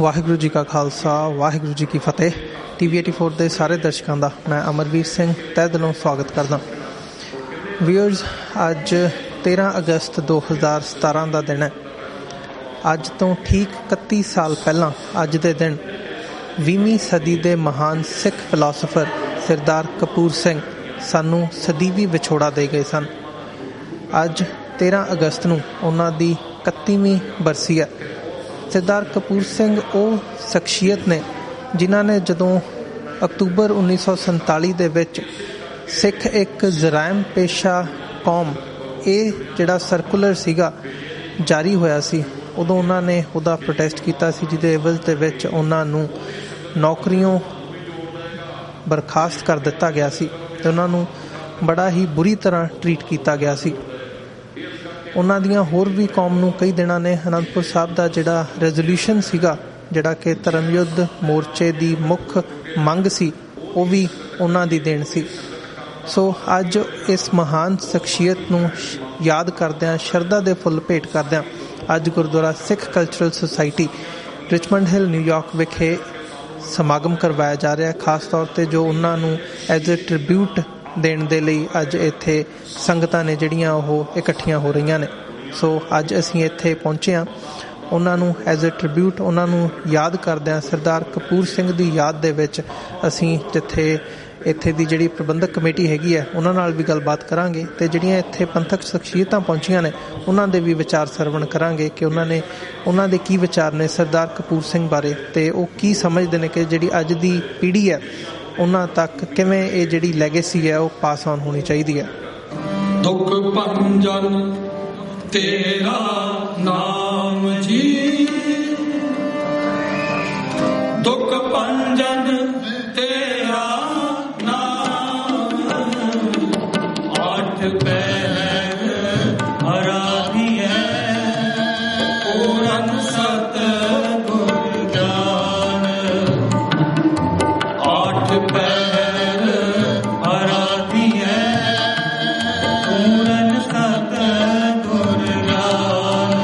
ਵਾਹਿਗੁਰੂ ਜੀ ਕਾ ਖਾਲਸਾ ਵਾਹਿਗੁਰੂ ਜੀ ਕੀ ਫਤਿਹ। TV 84 ਦੇ ਸਾਰੇ ਦਰਸ਼ਕਾਂ ਦਾ ਮੈਂ ਅਮਰਵੀਰ ਸਿੰਘ ਤਹਿ ਦਿਲੋਂ ਸਵਾਗਤ ਕਰਦਾ। ਵਿਊਅਰਸ, ਅੱਜ 13 ਅਗਸਤ 2017 ਦਾ ਦਿਨ ਹੈ। ਅੱਜ ਤੋਂ ਠੀਕ 31 ਸਾਲ ਪਹਿਲਾਂ ਅੱਜ ਦੇ ਦਿਨ 20ਵੀਂ ਸਦੀ ਦੇ ਮਹਾਨ ਸਿੱਖ ਫਿਲਾਸਫਰ ਸਰਦਾਰ ਕਪੂਰ ਸਿੰਘ ਸਾਨੂੰ ਸਦੀਵੀ ਵਿਛੋੜਾ ਦੇ ਗਏ ਸਨ। ਅੱਜ 13 ਅਗਸਤ ਨੂੰ ਉਹਨਾਂ ਦੀ 31ਵੀਂ ਬਰਸੀ ਹੈ। ਸਰਦਾਰ ਕਪੂਰ ਸਿੰਘ ਉਹ ਸ਼ਖਸੀਅਤ ਨੇ ਜਿਨ੍ਹਾਂ ਨੇ ਜਦੋਂ ਅਕਤੂਬਰ 1947 ਦੇ ਵਿੱਚ ਸਿੱਖ ਇੱਕ ਜਰਾਇਮ ਪੇਸ਼ਾ ਕੌਮ ਇਹ ਜਿਹੜਾ ਸਰਕੂਲਰ ਸੀਗਾ ਜਾਰੀ ਹੋਇਆ ਸੀ, ਉਦੋਂ ਉਹਨਾਂ ਨੇ ਉਹਦਾ ਪ੍ਰੋਟੈਸਟ ਕੀਤਾ ਸੀ, ਜਿਹਦੇ ਇਵਜ਼ ਦੇ ਵਿੱਚ ਉਹਨਾਂ ਨੂੰ ਨੌਕਰੀਓਂ ਬਰਖਾਸਤ ਕਰ ਦਿੱਤਾ ਗਿਆ ਸੀ ਅਤੇ ਉਹਨਾਂ ਨੂੰ ਬੜਾ ਹੀ ਬੁਰੀ ਤਰ੍ਹਾਂ ਟਰੀਟ ਕੀਤਾ ਗਿਆ ਸੀ। ਉਹਨਾਂ ਦੀਆਂ ਹੋਰ ਵੀ ਕੌਮ ਨੂੰ ਕਈ ਦਿਨਾਂ ਨੇ ਅਨੰਦਪੁਰ ਸਾਹਿਬ ਦਾ ਜਿਹੜਾ ਰੈਜ਼ੋਲਿਊਸ਼ਨ ਸੀਗਾ, ਜਿਹੜਾ ਕਿ ਧਰਮ ਯੁੱਧ ਮੋਰਚੇ ਦੀ ਮੁੱਖ ਮੰਗ ਸੀ, ਉਹ ਵੀ ਉਹਨਾਂ ਦੀ ਦੇਣ ਸੀ। ਸੋ ਅੱਜ ਇਸ ਮਹਾਨ ਸ਼ਖਸੀਅਤ ਨੂੰ ਯਾਦ ਕਰਦਿਆਂ, ਸ਼ਰਧਾ ਦੇ ਫੁੱਲ ਭੇਟ ਕਰਦਿਆਂ ਅੱਜ Gurdwara Sikh Cultural Society Richmond Hill New York ਵਿਖੇ ਸਮਾਗਮ ਕਰਵਾਇਆ ਜਾ ਰਿਹਾ, ਖਾਸ ਤੌਰ 'ਤੇ ਜੋ ਉਹਨਾਂ ਨੂੰ ਐਜ਼ ਏ ਟ੍ਰਿਬਿਊਟ ਦੇਣ ਦੇ ਲਈ ਅੱਜ ਇੱਥੇ ਸੰਗਤਾਂ ਨੇ ਜਿਹੜੀਆਂ ਉਹ ਇਕੱਠੀਆਂ ਹੋ ਰਹੀਆਂ ਨੇ। ਸੋ ਅੱਜ ਅਸੀਂ ਇੱਥੇ ਪਹੁੰਚੇ ਹਾਂ ਉਹਨਾਂ ਨੂੰ ਐਜ਼ ਏ ਟ੍ਰਿਬਿਊਟ, ਉਹਨਾਂ ਨੂੰ ਯਾਦ ਕਰਦਿਆਂ ਸਰਦਾਰ ਕਪੂਰ ਸਿੰਘ ਦੀ ਯਾਦ ਦੇ ਵਿੱਚ ਅਸੀਂ ਜਿੱਥੇ ਇੱਥੇ ਦੀ ਜਿਹੜੀ ਪ੍ਰਬੰਧਕ ਕਮੇਟੀ ਹੈਗੀ ਹੈ ਉਹਨਾਂ ਨਾਲ ਵੀ ਗੱਲਬਾਤ ਕਰਾਂਗੇ ਅਤੇ ਜਿਹੜੀਆਂ ਇੱਥੇ ਪੰਥਕ ਸ਼ਖਸੀਅਤਾਂ ਪਹੁੰਚੀਆਂ ਨੇ ਉਹਨਾਂ ਦੇ ਵੀ ਵਿਚਾਰ ਸਰਵਣ ਕਰਾਂਗੇ ਕਿ ਉਹਨਾਂ ਦੇ ਕੀ ਵਿਚਾਰ ਨੇ ਸਰਦਾਰ ਕਪੂਰ ਸਿੰਘ ਬਾਰੇ ਅਤੇ ਉਹ ਕੀ ਸਮਝਦੇ ਨੇ ਕਿ ਜਿਹੜੀ ਅੱਜ ਦੀ ਪੀੜ੍ਹੀ ਹੈ ਉਹਨਾਂ ਤੱਕ ਕਿਵੇਂ ਇਹ ਜਿਹੜੀ ਲੈਗੇਸੀ ਹੈ ਉਹ ਪਾਸ ਆਨ ਹੋਣੀ ਚਾਹੀਦੀ ਹੈ। ਦੁੱਖ ਭੰਜਨ ਤੇਰਾ ਨਾਮ ਜੀ, ਦੁੱਖ ਭੰਜਨ ਤੇਰਾ ਨਾਮ, ਆਠ ਪਹਿਰ ਅਰਾਧੀਐ ਪੂਰਨ ਸਤ ਗੁਰ ਗਿਆਨ, ਆਠ ਪਹਿਰ ਅਰਾਧੀਐ ਪੂਰਨ ਸਤ ਗੁਰ ਗਿਆਨ।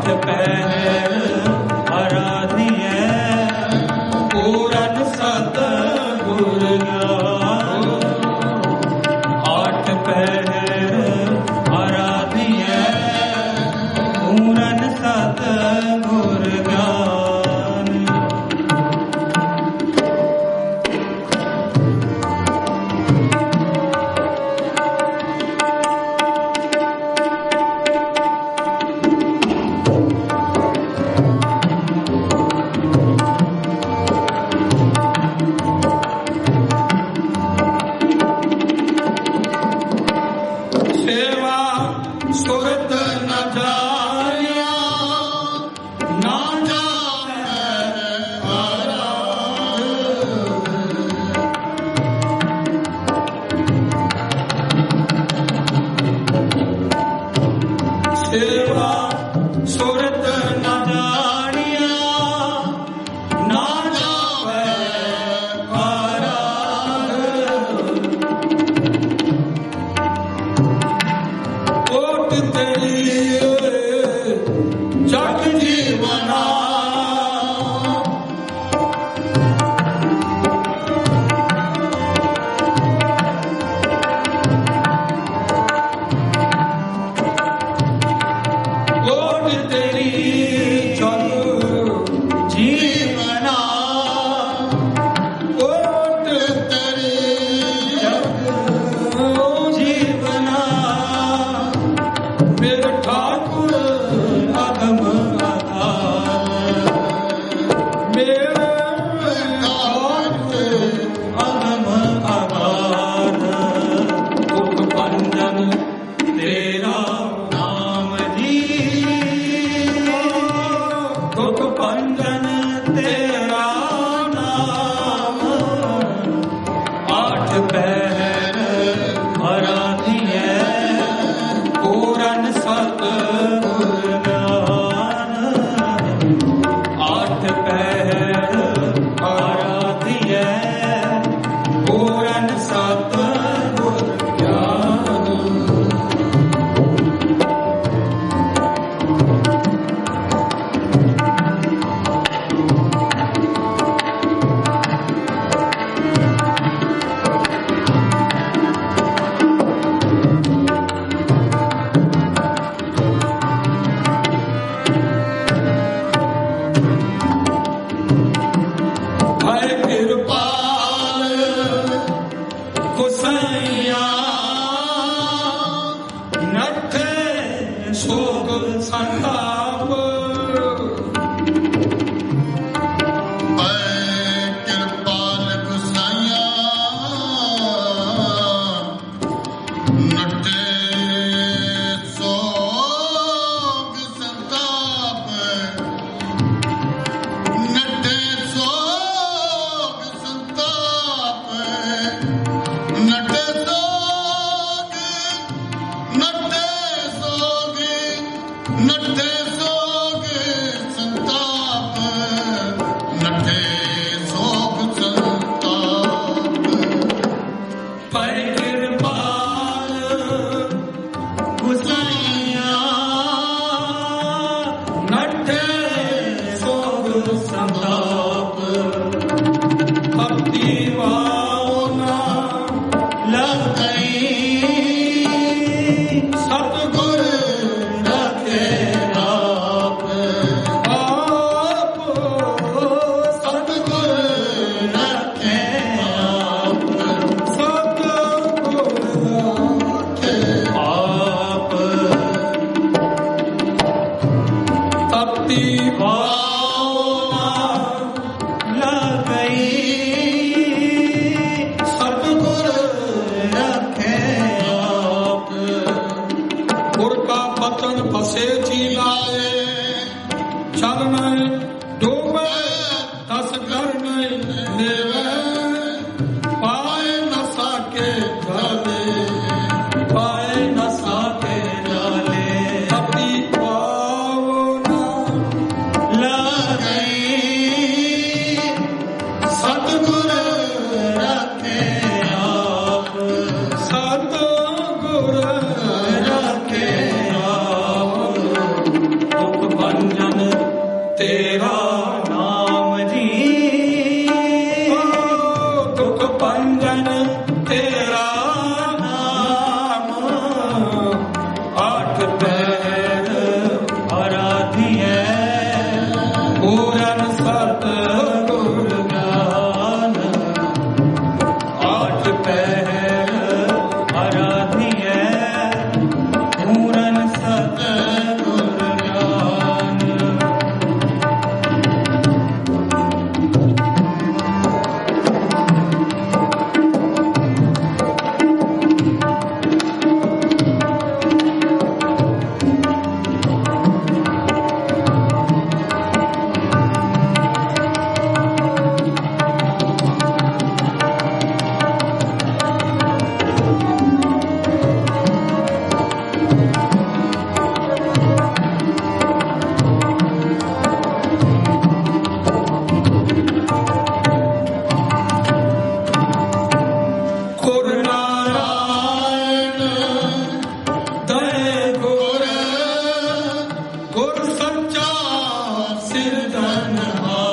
ਆਠ ਪਹਿਰ ਆਰਾਧੀਐ ਪੂਰਨ ਸਤ ਗੁਰ ਗਿਆਨ ਆਠ ਪਹਿਰ ਆਰਾਧੀਐ ਪੂਰਨ ਸਤ ਗੁਰ ਗਿਆਨ ਸੇਵਾ ਸੁਰਤ ਨ ਜਾਣਿਆ ਨਾ ਜਾਣੈ ਆਰਾਧ ਸੇਵਾ ਸੁਰਤ ਨ ਜਾਣਿਆ ਨਾ ਜਾਣੈ ਆਰਾਧ ਕੋਟ ਤੇਰੀ ਜਗ ਜੀਵਨਾ ਕੋਟ ਤੇਰੀ ਜਗ ਜੀਵਨਾ ਕੋਟ ਤੇਰੀ ਜਗ ਜੀਵਨਾ ਮੇਰੇ ਠਾਕੁਰ ਅਗਮ ਆਧਾਰ ਮੇਰੇ ਠਾਕੁਰ ਅਗਮ ਆਧਾਰ ਦੁਖ ਭੰਜਨ ਤੇਰਾ ਨਾਮ ਜੀ ਦੁਖ ਭੰਜਨ ਤੇਰਾ ਨਾਮ ਆਠ ਪਹਿਰ ਆਰਾਧੀਐ ਪੂਰਨ ਸਤ ਗੁਰ ਗਿਆਨ ਆਠ ਪਹਿਰ ਆਰਾਧੀਐ ਪੂਰਨ ਸਤ ਗੁਰ ਗਿਆਨ ਹਰਿ ਕਿਰਪਾਲ ਗੁਸਾਈਆ ਨੱਠੇ ਸੋਗ ਸੰਤਾਪ ਕਿਰਪਾਲ ਗੁਸਾਈਆ ਨੱਠੇ ਸੋਗ ਸੰਤਾਪ ਨੱਠੇ ਸੋਗ ਸੰਤਾਪ ਨੱਠੇ ਸੋਗ ਨੱਠੇ ਸੋਗ ਨੱਠੇ ਸੋਗ ਸੰਤਾਪ ਨੱਠੇ ਸੋਗ ਸੰਤਾਪ ਹਰਿ ਕਿਰਪਾਲ ਗੁਸਾਈਆ ਨੱਠੇ ਸੋਗ ਸੰਤਾਪ ਭਗਤੀ ਵਾਉਨਾ ਲਗ ਗਈ ਸਤਿਗੁਰ ਰੱਖੇ ਆਪ ਆਪ ਸਤਿਗੁਰ ਰੱਖੇ ਆਪ ਸਤਿਗੁਰ ਰੱਖੇ ਆਪ ਭਗਤੀ ਵਾਉਨਾ ਲਗ ਗਈ ਸਤਿਗੁਰ ਰੱਖੇ ਆਪ ਗੁਰ ਕਾ ਬਚਨ ਫਸੇ ਜੀ ਲਾਏ ਚਰਨ ਡੋਬੇ ਦਸ ਕਰਨ ਨੇਵੇ ਪਾਏ ਨ ਸਾਕੇ ਜਾਲੇ ਪਾਏ ਨ ਸਾਕੇ ਜਾਲੇ ਆਪਣੀ ਪਾਵਨਾ ਲਾ ਤੇਰਾ ਨਾਮ ਜੀ ਦੁਖ ਭੰਜਨ ਤੇਰਾ ਨਾਮ ਆਠ ਪਹਿਰ ਆਰਾਧੀਐ ਪੂਰਨ ਸਤ ਗੁਰ ਗਿਆਨ ਆਠ ਪਹਿਰ ਆਰਾਧੀਐ ਪੂਰਨ ਸਤ ਗੁਰ ਗਿਆਨ ਗੁਰ ਨਾਰਾਇਣ ਦਇ ਗੁਰ ਗੁਰ ਸੱਚਾ ਸਿਰਜਣਹਾਰ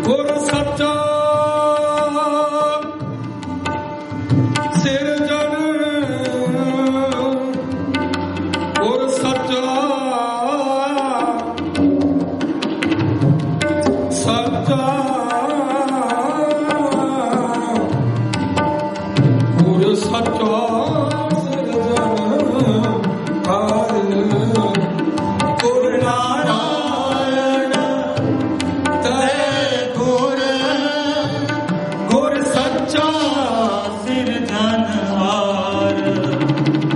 ਗੁਰ ਸੱਚਾ ਸਿਰਜਣ ਗੁਰ ਸੱਚਾ ਸੱਚਾ ਗੁਰ ਸੱਚਾ ਸਿਰਜਣਹਾਰ ਗੁਰ ਨਾਰਾਇਣ ਤੈ ਗੁਰ ਗੁਰ ਸੱਚਾ ਸਿਰਜਣਹਾਰ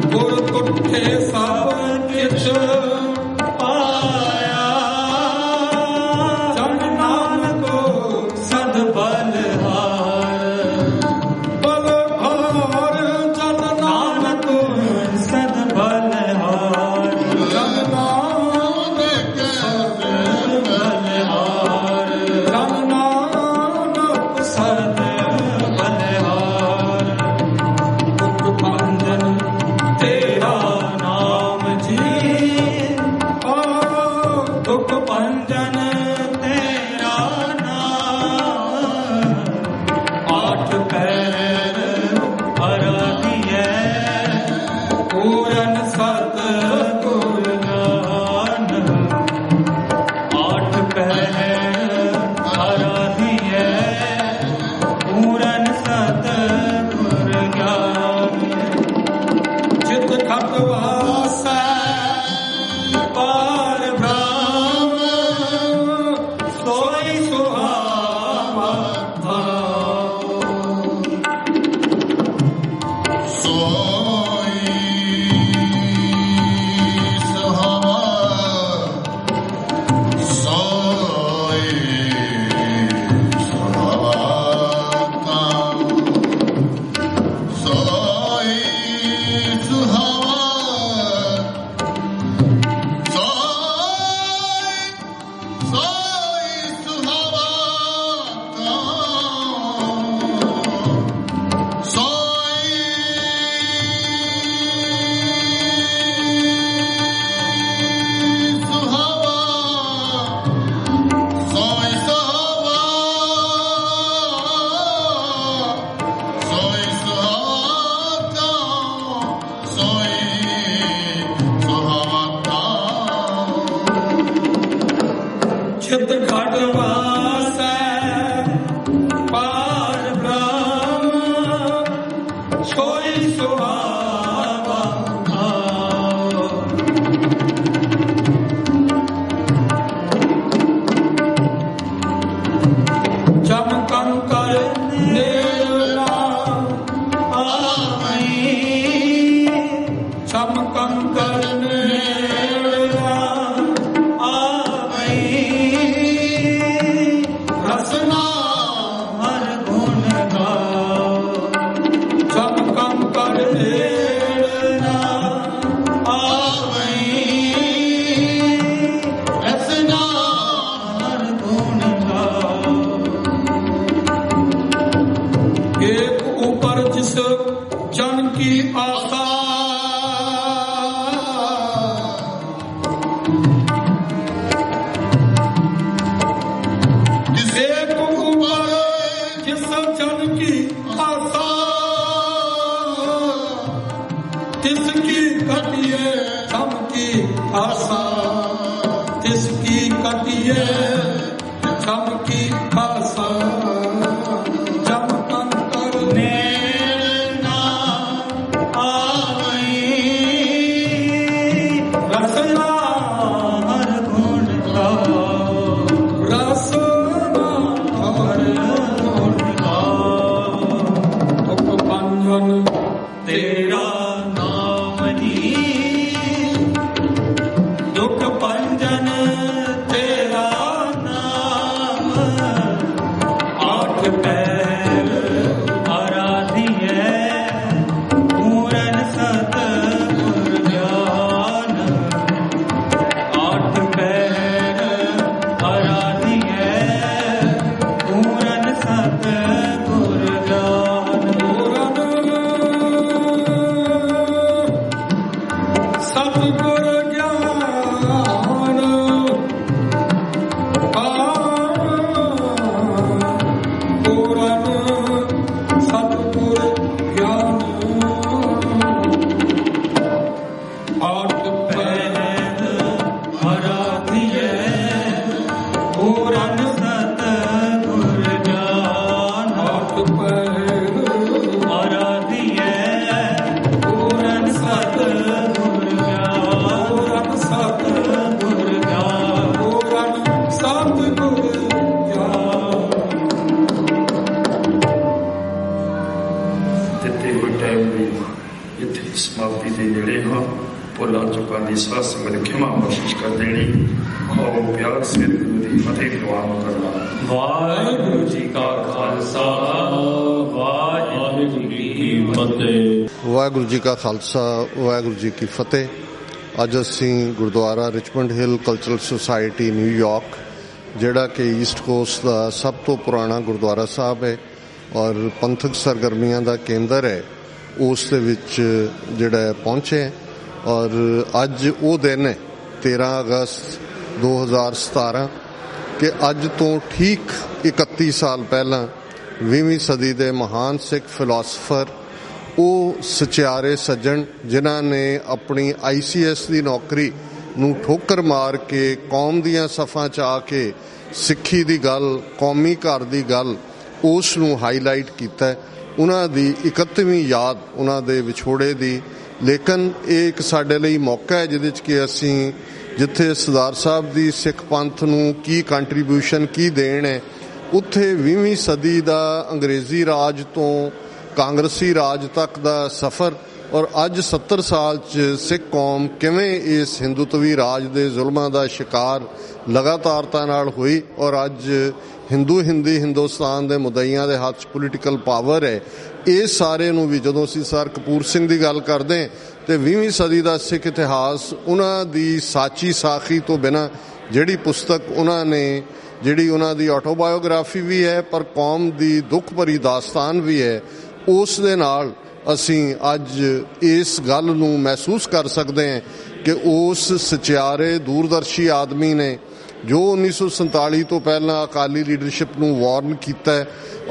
ਗੁਰ ਤੁਠੇ ਸਭ ਕਿਛ ਪਾਇਆ ਜਨ ਨਾਨਕ ਸਦ ਬਲਹਾਰ ਬਲਹਾਰ ਜਨ ਨਾਨਕ ਸਦ ਬਲਹਾਰ ਜਨ ਨਾਨਕ ਬਲਹਾਰ ਜਨ ਨਾਨਕ ਸਦ ਬਲਹਾਰ ਦੁਖ ਭੰਜਨ ਤੇਰਾ ਨਾਮ ਜੀ ਦੁਖ ਭੰਜਨ ਤੇਰਾ ਨਾਮ ਆਠ ਪਹਿਰ ਆਰਾਧੀਐ ਪੂਰਨ ਸਤ ਗੁਰ ਗਿਆਨ ਆਠ ਪਹਿਰ ਆਰਾਧੀਐ ਪੂਰਨ ਸਤ ਗੁਰ ਗਿਆਨ ਚਿਤ ਖਟ ਵਾਸੈ ਪਾਰ ਬ੍ਰਹਮ ਸੋਈ ਸੁਹਾਵਾ ਸੋਈ ਸੁਹਾਵਾ ਸੋਈ ਸੁਹਾਵਾ ਸੋਈ ਸੁਹਾਵਾ ਸੋਈ ਸੁਹਾਵਾ ਚਿਤ ਖਟ ਵਾਸੈ ਪਾਰ ਬ੍ਰਹਮ ਸੋਈ ਸੁਹਾਵਾ ਚਮਕੰ ਕਰ ਨੇਰਾ ਆਵਈ ਚਮਕੰ ਕਰ ਨੇਰਾ ਆਵਈ ਰਸਨਾ ਹਰ ਗੁਣ ਗਾਓ ਚਮਕੰ ਕਰ ਨੇਰਾ ਆਵਈ ਰਸਨਾ ਹਰ ਗੁਣ ਗਾਓ एक ऊपर जिस जन की आशा कटिए चमकी आसा तिसकी कटिए चमकी आसा चमकन करने रसना हर गुण गाओ रसना हर गुण गाओ उपबंधन तेरा नाम जी दुख भंजन तेरा नाम आठ पैर आराधिए पूरन सतगुर ज्ञान आठ पैर आराधिए पूरन सतगुर ज्ञान सतगुर ज्ञान पूरन सतगुर ज्ञान आठ पैर आराधिए पूरन सतगुर ज्ञान आठ पैर आराधिए पूरन सतगुर ज्ञान पूरन सतगुर ज्ञान पूरन सतगुर ज्ञान ਦਿੱਤੇ ਹੋਏ ਟਾਈਮ ਲਈ ਇੱਥੇ ਸਮਾਪਤੀ ਦੇ ਨੇੜੇ ਹਾਂ ਭੁੱਲਾਂ ਚੁੱਕਾਂ ਦੀ ਸਾਹ ਸੰਗਤ ਖਿਮਾ ਬਖਸ਼ਿਸ਼ ਕਰ ਦੇਣੀ ਆਓ ਪਿਆਰ ਸੇ ਗੁਰੂ ਦੀ ਫਤਿਹ ਦੀਵਾਨ ਕਰਨਾ ਵਾਹਿਗੁਰੂ ਜੀ ਕਾ ਖਾਲਸਾ ਵਾਹਿਗੁਰੂ ਜੀ ਕੀ ਫਤਿਹ ਵਾਹਿਗੁਰੂ ਜੀ ਕਾ ਖਾਲਸਾ ਵਾਹਿਗੁਰੂ ਜੀ ਕੀ ਫਤਿਹ। ਅੱਜ ਅਸੀਂ ਗੁਰਦੁਆਰਾ ਰਿਚਮੰਡ ਹਿੱਲ ਕਲਚਰਲ ਸੁਸਾਇਟੀ ਨਿਊਯਾਰਕ, ਜਿਹੜਾ ਕਿ ਈਸਟ ਕੋਸਟ ਦਾ ਸਭ ਤੋਂ ਪੁਰਾਣਾ ਗੁਰਦੁਆਰਾ ਸਾਹਿਬ ਹੈ ਔਰ ਪੰਥਕ ਸਰਗਰਮੀਆਂ ਦਾ ਕੇਂਦਰ ਹੈ, ਉਸ ਦੇ ਵਿੱਚ ਜਿਹੜਾ ਪਹੁੰਚੇ ਹੈ। ਔਰ ਅੱਜ ਉਹ ਦਿਨ ਹੈ 13 ਅਗਸਤ 2017 ਕਿ ਅੱਜ ਤੋਂ ਠੀਕ 31 ਸਾਲ ਪਹਿਲਾਂ 20ਵੀਂ ਸਦੀ ਦੇ ਮਹਾਨ ਸਿੱਖ ਫਿਲਾਸਫਰ, ਉਹ ਸਚਿਆਰੇ ਸੱਜਣ ਜਿਨ੍ਹਾਂ ਨੇ ਆਪਣੀ ICS ਦੀ ਨੌਕਰੀ ਨੂੰ ਠੋਕਰ ਮਾਰ ਕੇ ਕੌਮ ਦੀਆਂ ਸਫਾਂ 'ਚ ਆ ਕੇ ਸਿੱਖੀ ਦੀ ਗੱਲ, ਕੌਮੀ ਘਰ ਦੀ ਗੱਲ, ਉਸ ਨੂੰ ਹਾਈਲਾਈਟ ਕੀਤਾ। ਉਹਨਾਂ ਦੀ 31ਵੀਂ ਯਾਦ ਉਹਨਾਂ ਦੇ ਵਿਛੋੜੇ ਦੀ। ਲੇਕਿਨ ਇਹ ਇੱਕ ਸਾਡੇ ਲਈ ਮੌਕਾ ਹੈ ਜਿਹਦੇ 'ਚ ਕਿ ਅਸੀਂ ਜਿੱਥੇ ਸਰਦਾਰ ਸਾਹਿਬ ਦੀ ਸਿੱਖ ਪੰਥ ਨੂੰ ਕੀ ਕੰਟਰੀਬਿਊਸ਼ਨ, ਕੀ ਦੇਣ ਹੈ, ਉੱਥੇ 20ਵੀਂ ਸਦੀ ਦਾ ਅੰਗਰੇਜ਼ੀ ਰਾਜ ਤੋਂ ਕਾਂਗਰਸੀ ਰਾਜ ਤੱਕ ਦਾ ਸਫ਼ਰ ਔਰ ਅੱਜ 70 ਸਾਲ 'ਚ ਸਿੱਖ ਕੌਮ ਕਿਵੇਂ ਇਸ ਹਿੰਦੂਤਵੀ ਰਾਜ ਦੇ ਜ਼ੁਲਮਾਂ ਦਾ ਸ਼ਿਕਾਰ ਲਗਾਤਾਰਤਾ ਨਾਲ ਹੋਈ ਔਰ ਅੱਜ ਹਿੰਦੀ ਹਿੰਦੁਸਤਾਨ ਦੇ ਮੁਦਈਆਂ ਦੇ ਹੱਥ 'ਚ ਪੋਲੀਟੀਕਲ ਪਾਵਰ ਹੈ। ਇਹ ਸਾਰੇ ਨੂੰ ਵੀ ਜਦੋਂ ਅਸੀਂ ਸਰ ਕਪੂਰ ਸਿੰਘ ਦੀ ਗੱਲ ਕਰਦੇ ਤੇ 20ਵੀਂ ਸਦੀ ਦਾ ਸਿੱਖ ਇਤਿਹਾਸ, ਉਹਨਾਂ ਦੀ ਸਾਚੀ ਸਾਖੀ ਤੋਂ ਬਿਨਾਂ ਜਿਹੜੀ ਪੁਸਤਕ ਉਹਨਾਂ ਨੇ, ਜਿਹੜੀ ਉਹਨਾਂ ਦੀ ਆਟੋਬਾਇਓਗ੍ਰਾਫੀ ਵੀ ਹੈ ਪਰ ਕੌਮ ਦੀ ਦੁੱਖ ਭਰੀ ਦਾਸਤਾਨ ਵੀ ਹੈ, ਉਸ ਦੇ ਨਾਲ ਅਸੀਂ ਅੱਜ ਇਸ ਗੱਲ ਨੂੰ ਮਹਿਸੂਸ ਕਰ ਸਕਦੇ ਹਾਂ ਕਿ ਉਸ ਸਚਿਆਰੇ ਦੂਰਦਰਸ਼ੀ ਆਦਮੀ ਨੇ ਜੋ 1947 ਤੋਂ ਪਹਿਲਾਂ ਅਕਾਲੀ ਲੀਡਰਸ਼ਿਪ ਨੂੰ ਵਾਰਨ ਕੀਤਾ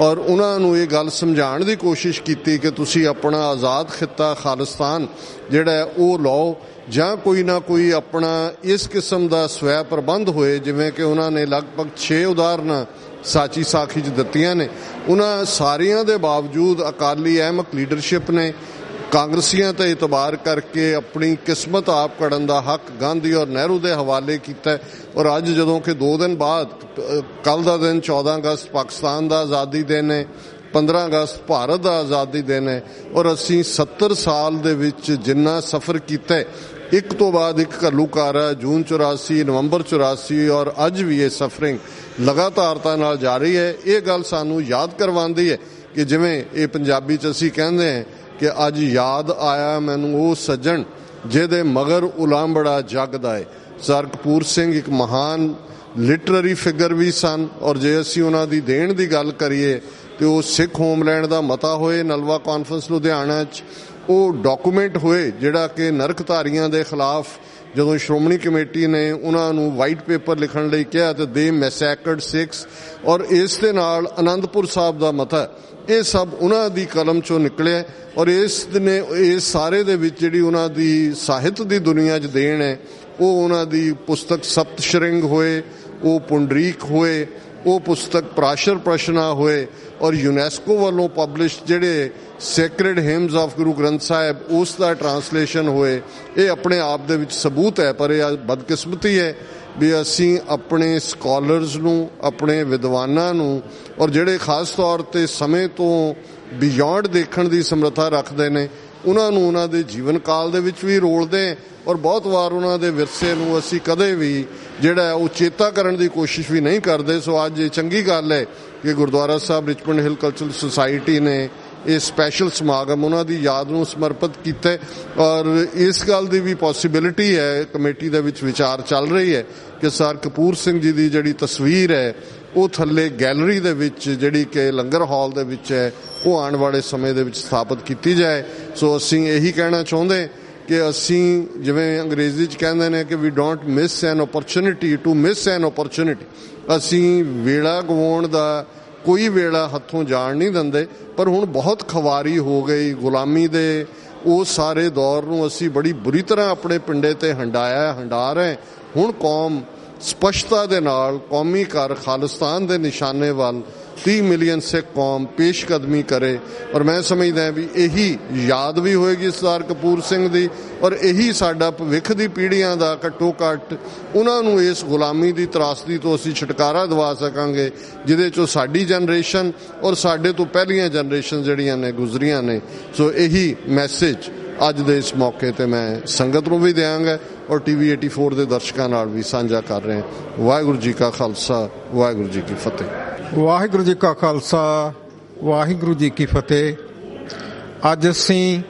ਔਰ ਉਹਨਾਂ ਨੂੰ ਇਹ ਗੱਲ ਸਮਝਾਉਣ ਦੀ ਕੋਸ਼ਿਸ਼ ਕੀਤੀ ਕਿ ਤੁਸੀਂ ਆਪਣਾ ਆਜ਼ਾਦ ਖਿੱਤਾ ਖਾਲਿਸਤਾਨ ਜਿਹੜਾ ਉਹ ਲਓ ਜਾਂ ਕੋਈ ਨਾ ਕੋਈ ਆਪਣਾ ਇਸ ਕਿਸਮ ਦਾ ਸਵੈ ਪ੍ਰਬੰਧ ਹੋਏ, ਜਿਵੇਂ ਕਿ ਉਹਨਾਂ ਨੇ ਲਗਭਗ 6 ਉਦਾਹਰਨਾਂ ਸਾਚੀ ਸਾਖੀ 'ਚ ਦਿੱਤੀਆਂ ਨੇ। ਉਹਨਾਂ ਸਾਰੀਆਂ ਦੇ ਬਾਵਜੂਦ ਅਕਾਲੀ ਅਹਿਮਕ ਲੀਡਰਸ਼ਿਪ ਨੇ ਕਾਂਗਰਸੀਆਂ 'ਤੇ ਇਤਬਾਰ ਕਰਕੇ ਆਪਣੀ ਕਿਸਮਤ ਆਪ ਘੜਨ ਦਾ ਹੱਕ ਗਾਂਧੀ ਔਰ ਨਹਿਰੂ ਦੇ ਹਵਾਲੇ ਕੀਤਾ। ਔਰ ਅੱਜ ਜਦੋਂ ਕਿ 2 ਦਿਨ ਬਾਅਦ, ਕੱਲ੍ਹ ਦਾ ਦਿਨ 14 ਅਗਸਤ ਪਾਕਿਸਤਾਨ ਦਾ ਆਜ਼ਾਦੀ ਦਿਨ ਹੈ, 15 ਅਗਸਤ ਭਾਰਤ ਦਾ ਆਜ਼ਾਦੀ ਦਿਨ ਹੈ ਔਰ ਅਸੀਂ 70 ਸਾਲ ਦੇ ਵਿੱਚ ਜਿੰਨਾ ਸਫ਼ਰ ਕੀਤਾ, ਇੱਕ ਤੋਂ ਬਾਅਦ ਇੱਕ ਘੱਲੂਘਾਰਾ, ਜੂਨ 84, ਨਵੰਬਰ 84 ਔਰ ਅੱਜ ਵੀ ਇਹ ਸਫਰਿੰਗ ਲਗਾਤਾਰਤਾ ਨਾਲ ਜਾਰੀ ਹੈ। ਇਹ ਗੱਲ ਸਾਨੂੰ ਯਾਦ ਕਰਵਾਉਂਦੀ ਹੈ ਕਿ ਜਿਵੇਂ ਇਹ ਪੰਜਾਬੀ 'ਚ ਅਸੀਂ ਕਹਿੰਦੇ ਹਾਂ ਕਿ ਅੱਜ ਯਾਦ ਆਇਆ ਮੈਨੂੰ ਉਹ ਸੱਜਣ ਜਿਹਦੇ ਮਗਰ ਉਲਾਂਬੜਾ ਜਗਦਾ ਹੈ। ਸਰ ਕਪੂਰ ਸਿੰਘ ਇੱਕ ਮਹਾਨ ਲਿਟਰਰੀ ਫਿਗਰ ਵੀ ਸਨ ਔਰ ਜੇ ਅਸੀਂ ਉਹਨਾਂ ਦੀ ਦੇਣ ਦੀ ਗੱਲ ਕਰੀਏ ਤੇ ਉਹ ਸਿੱਖ ਹੋਮਲੈਂਡ ਦਾ ਮਤਾ ਹੋਏ ਨਲਵਾ ਕਾਨਫਰੰਸ ਲੁਧਿਆਣਾ 'ਚ, ਉਹ ਡਾਕੂਮੈਂਟ ਹੋਏ ਜਿਹੜਾ ਕਿ ਨਰਕਧਾਰੀਆਂ ਦੇ ਖਿਲਾਫ ਜਦੋਂ ਸ਼੍ਰੋਮਣੀ ਕਮੇਟੀ ਨੇ ਉਹਨਾਂ ਨੂੰ ਵਾਈਟ ਪੇਪਰ ਲਿਖਣ ਲਈ ਕਿਹਾ ਤੇ ਦੇ ਮੈਸੈਕਰਡ ਸਿੱਖਸ। ਔਰ ਇਸ ਦੇ ਨਾਲ ਅਨੰਦਪੁਰ ਸਾਹਿਬ ਦਾ ਮਤਾ ਇਹ ਸਭ ਉਹਨਾਂ ਦੀ ਕਲਮ 'ਚੋਂ ਨਿਕਲਿਆ। ਔਰ ਇਸ ਸਾਰੇ ਦੇ ਵਿੱਚ ਜਿਹੜੀ ਉਹਨਾਂ ਦੀ ਸਾਹਿਤ ਦੀ ਦੁਨੀਆ 'ਚ ਦੇਣ ਹੈ, ਉਹ ਉਹਨਾਂ ਦੀ ਪੁਸਤਕ ਸਪਤ ਸ਼੍ਰਿੰਗ ਹੋਏ, ਉਹ ਪੁੰਡਰੀਕ ਹੋਏ, ਉਹ ਪੁਸਤਕ ਪ੍ਰਾਸ਼ਰ ਪ੍ਰਸ਼ਨਾ ਹੋਏ, ਔਰ ਯੂਨੈਸਕੋ ਵੱਲੋਂ ਪਬਲਿਸ਼ ਜਿਹੜੇ ਸੈਕਰਡ ਹਿਮਸ ਆਫ ਗੁਰੂ ਗ੍ਰੰਥ ਸਾਹਿਬ ਉਸ ਦਾ ਟਰਾਂਸਲੇਸ਼ਨ ਹੋਏ। ਇਹ ਆਪਣੇ ਆਪ ਦੇ ਵਿੱਚ ਸਬੂਤ ਹੈ। ਪਰ ਇਹ ਬਦਕਿਸਮਤੀ ਹੈ ਵੀ ਅਸੀਂ ਆਪਣੇ ਸਕਾਲਰਸ ਨੂੰ, ਆਪਣੇ ਵਿਦਵਾਨਾਂ ਨੂੰ, ਔਰ ਜਿਹੜੇ ਖਾਸ ਤੌਰ 'ਤੇ ਸਮੇਂ ਤੋਂ ਬਿਯੋਂਡ ਦੇਖਣ ਦੀ ਸਮਰੱਥਾ ਰੱਖਦੇ ਨੇ, ਉਹਨਾਂ ਨੂੰ ਉਹਨਾਂ ਦੇ ਜੀਵਨ ਕਾਲ ਦੇ ਵਿੱਚ ਵੀ ਰੋਲਦੇ, ਔਰ ਬਹੁਤ ਵਾਰ ਉਹਨਾਂ ਦੇ ਵਿਰਸੇ ਨੂੰ ਅਸੀਂ ਕਦੇ ਵੀ ਜਿਹੜਾ ਉਹ ਚੇਤਾ ਕਰਨ ਦੀ ਕੋਸ਼ਿਸ਼ ਵੀ ਨਹੀਂ ਕਰਦੇ। ਸੋ ਅੱਜ ਇਹ ਚੰਗੀ ਗੱਲ ਹੈ ਕਿ ਗੁਰਦੁਆਰਾ ਸਾਹਿਬ ਰਿਚਮੰਡ ਹਿੱਲ ਕਲਚਰਲ ਸੁਸਾਇਟੀ ਨੇ ਇਹ ਸਪੈਸ਼ਲ ਸਮਾਗਮ ਉਹਨਾਂ ਦੀ ਯਾਦ ਨੂੰ ਸਮਰਪਿਤ ਕੀਤਾ। ਔਰ ਇਸ ਗੱਲ ਦੀ ਵੀ ਪੋਸੀਬਿਲਿਟੀ ਹੈ, ਕਮੇਟੀ ਦੇ ਵਿੱਚ ਵਿਚਾਰ ਚੱਲ ਰਹੀ ਹੈ ਕਿ ਸਰ ਕਪੂਰ ਸਿੰਘ ਜੀ ਦੀ ਜਿਹੜੀ ਤਸਵੀਰ ਹੈ ਉਹ ਥੱਲੇ ਗੈਲਰੀ ਦੇ ਵਿੱਚ ਜਿਹੜੀ ਕਿ ਲੰਗਰ ਹਾਲ ਦੇ ਵਿੱਚ ਹੈ, ਉਹ ਆਉਣ ਵਾਲੇ ਸਮੇਂ ਦੇ ਵਿੱਚ ਸਥਾਪਿਤ ਕੀਤੀ ਜਾਏ। ਸੋ ਅਸੀਂ ਇਹੀ ਕਹਿਣਾ ਚਾਹੁੰਦੇ ਕਿ ਅਸੀਂ, ਜਿਵੇਂ ਅੰਗਰੇਜ਼ੀ 'ਚ ਕਹਿੰਦੇ ਨੇ ਕਿ we don't miss an opportunity to miss an opportunity, ਅਸੀਂ ਵੇਲਾ ਗਵਾਉਣ ਦਾ ਕੋਈ ਵੇਲਾ ਹੱਥੋਂ ਜਾਣ ਨਹੀਂ ਦਿੰਦੇ। ਪਰ ਹੁਣ ਬਹੁਤ ਖਵਾਰੀ ਹੋ ਗਈ ਗੁਲਾਮੀ ਦੇ ਉਸ ਸਾਰੇ ਦੌਰ ਨੂੰ ਅਸੀਂ ਬੜੀ ਬੁਰੀ ਤਰ੍ਹਾਂ ਆਪਣੇ ਪਿੰਡੇ 'ਤੇ ਹੰਡਾ ਰਹੇ। ਹੁਣ ਕੌਮ ਸਪਸ਼ਟਤਾ ਦੇ ਨਾਲ ਕੌਮੀ ਘਰ ਖਾਲਿਸਤਾਨ ਦੇ ਨਿਸ਼ਾਨੇ ਵੱਲ 30 ਮਿਲੀਅਨ ਸਿੱਖ ਕੌਮ ਪੇਸ਼ਕਦਮੀ ਕਰੇ। ਔਰ ਮੈਂ ਸਮਝਦਾ ਵੀ ਇਹੀ ਯਾਦ ਵੀ ਹੋਏਗੀ ਸਰਦਾਰ ਕਪੂਰ ਸਿੰਘ ਦੀ, ਔਰ ਇਹੀ ਸਾਡਾ ਭਵਿੱਖ ਦੀ ਪੀੜ੍ਹੀਆਂ ਦਾ ਘੱਟੋ ਘੱਟ ਉਹਨਾਂ ਨੂੰ ਇਸ ਗੁਲਾਮੀ ਦੀ ਤਰਾਸਦੀ ਤੋਂ ਅਸੀਂ ਛੁਟਕਾਰਾ ਦਿਵਾ ਸਕਾਂਗੇ, ਜਿਹਦੇ 'ਚੋਂ ਸਾਡੀ ਜਨਰੇਸ਼ਨ ਔਰ ਸਾਡੇ ਤੋਂ ਪਹਿਲੀਆਂ ਜਨਰੇਸ਼ਨ ਜਿਹੜੀਆਂ ਨੇ ਗੁਜ਼ਰੀਆਂ ਨੇ। ਸੋ ਇਹੀ ਮੈਸੇਜ ਅੱਜ ਦੇ ਇਸ ਮੌਕੇ 'ਤੇ ਮੈਂ ਸੰਗਤ ਨੂੰ ਵੀ ਦਿਆਂਗਾ ਔਰ TV 84 ਦੇ ਦਰਸ਼ਕਾਂ ਨਾਲ ਵੀ ਸਾਂਝਾ ਕਰ ਰਹੇ ਹਾਂ। ਵਾਹਿਗੁਰੂ ਜੀ ਕਾ ਖਾਲਸਾ, ਵਾਹਿਗੁਰੂ ਜੀ ਕੀ ਫਤਿਹ। ਵਾਹਿਗੁਰੂ ਜੀ ਕਾ ਖਾਲਸਾ, ਵਾਹਿਗੁਰੂ ਜੀ ਕੀ ਫਤਿਹ। ਅੱਜ ਅਸੀਂ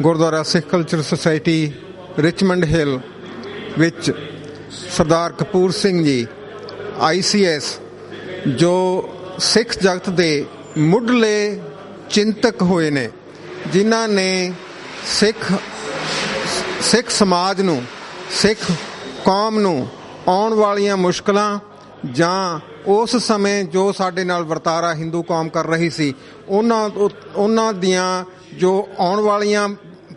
ਗੁਰਦੁਆਰਾ ਸਿੱਖ ਕਲਚਰ ਸੁਸਾਇਟੀ ਰਿਚਮੰਡ ਹਿੱਲ ਵਿੱਚ ਸਰਦਾਰ ਕਪੂਰ ਸਿੰਘ ਜੀ ICS, ਜੋ ਸਿੱਖ ਜਗਤ ਦੇ ਮੁੱਢਲੇ ਚਿੰਤਕ ਹੋਏ ਨੇ, ਜਿਨ੍ਹਾਂ ਨੇ ਸਿੱਖ ਸਮਾਜ ਨੂੰ, ਸਿੱਖ ਕੌਮ ਨੂੰ ਆਉਣ ਵਾਲੀਆਂ ਮੁਸ਼ਕਲਾਂ ਜਾਂ ਉਸ ਸਮੇਂ ਜੋ ਸਾਡੇ ਨਾਲ ਵਰਤਾਰਾ ਹਿੰਦੂ ਕੌਮ ਕਰ ਰਹੀ ਸੀ, ਉਹਨਾਂ ਦੀਆਂ ਜੋ ਆਉਣ ਵਾਲੀਆਂ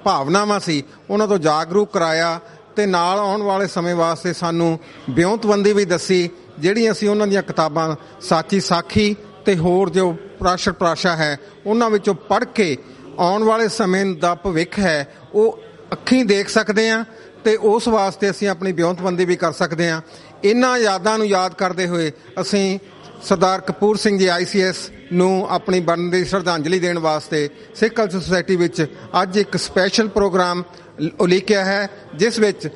ਭਾਵਨਾਵਾਂ ਸੀ, ਉਹਨਾਂ ਤੋਂ ਜਾਗਰੂਕ ਕਰਾਇਆ ਤੇ ਨਾਲ ਆਉਣ ਵਾਲੇ ਸਮੇਂ ਵਾਸਤੇ ਸਾਨੂੰ ਵਿਉਂਤਬੰਦੀ ਵੀ ਦੱਸੀ, ਜਿਹੜੀ ਅਸੀਂ ਉਹਨਾਂ ਦੀਆਂ ਕਿਤਾਬਾਂ ਸਾਚੀ ਸਾਖੀ ਤੇ ਹੋਰ ਜੋ ਪ੍ਰਾਸ਼ਰ ਪ੍ਰਾਸ਼ਾ ਹੈ ਉਹਨਾਂ ਵਿੱਚੋਂ ਪੜ੍ਹ ਕੇ ਆਉਣ ਵਾਲੇ ਸਮੇਂ ਦਾ ਭਵਿੱਖ ਹੈ ਉਹ ਅੱਖੀਂ ਦੇਖ ਸਕਦੇ ਹਾਂ ਤੇ ਉਸ ਵਾਸਤੇ ਅਸੀਂ ਆਪਣੀ ਵਿਉਂਤਬੰਦੀ ਵੀ ਕਰ ਸਕਦੇ ਹਾਂ। ਇਹਨਾਂ ਯਾਦਾਂ ਨੂੰ ਯਾਦ ਕਰਦੇ ਹੋਏ ਅਸੀਂ ਸਰਦਾਰ ਕਪੂਰ ਸਿੰਘ ਜੀ ICS ਨੂੰ ਆਪਣੀ ਬਣਦੀ ਸ਼ਰਧਾਂਜਲੀ ਦੇਣ ਵਾਸਤੇ ਸਿੱਖ ਕਲਚਰ ਸੁਸਾਇਟੀ ਵਿੱਚ ਅੱਜ ਇੱਕ ਸਪੈਸ਼ਲ ਪ੍ਰੋਗਰਾਮ ਉਲੀਕਿਆ ਹੈ, ਜਿਸ ਵਿੱਚ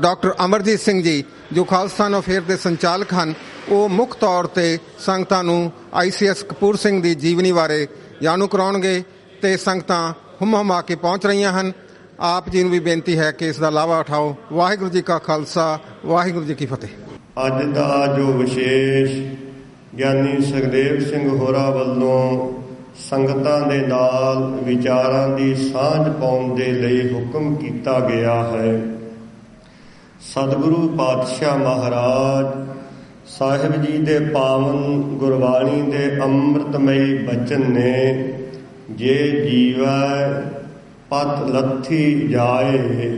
ਡਾਕਟਰ ਅਮਰਜੀਤ ਸਿੰਘ ਜੀ, ਜੋ ਖਾਲਿਸਤਾਨ ਅਫੇਅਰ ਦੇ ਸੰਚਾਲਕ ਹਨ, ਉਹ ਮੁੱਖ ਤੌਰ 'ਤੇ ਸੰਗਤਾਂ ਨੂੰ ICS ਕਪੂਰ ਸਿੰਘ ਦੀ ਜੀਵਨੀ ਬਾਰੇ ਜਾਣੂ ਕਰਾਉਣਗੇ ਤੇ ਸੰਗਤਾਂ ਹੁਮ-ਹੁਮਾ ਕੇ ਪਹੁੰਚ ਰਹੀਆਂ ਹਨ। ਆਪ ਜੀ ਨੂੰ ਵੀ ਬੇਨਤੀ ਹੈ ਕਿ ਇਸ ਦਾ ਲਾਭਾ ਉਠਾਓ। ਵਾਹਿਗੁਰੂ ਜੀ ਕਾ ਖਾਲਸਾ, ਵਾਹਿਗੁਰੂ ਜੀ ਕੀ ਫਤਿਹ। ਅੱਜ ਦਾ ਜੋ ਵਿਸ਼ੇਸ਼ ਗਿਆਨੀ ਸੁਖਦੇਵ ਸਿੰਘ ਹੋਰਾਂ ਵੱਲੋਂ ਸੰਗਤਾਂ ਦੇ ਨਾਲ ਵਿਚਾਰਾਂ ਦੀ ਸਾਂਝ ਪਾਉਣ ਦੇ ਲਈ ਹੁਕਮ ਕੀਤਾ ਗਿਆ ਹੈ, ਸਤਿਗੁਰੂ ਪਾਤਸ਼ਾਹ ਮਹਾਰਾਜ ਸਾਹਿਬ ਜੀ ਦੇ ਪਾਵਨ ਗੁਰਬਾਣੀ ਦੇ ਅੰਮ੍ਰਿਤਮਈ ਬਚਨ ਨੇ, ਜੇ ਜੀਵੈ ਪਤ ਲੱਥੀ ਜਾਏ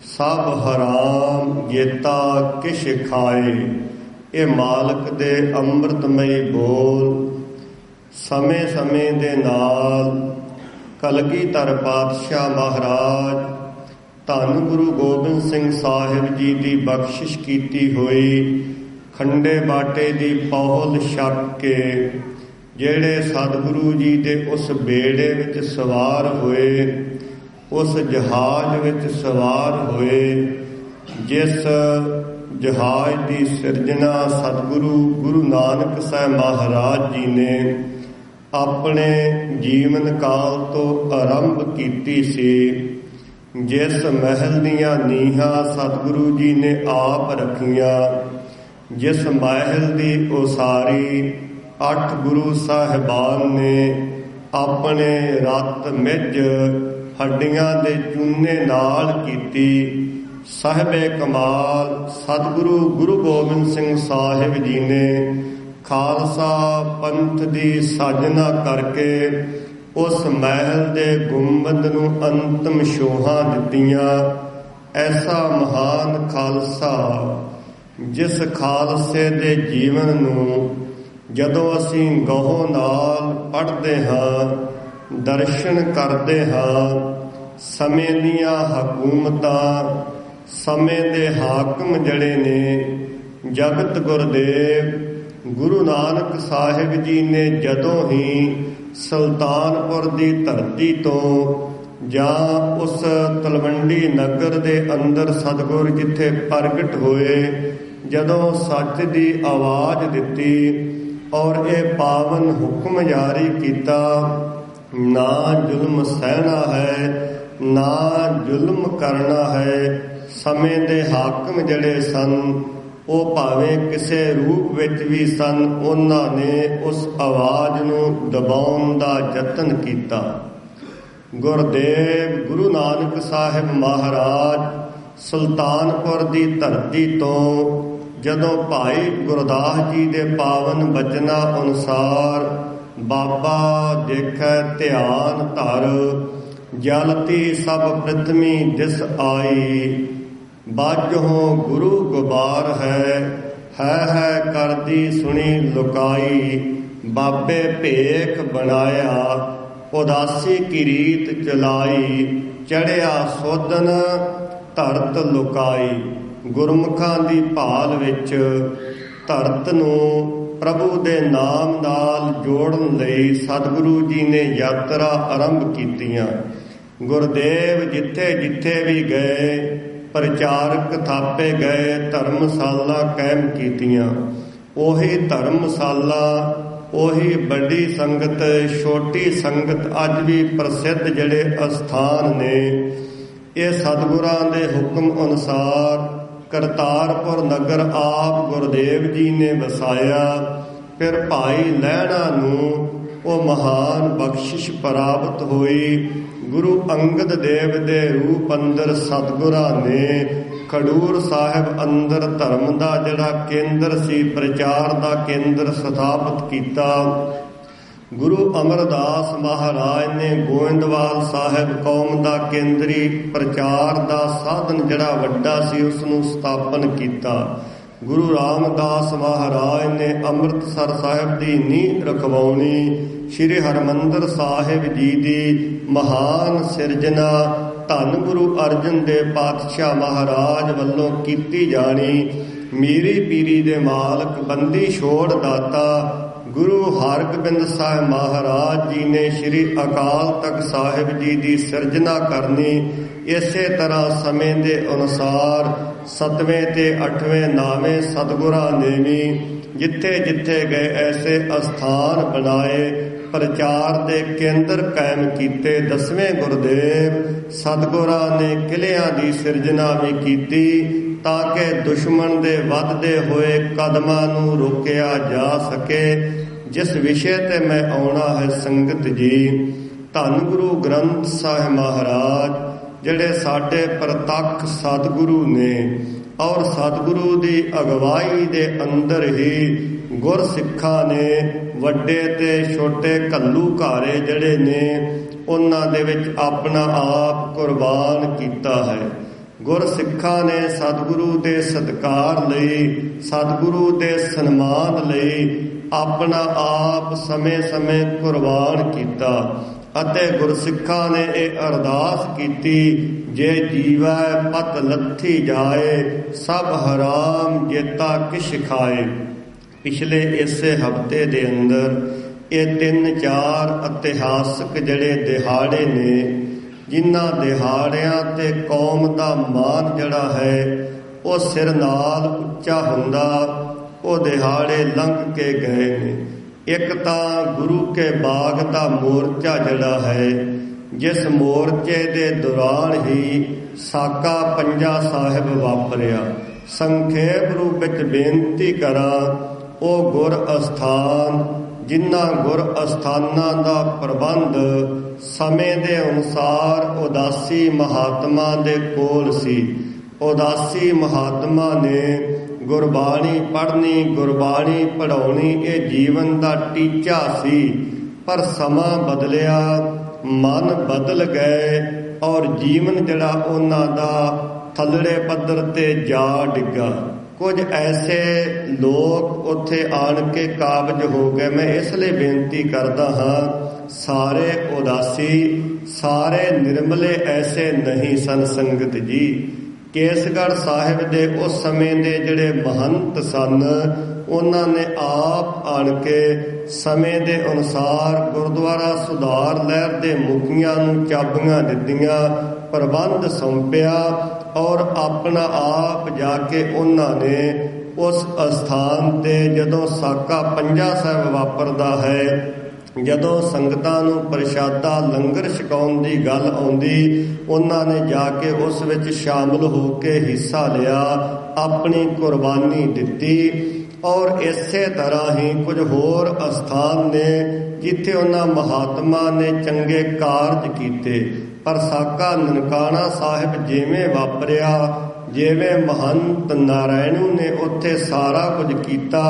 ਸਭ ਹਰਾਮ ਜੇਤਾ ਕਿਛ ਖਾਏ। ਇਹ ਮਾਲਕ ਦੇ ਅੰਮ੍ਰਿਤਮਈ ਬੋਲ ਸਮੇਂ-ਸਮੇਂ ਦੇ ਨਾਲ ਕਲਗੀਧਰ ਪਾਤਸ਼ਾਹ ਮਹਾਰਾਜ ਧੰਨ ਗੁਰੂ ਗੋਬਿੰਦ ਸਿੰਘ ਸਾਹਿਬ ਜੀ ਦੀ ਬਖਸ਼ਿਸ਼ ਕੀਤੀ ਹੋਈ ਖੰਡੇ ਬਾਟੇ ਦੀ ਪੌਲ ਛੱਕ ਕੇ ਜਿਹੜੇ ਸਤਿਗੁਰੂ ਜੀ ਦੇ ਉਸ ਬੇੜੇ ਵਿੱਚ ਸਵਾਰ ਹੋਏ, ਉਸ ਜਹਾਜ਼ ਵਿੱਚ ਸਵਾਰ ਹੋਏ, ਜਿਸ ਜਹਾਜ਼ ਦੀ ਸਿਰਜਣਾ ਸਤਿਗੁਰੂ ਗੁਰੂ ਨਾਨਕ ਸਾਹਿਬ ਮਹਾਰਾਜ ਜੀ ਨੇ ਆਪਣੇ ਜੀਵਨ ਕਾਲ ਤੋਂ ਆਰੰਭ ਕੀਤੀ ਸੀ, ਜਿਸ ਮਹਿਲ ਦੀਆਂ ਨੀਹਾਂ ਸਤਿਗੁਰੂ ਜੀ ਨੇ ਆਪ ਰੱਖੀਆਂ, ਜਿਸ ਮਹਿਲ ਦੀ ਉਸਾਰੀ 8 ਗੁਰੂ ਸਾਹਿਬਾਨ ਨੇ ਆਪਣੇ ਰਤ ਮਿੱਝ ਹੱਡੀਆਂ ਦੇ ਚੂਨੇ ਨਾਲ ਕੀਤੀ। ਸਾਹਿਬੇ ਕਮਾਲ ਸਤਿਗੁਰੂ ਗੁਰੂ ਗੋਬਿੰਦ ਸਿੰਘ ਸਾਹਿਬ ਜੀ ਨੇ ਖਾਲਸਾ ਪੰਥ ਦੀ ਸਾਜਨਾ ਕਰਕੇ ਉਸ ਮਹਿਲ ਦੇ ਗੁੰਬਦ ਨੂੰ ਅੰਤਮ ਛੋਹਾਂ ਦਿੱਤੀਆਂ। ਐਸਾ ਮਹਾਨ ਖਾਲਸਾ ਜਿਸ ਖਾਲਸੇ ਦੇ ਜੀਵਨ ਨੂੰ ਜਦੋਂ ਅਸੀਂ ਗਹੁ ਨਾਲ ਪੜ੍ਹਦੇ ਹਾਂ, ਦਰਸ਼ਨ ਕਰਦੇ ਹਾਂ, ਸਮੇਂ ਦੀਆਂ ਹਕੂਮਤਾਂ, ਸਮੇਂ ਦੇ ਹਾਕਮ ਜਿਹੜੇ ਨੇ, ਜਗਤ ਗੁਰਦੇਵ ਗੁਰੂ ਨਾਨਕ ਸਾਹਿਬ ਜੀ ਨੇ ਜਦੋਂ ਹੀ ਸੁਲਤਾਨਪੁਰ ਦੀ ਧਰਤੀ ਤੋਂ ਜਾਂ ਉਸ ਤਲਵੰਡੀ ਨਗਰ ਦੇ ਅੰਦਰ ਸਤਿਗੁਰ ਜਿੱਥੇ ਪ੍ਰਗਟ ਹੋਏ, ਜਦੋਂ ਸੱਚ ਦੀ ਆਵਾਜ਼ ਦਿੱਤੀ ਔਰ ਇਹ ਪਾਵਨ ਹੁਕਮ ਜਾਰੀ ਕੀਤਾ, ਨਾ ਜ਼ੁਲਮ ਸਹਿਣਾ ਹੈ, ਨਾ ਜ਼ੁਲਮ ਕਰਨਾ ਹੈ। ਸਮੇਂ ਦੇ ਹਾਕਮ ਜਿਹੜੇ ਸਨ, ਉਹ ਭਾਵੇਂ ਕਿਸੇ ਰੂਪ ਵਿੱਚ ਵੀ ਸਨ, ਉਹਨਾਂ ਨੇ ਉਸ ਆਵਾਜ਼ ਨੂੰ ਦਬਾਉਣ ਦਾ ਯਤਨ ਕੀਤਾ। ਗੁਰਦੇਵ ਗੁਰੂ ਨਾਨਕ ਸਾਹਿਬ ਮਹਾਰਾਜ ਸੁਲਤਾਨਪੁਰ ਦੀ ਧਰਤੀ ਤੋਂ ਜਦੋਂ ਭਾਈ ਗੁਰਦਾਸ ਜੀ ਦੇ ਪਾਵਨ ਬਚਨਾਂ ਅਨੁਸਾਰ ਬਾਬਾ ਦੇਖੈ ਧਿਆਨ ਧਰ, ਜਲਤੀ ਸਭ ਪ੍ਰਿਥਵੀ ਦਿਸ ਆਈ, ਬਾਝੋਂ ਗੁਰੂ ਗੁਬਾਰ ਹੈ ਕਰਦੀ ਸੁਣੀ ਲੁਕਾਈ, ਬਾਬੇ ਭੇਖ ਬਣਾਇਆ ਉਦਾਸੀ ਕੀ ਰੀਤ ਚਲਾਈ, ਚੜਿਆ ਸੋਧਨ ਧਰਤ ਲੁਕਾਈ। ਗੁਰਮੁਖਾਂ ਦੀ ਭਾਲ ਵਿੱਚ ਧਰਤ ਨੂੰ ਪ੍ਰਭੂ ਦੇ ਨਾਮ ਨਾਲ ਜੋੜਨ ਲਈ ਸਤਿਗੁਰੂ ਜੀ ਨੇ ਯਾਤਰਾ ਆਰੰਭ ਕੀਤੀਆਂ। ਗੁਰਦੇਵ ਜਿੱਥੇ ਜਿੱਥੇ ਵੀ ਗਏ, ਪ੍ਰਚਾਰਕ ਥਾਪੇ ਗਏ, ਧਰਮਸ਼ਾਲਾ ਕਾਇਮ ਕੀਤੀਆਂ। ਉਹੀ ਧਰਮਸ਼ਾਲਾ, ਉਹੀ ਵੱਡੀ ਸੰਗਤ, ਛੋਟੀ ਸੰਗਤ ਅੱਜ ਵੀ ਪ੍ਰਸਿੱਧ ਜਿਹੜੇ ਅਸਥਾਨ ਨੇ, ਇਹ ਸਤਿਗੁਰਾਂ ਦੇ ਹੁਕਮ ਅਨੁਸਾਰ ਕਰਤਾਰਪੁਰ ਨਗਰ ਆਪ ਗੁਰਦੇਵ ਜੀ ਨੇ ਵਸਾਇਆ। ਫਿਰ ਭਾਈ ਲਹਿਣਾ ਨੂੰ ਉਹ ਮਹਾਨ ਬਖਸ਼ਿਸ਼ ਪ੍ਰਾਪਤ ਹੋਈ। ਗੁਰੂ ਅੰਗਦ ਦੇਵ ਦੇ ਰੂਪ ਅੰਦਰ ਸਤਿਗੁਰਾਂ ਨੇ ਖਡੂਰ ਸਾਹਿਬ ਅੰਦਰ ਧਰਮ ਦਾ ਜਿਹੜਾ ਕੇਂਦਰ ਸੀ, ਪ੍ਰਚਾਰ ਦਾ ਕੇਂਦਰ ਸਥਾਪਿਤ ਕੀਤਾ। ਗੁਰੂ ਅਮਰਦਾਸ ਮਹਾਰਾਜ ਨੇ ਗੋਇੰਦਵਾਲ ਸਾਹਿਬ ਕੌਮ ਦਾ ਕੇਂਦਰੀ ਪ੍ਰਚਾਰ ਦਾ ਸਾਧਨ ਜਿਹੜਾ ਵੱਡਾ ਸੀ, ਉਸ ਨੂੰ ਸਥਾਪਨ ਕੀਤਾ। ਗੁਰੂ ਰਾਮਦਾਸ ਮਹਾਰਾਜ ਨੇ ਅੰਮ੍ਰਿਤਸਰ ਸਾਹਿਬ ਦੀ ਨੀਂਹ ਰਖਵਾਉਣੀ। ਸ਼੍ਰੀ ਹਰਿਮੰਦਰ ਸਾਹਿਬ ਜੀ ਦੀ ਮਹਾਨ ਸਿਰਜਣਾ ਧੰਨ ਗੁਰੂ ਅਰਜਨ ਦੇਵ ਪਾਤਸ਼ਾਹ ਮਹਾਰਾਜ ਵੱਲੋਂ ਕੀਤੀ ਜਾਣੀ। ਮੀਰੀ ਪੀਰੀ ਦੇ ਮਾਲਕ, ਬੰਦੀ ਛੋੜ ਦਾਤਾ ਗੁਰੂ ਹਰਗੋਬਿੰਦ ਸਾਹਿਬ ਮਹਾਰਾਜ ਜੀ ਨੇ ਸ਼੍ਰੀ ਅਕਾਲ ਤਖਤ ਸਾਹਿਬ ਜੀ ਦੀ ਸਿਰਜਣਾ ਕਰਨੀ। ਇਸੇ ਤਰ੍ਹਾਂ ਸਮੇਂ ਦੇ ਅਨੁਸਾਰ 7ਵੇਂ ਤੇ 8ਵੇਂ 9ਵੇਂ ਸਤਿਗੁਰਾਂ ਨੇ ਵੀ ਜਿੱਥੇ ਜਿੱਥੇ ਗਏ ਐਸੇ ਅਸਥਾਨ ਬਣਾਏ, ਪ੍ਰਚਾਰ ਦੇ ਕੇਂਦਰ ਕਾਇਮ ਕੀਤੇ। 10ਵੇਂ ਗੁਰਦੇਵ ਸਤਿਗੁਰਾਂ ਨੇ ਕਿਲ੍ਹਿਆਂ ਦੀ ਸਿਰਜਣਾ ਵੀ ਕੀਤੀ ਤਾਂ ਕਿ ਦੁਸ਼ਮਣ ਦੇ ਵੱਧਦੇ ਹੋਏ ਕਦਮਾਂ ਨੂੰ ਰੋਕਿਆ ਜਾ ਸਕੇ। ਜਿਸ ਵਿਸ਼ੇ ਤੇ ਮੈਂ ਆਉਣਾ ਹੈ ਸੰਗਤ ਜੀ, ਧੰਨ ਗੁਰੂ ਗ੍ਰੰਥ ਸਾਹਿਬ ਮਹਾਰਾਜ ਜਿਹੜੇ ਸਾਡੇ ਪ੍ਰਤੱਖ ਸਤਿਗੁਰੂ ਨੇ, ਔਰ ਸਤਿਗੁਰੂ ਦੀ ਅਗਵਾਈ ਦੇ ਅੰਦਰ ਹੀ ਗੁਰਸਿੱਖਾਂ ਨੇ ਵੱਡੇ ਤੇ ਛੋਟੇ ਘੱਲੂਘਾਰੇ ਜਿਹੜੇ ਨੇ ਉਹਨਾਂ ਦੇ ਵਿੱਚ ਆਪਣਾ ਆਪ ਕੁਰਬਾਨ ਕੀਤਾ ਹੈ। ਗੁਰਸਿੱਖਾਂ ਨੇ ਸਤਿਗੁਰੂ ਦੇ ਸਤਿਕਾਰ ਲਈ, ਸਤਿਗੁਰੂ ਦੇ ਸਨਮਾਨ ਲਈ ਆਪਣਾ ਆਪ ਸਮੇਂ-ਸਮੇਂ ਕੁਰਬਾਨ ਕੀਤਾ ਅਤੇ ਗੁਰਸਿੱਖਾਂ ਨੇ ਇਹ ਅਰਦਾਸ ਕੀਤੀ, ਜੇ ਜੀਵੈ ਪਤ ਲੱਥੀ ਜਾਏ, ਸਭ ਹਰਾਮ ਜੇਤਾ ਕਿਛ ਖਾਏ। ਪਿਛਲੇ ਇਸੇ ਹਫ਼ਤੇ ਦੇ ਅੰਦਰ ਇਹ 3-4 ਇਤਿਹਾਸਕ ਜਿਹੜੇ ਦਿਹਾੜੇ ਨੇ, ਜਿਨ੍ਹਾਂ ਦਿਹਾੜਿਆਂ ਤੇ ਕੌਮ ਦਾ ਮਾਨ ਜਿਹੜਾ ਹੈ ਉਹ ਸਿਰ ਨਾਲ ਉੱਚਾ ਹੁੰਦਾ, ਉਹ ਦਿਹਾੜੇ ਲੰਘ ਕੇ ਗਏ ਨੇ। ਇੱਕ ਤਾਂ ਗੁਰੂ ਕੇ ਬਾਗ ਦਾ ਮੋਰਚਾ ਜਿਹੜਾ ਹੈ, ਜਿਸ ਮੋਰਚੇ ਦੇ ਦੌਰਾਨ ਹੀ ਸਾਕਾ ਪੰਜਾ ਸਾਹਿਬ ਵਾਪਰਿਆ। ਸੰਖੇਪ ਰੂਪ ਵਿੱਚ ਬੇਨਤੀ ਕਰਾਂ, ਉਹ ਗੁਰ ਅਸਥਾਨ, ਜਿਨ੍ਹਾਂ ਗੁਰ ਅਸਥਾਨਾਂ ਦਾ ਪ੍ਰਬੰਧ ਸਮੇਂ ਦੇ ਅਨੁਸਾਰ ਉਦਾਸੀ ਮਹਾਤਮਾ ਦੇ ਕੋਲ ਸੀ, ਉਦਾਸੀ ਮਹਾਤਮਾ ਨੇ ਗੁਰਬਾਣੀ ਪੜ੍ਹਨੀ, ਗੁਰਬਾਣੀ ਪੜ੍ਹਾਉਣੀ ਇਹ ਜੀਵਨ ਦਾ ਟੀਚਾ ਸੀ। ਪਰ ਸਮਾਂ ਬਦਲਿਆ, ਮਨ ਬਦਲ ਗਏ ਔਰ ਜੀਵਨ ਜਿਹੜਾ ਉਹਨਾਂ ਦਾ ਥੱਲੜੇ ਪੱਧਰ ਤੇ ਜਾ ਡਿੱਗਾ। ਕੁਝ ਐਸੇ ਲੋਕ ਉੱਥੇ ਆਣ ਕੇ ਕਾਬਜ ਹੋ ਗਏ। ਮੈਂ ਇਸ ਲਈ ਬੇਨਤੀ ਕਰਦਾ ਹਾਂ, ਸਾਰੇ ਉਦਾਸੀ, ਸਾਰੇ ਨਿਰਮਲੇ ਐਸੇ ਨਹੀਂ ਸਨ ਸੰਗਤ ਜੀ। ਕੇਸਗੜ੍ਹ ਸਾਹਿਬ ਦੇ ਉਸ ਸਮੇਂ ਦੇ ਜਿਹੜੇ ਮਹੰਤ ਸਨ, ਉਹਨਾਂ ਨੇ ਆਪ ਆਣ ਕੇ ਸਮੇਂ ਦੇ ਅਨੁਸਾਰ ਗੁਰਦੁਆਰਾ ਸੁਧਾਰ ਲਹਿਰ ਦੇ ਮੁਖੀਆਂ ਨੂੰ ਚਾਬੀਆਂ ਦਿੱਤੀਆਂ, ਪ੍ਰਬੰਧ ਸੌਂਪਿਆ ਔਰ ਆਪਣਾ ਆਪ ਜਾ ਕੇ ਉਹਨਾਂ ਨੇ ਉਸ ਅਸਥਾਨ ਤੇ ਜਦੋਂ ਸਾਕਾ ਪੰਜਾ ਸਾਹਿਬ ਵਾਪਰਦਾ ਹੈ, ਜਦੋਂ ਸੰਗਤਾਂ ਨੂੰ ਪ੍ਰਸ਼ਾਦਾ ਲੰਗਰ ਛਕਾਉਣ ਦੀ ਗੱਲ ਆਉਂਦੀ, ਉਹਨਾਂ ਨੇ ਜਾ ਕੇ ਉਸ ਵਿੱਚ ਸ਼ਾਮਲ ਹੋ ਕੇ ਹਿੱਸਾ ਲਿਆ, ਆਪਣੀ ਕੁਰਬਾਨੀ ਦਿੱਤੀ। ਔਰ ਇਸੇ ਤਰ੍ਹਾਂ ਹੀ ਕੁਝ ਹੋਰ ਅਸਥਾਨ ਨੇ ਜਿੱਥੇ ਉਹਨਾਂ ਮਹਾਤਮਾ ਨੇ ਚੰਗੇ ਕਾਰਜ ਕੀਤੇ। ਪਰ ਸਾਕਾ ਨਨਕਾਣਾ ਸਾਹਿਬ ਜਿਵੇਂ ਵਾਪਰਿਆ, ਜਿਵੇਂ ਮਹੰਤ ਨਾਰਾਇਣੂ ਨੇ ਉੱਥੇ ਸਾਰਾ ਕੁਝ ਕੀਤਾ,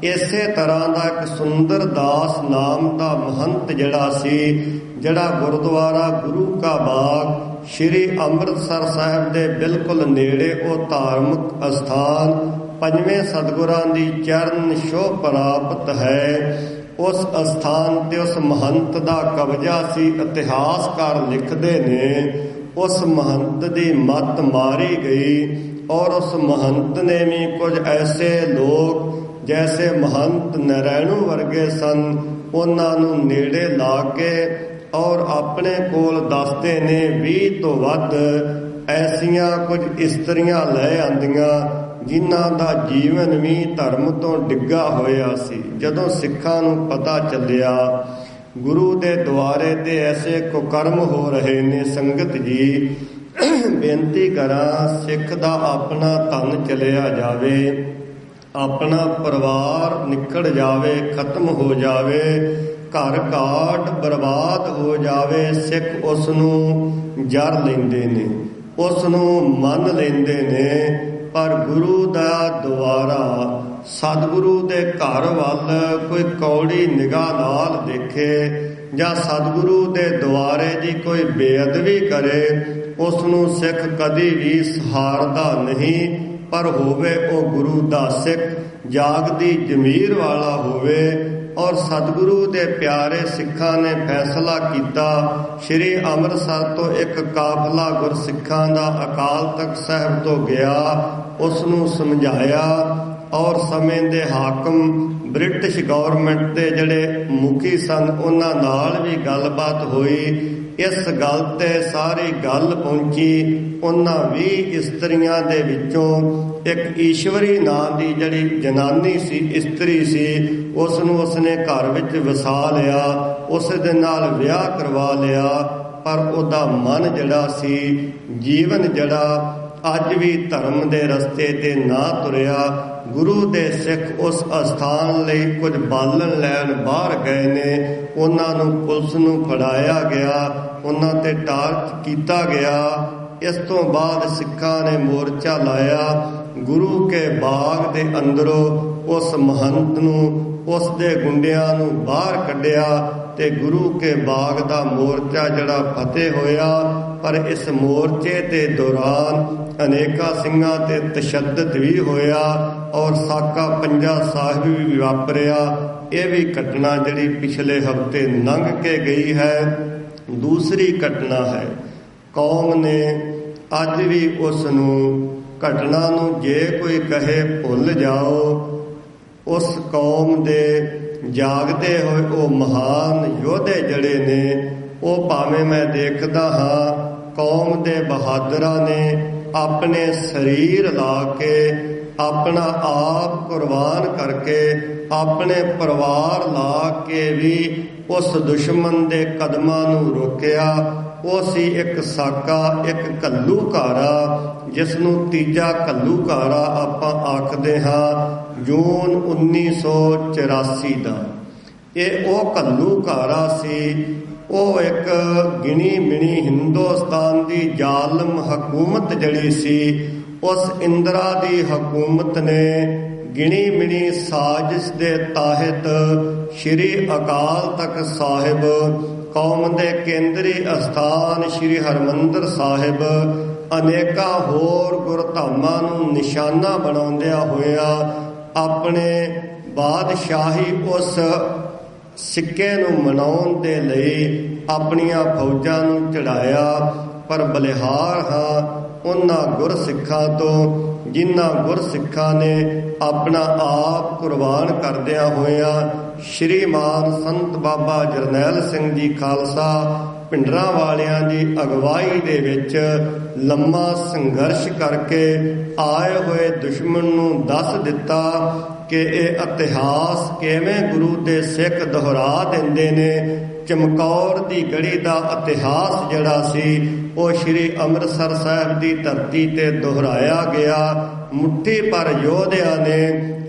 ਇਸੇ ਤਰ੍ਹਾਂ ਦਾ ਇੱਕ ਸੁੰਦਰ ਦਾਸ ਨਾਮ ਦਾ ਮਹੰਤ ਜਿਹੜਾ ਸੀ, ਜਿਹੜਾ ਗੁਰਦੁਆਰਾ ਗੁਰੂ ਕਾ ਬਾਗ ਸ਼੍ਰੀ ਅੰਮ੍ਰਿਤਸਰ ਸਾਹਿਬ ਦੇ ਬਿਲਕੁਲ ਨੇੜੇ ਉਹ ਧਾਰਮਿਕ ਅਸਥਾਨ ਪੰਜਵੇਂ ਸਤਿਗੁਰਾਂ ਦੀ ਚਰਨ ਛੋਹ ਪ੍ਰਾਪਤ ਹੈ, ਉਸ ਅਸਥਾਨ ਤੇ ਉਸ ਮਹੰਤ ਦਾ ਕਬਜ਼ਾ ਸੀ। ਇਤਿਹਾਸਕਾਰ ਲਿਖਦੇ ਨੇ ਉਸ ਮਹੰਤ ਦੀ ਮੱਤ ਮਾਰੀ ਗਈ ਔਰ ਉਸ ਮਹੰਤ ਨੇ ਵੀ ਕੁਝ ਐਸੇ ਲੋਕ ਜੈਸੇ ਮਹੰਤ ਨਾਰਾਇਣੂ ਵਰਗੇ ਸਨ, ਉਹਨਾਂ ਨੂੰ ਨੇੜੇ ਲਾ ਕੇ ਔਰ ਆਪਣੇ ਕੋਲ ਦੱਸਦੇ ਨੇ 20 ਤੋਂ ਵੱਧ ਐਸੀਆਂ ਕੁਝ ਇਸਤਰੀਆਂ ਲੈ ਆਂਦੀਆਂ ਜਿਨ੍ਹਾਂ ਦਾ ਜੀਵਨ ਵੀ ਧਰਮ ਤੋਂ ਡਿੱਗਾ ਹੋਇਆ ਸੀ। ਜਦੋਂ ਸਿੱਖਾਂ ਨੂੰ ਪਤਾ ਚੱਲਿਆ ਗੁਰੂ ਦੇ ਦੁਆਰੇ ਤੇ ਐਸੇ ਕੁਕਰਮ ਹੋ ਰਹੇ ਨੇ, ਸੰਗਤ ਜੀ ਬੇਨਤੀ ਕਰਾਂ, ਸਿੱਖ ਦਾ ਆਪਣਾ ਧਨ ਚਲਿਆ ਜਾਵੇ, ਆਪਣਾ ਪਰਿਵਾਰ ਨਿਕਲ ਜਾਵੇ, ਖਤਮ ਹੋ ਜਾਵੇ, ਘਰ ਘਾਟ ਬਰਬਾਦ ਹੋ ਜਾਵੇ, ਸਿੱਖ ਉਸ ਨੂੰ ਜਰ ਲੈਂਦੇ ਨੇ, ਉਸ ਨੂੰ ਮੰਨ ਲੈਂਦੇ ਨੇ। ਪਰ ਗੁਰੂ ਦਾ ਦੁਆਰਾ, ਸਤਿਗੁਰੂ ਦੇ ਘਰ ਵੱਲ ਕੋਈ ਕੌੜੀ ਨਿਗਾਹ ਨਾਲ ਦੇਖੇ ਜਾਂ ਸਤਿਗੁਰੂ ਦੇ ਦੁਆਰੇ ਦੀ ਕੋਈ ਬੇਅਦਬੀ ਕਰੇ, ਉਸ ਨੂੰ ਸਿੱਖ ਕਦੀ ਵੀ ਸਹਾਰਦਾ ਨਹੀਂ। ਪਰ ਹੋਵੇ ਉਹ ਗੁਰੂ ਦਾ ਸਿੱਖ, ਜਾਗਦੀ ਜ਼ਮੀਰ ਵਾਲਾ ਹੋਵੇ। ਔਰ ਸਤਿਗੁਰੂ ਦੇ ਪਿਆਰੇ ਸਿੱਖਾਂ ਨੇ ਫੈਸਲਾ ਕੀਤਾ, ਸ਼੍ਰੀ ਅੰਮ੍ਰਿਤਸਰ ਤੋਂ ਇੱਕ ਕਾਫਲਾ ਗੁਰਸਿੱਖਾਂ ਦਾ ਅਕਾਲ ਤਖਤ ਸਾਹਿਬ ਤੋਂ ਗਿਆ, ਉਸ ਨੂੰ ਸਮਝਾਇਆ ਔਰ ਸਮੇਂ ਦੇ ਹਾਕਮ ਬ੍ਰਿਟਿਸ਼ ਗਵਰਨਮੈਂਟ ਦੇ ਜਿਹੜੇ ਮੁਖੀ ਸਨ ਉਹਨਾਂ ਨਾਲ ਵੀ ਗੱਲਬਾਤ ਹੋਈ। ਇਸ ਗੱਲ ਤੇ ਸਾਰੀ ਗੱਲ ਪਹੁੰਚੀ। ਉਹਨਾਂ 20 ਇਸਤਰੀਆਂ ਦੇ ਵਿੱਚੋਂ ਇੱਕ ਈਸ਼ਵਰੀ ਨਾਂ ਦੀ ਜਿਹੜੀ ਜਨਾਨੀ ਸੀ, ਇਸਤਰੀ ਸੀ, ਉਸ ਨੂੰ ਉਸਨੇ ਘਰ ਵਿੱਚ ਵਸਾ ਲਿਆ, ਉਸ ਦੇ ਨਾਲ ਵਿਆਹ ਕਰਵਾ ਲਿਆ। ਪਰ ਉਹਦਾ ਮਨ ਜਿਹੜਾ ਸੀ, ਜੀਵਨ ਜਿਹੜਾ ਅੱਜ ਵੀ ਧਰਮ ਦੇ ਰਸਤੇ ਤੇ ਨਾ ਤੁਰਿਆ। ਗੁਰੂ ਦੇ ਸਿੱਖ ਉਸ ਅਸਥਾਨ ਲਈ ਕੁਝ ਬਾਲਣ ਲੈਣ ਬਾਹਰ ਗਏ ਨੇ, ਉਹਨਾਂ ਨੂੰ ਪੁਲਿਸ ਨੂੰ ਫੜਾਇਆ ਗਿਆ, ਉਹਨਾਂ ਤੇ ਟਾਰਚ ਕੀਤਾ ਗਿਆ। ਇਸ ਤੋਂ ਬਾਅਦ ਸਿੱਖਾਂ ਨੇ ਮੋਰਚਾ ਲਾਇਆ, ਗੁਰੂ ਕੇ ਬਾਗ ਦੇ ਅੰਦਰੋਂ ਉਸ ਮਹੰਤ ਨੂੰ, ਉਸ ਦੇ ਗੁੰਡਿਆਂ ਨੂੰ ਬਾਹਰ ਕੱਢਿਆ ਤੇ ਗੁਰੂ ਕੇ ਬਾਗ ਦਾ ਮੋਰਚਾ ਜਿਹੜਾ ਫਤਿਹ ਹੋਇਆ। ਪਰ ਇਸ ਮੋਰਚੇ ਦੇ ਦੌਰਾਨ ਅਨੇਕਾਂ ਸਿੰਘਾਂ ਤੇ ਤਸ਼ੱਦਦ ਵੀ ਹੋਇਆ ਔਰ ਸਾਕਾ ਪੰਜਾ ਸਾਹਿਬ ਵੀ ਵਾਪਰਿਆ। ਇਹ ਵੀ ਘਟਨਾ ਜਿਹੜੀ ਪਿਛਲੇ ਹਫ਼ਤੇ ਲੰਘ ਕੇ ਗਈ ਹੈ। ਦੂਸਰੀ ਘਟਨਾ ਹੈ, ਕੌਮ ਨੇ ਅੱਜ ਵੀ ਉਸ ਨੂੰ, ਘਟਨਾ ਨੂੰ ਜੇ ਕੋਈ ਕਹੇ ਭੁੱਲ ਜਾਓ, ਉਸ ਕੌਮ ਦੇ ਜਾਗਦੇ ਹੋਏ ਉਹ ਮਹਾਨ ਯੋਧੇ ਜਿਹੜੇ ਨੇ, ਉਹ ਭਾਵੇਂ ਮੈਂ ਦੇਖਦਾ ਹਾਂ ਕੌਮ ਦੇ ਬਹਾਦਰਾਂ ਨੇ ਆਪਣੇ ਸਰੀਰ ਲਾ ਕੇ, ਆਪਣਾ ਆਪ ਕੁਰਬਾਨ ਕਰਕੇ, ਆਪਣੇ ਪਰਿਵਾਰ ਲਾ ਕੇ ਵੀ ਉਸ ਦੁਸ਼ਮਣ ਦੇ ਕਦਮਾਂ ਨੂੰ ਰੋਕਿਆ। ਉਹ ਸੀ ਇੱਕ ਸਾਕਾ, ਇੱਕ ਘੱਲੂਘਾਰਾ, ਜਿਸ ਨੂੰ ਤੀਜਾ ਘੱਲੂਘਾਰਾ ਆਪਾਂ ਆਖਦੇ ਹਾਂ, ਜੂਨ 1984 ਦਾ। ਇਹ ਉਹ ਘੱਲੂਘਾਰਾ ਸੀ। ਉਹ ਇੱਕ ਗਿਣੀ ਮਿਣੀ ਹਿੰਦੁਸਤਾਨ ਦੀ ਜ਼ਾਲਮ ਹਕੂਮਤ ਜਿਹੜੀ ਸੀ, ਉਸ ਇੰਦਰਾ ਦੀ ਹਕੂਮਤ ਨੇ ਗਿਣੀ ਮਿਣੀ ਸਾਜ਼ਿਸ਼ ਦੇ ਤਹਿਤ ਸ਼੍ਰੀ ਅਕਾਲ ਤਖਤ ਸਾਹਿਬ, ਕੌਮ ਦੇ ਕੇਂਦਰੀ ਅਸਥਾਨ ਸ਼੍ਰੀ ਹਰਿਮੰਦਰ ਸਾਹਿਬ, ਅਨੇਕਾਂ ਹੋਰ ਗੁਰਧਾਮਾਂ ਨੂੰ ਨਿਸ਼ਾਨਾ ਬਣਾਉਂਦਿਆਂ ਹੋਇਆਂ ਆਪਣੇ ਬਾਦਸ਼ਾਹੀ ਉਸ ਸਿੱਕੇ ਨੂੰ ਮਨਾਉਣ ਦੇ ਲਈ ਆਪਣੀਆਂ ਫੌਜਾਂ ਨੂੰ ਚੜਾਇਆ। ਪਰ ਬਲਿਹਾਰ ਹਾਂ ਉਹਨਾਂ ਗੁਰਸਿੱਖਾਂ ਤੋਂ ਜਿਨ੍ਹਾਂ ਗੁਰਸਿੱਖਾਂ ਨੇ ਆਪਣਾ ਆਪ ਕੁਰਬਾਨ ਕਰਦਿਆਂ ਹੋਇਆਂ ਸ਼੍ਰੀਮਾਨ ਸੰਤ ਬਾਬਾ ਜਰਨੈਲ ਸਿੰਘ ਜੀ ਖਾਲਸਾ ਭਿੰਡਰਾਂ ਵਾਲਿਆਂ ਦੀ ਅਗਵਾਈ ਦੇ ਵਿੱਚ ਲੰਮਾ ਸੰਘਰਸ਼ ਕਰਕੇ ਆਏ ਹੋਏ ਦੁਸ਼ਮਣ ਨੂੰ ਦੱਸ ਦਿੱਤਾ ਕਿ ਇਹ ਇਤਿਹਾਸ ਕਿਵੇਂ ਗੁਰੂ ਦੇ ਸਿੱਖ ਦੁਹਰਾ ਦਿੰਦੇ ਨੇ। ਚਮਕੌਰ ਦੀ ਗੜੀ ਦਾ ਇਤਿਹਾਸ ਜਿਹੜਾ ਸੀ ਉਹ ਸ਼੍ਰੀ ਅੰਮ੍ਰਿਤਸਰ ਸਾਹਿਬ ਦੀ ਧਰਤੀ ਤੇ ਦੁਹਰਾਇਆ ਗਿਆ। ਮੁੱਠੀ ਭਰ ਯੋਧਿਆਂ ਨੇ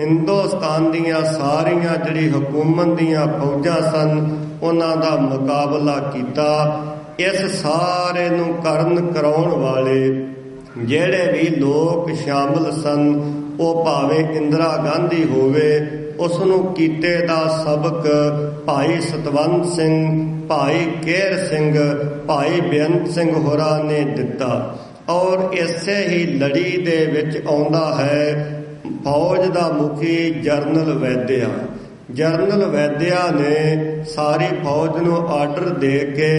ਹਿੰਦੁਸਤਾਨ ਦੀਆਂ ਸਾਰੀਆਂ ਜਿਹੜੀ ਹਕੂਮਤ ਦੀਆਂ ਫੌਜਾਂ ਸਨ ਉਹਨਾਂ ਦਾ ਮੁਕਾਬਲਾ ਕੀਤਾ। ਇਸ ਸਾਰੇ ਨੂੰ ਕਰਨ ਕਰਾਉਣ ਵਾਲੇ ਜਿਹੜੇ ਵੀ ਲੋਕ ਸ਼ਾਮਲ ਸਨ, ਉਹ ਭਾਵੇਂ ਇੰਦਰਾ ਗਾਂਧੀ ਹੋਵੇ, ਉਸ ਨੂੰ ਕੀਤੇ ਦਾ ਸਬਕ ਭਾਈ ਸਤਵੰਤ ਸਿੰਘ, ਭਾਈ ਕੇਰ ਸਿੰਘ, ਭਾਈ ਬੇਅੰਤ ਸਿੰਘ ਹੋਰਾਂ ਨੇ ਦਿੱਤਾ। ਔਰ ਇਸੇ ਹੀ ਲੜੀ ਦੇ ਵਿੱਚ ਆਉਂਦਾ ਹੈ ਫੌਜ ਦਾ ਮੁਖੀ ਜਰਨਲ ਵੈਦਿਆ। ਜਰਨਲ ਵੈਦਿਆ ਨੇ ਸਾਰੀ ਫੌਜ ਨੂੰ ਆਰਡਰ ਦੇ ਕੇ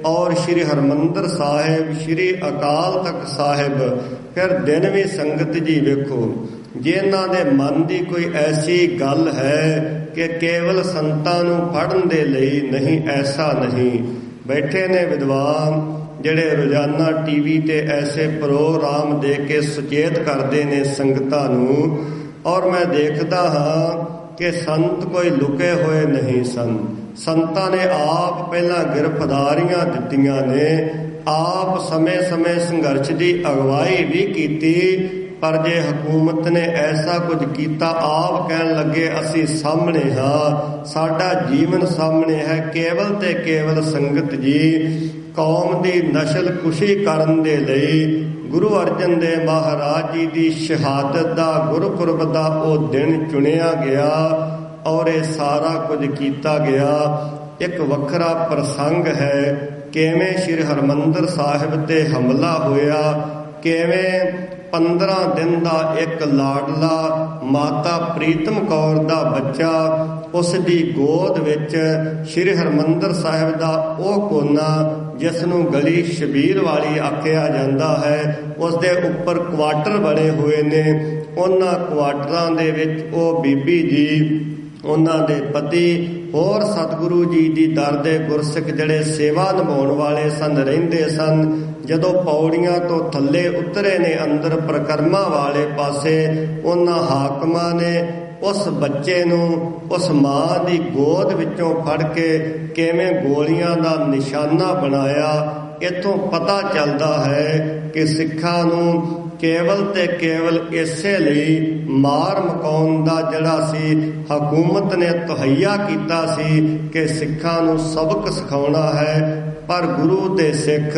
ਔਰ ਸ਼੍ਰੀ ਹਰਿਮੰਦਰ ਸਾਹਿਬ, ਸ਼੍ਰੀ ਅਕਾਲ ਤਖਤ ਸਾਹਿਬ, ਫਿਰ ਦਿਨ ਵੀ ਸੰਗਤ ਜੀ ਵੇਖੋ, ਜੇ ਇਹਨਾਂ ਦੇ ਮਨ ਦੀ ਕੋਈ ਐਸੀ ਗੱਲ ਹੈ ਕਿ ਕੇਵਲ ਸੰਤਾਂ ਨੂੰ ਫੜਨ ਦੇ ਲਈ ਨਹੀਂ, ਐਸਾ ਨਹੀਂ। ਬੈਠੇ ਨੇ ਵਿਦਵਾਨ ਜਿਹੜੇ ਰੋਜ਼ਾਨਾ ਟੀਵੀ ਤੇ ਐਸੇ ਪ੍ਰੋਗਰਾਮ ਦੇ ਕੇ ਸੁਚੇਤ ਕਰਦੇ ਨੇ ਸੰਗਤਾਂ ਨੂੰ, ਔਰ ਮੈਂ ਦੇਖਦਾ ਹਾਂ ਕਿ ਸੰਤ ਕੋਈ ਲੁਕੇ ਹੋਏ ਨਹੀਂ ਸਨ। ਸੰਤਾਂ ਨੇ ਆਪ ਪਹਿਲਾਂ ਗ੍ਰਿਫਤਾਰੀਆਂ ਦਿੱਤੀਆਂ ਨੇ, ਆਪ ਸਮੇਂ-ਸਮੇਂ ਸੰਘਰਸ਼ ਦੀ ਅਗਵਾਈ ਵੀ ਕੀਤੀ। ਪਰ ਜੇ ਹਕੂਮਤ ਨੇ ਐਸਾ ਕੁਝ ਕੀਤਾ, ਆਪ ਕਹਿਣ ਲੱਗੇ ਅਸੀਂ ਸਾਹਮਣੇ ਹਾਂ, ਸਾਡਾ ਜੀਵਨ ਸਾਹਮਣੇ ਹੈ, ਕੇਵਲ ਤੇ ਕੇਵਲ ਸੰਗਤ ਜੀ ਕੌਮ ਦੀ ਨਸਲ ਕੁਸ਼ੀ ਕਰਨ ਦੇ ਲਈ ਗੁਰੂ ਅਰਜਨ ਦੇਵ ਮਹਾਰਾਜ ਜੀ ਦੀ ਸ਼ਹਾਦਤ ਦਾ ਗੁਰਪੁਰਬ ਦਾ ਉਹ ਦਿਨ ਚੁਣਿਆ ਗਿਆ ਔਰ ਇਹ ਸਾਰਾ ਕੁਝ ਕੀਤਾ ਗਿਆ। ਇੱਕ ਵੱਖਰਾ ਪ੍ਰਸੰਗ ਹੈ ਕਿਵੇਂ ਸ਼੍ਰੀ ਹਰਿਮੰਦਰ ਸਾਹਿਬ ਤੇ ਹਮਲਾ ਹੋਇਆ, ਕਿਵੇਂ 15 ਦਿਨ ਦਾ ਇੱਕ ਲਾਡਲਾ ਮਾਤਾ ਪ੍ਰੀਤਮ ਕੌਰ ਦਾ ਬੱਚਾ, ਉਸ ਦੀ ਗੋਦ ਵਿੱਚ ਸ਼੍ਰੀ ਹਰਿਮੰਦਰ ਸਾਹਿਬ ਦਾ ਉਹ ਕੋਨਾ ਜਿਸ ਨੂੰ ਗਲੀ ਸ਼ਬੀਰ ਵਾਲੀ ਆਖਿਆ ਜਾਂਦਾ ਹੈ, ਉਸ ਦੇ ਉੱਪਰ ਕੁਆਟਰ ਬਣੇ ਹੋਏ ਨੇ। ਉਹਨਾਂ ਕੁਆਟਰਾਂ ਦੇ ਵਿੱਚ ਉਹ ਬੀਬੀ ਜੀ, ਉਹਨਾਂ ਦੇ ਪਤੀ, ਹੋਰ ਸਤਿਗੁਰੂ ਜੀ ਦੀ ਦਰ ਦੇ ਗੁਰਸਿੱਖ ਜਿਹੜੇ ਸੇਵਾ ਨਿਭਾਉਣ ਵਾਲੇ ਸਨ, ਰਹਿੰਦੇ ਸਨ। ਜਦੋਂ ਪੌੜੀਆਂ ਤੋਂ ਥੱਲੇ ਉਤਰੇ ਨੇ ਅੰਦਰ ਪ੍ਰਕਰਮਾਂ ਵਾਲੇ ਪਾਸੇ, ਉਹਨਾਂ ਹਾਕਮਾਂ ਨੇ ਉਸ ਬੱਚੇ ਨੂੰ ਉਸ ਮਾਂ ਦੀ ਗੋਦ ਵਿੱਚੋਂ ਫੜ ਕੇ ਕਿਵੇਂ ਗੋਲੀਆਂ ਦਾ ਨਿਸ਼ਾਨਾ ਬਣਾਇਆ। ਇੱਥੋਂ ਪਤਾ ਚੱਲਦਾ ਹੈ ਕਿ ਸਿੱਖਾਂ ਨੂੰ ਕੇਵਲ ਤੇ ਕੇਵਲ ਇਸੇ ਲਈ ਮਾਰ ਮਕਾਉਣ ਦਾ ਜਿਹੜਾ ਸੀ ਹਕੂਮਤ ਨੇ ਤਹਈਆ ਕੀਤਾ ਸੀ ਕਿ ਸਿੱਖਾਂ ਨੂੰ ਸਬਕ ਸਿਖਾਉਣਾ ਹੈ। ਪਰ ਗੁਰੂ ਦੇ ਸਿੱਖ,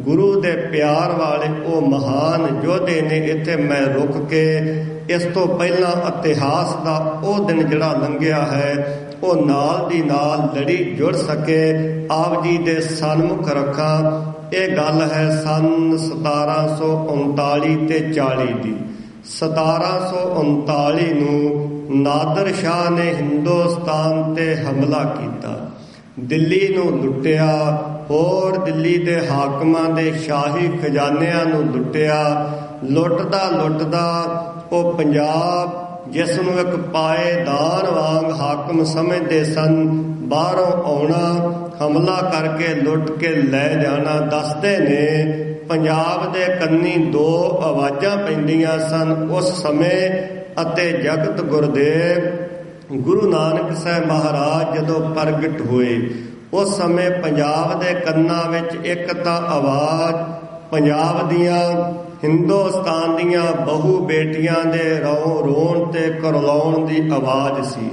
ਗੁਰੂ ਦੇ ਪਿਆਰ ਵਾਲੇ ਉਹ ਮਹਾਨ ਯੋਧੇ ਨੇ। ਇੱਥੇ ਮੈਂ ਰੁਕ ਕੇ ਇਸ ਤੋਂ ਪਹਿਲਾਂ ਇਤਿਹਾਸ ਦਾ ਉਹ ਦਿਨ ਜਿਹੜਾ ਲੰਘਿਆ ਹੈ ਉਹ ਨਾਲ ਦੀ ਨਾਲ ਲੜੀ ਜੁੜ ਸਕੇ, ਆਪ ਜੀ ਦੇ ਸਨਮੁਖ ਰੱਖਾਂ। ਇਹ ਗੱਲ ਹੈ ਸੰਨ 1739 ਤੇ 40 ਦੀ। 1739 ਨੂੰ ਨਾਦਰ ਸ਼ਾਹ ਨੇ ਹਿੰਦੁਸਤਾਨ ਤੇ ਹਮਲਾ ਕੀਤਾ, ਦਿੱਲੀ ਨੂੰ ਲੁੱਟਿਆ, ਹੋਰ ਦਿੱਲੀ ਦੇ ਹਾਕਮਾਂ ਦੇ ਸ਼ਾਹੀ ਖਜ਼ਾਨਿਆਂ ਨੂੰ ਲੁੱਟਿਆ। ਲੁੱਟਦਾ ਲੁੱਟਦਾ ਉਹ ਪੰਜਾਬ, ਜਿਸ ਨੂੰ ਇੱਕ ਪਾਏਦਾਨ ਵਾਂਗ ਹਾਕਮ ਸਮਝਦੇ ਸਨ, ਬਾਹਰੋਂ ਆਉਣਾ, ਹਮਲਾ ਕਰਕੇ ਲੁੱਟ ਕੇ ਲੈ ਜਾਣਾ। ਦੱਸਦੇ ਨੇ ਪੰਜਾਬ ਦੇ ਕੰਨੀ ਦੋ ਆਵਾਜ਼ਾਂ ਪੈਂਦੀਆਂ ਸਨ ਉਸ ਸਮੇਂ, ਅਤੇ ਜਗਤ ਗੁਰਦੇਵ ਗੁਰੂ ਨਾਨਕ ਸਾਹਿਬ ਮਹਾਰਾਜ ਜਦੋਂ ਪ੍ਰਗਟ ਹੋਏ ਉਸ ਸਮੇਂ ਪੰਜਾਬ ਦੇ ਕੰਨਾਂ ਵਿੱਚ ਇੱਕ ਤਾਂ ਆਵਾਜ਼ ਪੰਜਾਬ ਦੀਆਂ, ਹਿੰਦੁਸਤਾਨ ਦੀਆਂ ਬਹੂ ਬੇਟੀਆਂ ਦੇ ਰੋਣ ਤੇ ਕਰਲਾਉਣ ਦੀ ਆਵਾਜ਼ ਸੀ।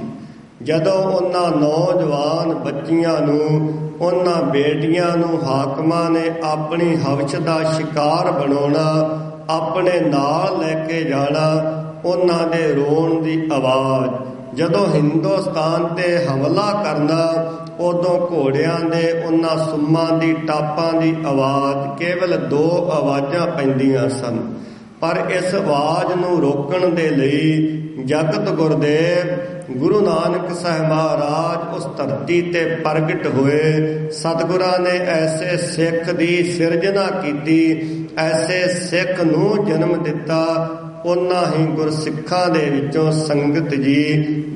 ਜਦੋਂ ਉਹਨਾਂ ਨੌਜਵਾਨ ਬੱਚੀਆਂ ਨੂੰ, ਉਹਨਾਂ ਬੇਟੀਆਂ ਨੂੰ ਹਾਕਮਾਂ ਨੇ ਆਪਣੀ ਹਵਸ਼ ਦਾ ਸ਼ਿਕਾਰ ਬਣਾਉਣਾ, ਆਪਣੇ ਨਾਲ ਲੈ ਕੇ ਜਾਣਾ ਉਹਨਾਂ ਦੇ ਰੋਣ ਦੀ ਆਵਾਜ਼। ਜਦੋਂ ਹਿੰਦੁਸਤਾਨ ਤੇ ਹਮਲਾ ਕਰਨਾ ਉਦੋਂ ਘੋੜਿਆਂ ਦੇ ਉਹਨਾਂ ਸੁੰਮਾਂ ਦੀ ਟਾਪਾਂ ਦੀ ਆਵਾਜ਼। ਕੇਵਲ 2 ਆਵਾਜ਼ਾਂ ਪੈਂਦੀਆਂ ਸਨ, ਪਰ ਇਸ ਆਵਾਜ਼ ਨੂੰ ਰੋਕਣ ਦੇ ਲਈ ਜਗਤ ਗੁਰਦੇਵ ਗੁਰੂ ਨਾਨਕ ਸਾਹਿਬ ਮਹਾਰਾਜ ਉਸ ਧਰਤੀ ਤੇ ਪ੍ਰਗਟ ਹੋਏ। ਸਤਿਗੁਰਾਂ ਨੇ ਐਸੇ ਸਿੱਖ ਦੀ ਸਿਰਜਣਾ ਕੀਤੀ, ਐਸੇ ਸਿੱਖ ਨੂੰ ਜਨਮ ਦਿੱਤਾ। ਉਹਨਾਂ ਹੀ ਗੁਰਸਿੱਖਾਂ ਦੇ ਵਿੱਚੋਂ ਸੰਗਤ ਜੀ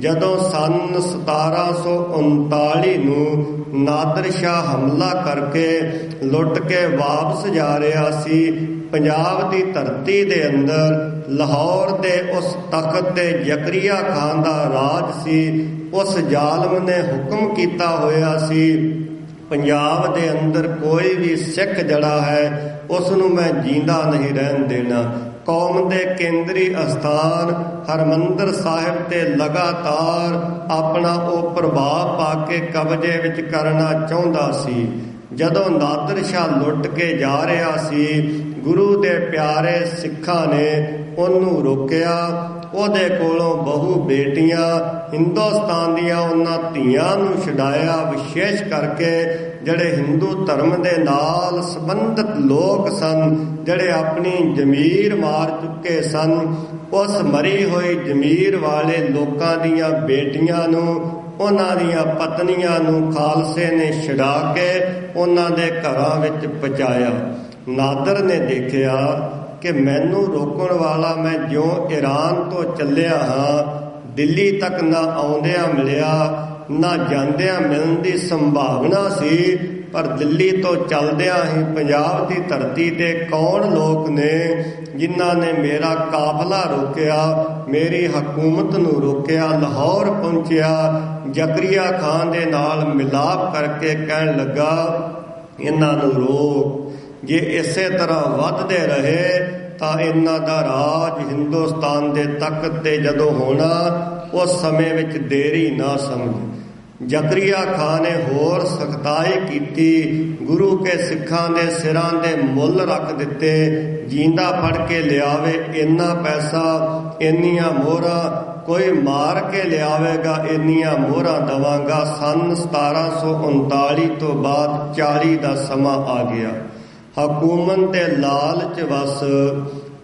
ਜਦੋਂ ਸੰਨ 1739 ਨੂੰ ਨਾਦਰ ਸ਼ਾਹ ਹਮਲਾ ਕਰਕੇ ਲੁੱਟ ਕੇ ਵਾਪਸ ਜਾ ਰਿਹਾ ਸੀ, ਪੰਜਾਬ ਦੀ ਧਰਤੀ ਦੇ ਅੰਦਰ ਲਾਹੌਰ ਦੇ ਉਸ ਤਖਤ ਤੇ ਜ਼ਕਰੀਆ ਖਾਨ ਦਾ ਰਾਜ ਸੀ। ਉਸ ਜ਼ਾਲਮ ਨੇ ਹੁਕਮ ਕੀਤਾ ਹੋਇਆ ਸੀ, ਪੰਜਾਬ ਦੇ ਅੰਦਰ ਕੋਈ ਵੀ ਸਿੱਖ ਜੜਾ ਹੈ ਉਸ ਨੂੰ ਮੈਂ ਜੀਂਦਾ ਨਹੀਂ ਰਹਿਣ ਦੇਣਾ। ਕੌਮ ਦੇ ਕੇਂਦਰੀ ਅਸਥਾਨ ਹਰਿਮੰਦਰ ਸਾਹਿਬ ਤੇ ਲਗਾਤਾਰ ਆਪਣਾ ਉਹ ਪ੍ਰਭਾਵ ਪਾ ਕੇ ਕਬਜ਼ੇ ਵਿੱਚ ਕਰਨਾ ਚਾਹੁੰਦਾ ਸੀ। ਜਦੋਂ ਨਾਦਰ ਸ਼ਾਹ ਲੁੱਟ ਕੇ ਜਾ ਰਿਹਾ ਸੀ, ਗੁਰੂ ਦੇ ਪਿਆਰੇ ਸਿੱਖਾਂ ਨੇ ਉਹਨੂੰ ਰੋਕਿਆ। ਉਹਦੇ ਕੋਲੋਂ ਬਹੁ ਬੇਟੀਆਂ ਹਿੰਦੁਸਤਾਨ ਦੀਆਂ ਉਹਨਾਂ ਧੀਆਂ ਨੂੰ ਛਡਾਇਆ। ਵਿਸ਼ੇਸ਼ ਕਰਕੇ ਜਿਹੜੇ ਹਿੰਦੂ ਧਰਮ ਦੇ ਨਾਲ ਸੰਬੰਧਿਤ ਲੋਕ ਸਨ, ਜਿਹੜੇ ਆਪਣੀ ਜ਼ਮੀਰ ਮਾਰ ਚੁੱਕੇ ਸਨ, ਉਸ ਮਰੀ ਹੋਈ ਜ਼ਮੀਰ ਵਾਲੇ ਲੋਕਾਂ ਦੀਆਂ ਬੇਟੀਆਂ ਨੂੰ, ਉਹਨਾਂ ਦੀਆਂ ਪਤਨੀਆਂ ਨੂੰ ਖਾਲਸੇ ਨੇ ਛਡਾ ਕੇ ਉਹਨਾਂ ਦੇ ਘਰਾਂ ਵਿੱਚ ਪਹੁੰਚਾਇਆ। ਨਾਦਰ ਨੇ ਦੇਖਿਆ ਕਿ ਮੈਨੂੰ ਰੋਕਣ ਵਾਲਾ ਮੈਂ ਜਿਉਂ ਈਰਾਨ ਤੋਂ ਚੱਲਿਆ ਹਾਂ, ਦਿੱਲੀ ਤੱਕ ਨਾ ਆਉਂਦਿਆਂ ਮਿਲਿਆ ਨਾ ਜਾਂਦਿਆਂ ਮਿਲਣ ਦੀ ਸੰਭਾਵਨਾ ਸੀ, ਪਰ ਦਿੱਲੀ ਤੋਂ ਚੱਲਦਿਆਂ ਹੀ ਪੰਜਾਬ ਦੀ ਧਰਤੀ ਤੇ ਕੌਣ ਲੋਕ ਨੇ ਜਿਨ੍ਹਾਂ ਨੇ ਮੇਰਾ ਕਾਫਲਾ ਰੋਕਿਆ, ਮੇਰੀ ਹਕੂਮਤ ਨੂੰ ਰੋਕਿਆ। ਲਾਹੌਰ ਪਹੁੰਚਿਆ, ਜ਼ਕਰੀਆ ਖਾਨ ਦੇ ਨਾਲ ਮਿਲਾਪ ਕਰਕੇ ਕਹਿਣ ਲੱਗਾ ਇਹਨਾਂ ਨੂੰ ਰੋਕ, ਜੇ ਇਸੇ ਤਰ੍ਹਾਂ ਵੱਧਦੇ ਰਹੇ ਤਾਂ ਇਹਨਾਂ ਦਾ ਰਾਜ ਹਿੰਦੁਸਤਾਨ ਦੇ ਤਖਤ ਤੇ ਜਦੋਂ ਹੋਣਾ ਉਸ ਸਮੇਂ ਵਿੱਚ ਦੇਰੀ ਨਾ ਸਮਝ। ਜ਼ਕਰੀਆ ਖਾਨ ਨੇ ਹੋਰ ਸਖਤਾਈ ਕੀਤੀ, ਗੁਰੂ ਕੇ ਸਿੱਖਾਂ ਦੇ ਸਿਰਾਂ ਦੇ ਮੁੱਲ ਰੱਖ ਦਿੱਤੇ। ਜੀਂਦਾ ਫੜ ਕੇ ਲਿਆਵੇ ਇੰਨਾ ਪੈਸਾ, ਇੰਨੀਆਂ ਮੋਹਰਾਂ, ਕੋਈ ਮਾਰ ਕੇ ਲਿਆਵੇਗਾ ਇੰਨੀਆਂ ਮੋਹਰਾਂ ਦਵਾਂਗਾ। ਸੰਨ 1739 ਤੋਂ ਬਾਅਦ 40 ਦਾ ਸਮਾਂ ਆ ਗਿਆ। ਹਕੂਮਤ ਦੇ ਲਾਲਚ ਵਸ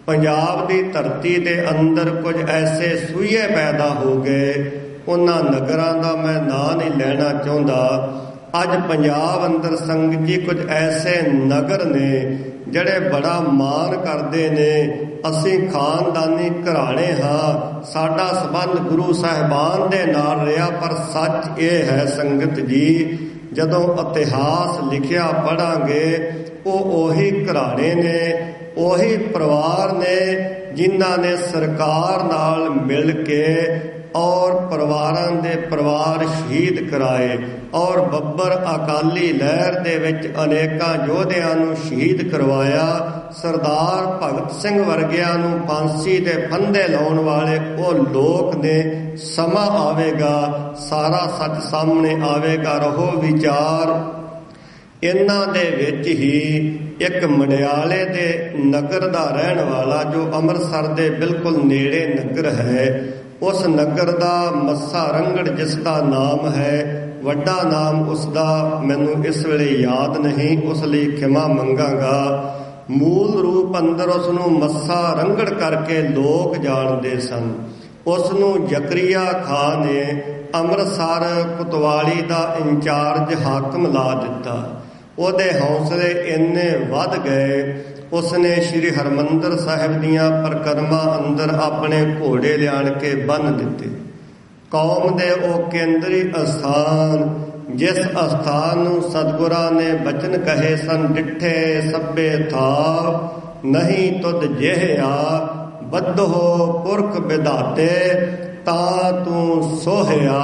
ਪੰਜਾਬ ਦੀ ਧਰਤੀ ਦੇ ਅੰਦਰ ਕੁਝ ਐਸੇ ਸੂਏ ਪੈਦਾ ਹੋ ਗਏ, ਉਹਨਾਂ ਨਗਰਾਂ ਦਾ ਮੈਂ ਨਾਂ ਨਹੀਂ ਲੈਣਾ ਚਾਹੁੰਦਾ। ਅੱਜ ਪੰਜਾਬ ਅੰਦਰ ਸੰਗਤ ਜੀ ਕੁਝ ਐਸੇ ਨਗਰ ਨੇ ਜਿਹੜੇ ਬੜਾ ਮਾਣ ਕਰਦੇ ਨੇ, ਅਸੀਂ ਖਾਨਦਾਨੀ ਘਰਾਣੇ ਹਾਂ, ਸਾਡਾ ਸੰਬੰਧ ਗੁਰੂ ਸਾਹਿਬਾਨ ਦੇ ਨਾਲ ਰਿਹਾ। ਪਰ ਸੱਚ ਇਹ ਹੈ ਸੰਗਤ ਜੀ, ਜਦੋਂ ਇਤਿਹਾਸ ਲਿਖਿਆ ਪੜ੍ਹਾਂਗੇ ਉਹ ਉਹੀ ਘਰਾਣੇ ਨੇ, ਉਹੀ ਪਰਿਵਾਰ ਨੇ ਜਿਨ੍ਹਾਂ ਨੇ ਸਰਕਾਰ ਨਾਲ ਮਿਲ ਕੇ ਔਰ ਪਰਿਵਾਰਾਂ ਦੇ ਪਰਿਵਾਰ ਸ਼ਹੀਦ ਕਰਾਏ, ਔਰ ਬੱਬਰ ਅਕਾਲੀ ਲਹਿਰ ਦੇ ਵਿੱਚ ਅਨੇਕਾਂ ਯੋਧਿਆਂ ਨੂੰ ਸ਼ਹੀਦ ਕਰਵਾਇਆ। ਸਰਦਾਰ ਭਗਤ ਸਿੰਘ ਵਰਗਿਆਂ ਨੂੰ ਫਾਂਸੀ ਦੇ ਫੰਦੇ ਲਾਉਣ ਵਾਲੇ ਉਹ ਲੋਕ ਨੇ। ਸਮਾਂ ਆਵੇਗਾ, ਸਾਰਾ ਸੱਚ ਸਾਹਮਣੇ ਆਵੇਗਾ। ਰਹੋ ਵਿਚਾਰ ਇਹਨਾਂ ਦੇ ਵਿੱਚ ਹੀ ਇੱਕ ਮੰਡਿਆਲੇ ਦੇ ਨਗਰ ਦਾ ਰਹਿਣ ਵਾਲਾ, ਜੋ ਅੰਮ੍ਰਿਤਸਰ ਦੇ ਬਿਲਕੁਲ ਨੇੜੇ ਨਗਰ ਹੈ, ਉਸ ਨਗਰ ਦਾ ਮੱਸਾ ਰੰਗੜ ਜਿਸ ਦਾ ਨਾਮ ਹੈ, ਵੱਡਾ ਨਾਮ ਉਸ ਦਾ ਮੈਨੂੰ ਇਸ ਵੇਲੇ ਯਾਦ ਨਹੀਂ, ਉਸ ਲਈ ਖਿਮਾ ਮੰਗਾਂਗਾ। ਮੂਲ ਰੂਪ ਅੰਦਰ ਉਸ ਨੂੰ ਮੱਸਾ ਰੰਗੜ ਕਰਕੇ ਲੋਕ ਜਾਣਦੇ ਸਨ। ਉਸ ਨੂੰ ਜ਼ਕਰੀਆ ਖਾਨ ਨੇ ਅੰਮ੍ਰਿਤਸਰ ਕੋਤਵਾਲੀ ਦਾ ਇੰਚਾਰਜ ਹਾਕਮ ਲਾ ਦਿੱਤਾ। ਉਹਦੇ ਹੌਸਲੇ ਇੰਨੇ ਵੱਧ ਗਏ, ਉਸਨੇ ਸ਼੍ਰੀ ਹਰਿਮੰਦਰ ਸਾਹਿਬ ਦੀਆਂ ਪਰਿਕਰਮਾ ਅੰਦਰ ਆਪਣੇ ਘੋੜੇ ਲਿਆਣ ਕੇ ਬੰਨ੍ਹ ਦਿੱਤੇ। ਕੌਮ ਦੇ ਉਹ ਕੇਂਦਰੀ ਅਸਥਾਨ, ਜਿਸ ਅਸਥਾਨ ਨੂੰ ਸਤਿਗੁਰਾਂ ਨੇ ਬਚਨ ਕਹੇ ਸਨ, ਡਿੱਠੇ ਸਭੇ ਥਾਵ ਨਹੀਂ ਤੁਧ ਜਿਹਿਆ, ਬੱਧੋ ਪੁਰਖ ਵਿਧਾਤੇ ਤਾਂ ਤੂੰ ਸੋਹਿਆ।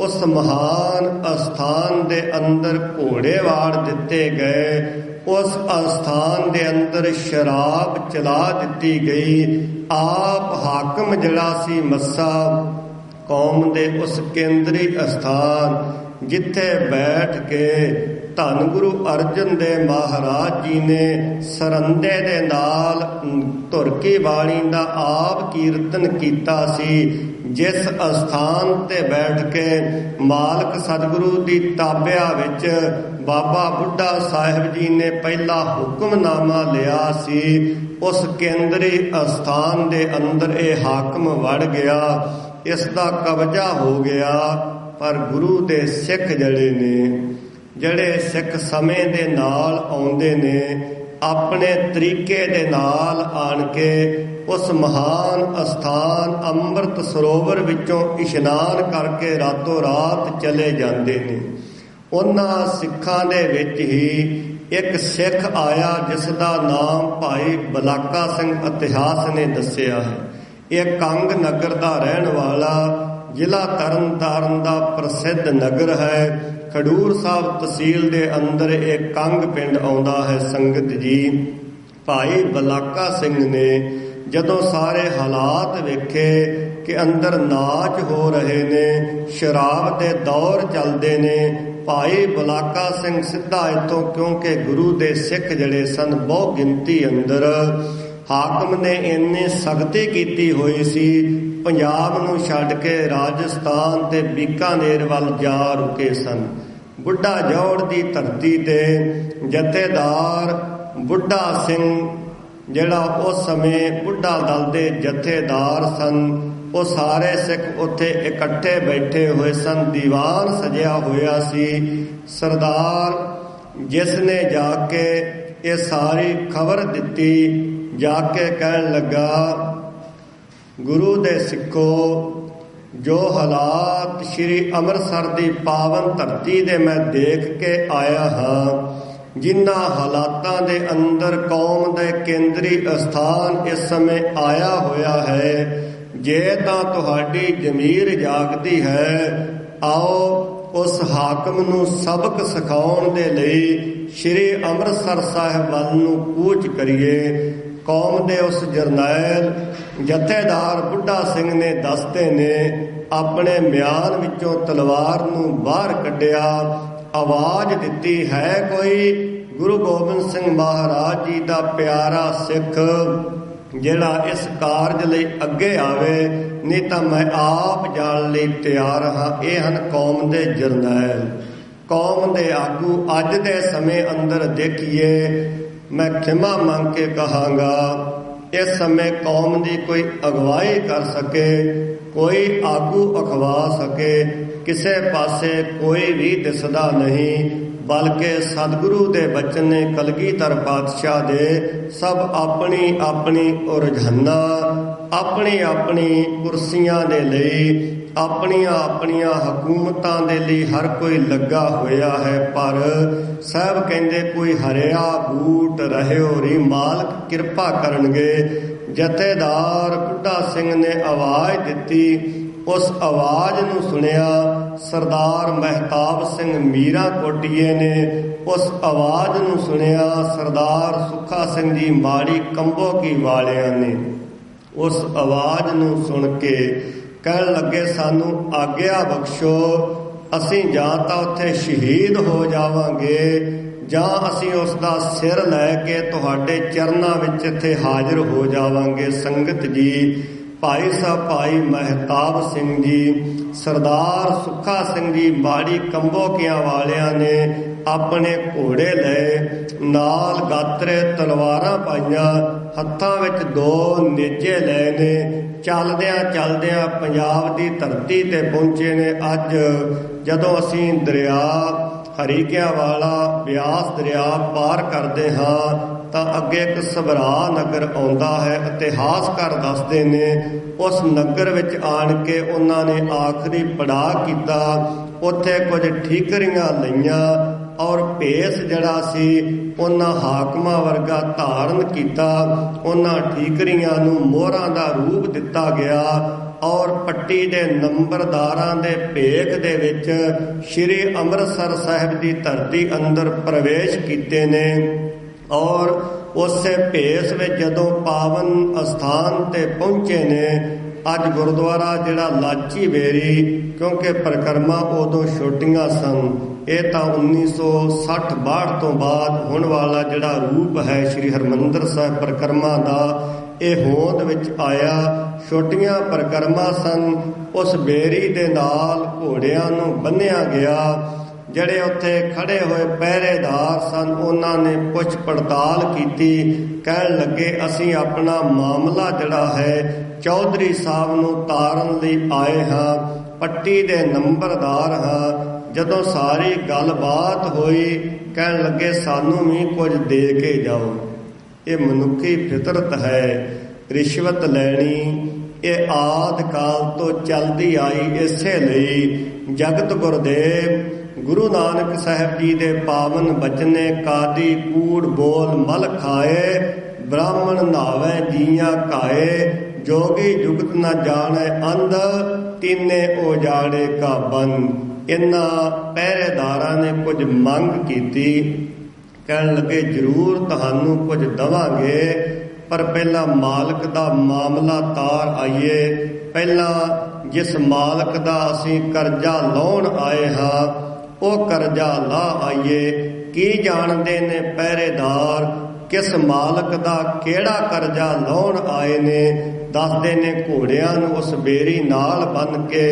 ਉਸ ਮਹਾਨ ਅਸਥਾਨ ਦੇ ਅੰਦਰ ਘੋੜੇ ਵਾੜ ਦਿੱਤੇ ਗਏ, ਉਸ ਅਸਥਾਨ ਦੇ ਅੰਦਰ ਸ਼ਰਾਬ ਚਲਾ ਦਿੱਤੀ ਗਈ। ਆਪ ਹਾਕਮ ਜਿਹੜਾ ਸੀ ਮੱਸਾ, ਕੌਮ ਦੇ ਉਸ ਕੇਂਦਰੀ ਅਸਥਾਨ ਜਿੱਥੇ ਬੈਠ ਕੇ ਧੰਨ ਗੁਰੂ ਅਰਜਨ ਦੇਵ ਮਹਾਰਾਜ ਜੀ ਨੇ ਸਰੰਦੇ ਦੇ ਨਾਲ ਧੁਰ ਕੀ ਬਾਣੀ ਦਾ ਆਪ ਕੀਰਤਨ ਕੀਤਾ ਸੀ। ਜਿਸ ਅਸਥਾਨ ਤੇ ਬੈਠ ਕੇ ਮਾਲਕ ਸਤਿਗੁਰੂ ਦੀ ਤਾਬਿਆ ਵਿੱਚ ਬਾਬਾ ਬੁੱਢਾ ਸਾਹਿਬ ਜੀ ਨੇ ਪਹਿਲਾ ਹੁਕਮਨਾਮਾ ਲਿਆ ਸੀ, ਉਸ ਕੇਂਦਰੀ ਅਸਥਾਨ ਦੇ ਅੰਦਰ ਇਹ ਹਾਕਮ ਵੜ ਗਿਆ, ਇਸ ਦਾ ਕਬਜ਼ਾ ਹੋ ਗਿਆ। ਪਰ ਗੁਰੂ ਦੇ ਸਿੱਖ ਜਿਹੜੇ ਸਿੱਖ ਸਮੇਂ ਦੇ ਨਾਲ ਆਉਂਦੇ ਨੇ, ਆਪਣੇ ਤਰੀਕੇ ਦੇ ਨਾਲ ਆਣ ਕੇ ਉਸ ਮਹਾਨ ਅਸਥਾਨ ਅੰਮ੍ਰਿਤ ਸਰੋਵਰ ਵਿੱਚੋਂ ਇਸ਼ਨਾਨ ਕਰਕੇ ਰਾਤੋਂ ਰਾਤ ਚਲੇ ਜਾਂਦੇ ਨੇ। ਉਹਨਾਂ ਸਿੱਖਾਂ ਦੇ ਵਿੱਚ ਹੀ ਇੱਕ ਸਿੱਖ ਆਇਆ ਜਿਸ ਦਾ ਨਾਮ ਭਾਈ ਬਲਾਕਾ ਸਿੰਘ ਇਤਿਹਾਸ ਨੇ ਦੱਸਿਆ ਹੈ। ਇਹ ਕੰਗ ਨਗਰ ਦਾ ਰਹਿਣ ਵਾਲਾ, ਜ਼ਿਲ੍ਹਾ ਤਰਨਤਾਰਨ ਦਾ ਪ੍ਰਸਿੱਧ ਨਗਰ ਹੈ। ਖਡੂਰ ਸਾਹਿਬ ਤਹਿਸੀਲ ਦੇ ਅੰਦਰ ਇਹ ਕੰਗ ਪਿੰਡ ਆਉਂਦਾ ਹੈ। ਸੰਗਤ ਜੀ, ਭਾਈ ਬਲਾਕਾ ਸਿੰਘ ਨੇ ਜਦੋਂ ਸਾਰੇ ਹਾਲਾਤ ਵੇਖੇ ਕਿ ਅੰਦਰ ਨਾਚ ਹੋ ਰਹੇ ਨੇ, ਸ਼ਰਾਬ ਦੇ ਦੌਰ ਚੱਲਦੇ ਨੇ, ਭਾਈ ਬਲਾਕਾ ਸਿੰਘ ਸਿੱਧਾ ਇੱਥੋਂ, ਕਿਉਂਕਿ ਗੁਰੂ ਦੇ ਸਿੱਖ ਜਿਹੜੇ ਸਨ ਬਹੁ ਗਿਣਤੀ ਅੰਦਰ, ਹਾਕਮ ਨੇ ਇੰਨੀ ਸਖਤੀ ਕੀਤੀ ਹੋਈ ਸੀ, ਪੰਜਾਬ ਨੂੰ ਛੱਡ ਕੇ ਰਾਜਸਥਾਨ ਤੇ ਬੀਕਾਨੇਰ ਵੱਲ ਜਾ ਰੁਕੇ ਸਨ। ਬੁੱਢਾ ਜੌੜ ਦੀ ਧਰਤੀ ਤੇ ਜਥੇਦਾਰ ਬੁੱਢਾ ਸਿੰਘ, ਜਿਹੜਾ ਉਸ ਸਮੇਂ ਬੁੱਢਾ ਦਲ ਦੇ ਜਥੇਦਾਰ ਸਨ, ਉਹ ਸਾਰੇ ਸਿੱਖ ਉੱਥੇ ਇਕੱਠੇ ਬੈਠੇ ਹੋਏ ਸਨ। ਦੀਵਾਨ ਸਜਿਆ ਹੋਇਆ ਸੀ। ਸਰਦਾਰ ਜਿਸ ਨੇ ਜਾ ਕੇ ਇਹ ਸਾਰੀ ਖਬਰ ਦਿੱਤੀ, ਜਾ ਕੇ ਕਹਿਣ ਲੱਗਾ, ਗੁਰੂ ਦੇ ਸਿੱਖੋ, ਜੋ ਹਾਲਾਤ ਸ਼੍ਰੀ ਅੰਮ੍ਰਿਤਸਰ ਦੀ ਪਾਵਨ ਧਰਤੀ ਦੇ ਮੈਂ ਦੇਖ ਕੇ ਆਇਆ ਹਾਂ, ਜਿਨ੍ਹਾਂ ਹਾਲਾਤਾਂ ਦੇ ਅੰਦਰ ਕੌਮ ਦੇ ਕੇਂਦਰੀ ਅਸਥਾਨ ਇਸ ਸਮੇਂ ਆਇਆ ਹੋਇਆ ਹੈ, ਜੇ ਤਾਂ ਤੁਹਾਡੀ ਜ਼ਮੀਰ ਜਾਗਦੀ ਹੈ, ਆਓ ਉਸ ਹਾਕਮ ਨੂੰ ਸਬਕ ਸਿਖਾਉਣ ਦੇ ਲਈ ਸ਼੍ਰੀ ਅੰਮ੍ਰਿਤਸਰ ਸਾਹਿਬ ਵੱਲ ਨੂੰ ਕੂਚ ਕਰੀਏ। ਕੌਮ ਦੇ ਉਸ ਜਰਨੈਲ ਜਥੇਦਾਰ ਬੁੱਢਾ ਸਿੰਘ ਨੇ ਦੱਸਦੇ ਨੇ, ਆਪਣੇ ਮਿਆਨ ਵਿੱਚੋਂ ਤਲਵਾਰ ਨੂੰ ਬਾਹਰ ਕੱਢਿਆ, ਆਵਾਜ਼ ਦਿੱਤੀ, ਹੈ ਕੋਈ ਗੁਰੂ ਗੋਬਿੰਦ ਸਿੰਘ ਮਹਾਰਾਜ ਜੀ ਦਾ ਪਿਆਰਾ ਸਿੱਖ ਜਿਹੜਾ ਇਸ ਕਾਰਜ ਲਈ ਅੱਗੇ ਆਵੇ, ਨਹੀਂ ਤਾਂ ਮੈਂ ਆਪ ਜਾਣ ਲਈ ਤਿਆਰ ਹਾਂ। ਇਹ ਹਨ ਕੌਮ ਦੇ ਜਰਨੈਲ, ਕੌਮ ਦੇ ਆਗੂ। ਅੱਜ ਦੇ ਸਮੇਂ ਅੰਦਰ ਦੇਖੀਏ, ਮੈਂ ਖਿਮਾ ਮੰਗ ਕੇ ਕਹਾਂਗਾ, ਇਸ ਸਮੇਂ ਕੌਮ ਦੀ ਕੋਈ ਅਗਵਾਈ ਕਰ ਸਕੇ, ਕੋਈ ਆਗੂ ਅਖਵਾ ਸਕੇ, ਕਿਸੇ ਪਾਸੇ ਕੋਈ ਵੀ ਦਿਸਦਾ ਨਹੀਂ, ਬਲਕਿ ਸਤਿਗੁਰੂ ਦੇ ਬਚਨ ਨੇ, ਕਲਗੀਧਰ ਪਾਤਸ਼ਾਹ ਦੇ, ਸਭ ਆਪਣੀ ਆਪਣੀ ਰੁਝਾਨਾਂ, ਆਪਣੀ ਆਪਣੀ ਕੁਰਸੀਆਂ ਦੇ ਲਈ, ਆਪਣੀਆਂ ਆਪਣੀਆਂ ਹਕੂਮਤਾਂ ਦੇ ਲਈ ਹਰ ਕੋਈ ਲੱਗਾ ਹੋਇਆ ਹੈ। ਪਰ ਸਾਹਿਬ ਕਹਿੰਦੇ, ਕੋਈ ਹਰਿਆ ਬੂਟ ਰਹਿਓ ਰੀ, ਮਾਲਕ ਕਿਰਪਾ ਕਰਨਗੇ। ਜਥੇਦਾਰ ਬੁੱਢਾ ਸਿੰਘ ਨੇ ਆਵਾਜ਼ ਦਿੱਤੀ, ਉਸ ਆਵਾਜ਼ ਨੂੰ ਸੁਣਿਆ ਸਰਦਾਰ ਮਹਿਤਾਬ ਸਿੰਘ ਮੀਰਾ ਕੋਟੀਏ ਨੇ, ਉਸ ਆਵਾਜ਼ ਨੂੰ ਸੁਣਿਆ ਸਰਦਾਰ ਸੁੱਖਾ ਸਿੰਘ ਜੀ ਮਾੜੀ ਕੰਬੋਕੀ ਵਾਲਿਆਂ ਨੇ। ਉਸ ਆਵਾਜ਼ ਨੂੰ ਸੁਣ ਕੇ ਕਹਿਣ ਲੱਗੇ, ਸਾਨੂੰ ਆਗਿਆ ਬਖਸ਼ੋ, ਅਸੀਂ ਜਾਂ ਤਾਂ ਉੱਥੇ ਸ਼ਹੀਦ ਹੋ ਜਾਵਾਂਗੇ, ਜਾਂ ਅਸੀਂ ਉਸ ਦਾ ਸਿਰ ਲੈ ਕੇ ਤੁਹਾਡੇ ਚਰਨਾਂ ਵਿੱਚ ਇੱਥੇ ਹਾਜ਼ਰ ਹੋ ਜਾਵਾਂਗੇ। ਸੰਗਤ ਜੀ, ਭਾਈ ਸਾਹਿਬ ਭਾਈ ਮਹਿਤਾਬ ਸਿੰਘ ਜੀ, ਸਰਦਾਰ ਸੁੱਖਾ ਸਿੰਘ ਜੀ ਮਾੜੀ ਕੰਬੋਕੀਆਂ ਵਾਲਿਆਂ ਨੇ ਆਪਣੇ ਘੋੜੇ ਲਏ, ਨਾਲ ਗਾਤਰੇ ਤਲਵਾਰਾਂ ਪਾਈਆਂ, ਹੱਥਾਂ ਵਿੱਚ 2 ਨੇਜੇ ਲਏ ਨੇ। ਚੱਲਦਿਆਂ ਚੱਲਦਿਆਂ ਪੰਜਾਬ ਦੀ ਧਰਤੀ ਤੇ ਪਹੁੰਚੇ ਨੇ। ਅੱਜ ਜਦੋਂ ਅਸੀਂ ਦਰਿਆ ਹਰੀਕਿਆਂ ਵਾਲਾ ਬਿਆਸ ਦਰਿਆ ਪਾਰ ਕਰਦੇ ਹਾਂ ਤਾਂ ਅੱਗੇ ਇੱਕ ਸਭਰਾ ਨਗਰ ਆਉਂਦਾ ਹੈ। ਇਤਿਹਾਸਕਾਰ ਦੱਸਦੇ ਨੇ, ਉਸ ਨਗਰ ਵਿੱਚ ਆਣ ਕੇ ਉਹਨਾਂ ਨੇ ਆਖਰੀ ਪੜਾਅ ਕੀਤਾ। ਉੱਥੇ ਕੁਝ ਠੀਕਰੀਆਂ ਲਈਆਂ ਔਰ ਭੇਸ ਜਿਹੜਾ ਸੀ ਉਹਨਾਂ ਹਾਕਮਾਂ ਵਰਗਾ ਧਾਰਨ ਕੀਤਾ। ਉਹਨਾਂ ਠੀਕਰੀਆਂ ਨੂੰ ਮੋਹਰਾਂ ਦਾ ਰੂਪ ਦਿੱਤਾ ਗਿਆ ਔਰ ਪੱਟੀ ਦੇ ਨੰਬਰਦਾਰਾਂ ਦੇ ਭੇਖ ਦੇ ਵਿੱਚ ਸ਼੍ਰੀ ਅੰਮ੍ਰਿਤਸਰ ਸਾਹਿਬ ਦੀ ਧਰਤੀ ਅੰਦਰ ਪ੍ਰਵੇਸ਼ ਕੀਤੇ ਨੇ। ਔਰ ਉਸੇ ਭੇਸ ਵਿੱਚ ਜਦੋਂ ਪਾਵਨ ਅਸਥਾਨ ਤੇ ਪਹੁੰਚੇ ਨੇ ਅੱਜ ਗੁਰਦੁਆਰਾ ਜਿਹੜਾ ਲਾਚੀ ਬੇਰੀ, ਕਿਉਂਕਿ ਪਰਿਕਰਮਾ ਉਦੋਂ ਛੋਟੀਆਂ ਸਨ, ਇਹ ਤਾਂ 1960-62 ਤੋਂ ਬਾਅਦ ਹੁਣ ਵਾਲਾ ਜਿਹੜਾ ਰੂਪ ਹੈ ਸ੍ਰੀ ਹਰਿਮੰਦਰ ਸਾਹਿਬ ਪਰਿਕਰਮਾ ਦਾ, ਇਹ ਹੋਂਦ ਵਿੱਚ ਆਇਆ। ਛੋਟੀਆਂ ਪਰਿਕਰਮਾ ਸਨ। ਉਸ ਬੇਰੀ ਦੇ ਨਾਲ ਘੋੜਿਆਂ ਨੂੰ ਬੰਨ੍ਹਿਆ ਗਿਆ। ਜਿਹੜੇ ਉੱਥੇ ਖੜੇ ਹੋਏ ਪਹਿਰੇਦਾਰ ਸਨ ਉਹਨਾਂ ਨੇ ਪੁੱਛ ਪੜਤਾਲ ਕੀਤੀ। ਕਹਿਣ ਲੱਗੇ ਅਸੀਂ ਆਪਣਾ ਮਾਮਲਾ ਜਿਹੜਾ ਹੈ ਚੌਧਰੀ ਸਾਹਿਬ ਨੂੰ ਤਾਰਨ ਲਈ ਆਏ ਹਾਂ, ਪੱਟੀ ਦੇ ਨੰਬਰਦਾਰ ਹਾਂ। ਜਦੋਂ ਸਾਰੀ ਗੱਲਬਾਤ ਹੋਈ ਕਹਿਣ ਲੱਗੇ ਸਾਨੂੰ ਵੀ ਕੁਝ ਦੇ ਕੇ ਜਾਓ। ਇਹ ਮਨੁੱਖੀ ਫਿਤਰਤ ਹੈ। ਰਿਸ਼ਵਤ ਲੈਣੀ ਇਹ ਆਦਿ ਕਾਲ ਤੋਂ ਚੱਲਦੀ ਆਈ। ਇਸੇ ਲਈ ਜਗਤ ਗੁਰਦੇਵ ਗੁਰੂ ਨਾਨਕ ਸਾਹਿਬ ਜੀ ਦੇ ਪਾਵਨ ਬਚਨੇ, ਕਾਦੀ ਕੂੜ ਬੋਲ ਮਲ ਖਾਏ, ਬ੍ਰਾਹਮਣ ਨਾਵੇਂ ਜੀਆਂ ਘਾਏ, ਜੋਗੀ ਜੁਗਤ ਨਾ ਜਾਣੈ ਅੰਧ, ਤੀਨੇ ਉਜਾੜੇ ਕਾ ਬੰਨ। ਇਹਨਾਂ ਪਹਿਰੇਦਾਰਾਂ ਨੇ ਕੁਝ ਮੰਗ ਕੀਤੀ। ਕਹਿਣ ਲੱਗੇ ਜ਼ਰੂਰ ਤੁਹਾਨੂੰ ਕੁਝ ਦਵਾਂਗੇ, ਪਰ ਪਹਿਲਾਂ ਮਾਲਕ ਦਾ ਮਾਮਲਾ ਤਾਰ ਆਈਏ। ਪਹਿਲਾਂ ਜਿਸ ਮਾਲਕ ਦਾ ਅਸੀਂ ਕਰਜ਼ਾ ਲਾਉਣ ਆਏ ਹਾਂ ਉਹ ਕਰਜ਼ਾ ਲਾ ਆਈਏ। ਕੀ ਜਾਣਦੇ ਨੇ ਪਹਿਰੇਦਾਰ ਕਿਸ ਮਾਲਕ ਦਾ ਕਿਹੜਾ ਕਰਜ਼ਾ ਲਾਉਣ ਆਏ ਨੇ? ਦੱਸਦੇ ਨੇ ਘੋੜਿਆਂ ਨੂੰ ਉਸ ਬੇਰੀ ਨਾਲ ਬੰਨ੍ਹ ਕੇ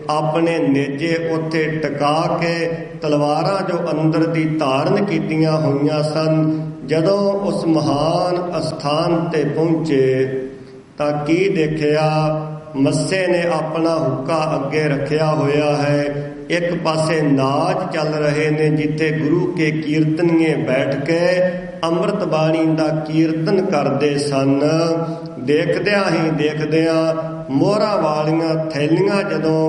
ਆਪਣੇ ਨੇਜੇ ਉੱਥੇ ਟਿਕਾ ਕੇ ਤਲਵਾਰਾਂ ਜੋ ਅੰਦਰ ਦੀ ਧਾਰਨ ਕੀਤੀਆਂ ਹੋਈਆਂ ਸਨ। ਜਦੋਂ ਉਸ ਮਹਾਨ ਅਸਥਾਨ ਤੇ ਪਹੁੰਚੇ ਤਾਂ ਕੀ ਦੇਖਿਆ? ਮੱਸੇ ਨੇ ਆਪਣਾ ਹੁੱਕਾ ਅੱਗੇ ਰੱਖਿਆ ਹੋਇਆ ਹੈ। ਇੱਕ ਪਾਸੇ ਨਾਚ ਚੱਲ ਰਹੇ ਨੇ ਜਿੱਥੇ ਗੁਰੂ ਕੇ ਕੀਰਤਨੀਏ ਬੈਠ ਕੇ ਅੰਮ੍ਰਿਤ ਬਾਣੀ ਦਾ ਕੀਰਤਨ ਕਰਦੇ ਸਨ। ਦੇਖਦਿਆਂ ਹੀ ਦੇਖਦਿਆਂ ਮੋਹਰਾਂ ਵਾਲੀਆਂ ਥੈਲੀਆਂ ਜਦੋਂ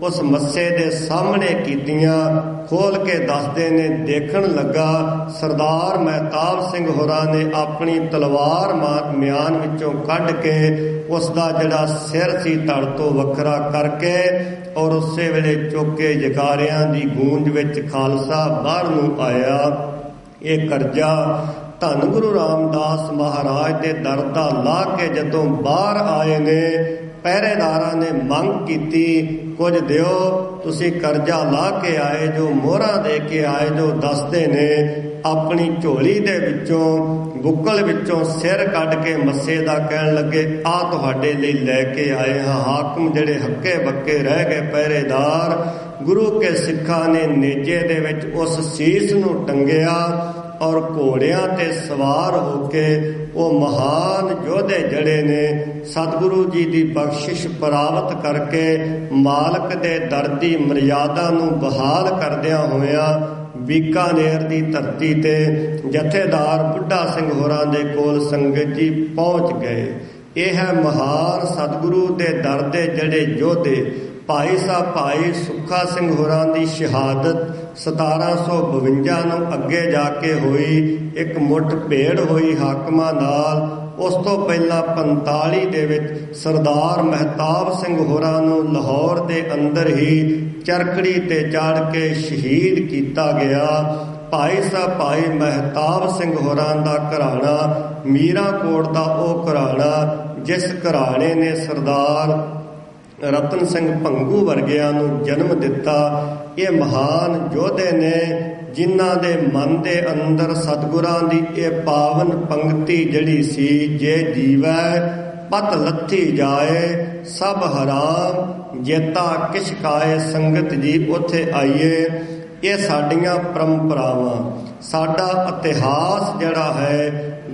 ਉਸ ਮੱਸੇ ਦੇ ਸਾਹਮਣੇ ਕੀਤੀਆਂ, ਖੋਲ ਕੇ ਦੱਸਦੇ ਨੇ ਦੇਖਣ ਲੱਗਾ ਸਰਦਾਰ ਮਹਿਤਾਬ ਸਿੰਘ ਹੋਰਾਂ ਨੇ ਆਪਣੀ ਤਲਵਾਰ ਮਿਆਨ ਵਿੱਚੋਂ ਕੱਢ ਕੇ ਉਸ ਦਾ ਜਿਹੜਾ ਸਿਰ ਸੀ ਧੜ ਤੋਂ ਵੱਖਰਾ ਕਰਕੇ ਔਰ ਉਸੇ ਵੇਲੇ ਚੁੱਕੇ ਜਕਾਰਿਆਂ ਦੀ ਗੂੰਜ ਵਿੱਚ ਖਾਲਸਾ ਬਾਹਰ ਨੂੰ ਆਇਆ। ਇਹ ਕਰਜ਼ਾ ਧੰਨ ਗੁਰੂ ਰਾਮਦਾਸ ਮਹਾਰਾਜ ਦੇ ਦਰ ਦਾ ਲਾ ਕੇ ਜਦੋਂ ਬਾਹਰ ਆਏ ਨੇ, ਪਹਿਰੇਦਾਰਾਂ ਨੇ ਮੰਗ ਕੀਤੀ ਕੁਝ ਦਿਓ, ਤੁਸੀਂ ਕਰਜ਼ਾ ਲਾ ਕੇ ਆਏ ਜੋ, ਮੋਹਰਾਂ ਦੇ ਕੇ ਆਏ ਜੋ। ਦੱਸਦੇ ਨੇ ਆਪਣੀ ਝੋਲੀ ਦੇ ਵਿੱਚੋਂ ਬੁੱਕਲ ਵਿੱਚੋਂ ਸਿਰ ਕੱਢ ਕੇ ਮੱਸੇ ਦਾ ਕਹਿਣ ਲੱਗੇ ਆ ਤੁਹਾਡੇ ਲਈ ਲੈ ਕੇ ਆਏ ਹਾਂ। ਹਾਕਮ ਜਿਹੜੇ ਹੱਕੇ ਬੱਕੇ ਰਹਿ ਗਏ ਪਹਿਰੇਦਾਰ, ਗੁਰੂ ਕੇ ਸਿੱਖਾਂ ਨੇ ਨੇਜੇ ਦੇ ਵਿੱਚ ਉਸ ਸੀਸ ਨੂੰ ਟੰਗਿਆ ਔਰ ਘੋੜਿਆਂ ਤੇ ਸਵਾਰ ਹੋ ਕੇ ਉਹ ਮਹਾਨ ਯੋਧੇ ਜਿਹੜੇ ਨੇ ਸਤਿਗੁਰੂ ਜੀ ਦੀ ਬਖਸ਼ਿਸ਼ ਪ੍ਰਾਪਤ ਕਰਕੇ ਮਾਲਕ ਦੇ ਦਰ ਦੀ ਮਰਿਆਦਾ ਨੂੰ ਬਹਾਲ ਕਰਦਿਆਂ ਹੋਇਆਂ ਬੀਕਾਨੇਰ ਦੀ ਧਰਤੀ ਤੇ ਜਥੇਦਾਰ ਬੁੱਢਾ ਸਿੰਘ ਹੋਰਾਂ ਦੇ ਕੋਲ ਸੰਗਤ ਜੀ ਪਹੁੰਚ ਗਏ। ਇਹ ਹੈ ਮਹਾਨ ਸਤਿਗੁਰੂ ਦੇ ਦਰ ਦੇ ਜਿਹੜੇ ਯੋਧੇ। ਭਾਈ ਸਾਹਿਬ ਭਾਈ ਸੁੱਖਾ ਸਿੰਘ ਹੋਰਾਂ ਦੀ ਸ਼ਹਾਦਤ 1752 ਨੂੰ ਅੱਗੇ ਜਾ ਕੇ ਹੋਈ। ਇੱਕ ਮੁੱਠ ਭੇੜ ਹੋਈ ਹਾਕਮਾਂ ਨਾਲ। ਉਸ ਤੋਂ ਪਹਿਲਾਂ 45 ਦੇ ਵਿੱਚ ਸਰਦਾਰ ਮਹਿਤਾਬ ਸਿੰਘ ਹੋਰਾਂ ਨੂੰ ਲਾਹੌਰ ਦੇ ਅੰਦਰ ਹੀ ਚਰਖੜੀ ਤੇ ਚਾੜ ਕੇ ਸ਼ਹੀਦ ਕੀਤਾ ਗਿਆ। ਭਾਈ ਸਾਹਿਬ ਭਾਈ ਮਹਿਤਾਬ ਸਿੰਘ ਹੋਰਾਂ ਦਾ ਘਰਾਣਾ ਮੀਰਾਂਕੋਟ ਦਾ ਉਹ ਘਰਾਣਾ ਜਿਸ ਘਰਾਣੇ ਨੇ ਸਰਦਾਰ ਰਤਨ ਸਿੰਘ ਭੰਗੂ ਵਰਗਿਆਂ ਨੂੰ ਜਨਮ ਦਿੱਤਾ। ਇਹ ਮਹਾਨ ਯੋਧੇ ਨੇ ਜਿਨ੍ਹਾਂ ਦੇ ਮਨ ਦੇ ਅੰਦਰ ਸਤਿਗੁਰਾਂ ਦੀ ਇਹ ਪਾਵਨ ਪੰਕਤੀ ਜਿਹੜੀ ਸੀ, ਜੇ ਜੀਵੈ ਪਤ ਲੱਥੀ ਜਾਏ ਸਭ ਹਰਾਮ ਜੇਤਾ ਕਿਛ ਕਾਏ। ਸੰਗਤ ਜੀ ਉੱਥੇ ਆਈਏ। ਇਹ ਸਾਡੀਆਂ ਪਰੰਪਰਾਵਾਂ, ਸਾਡਾ ਇਤਿਹਾਸ ਜਿਹੜਾ ਹੈ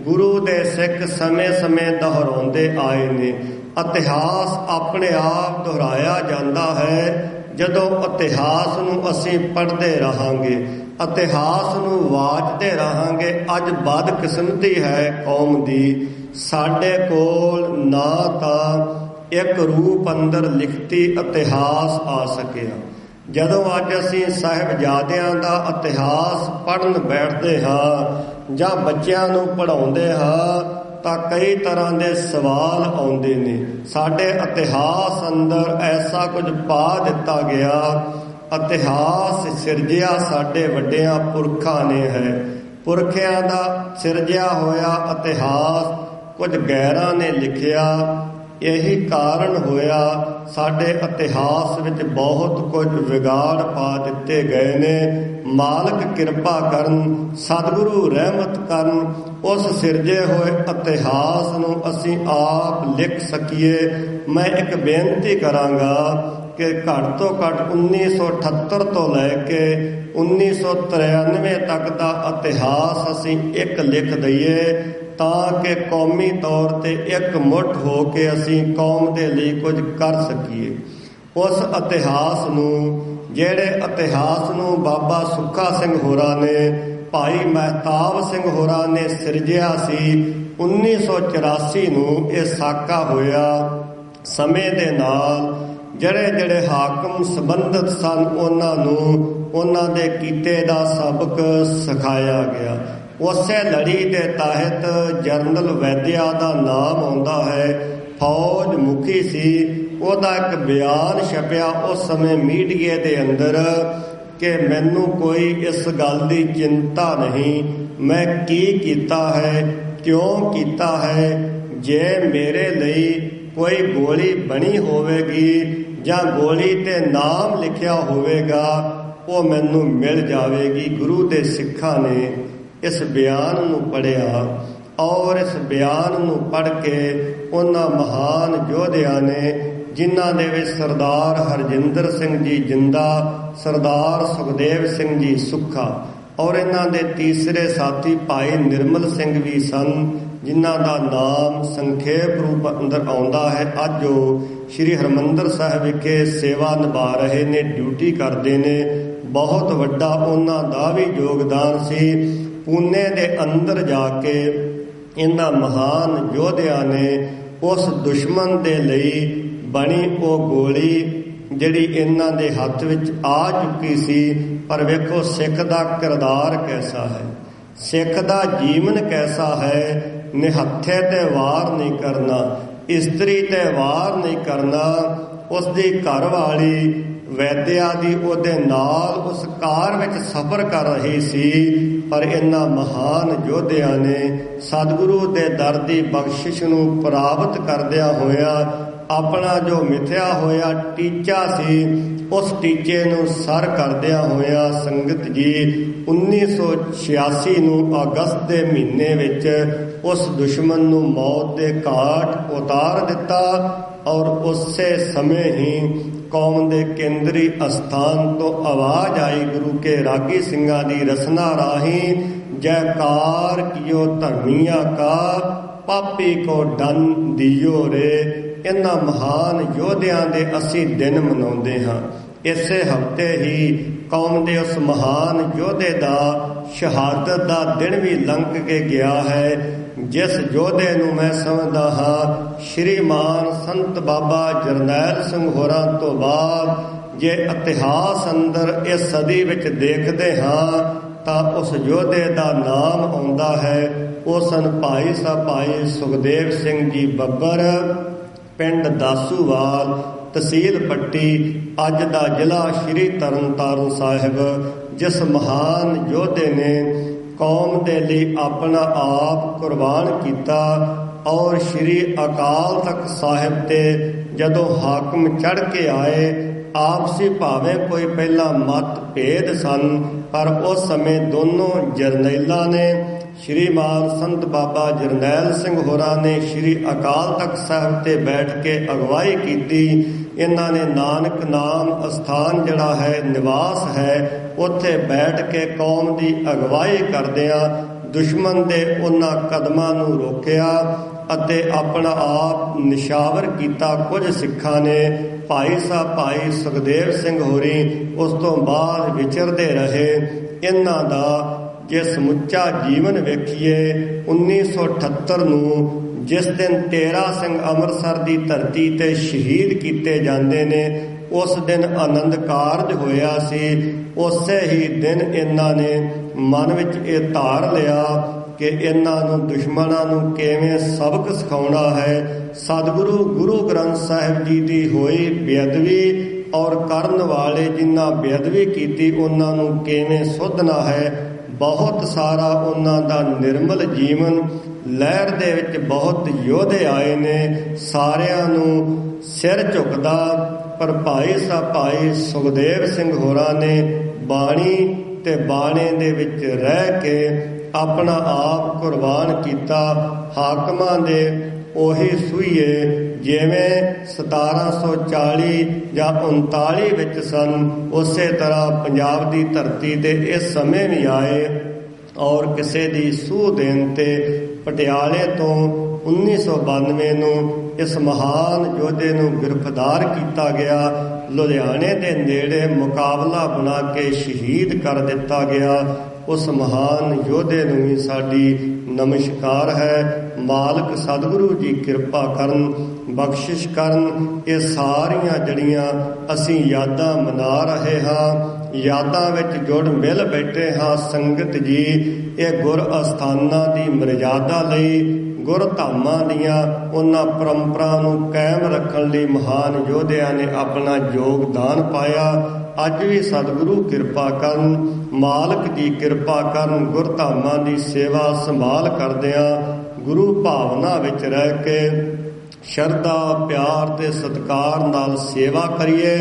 ਗੁਰੂ ਦੇ ਸਿੱਖ ਸਮੇਂ-ਸਮੇਂ ਦੁਹਰਾਉਂਦੇ ਆਏ ਨੇ। ਇਤਿਹਾਸ ਆਪਣੇ ਆਪ ਦੁਹਰਾਇਆ ਜਾਂਦਾ ਹੈ ਜਦੋਂ ਇਤਿਹਾਸ ਨੂੰ ਅਸੀਂ ਪੜ੍ਹਦੇ ਰਹਾਂਗੇ, ਇਤਿਹਾਸ ਨੂੰ ਵਾਚਦੇ ਰਹਾਂਗੇ। ਅੱਜ ਬਦਕਿਸਮਤੀ ਹੈ ਕੌਮ ਦੀ, ਸਾਡੇ ਕੋਲ ਨਾ ਤਾਂ ਇੱਕ ਰੂਪ ਅੰਦਰ ਲਿਖਤੀ ਇਤਿਹਾਸ ਆ ਸਕਿਆ। ਜਦੋਂ ਅੱਜ ਅਸੀਂ ਸਾਹਿਬਜ਼ਾਦਿਆਂ ਦਾ ਇਤਿਹਾਸ ਪੜ੍ਹਨ ਬੈਠਦੇ ਹਾਂ ਜਾਂ ਬੱਚਿਆਂ ਨੂੰ ਪੜ੍ਹਾਉਂਦੇ ਹਾਂ ਤਾਂ ਕਈ ਤਰ੍ਹਾਂ ਦੇ ਸਵਾਲ ਆਉਂਦੇ ਨੇ। ਸਾਡੇ ਇਤਿਹਾਸ ਅੰਦਰ ਐਸਾ ਕੁਝ ਪਾ ਦਿੱਤਾ ਗਿਆ, ਇਤਿਹਾਸ ਸਿਰਜਿਆ ਸਾਡੇ ਵੱਡਿਆਂ ਪੁਰਖਾਂ ਨੇ ਹੈ। ਪੁਰਖਿਆਂ ਦਾ ਸਿਰਜਿਆ ਹੋਇਆ ਇਤਿਹਾਸ ਕੁਝ ਗੈਰਾਂ ਨੇ ਲਿਖਿਆ, ਇਹੀ ਕਾਰਨ ਹੋਇਆ ਸਾਡੇ ਇਤਿਹਾਸ ਵਿੱਚ ਬਹੁਤ ਕੁਝ ਵਿਗਾੜ ਪਾ ਦਿੱਤੇ ਗਏ ਨੇ। ਮਾਲਕ ਕਿਰਪਾ ਕਰਨ, ਸਤਿਗੁਰੂ ਰਹਿਮਤ ਕਰਨ, ਉਸ ਸਿਰਜੇ ਹੋਏ ਇਤਿਹਾਸ ਨੂੰ ਅਸੀਂ ਆਪ ਲਿਖ ਸਕੀਏ। ਮੈਂ ਇੱਕ ਬੇਨਤੀ ਕਰਾਂਗਾ ਕਿ ਘੱਟ ਤੋਂ ਘੱਟ 1978 ਤੋਂ ਲੈ ਕੇ 1993 ਤੱਕ ਦਾ ਇਤਿਹਾਸ ਅਸੀਂ ਇੱਕ ਲਿਖ ਦਈਏ, ਤਾਂ ਕਿ ਕੌਮੀ ਤੌਰ ਤੇ ਇੱਕ ਮੁੱਠ ਹੋ ਕੇ ਅਸੀਂ ਕੌਮ ਦੇ ਲਈ ਕੁਝ ਕਰ ਸਕੀਏ। ਉਸ ਇਤਿਹਾਸ ਨੂੰ, ਜਿਹੜੇ ਇਤਿਹਾਸ ਨੂੰ ਬਾਬਾ ਸੁੱਖਾ ਸਿੰਘ ਹੋਰਾਂ ਨੇ, ਭਾਈ ਮਹਿਤਾਬ ਸਿੰਘ ਹੋਰਾਂ ਨੇ ਸਿਰਜਿਆ ਸੀ। 1984 ਨੂੰ ਇਹ ਸਾਕਾ ਹੋਇਆ। ਸਮੇਂ ਦੇ ਨਾਲ ਜਿਹੜੇ ਹਾਕਮ ਸੰਬੰਧਿਤ ਸਨ ਉਹਨਾਂ ਨੂੰ ਉਹਨਾਂ ਦੇ ਕੀਤੇ ਦਾ ਸਬਕ ਸਿਖਾਇਆ ਗਿਆ। ਉਸੇ ਲੜੀ ਦੇ ਤਹਿਤ ਜਰਨਲ ਵੈਦਿਆ ਦਾ ਨਾਮ ਆਉਂਦਾ ਹੈ। ਫੌਜ ਮੁਖੀ ਸੀ। ਉਹਦਾ ਇੱਕ ਬਿਆਨ ਛਪਿਆ ਉਸ ਸਮੇਂ ਮੀਡੀਏ ਦੇ ਅੰਦਰ ਕਿ ਮੈਨੂੰ ਕੋਈ ਇਸ ਗੱਲ ਦੀ ਚਿੰਤਾ ਨਹੀਂ, ਮੈਂ ਕੀ ਕੀਤਾ ਹੈ, ਕਿਉਂ ਕੀਤਾ ਹੈ। ਜੇ ਮੇਰੇ ਲਈ ਕੋਈ ਗੋਲੀ ਬਣੀ ਹੋਵੇਗੀ ਜਾਂ ਗੋਲੀ ਤੇ ਨਾਮ ਲਿਖਿਆ ਹੋਵੇਗਾ, ਉਹ ਮੈਨੂੰ ਮਿਲ ਜਾਵੇਗੀ। ਗੁਰੂ ਦੇ ਸਿੱਖਾਂ ਨੇ ਇਸ ਬਿਆਨ ਨੂੰ ਪੜ੍ਹਿਆ ਔਰ ਇਸ ਬਿਆਨ ਨੂੰ ਪੜ੍ਹ ਕੇ ਉਹਨਾਂ ਮਹਾਨ ਯੋਧਿਆਂ ਨੇ, ਜਿਨ੍ਹਾਂ ਦੇ ਵਿੱਚ ਸਰਦਾਰ ਹਰਜਿੰਦਰ ਸਿੰਘ ਜੀ ਜਿੰਦਾ, ਸਰਦਾਰ ਸੁਖਦੇਵ ਸਿੰਘ ਜੀ ਸੁੱਖਾ ਔਰ ਇਹਨਾਂ ਦੇ ਤੀਸਰੇ ਸਾਥੀ ਭਾਈ ਨਿਰਮਲ ਸਿੰਘ ਵੀ ਸਨ, ਜਿਨ੍ਹਾਂ ਦਾ ਨਾਮ ਸੰਖੇਪ ਰੂਪ ਅੰਦਰ ਆਉਂਦਾ ਹੈ। ਅੱਜ ਉਹ ਸ਼੍ਰੀ ਹਰਿਮੰਦਰ ਸਾਹਿਬ ਵਿਖੇ ਸੇਵਾ ਨਿਭਾ ਰਹੇ ਨੇ, ਡਿਊਟੀ ਕਰਦੇ ਨੇ। ਬਹੁਤ ਵੱਡਾ ਉਹਨਾਂ ਦਾ ਵੀ ਯੋਗਦਾਨ ਸੀ। ਪੂਨੇ ਦੇ ਅੰਦਰ ਜਾ ਕੇ ਇਹਨਾਂ ਮਹਾਨ ਯੋਧਿਆਂ ਨੇ ਉਸ ਦੁਸ਼ਮਣ ਦੇ ਲਈ ਬਣੀ ਉਹ ਗੋਲੀ ਜਿਹੜੀ ਇਹਨਾਂ ਦੇ ਹੱਥ ਵਿੱਚ ਆ ਚੁੱਕੀ ਸੀ। ਪਰ ਵੇਖੋ ਸਿੱਖ ਦਾ ਕਿਰਦਾਰ ਕੈਸਾ ਹੈ, ਸਿੱਖ ਦਾ ਜੀਵਨ ਕੈਸਾ ਹੈ। ਨਿਹੱਥੇ ਤੇ ਵਾਰ ਨਹੀਂ ਕਰਨਾ, ਇਸਤਰੀ ਤੇ ਵਾਰ ਨਹੀਂ ਕਰਨਾ। ਉਸ ਦੀ ਘਰ ਵਾਲੀ ਵੈਦਿਆ ਦੀ ਉਹਦੇ ਨਾਲ ਉਸ ਕਾਰ ਵਿੱਚ ਸਫ਼ਰ ਕਰ ਰਹੀ ਸੀ। ਪਰ ਇਹਨਾਂ ਮਹਾਨ ਯੋਧਿਆਂ ਨੇ ਸਤਿਗੁਰੂ ਦੇ ਦਰ ਦੀ ਬਖਸ਼ਿਸ਼ ਨੂੰ ਪ੍ਰਾਪਤ ਕਰਦਿਆਂ ਹੋਇਆ ਆਪਣਾ ਜੋ ਮਿਥਿਆ ਹੋਇਆ ਟੀਚਾ ਸੀ, ਉਸ ਟੀਚੇ ਨੂੰ ਸਰ ਕਰਦਿਆਂ ਹੋਇਆ ਸੰਗਤ ਜੀ 1986 ਨੂੰ ਅਗਸਤ ਦੇ ਮਹੀਨੇ ਵਿੱਚ ਉਸ ਦੁਸ਼ਮਣ ਨੂੰ ਮੌਤ ਦੇ ਘਾਟ ਉਤਾਰ ਦਿੱਤਾ। ਔਰ ਉਸੇ ਸਮੇਂ ਹੀ ਕੌਮ ਦੇ ਕੇਂਦਰੀ ਅਸਥਾਨ ਤੋਂ ਆਵਾਜ਼ ਆਈ ਗੁਰੂ ਕੇ ਰਾਗੀ ਸਿੰਘਾਂ ਦੀ ਰਸਨਾ ਰਾਹੀਂ, ਜੈਕਾਰ ਕੀਓ ਧਰਮੀਆਂ ਕਾ, ਪਾਪੀ ਕੋ ਡਨ ਦਿਓ ਰੇ। ਇਹਨਾਂ ਮਹਾਨ ਯੋਧਿਆਂ ਦੇ ਅਸੀਂ ਦਿਨ ਮਨਾਉਂਦੇ ਹਾਂ। ਇਸੇ ਹਫ਼ਤੇ ਹੀ ਕੌਮ ਦੇ ਉਸ ਮਹਾਨ ਯੋਧੇ ਦਾ ਸ਼ਹਾਦਤ ਦਾ ਦਿਨ ਵੀ ਲੰਘ ਕੇ ਗਿਆ ਹੈ, ਜਿਸ ਯੋਧੇ ਨੂੰ ਮੈਂ ਸਮਝਦਾ ਹਾਂ ਸ਼੍ਰੀਮਾਨ ਸੰਤ ਬਾਬਾ ਜਰਨੈਲ ਸਿੰਘ ਹੋਰਾਂ ਤੋਂ ਬਾਅਦ ਜੇ ਇਤਿਹਾਸ ਅੰਦਰ ਇਸ ਸਦੀ ਵਿੱਚ ਦੇਖਦੇ ਹਾਂ ਤਾਂ ਉਸ ਯੋਧੇ ਦਾ ਨਾਮ ਆਉਂਦਾ ਹੈ। ਉਹ ਸਨ ਭਾਈ ਸਾਹਿਬ ਭਾਈ ਸੁਖਦੇਵ ਸਿੰਘ ਜੀ ਬੱਬਰ, ਪਿੰਡ ਦਾਸੂਵਾਲ, ਤਹਿਸੀਲ ਪੱਟੀ, ਅੱਜ ਦਾ ਜ਼ਿਲ੍ਹਾ ਸ਼੍ਰੀ ਤਰਨਤਾਰਨ ਸਾਹਿਬ। ਜਿਸ ਮਹਾਨ ਯੋਧੇ ਨੇ ਕੌਮ ਦੇ ਲਈ ਆਪਣਾ ਆਪ ਕੁਰਬਾਨ ਕੀਤਾ ਔਰ ਸ਼੍ਰੀ ਅਕਾਲ ਤਖਤ ਸਾਹਿਬ ਤੇ ਜਦੋਂ ਹਾਕਮ ਚੜ੍ਹ ਕੇ ਆਏ, ਆਪਸੀ ਭਾਵੇਂ ਕੋਈ ਪਹਿਲਾਂ ਮਤ ਭੇਦ ਸਨ, ਪਰ ਉਸ ਸਮੇਂ ਦੋਨੋਂ ਜਰਨੈਲਾਂ ਨੇ, ਸ਼੍ਰੀਮਾਨ ਸੰਤ ਬਾਬਾ ਜਰਨੈਲ ਸਿੰਘ ਹੋਰਾਂ ਨੇ ਸ਼੍ਰੀ ਅਕਾਲ ਤਖਤ ਸਾਹਿਬ ਤੇ ਬੈਠ ਕੇ ਅਗਵਾਈ ਕੀਤੀ। ਇਹਨਾਂ ਨੇ ਨਾਨਕ ਨਾਮ ਅਸਥਾਨ ਜਿਹੜਾ ਹੈ, ਨਿਵਾਸ ਹੈ, ਉੱਥੇ ਬੈਠ ਕੇ ਕੌਮ ਦੀ ਅਗਵਾਈ ਕਰਦਿਆਂ ਦੁਸ਼ਮਣ ਦੇ ਉਹਨਾਂ ਕਦਮਾਂ ਨੂੰ ਰੋਕਿਆ ਅਤੇ ਆਪਣਾ ਆਪ ਨਿਸ਼ਾਵਰ ਕੀਤਾ। ਕੁਝ ਸਿੱਖਾਂ ਨੇ ਭਾਈ ਸਾਹਿਬ ਭਾਈ ਸੁਖਦੇਵ ਸਿੰਘ ਹੋਰੀ ਉਸ ਤੋਂ ਬਾਅਦ ਵਿਚਰਦੇ ਰਹੇ। ਇਹਨਾਂ ਦਾ ਜੇ ਸਮੁੱਚਾ ਜੀਵਨ ਵੇਖੀਏ, 1978 ਨੂੰ ਜਿਸ ਦਿਨ ਤੇਰਾ ਸਿੰਘ ਅੰਮ੍ਰਿਤਸਰ ਦੀ ਧਰਤੀ ਤੇ ਸ਼ਹੀਦ ਕੀਤੇ ਜਾਂਦੇ ਨੇ, ਉਸ ਦਿਨ ਆਨੰਦ ਕਾਰਜ ਹੋਇਆ ਸੀ। ਉਸੇ ਹੀ ਦਿਨ ਇਹਨਾਂ ਨੇ ਮਨ ਵਿੱਚ ਇਹ ਧਾਰ ਲਿਆ ਕਿ ਇਹਨਾਂ ਨੂੰ ਦੁਸ਼ਮਣਾਂ ਨੂੰ ਕਿਵੇਂ ਸਬਕ ਸਿਖਾਉਣਾ ਹੈ। ਸਤਿਗੁਰੂ ਗੁਰੂ ਗ੍ਰੰਥ ਸਾਹਿਬ ਜੀ ਦੀ ਹੋਈ ਬੇਅਦਬੀ ਔਰ ਕਰਨ ਵਾਲੇ ਜਿਨ੍ਹਾਂ ਬੇਅਦਬੀ ਕੀਤੀ ਉਹਨਾਂ ਨੂੰ ਕਿਵੇਂ ਸੁਧਨਾ ਹੈ। ਬਹੁਤ ਸਾਰਾ ਉਹਨਾਂ ਦਾ ਨਿਰਮਲ ਜੀਵਨ ਲਹਿਰ ਦੇ ਵਿੱਚ ਬਹੁਤ ਯੋਧੇ ਆਏ ਨੇ, ਸਾਰਿਆਂ ਨੂੰ ਸਿਰ ਝੁਕਦਾ। ਪਰ ਭਾਈ ਸੁਖਦੇਵ ਸਿੰਘ ਹੋਰਾਂ ਨੇ ਬਾਣੀ ਤੇ ਬਾਣੇ ਦੇ ਵਿੱਚ ਰਹਿ ਕੇ ਆਪਣਾ ਆਪ ਕੁਰਬਾਨ ਕੀਤਾ। ਹਾਕਮਾਂ ਦੇ ਉਹੀ ਸੂਈਏ ਜਿਵੇਂ 1740 ਜਾਂ 39 ਵਿੱਚ ਸਨ, ਉਸੇ ਤਰ੍ਹਾਂ ਪੰਜਾਬ ਦੀ ਧਰਤੀ ਤੇ ਇਸ ਸਮੇਂ ਵੀ ਆਏ ਔਰ ਕਿਸੇ ਦੀ ਸੂਹ ਦੇਣ ਤੇ ਪਟਿਆਲੇ ਤੋਂ 1992 ਨੂੰ ਇਸ ਮਹਾਨ ਯੋਧੇ ਨੂੰ ਗ੍ਰਿਫਤਾਰ ਕੀਤਾ ਗਿਆ। ਲੁਧਿਆਣੇ ਦੇ ਨੇੜੇ ਮੁਕਾਬਲਾ ਬਣਾ ਕੇ ਸ਼ਹੀਦ ਕਰ ਦਿੱਤਾ ਗਿਆ। ਉਸ ਮਹਾਨ ਯੋਧੇ ਨੂੰ ਵੀ ਸਾਡੀ ਨਮਸਕਾਰ ਹੈ। ਮਾਲਕ ਸਤਿਗੁਰੂ ਜੀ ਕਿਰਪਾ ਕਰਨ, ਬਖਸ਼ਿਸ਼ ਕਰਨ। ਇਹ ਸਾਰੀਆਂ ਜਿਹੜੀਆਂ ਅਸੀਂ ਯਾਦਾਂ ਮਨਾ ਰਹੇ ਹਾਂ, ਯਾਦਾਂ ਵਿੱਚ ਜੁੜ ਮਿਲ ਬੈਠੇ ਹਾਂ ਸੰਗਤ ਜੀ, ਇਹ ਗੁਰ ਅਸਥਾਨਾਂ ਦੀ ਮਰਜ਼ਾਦਾ ਲਈ, ਗੁਰ ਧਾਮਾਂ ਦੀਆਂ ਉਹਨਾਂ ਪਰੰਪਰਾ ਨੂੰ ਕਾਇਮ ਰੱਖਣ ਲਈ ਮਹਾਨ ਯੋਧਿਆਂ ਨੇ ਆਪਣਾ ਯੋਗਦਾਨ ਪਾਇਆ। ਅੱਜ ਵੀ ਸਤਿਗੁਰੂ ਕਿਰਪਾ ਕਰਨ, ਮਾਲਕ ਜੀ ਕਿਰਪਾ ਕਰਨ। ਗੁਰ ਧਾਮਾਂ ਦੀ ਸੇਵਾ ਸੰਭਾਲ ਕਰਦਿਆਂ ਗੁਰੂ ਭਾਵਨਾ ਵਿੱਚ ਰਹਿ ਕੇ ਸ਼ਰਧਾ, ਪਿਆਰ ਤੇ ਸਤਿਕਾਰ ਨਾਲ ਸੇਵਾ ਕਰੀਏ।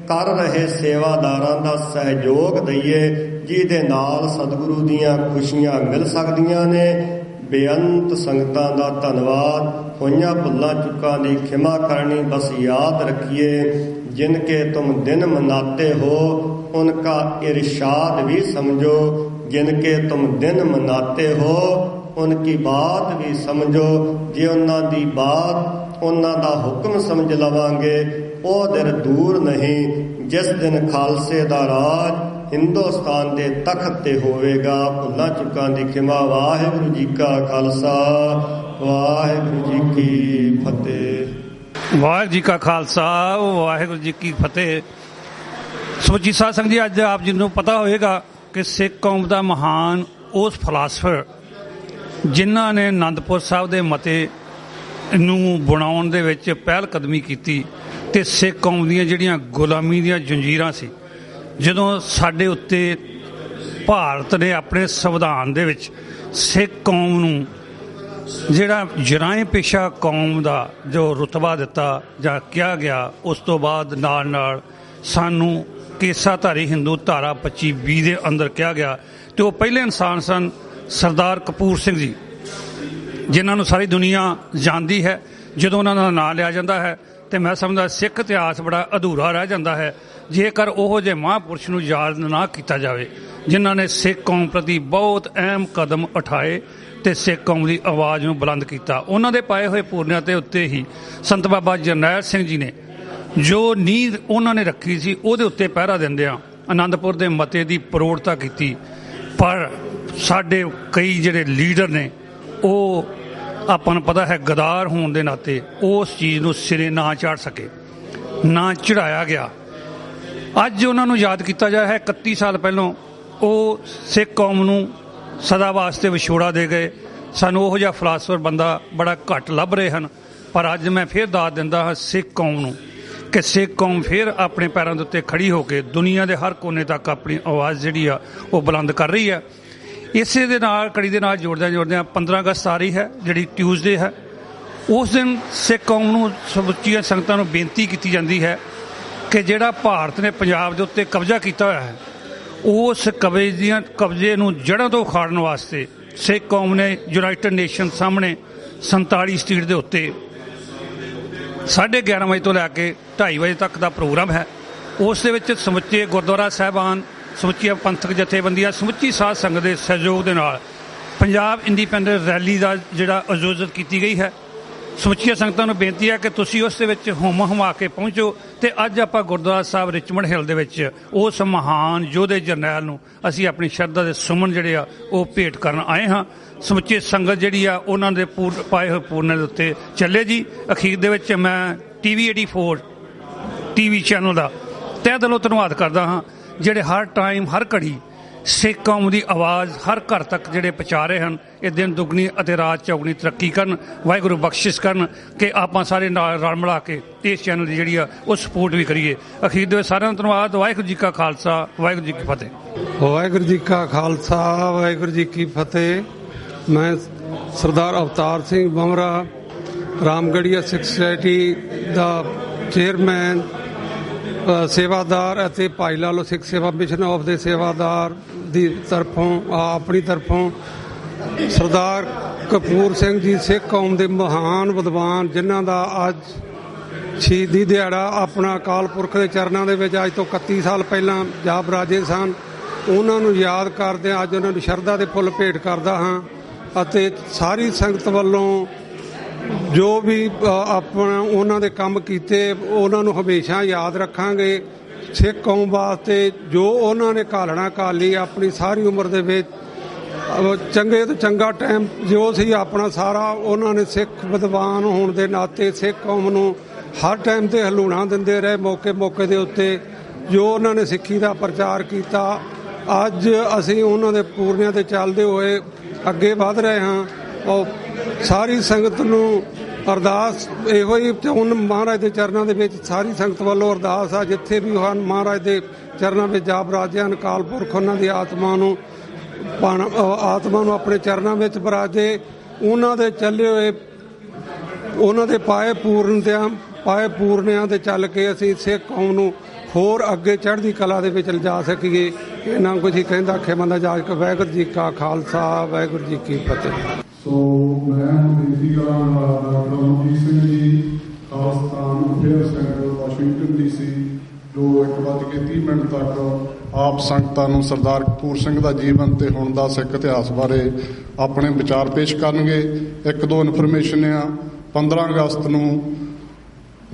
ਕਰ ਰਹੇ ਸੇਵਾਦਾਰਾਂ ਦਾ ਸਹਿਯੋਗ ਦਈਏ, ਜਿਹਦੇ ਨਾਲ ਸਤਿਗੁਰੂ ਦੀਆਂ ਖੁਸ਼ੀਆਂ ਮਿਲ ਸਕਦੀਆਂ ਨੇ। ਬੇਅੰਤ ਸੰਗਤਾਂ ਦਾ ਧੰਨਵਾਦ। ਹੋਈਆਂ ਭੁੱਲਾਂ ਚੁੱਕਾਂ ਦੀ ਖਿਮਾ ਕਰਨੀ ਬਸ ਯਾਦ ਰੱਖੀਏ। ਜਿਨਕੇ ਤੁਮ ਦਿਨ ਮਨਾਤੇ ਹੋ ਉਨਕਾ ਇਰਸ਼ਾਦ ਵੀ ਸਮਝੋ, ਜਿਨਕੇ ਤੁਮ ਦਿਨ ਮਨਾਤੇ ਹੋ ਉਨਕੀ ਬਾਤ ਵੀ ਸਮਝੋ। ਜੇ ਉਹਨਾਂ ਦੀ ਬਾਤ, ਉਹਨਾਂ ਦਾ ਹੁਕਮ ਸਮਝ ਲਵਾਂਗੇ, ਉਹ ਦਿਨ ਦੂਰ ਨਹੀਂ ਜਿਸ ਦਿਨ ਖਾਲਸੇ ਦਾ ਰਾਜ ਹਿੰਦੁਸਤਾਨ ਦੇ ਤਖਤ ਤੇ ਹੋਵੇਗਾ। ਭੁੱਲਾਂ ਚੁੱਕਾਂ ਦੀ ਖਿਮਾ। ਵਾਹਿਗੁਰੂ ਜੀ ਕਾ ਖਾਲਸਾ, ਵਾਹਿਗੁਰੂ ਜੀ ਕੀ ਫਤਿਹ। ਵਾਹਿਗੁਰੂ ਜੀ ਕਾ ਖਾਲਸਾ, ਵਾਹਿਗੁਰੂ ਜੀ ਕੀ ਫਤਿਹ। ਸਮੁੱਚੀ ਸਾਧ ਸੰਗਤ ਜੀ, ਅੱਜ ਆਪ ਜੀ ਨੂੰ ਪਤਾ ਹੋਵੇਗਾ ਕਿ ਸਿੱਖ ਕੌਮ ਦਾ ਮਹਾਨ ਉਸ ਫਲਾਸਫਰ ਜਿਨ੍ਹਾਂ ਨੇ ਅਨੰਦਪੁਰ ਸਾਹਿਬ ਦੇ ਮਤੇ ਨੂੰ ਬਣਾਉਣ ਦੇ ਵਿੱਚ ਪਹਿਲ ਕਦਮੀ ਕੀਤੀ ਤੇ ਸਿੱਖ ਕੌਮ ਦੀਆਂ ਜਿਹੜੀਆਂ ਗੁਲਾਮੀ ਦੀਆਂ ਜੰਜੀਰਾਂ ਸੀ, ਜਦੋਂ ਸਾਡੇ ਉੱਤੇ ਭਾਰਤ ਨੇ ਆਪਣੇ ਸੰਵਿਧਾਨ ਦੇ ਵਿੱਚ ਸਿੱਖ ਕੌਮ ਨੂੰ ਜਿਹੜਾ ਜਰਾਇਮ ਪੇਸ਼ਾ ਕੌਮ ਦਾ ਜੋ ਰੁਤਬਾ ਦਿੱਤਾ ਜਾਂ ਕਿਹਾ ਗਿਆ, ਉਸ ਤੋਂ ਬਾਅਦ ਨਾਲ ਨਾਲ ਸਾਨੂੰ ਕੇਸਾਧਾਰੀ ਹਿੰਦੂ ਧਾਰਾ 25(20) ਦੇ ਅੰਦਰ ਕਿਹਾ ਗਿਆ। ਤੇ ਉਹ ਪਹਿਲੇ ਇਨਸਾਨ ਸਨ ਸਰਦਾਰ ਕਪੂਰ ਸਿੰਘ ਜੀ, ਜਿਨ੍ਹਾਂ ਨੂੰ ਸਾਰੀ ਦੁਨੀਆ ਜਾਣਦੀ ਹੈ। ਜਦੋਂ ਉਹਨਾਂ ਦਾ ਨਾਂ ਲਿਆ ਜਾਂਦਾ ਹੈ ਤੇ ਮੈਂ ਸਮਝਦਾ ਸਿੱਖ ਇਤਿਹਾਸ ਬੜਾ ਅਧੂਰਾ ਰਹਿ ਜਾਂਦਾ ਹੈ ਜੇਕਰ ਉਹੋ ਜਿਹੇ ਮਹਾਂਪੁਰਸ਼ ਨੂੰ ਯਾਦ ਨਾ ਕੀਤਾ ਜਾਵੇ, ਜਿਨ੍ਹਾਂ ਨੇ ਸਿੱਖ ਕੌਮ ਪ੍ਰਤੀ ਬਹੁਤ ਅਹਿਮ ਕਦਮ ਉਠਾਏ ਤੇ ਸਿੱਖ ਕੌਮ ਦੀ ਆਵਾਜ਼ ਨੂੰ ਬੁਲੰਦ ਕੀਤਾ। ਉਹਨਾਂ ਦੇ ਪਾਏ ਹੋਏ ਪੂਰਨਿਆਂ ਦੇ ਉੱਤੇ ਹੀ ਸੰਤ ਬਾਬਾ ਜਰਨੈਲ ਸਿੰਘ ਜੀ ਨੇ ਜੋ ਨੀਂਹ ਉਹਨਾਂ ਨੇ ਰੱਖੀ ਸੀ, ਉਹਦੇ ਉੱਤੇ ਪਹਿਰਾ ਦਿੰਦਿਆਂ ਆਨੰਦਪੁਰ ਦੇ ਮਤੇ ਦੀ ਪ੍ਰੋੜਤਾ ਕੀਤੀ। ਪਰ ਸਾਡੇ ਕਈ ਜਿਹੜੇ ਲੀਡਰ ਨੇ, ਉਹ ਆਪਾਂ ਨੂੰ ਪਤਾ ਹੈ ਗਦਾਰ ਹੋਣ ਦੇ ਨਾਤੇ ਉਸ ਚੀਜ਼ ਨੂੰ ਸਿਰੇ ਨਾ ਚਾੜ ਸਕੇ, ਨਾ ਚੜਾਇਆ ਗਿਆ। ਅੱਜ ਉਹਨਾਂ ਨੂੰ ਯਾਦ ਕੀਤਾ ਜਾ ਰਿਹਾ ਹੈ। 31 ਸਾਲ ਪਹਿਲਾਂ ਉਹ ਸਿੱਖ ਕੌਮ ਨੂੰ ਸਦਾ ਵਾਸਤੇ ਵਿਛੋੜਾ ਦੇ ਗਏ। ਸਾਨੂੰ ਉਹੋ ਜਿਹਾ ਫਲਾਸਫਰ ਬੰਦਾ ਬੜਾ ਘੱਟ ਲੱਭ ਰਹੇ ਹਨ। ਪਰ ਅੱਜ ਮੈਂ ਫਿਰ ਦਾਤ ਦਿੰਦਾ ਹਾਂ ਸਿੱਖ ਕੌਮ ਨੂੰ ਕਿ ਸਿੱਖ ਕੌਮ ਫਿਰ ਆਪਣੇ ਪੈਰਾਂ ਦੇ ਉੱਤੇ ਖੜੀ ਹੋ ਕੇ ਦੁਨੀਆ ਦੇ ਹਰ ਕੋਨੇ ਤੱਕ ਆਪਣੀ ਆਵਾਜ਼ ਜਿਹੜੀ ਆ ਉਹ ਬੁਲੰਦ ਕਰ ਰਹੀ ਹੈ। ਇਸੇ ਦੇ ਨਾਲ ਕੜੀ ਦੇ ਨਾਲ ਜੋੜਦਿਆਂ 15 ਅਗਸਤ ਆ ਰਹੀ ਹੈ, ਜਿਹੜੀ ਟਿਊਜ਼ਡੇ ਹੈ। ਉਸ ਦਿਨ ਸਿੱਖ ਕੌਮ ਨੂੰ, ਸਮੁੱਚੀਆਂ ਸੰਗਤਾਂ ਨੂੰ ਬੇਨਤੀ ਕੀਤੀ ਜਾਂਦੀ ਹੈ ਕਿ ਜਿਹੜਾ ਭਾਰਤ ਨੇ ਪੰਜਾਬ ਦੇ ਉੱਤੇ ਕਬਜ਼ਾ ਕੀਤਾ ਹੋਇਆ ਹੈ, ਉਸ ਕਬਜ਼ੇ ਨੂੰ ਜੜ੍ਹਾਂ ਤੋਂ ਉਖਾੜਨ ਵਾਸਤੇ ਸਿੱਖ ਕੌਮ ਨੇ ਯੂਨਾਈਟਿਡ ਨੇਸ਼ਨ ਸਾਹਮਣੇ 47 ਸਟਰੀਟ ਦੇ ਉੱਤੇ 11:30 ਵਜੇ ਤੋਂ ਲੈ ਕੇ 2:30 ਵਜੇ ਤੱਕ ਦਾ ਪ੍ਰੋਗਰਾਮ ਹੈ। ਉਸ ਦੇ ਵਿੱਚ ਸਮੁੱਚੇ ਗੁਰਦੁਆਰਾ ਸਾਹਿਬਾਨ, ਸਮੁੱਚੀਆਂ ਪੰਥਕ ਜਥੇਬੰਦੀਆਂ, ਸਮੁੱਚੀ ਸਾਧ ਸੰਗਤ ਦੇ ਸਹਿਯੋਗ ਦੇ ਨਾਲ ਪੰਜਾਬ ਇੰਡੀਪੈਂਡੈਂਸ ਰੈਲੀ ਦਾ ਜਿਹੜਾ ਆਯੋਜਿਤ ਕੀਤੀ ਗਈ ਹੈ। ਸਮੁੱਚੀਆਂ ਸੰਗਤਾਂ ਨੂੰ ਬੇਨਤੀ ਹੈ ਕਿ ਤੁਸੀਂ ਉਸ ਦੇ ਵਿੱਚ ਹੁਮਾ ਕੇ ਪਹੁੰਚੋ। ਤੇ ਅੱਜ ਆਪਾਂ ਗੁਰਦੁਆਰਾ ਸਾਹਿਬ ਰਿਚਮੰਡ ਹਿੱਲ ਦੇ ਵਿੱਚ ਉਸ ਮਹਾਨ ਯੋਧੇ ਜਰਨੈਲ ਨੂੰ ਅਸੀਂ ਆਪਣੀ ਸ਼ਰਧਾ ਦੇ ਸੁਮਨ ਜਿਹੜੇ ਆ ਉਹ ਭੇਟ ਕਰਨ ਆਏ ਹਾਂ। ਸਮੁੱਚੀ ਸੰਗਤ ਜਿਹੜੀ ਆ ਉਹਨਾਂ ਦੇ ਪਾਏ ਹੋਏ ਪੂਰਨੇ ਦੇ ਉੱਤੇ ਚੱਲੇ ਜੀ। ਅਖੀਰ ਦੇ ਵਿੱਚ ਮੈਂ TV 84 TV ਚੈਨਲ ਦਾ ਤਹਿ ਦਿਲੋਂ ਧੰਨਵਾਦ ਕਰਦਾ ਹਾਂ, ਜਿਹੜੇ ਹਰ ਟਾਈਮ ਹਰ ਘੜੀ ਸਿੱਖ ਕੌਮ ਦੀ ਆਵਾਜ਼ ਹਰ ਘਰ ਤੱਕ ਜਿਹੜੇ ਪਹੁੰਚਾ ਰਹੇ ਹਨ। ਇਹ ਦਿਨ ਦੁੱਗਣੀ ਅਤੇ ਰਾਤ ਚੌਗਣੀ ਤਰੱਕੀ ਕਰਨ, ਵਾਹਿਗੁਰੂ ਬਖਸ਼ਿਸ਼ ਕਰਨ ਕਿ ਆਪਾਂ ਸਾਰੇ ਨਾਲ ਰਲ ਮਿਲਾ ਕੇ ਇਸ ਚੈਨਲ ਦੀ ਜਿਹੜੀ ਆ ਉਹ ਸਪੋਰਟ ਵੀ ਕਰੀਏ। ਅਖੀਰ ਦੇ ਸਾਰਿਆਂ ਨੂੰ ਧੰਨਵਾਦ। ਵਾਹਿਗੁਰੂ ਜੀ ਕਾ ਖਾਲਸਾ, ਵਾਹਿਗੁਰੂ ਜੀ ਕੀ ਫਤਿਹ। ਵਾਹਿਗੁਰੂ ਜੀ ਕਾ ਖਾਲਸਾ, ਵਾਹਿਗੁਰੂ ਜੀ ਕੀ ਫਤਿਹ। ਮੈਂ ਸਰਦਾਰ ਅਵਤਾਰ ਸਿੰਘ ਬੰਵਰਾ, ਰਾਮਗੜੀਆ ਸਿੱਖ ਸੁਸਾਇਟੀ ਦਾ ਚੇਅਰਮੈਨ, ਸੇਵਾਦਾਰ ਅਤੇ ਭਾਈ ਲਾਲੋ ਸਿੱਖ ਸੇਵਾ ਮਿਸ਼ਨ ਆਫ ਦੇ ਸੇਵਾਦਾਰ ਦੀ ਤਰਫੋਂ ਆਪਣੀ ਤਰਫੋਂ ਸਰਦਾਰ ਕਪੂਰ ਸਿੰਘ ਜੀ ਸਿੱਖ ਕੌਮ ਦੇ ਮਹਾਨ ਵਿਦਵਾਨ, ਜਿਨ੍ਹਾਂ ਦਾ ਅੱਜ ਸ਼ਹੀਦੀ ਦਿਹਾੜਾ ਆਪਣਾ ਅਕਾਲ ਪੁਰਖ ਦੇ ਚਰਨਾਂ ਦੇ ਵਿੱਚ ਅੱਜ ਤੋਂ 31 ਸਾਲ ਪਹਿਲਾਂ ਜਾ ਬਰਾਜੇ ਸਨ, ਉਹਨਾਂ ਨੂੰ ਯਾਦ ਕਰਦੇ ਅੱਜ ਉਹਨਾਂ ਨੂੰ ਸ਼ਰਧਾ ਦੇ ਫੁੱਲ ਭੇਟ ਕਰਦਾ ਹਾਂ। ਅਤੇ ਸਾਰੀ ਸੰਗਤ ਵੱਲੋਂ ਜੋ ਵੀ ਆਪਣਾ ਉਹਨਾਂ ਦੇ ਕੰਮ ਕੀਤੇ ਉਹਨਾਂ ਨੂੰ ਹਮੇਸ਼ਾ ਯਾਦ ਰੱਖਾਂਗੇ। ਸਿੱਖ ਕੌਮ ਵਾਸਤੇ ਜੋ ਉਹਨਾਂ ਨੇ ਘਾਲਣਾ ਘਾਲੀ ਆਪਣੀ ਸਾਰੀ ਉਮਰ ਦੇ ਵਿੱਚ, ਚੰਗੇ ਤੋਂ ਚੰਗਾ ਟਾਈਮ ਜੋ ਸੀ ਆਪਣਾ ਸਾਰਾ ਉਹਨਾਂ ਨੇ ਸਿੱਖ ਵਿਦਵਾਨ ਹੋਣ ਦੇ ਨਾਤੇ ਸਿੱਖ ਕੌਮ ਨੂੰ ਹਰ ਟਾਈਮ ਤੇ ਹਲੂਣਾ ਦਿੰਦੇ ਰਹੇ। ਮੌਕੇ ਮੌਕੇ ਦੇ ਉੱਤੇ ਜੋ ਉਹਨਾਂ ਨੇ ਸਿੱਖੀ ਦਾ ਪ੍ਰਚਾਰ ਕੀਤਾ, ਅੱਜ ਅਸੀਂ ਉਹਨਾਂ ਦੇ ਪੂਰਨਿਆਂ ਤੇ ਚੱਲਦੇ ਹੋਏ ਅੱਗੇ ਵਧ ਰਹੇ ਹਾਂ। ਔਰ ਸਾਰੀ ਸੰਗਤ ਨੂੰ ਅਰਦਾਸ ਇਹੋ ਹੀ ਹੁਣ ਮਹਾਰਾਜ ਦੇ ਚਰਨਾਂ ਦੇ ਵਿੱਚ ਸਾਰੀ ਸੰਗਤ ਵੱਲੋਂ ਅਰਦਾਸ ਆ, ਜਿੱਥੇ ਵੀ ਹਨ ਮਹਾਰਾਜ ਦੇ ਚਰਨਾਂ ਵਿੱਚ ਜਾ ਬਰਾਜੇ ਹਨ, ਅਕਾਲ ਪੁਰਖ ਉਹਨਾਂ ਦੀ ਆਤਮਾ ਨੂੰ ਆਪਣੇ ਚਰਨਾਂ ਵਿੱਚ ਬਰਾਜੇ। ਉਹਨਾਂ ਦੇ ਚੱਲੇ ਹੋਏ ਉਹਨਾਂ ਦੇ ਪਾਏ ਪੂਰਨਿਆਂ ਤੇ ਚੱਲ ਕੇ ਅਸੀਂ ਸਿੱਖ ਕੌਮ ਨੂੰ ਹੋਰ ਅੱਗੇ ਚੜ੍ਹਦੀ ਕਲਾ ਦੇ ਵਿੱਚ ਲਿਜਾ ਸਕੀਏ। ਇਹਨਾਂ ਕੁਝ ਹੀ ਕਹਿੰਦਾ ਆਖੇ ਬੰਦਾ ਜਾ ਕੇ। ਵਾਹਿਗੁਰੂ ਜੀ ਕਾ ਖਾਲਸਾ, ਵਾਹਿਗੁਰੂ ਜੀ ਕੀ ਫਤਿਹ। ਸੋ ਮੈਂ ਬੇਨਤੀ ਕਰਾਂਗਾ doctor Amarjit Singh ji, Khalistan affair centre Washington DC, ਜੋ 1:30 ਤੱਕ ਆਪ ਸੰਗਤਾਂ ਨੂੰ ਸਰਦਾਰ ਕਪੂਰ ਸਿੰਘ ਦਾ ਜੀਵਨ ਤੇ ਹੁਣ ਦਾ ਸਿੱਖ ਇਤਿਹਾਸ ਬਾਰੇ ਆਪਣੇ ਵਿਚਾਰ ਪੇਸ਼ ਕਰਨਗੇ। ਇੱਕ ਦੋ ਇਨਫੋਰਮੇਸ਼ਨ ਆ, 15 ਅਗਸਤ ਨੂੰ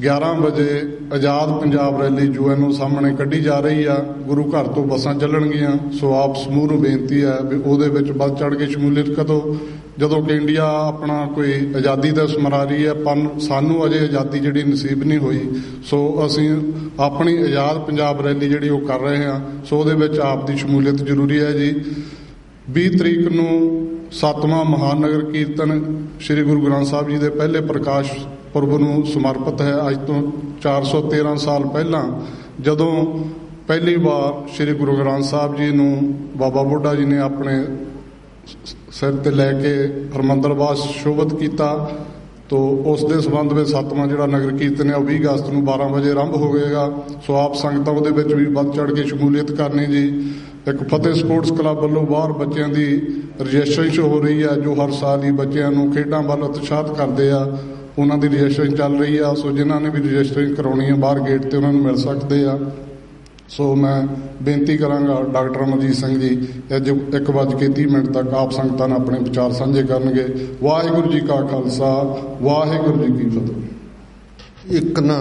11 ਵਜੇ ਆਜ਼ਾਦ ਪੰਜਾਬ ਰੈਲੀ UNO ਸਾਹਮਣੇ ਕੱਢੀ ਜਾ ਰਹੀ ਆ। ਗੁਰੂ ਘਰ ਤੋਂ ਬੱਸਾਂ ਚੱਲਣਗੀਆਂ, ਸੋ ਆਪ ਸਮੂਹ ਨੂੰ ਬੇਨਤੀ ਹੈ ਵੀ ਉਹਦੇ ਵਿੱਚ ਵੱਧ ਚੜ੍ਹ ਕੇ ਸ਼ਮੂਲੀਅਤ ਕਰੋ। ਜਦੋਂ ਕਿ ਇੰਡੀਆ ਆਪਣਾ ਕੋਈ ਆਜ਼ਾਦੀ ਦਿਵਸ ਮਨਾ ਰਹੀ ਹੈ, ਪਰ ਸਾਨੂੰ ਅਜੇ ਆਜ਼ਾਦੀ ਜਿਹੜੀ ਨਸੀਬ ਨਹੀਂ ਹੋਈ, ਸੋ ਅਸੀਂ ਆਪਣੀ ਆਜ਼ਾਦ ਪੰਜਾਬ ਰੈਲੀ ਜਿਹੜੀ ਉਹ ਕਰ ਰਹੇ ਹਾਂ, ਸੋ ਉਹਦੇ ਵਿੱਚ ਆਪ ਦੀ ਸ਼ਮੂਲੀਅਤ ਜ਼ਰੂਰੀ ਹੈ ਜੀ। 20 ਤਰੀਕ ਨੂੰ 7ਵਾਂ ਮਹਾਨ ਨਗਰ ਕੀਰਤਨ ਸ੍ਰੀ ਗੁਰੂ ਗ੍ਰੰਥ ਸਾਹਿਬ ਜੀ ਦੇ ਪਹਿਲੇ ਪ੍ਰਕਾਸ਼ ਪੁਰਬ ਨੂੰ ਸਮਰਪਿਤ ਹੈ। ਅੱਜ ਤੋਂ 413 ਸਾਲ ਪਹਿਲਾਂ ਜਦੋਂ ਪਹਿਲੀ ਵਾਰ ਸ੍ਰੀ ਗੁਰੂ ਗ੍ਰੰਥ ਸਾਹਿਬ ਜੀ ਨੂੰ ਬਾਬਾ ਬੁੱਢਾ ਜੀ ਨੇ ਆਪਣੇ ਸਿਰ ਤੇ ਲੈ ਕੇ ਹਰਿਮੰਦਰ ਵਾਸ ਸ਼ੋਭਤ ਕੀਤਾ, ਤੋ ਉਸ ਦੇ ਸੰਬੰਧ ਵਿੱਚ 7ਵਾਂ ਜਿਹੜਾ ਨਗਰ ਕੀਰਤਨ ਹੈ ਉਹ 20 ਅਗਸਤ ਨੂੰ 12 ਵਜੇ ਆਰੰਭ ਹੋਵੇਗਾ। ਸੋ ਆਪ ਸੰਗਤਾਂ ਉਹਦੇ ਵਿੱਚ ਵੀ ਵੱਧ ਚੜ੍ਹ ਕੇ ਸ਼ਮੂਲੀਅਤ ਕਰਨੀ ਜੀ। ਇੱਕ ਫਤਿਹ ਸਪੋਰਟਸ ਕਲੱਬ ਵੱਲੋਂ ਬਾਹਰ ਬੱਚਿਆਂ ਦੀ ਰਜਿਸਟ੍ਰੇਸ਼ਨ ਹੋ ਰਹੀ ਹੈ, ਜੋ ਹਰ ਸਾਲ ਹੀ ਬੱਚਿਆਂ ਨੂੰ ਖੇਡਾਂ ਵੱਲ ਉਤਸ਼ਾਹਿਤ ਕਰਦੇ ਆ। ਉਹਨਾਂ ਦੀ ਰਜਿਸਟ੍ਰੇਸ਼ਨ ਚੱਲ ਰਹੀ ਆ, ਸੋ ਜਿਨ੍ਹਾਂ ਨੇ ਵੀ ਰਜਿਸਟ੍ਰੇਸ਼ਨ ਕਰਾਉਣੀ ਹੈ ਬਾਹਰ ਗੇਟ ਤੇ ਉਹਨਾਂ ਨੂੰ ਮਿਲ ਸਕਦੇ ਆ। ਸੋ ਮੈਂ ਬੇਨਤੀ ਕਰਾਂਗਾ ਡਾਕਟਰ ਅਮਰਜੀਤ ਸਿੰਘ ਜੀ ਅੱਜ 1:30 ਤੱਕ ਆਪ ਸੰਗਤਾਂ ਨਾਲ ਆਪਣੇ ਵਿਚਾਰ ਸਾਂਝੇ ਕਰਨਗੇ। ਵਾਹਿਗੁਰੂ ਜੀ ਕਾ ਖਾਲਸਾ, ਵਾਹਿਗੁਰੂ ਜੀ ਕੀ ਫਤਿਹ। ਇੱਕ ਨਾ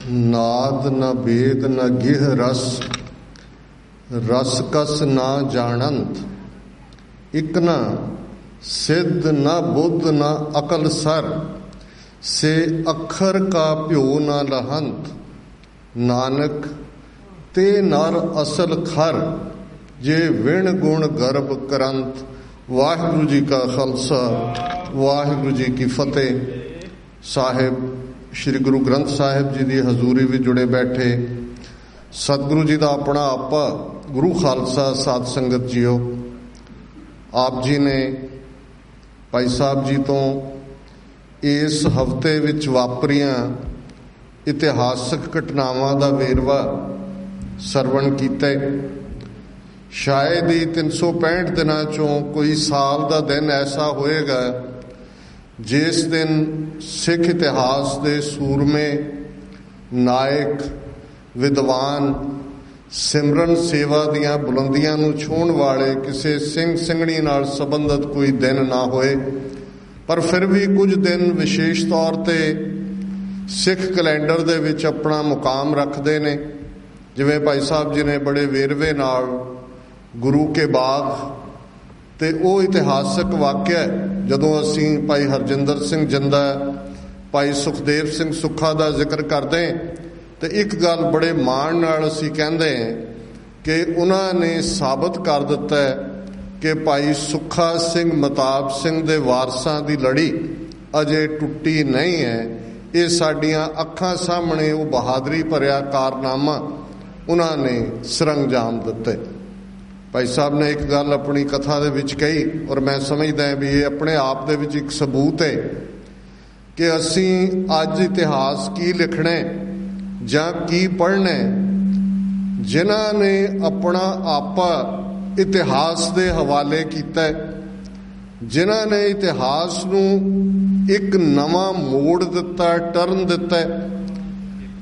ਨਾਦ ਨਾ ਵੇਦ ਨਾ ਗਿਹ ਰਸ, ਰਸ ਕਸ ਨਾ ਜਾਣੰਤ। ਇੱਕ ਨਾ ਸਿੱਧ ਨਾ ਬੁੱਧ ਨਾ ਅਕਲ ਸਰ, ਸੇ ਅੱਖਰ ਕਾ ਭਿਓ ਨਾ ਲਹੰਤ। ਨਾਨਕ ਤੇ ਨਰ ਅਸਲ ਖਰ, ਜੇ ਵਿਣ ਗੁਣ ਗਰਭ ਕਰੰਤ। ਵਾਹਿਗੁਰੂ ਜੀ ਕਾ ਖਾਲਸਾ, ਵਾਹਿਗੁਰੂ ਜੀ ਕੀ ਫਤਿਹ। ਸਾਹਿਬ ਸ੍ਰੀ ਗੁਰੂ ਗ੍ਰੰਥ ਸਾਹਿਬ ਜੀ ਦੀ ਹਜ਼ੂਰੀ ਵਿੱਚ ਜੁੜੇ ਬੈਠੇ ਸਤਿਗੁਰੂ ਜੀ ਦਾ ਆਪਣਾ ਆਪਾ ਗੁਰੂ ਖਾਲਸਾ ਸਾਧ ਸੰਗਤ ਜੀਓ, ਆਪ ਜੀ ਨੇ ਭਾਈ ਸਾਹਿਬ ਜੀ ਤੋਂ ਇਸ ਹਫ਼ਤੇ ਵਿੱਚ ਵਾਪਰੀਆਂ ਇਤਿਹਾਸਕ ਘਟਨਾਵਾਂ ਦਾ ਵੇਰਵਾ ਸਰਵਣ ਕੀਤਾ। ਸ਼ਾਇਦ ਹੀ 365 ਦਿਨਾਂ ਚੋਂ ਕੋਈ ਸਾਲ ਦਾ ਦਿਨ ਐਸਾ ਹੋਏਗਾ ਜਿਸ ਦਿਨ ਸਿੱਖ ਇਤਿਹਾਸ ਦੇ ਸੂਰਮੇ, ਨਾਇਕ, ਵਿਦਵਾਨ, ਸਿਮਰਨ ਸੇਵਾ ਦੀਆਂ ਬੁਲੰਦੀਆਂ ਨੂੰ ਛੂਹਣ ਵਾਲੇ ਕਿਸੇ ਸਿੰਘ ਸਿੰਘਣੀ ਨਾਲ ਸੰਬੰਧਿਤ ਕੋਈ ਦਿਨ ਨਾ ਹੋਏ। ਪਰ ਫਿਰ ਵੀ ਕੁਝ ਦਿਨ ਵਿਸ਼ੇਸ਼ ਤੌਰ ਤੇ ਸਿੱਖ ਕੈਲੰਡਰ ਦੇ ਵਿੱਚ ਆਪਣਾ ਮੁਕਾਮ ਰੱਖਦੇ ਨੇ। ਜਿਵੇਂ ਭਾਈ ਸਾਹਿਬ ਜੀ ਨੇ ਬੜੇ ਵੇਰਵੇ ਨਾਲ ਗੁਰੂ ਕੇ ਬਾਗ ਤੇ ਉਹ ਇਤਿਹਾਸਕ ਵਾਕਿਆ ਜਦੋਂ ਅਸੀਂ ਭਾਈ ਹਰਜਿੰਦਰ ਸਿੰਘ ਜਿੰਦਾ, ਭਾਈ ਸੁਖਦੇਵ ਸਿੰਘ ਸੁੱਖਾ ਦਾ ਜ਼ਿਕਰ ਕਰਦੇ ਤੇ ਇੱਕ ਗੱਲ ਬੜੇ ਮਾਣ ਨਾਲ ਅਸੀਂ ਕਹਿੰਦੇ ਕਿ ਉਹਨਾਂ ਨੇ ਸਾਬਤ ਕਰ ਦਿੱਤਾ ਕਿ ਭਾਈ ਸੁੱਖਾ ਸਿੰਘ ਮਤਾਬ ਸਿੰਘ ਦੇ ਵਾਰਸਾਂ ਦੀ ਲੜੀ ਅਜੇ ਟੁੱਟੀ ਨਹੀਂ ਹੈ। ਇਹ ਸਾਡੀਆਂ ਅੱਖਾਂ ਸਾਹਮਣੇ ਉਹ ਬਹਾਦਰੀ ਭਰਿਆ ਕਾਰਨਾਮਾ ਉਹਨਾਂ ਨੇ ਸਰੰਜਾਮ ਦਿੱਤੇ। ਭਾਈ ਸਾਹਿਬ ਨੇ ਇੱਕ ਗੱਲ ਆਪਣੀ ਕਥਾ ਦੇ ਵਿੱਚ ਕਹੀ, ਔਰ ਮੈਂ ਸਮਝਦਾ ਵੀ ਇਹ ਆਪਣੇ ਆਪ ਦੇ ਵਿੱਚ ਇੱਕ ਸਬੂਤ ਹੈ ਕਿ ਅਸੀਂ ਅੱਜ ਇਤਿਹਾਸ ਕੀ ਲਿਖਣਾ ਜਾਂ ਕੀ ਪੜ੍ਹਨਾ। ਜਿਨ੍ਹਾਂ ਨੇ ਆਪਣਾ ਆਪਾ ਇਤਿਹਾਸ ਦੇ ਹਵਾਲੇ ਕੀਤਾ, ਜਿਨ੍ਹਾਂ ਨੇ ਇਤਿਹਾਸ ਨੂੰ ਇੱਕ ਨਵਾਂ ਮੋੜ ਦਿੱਤਾ, ਟਰਨ ਦਿੱਤਾ,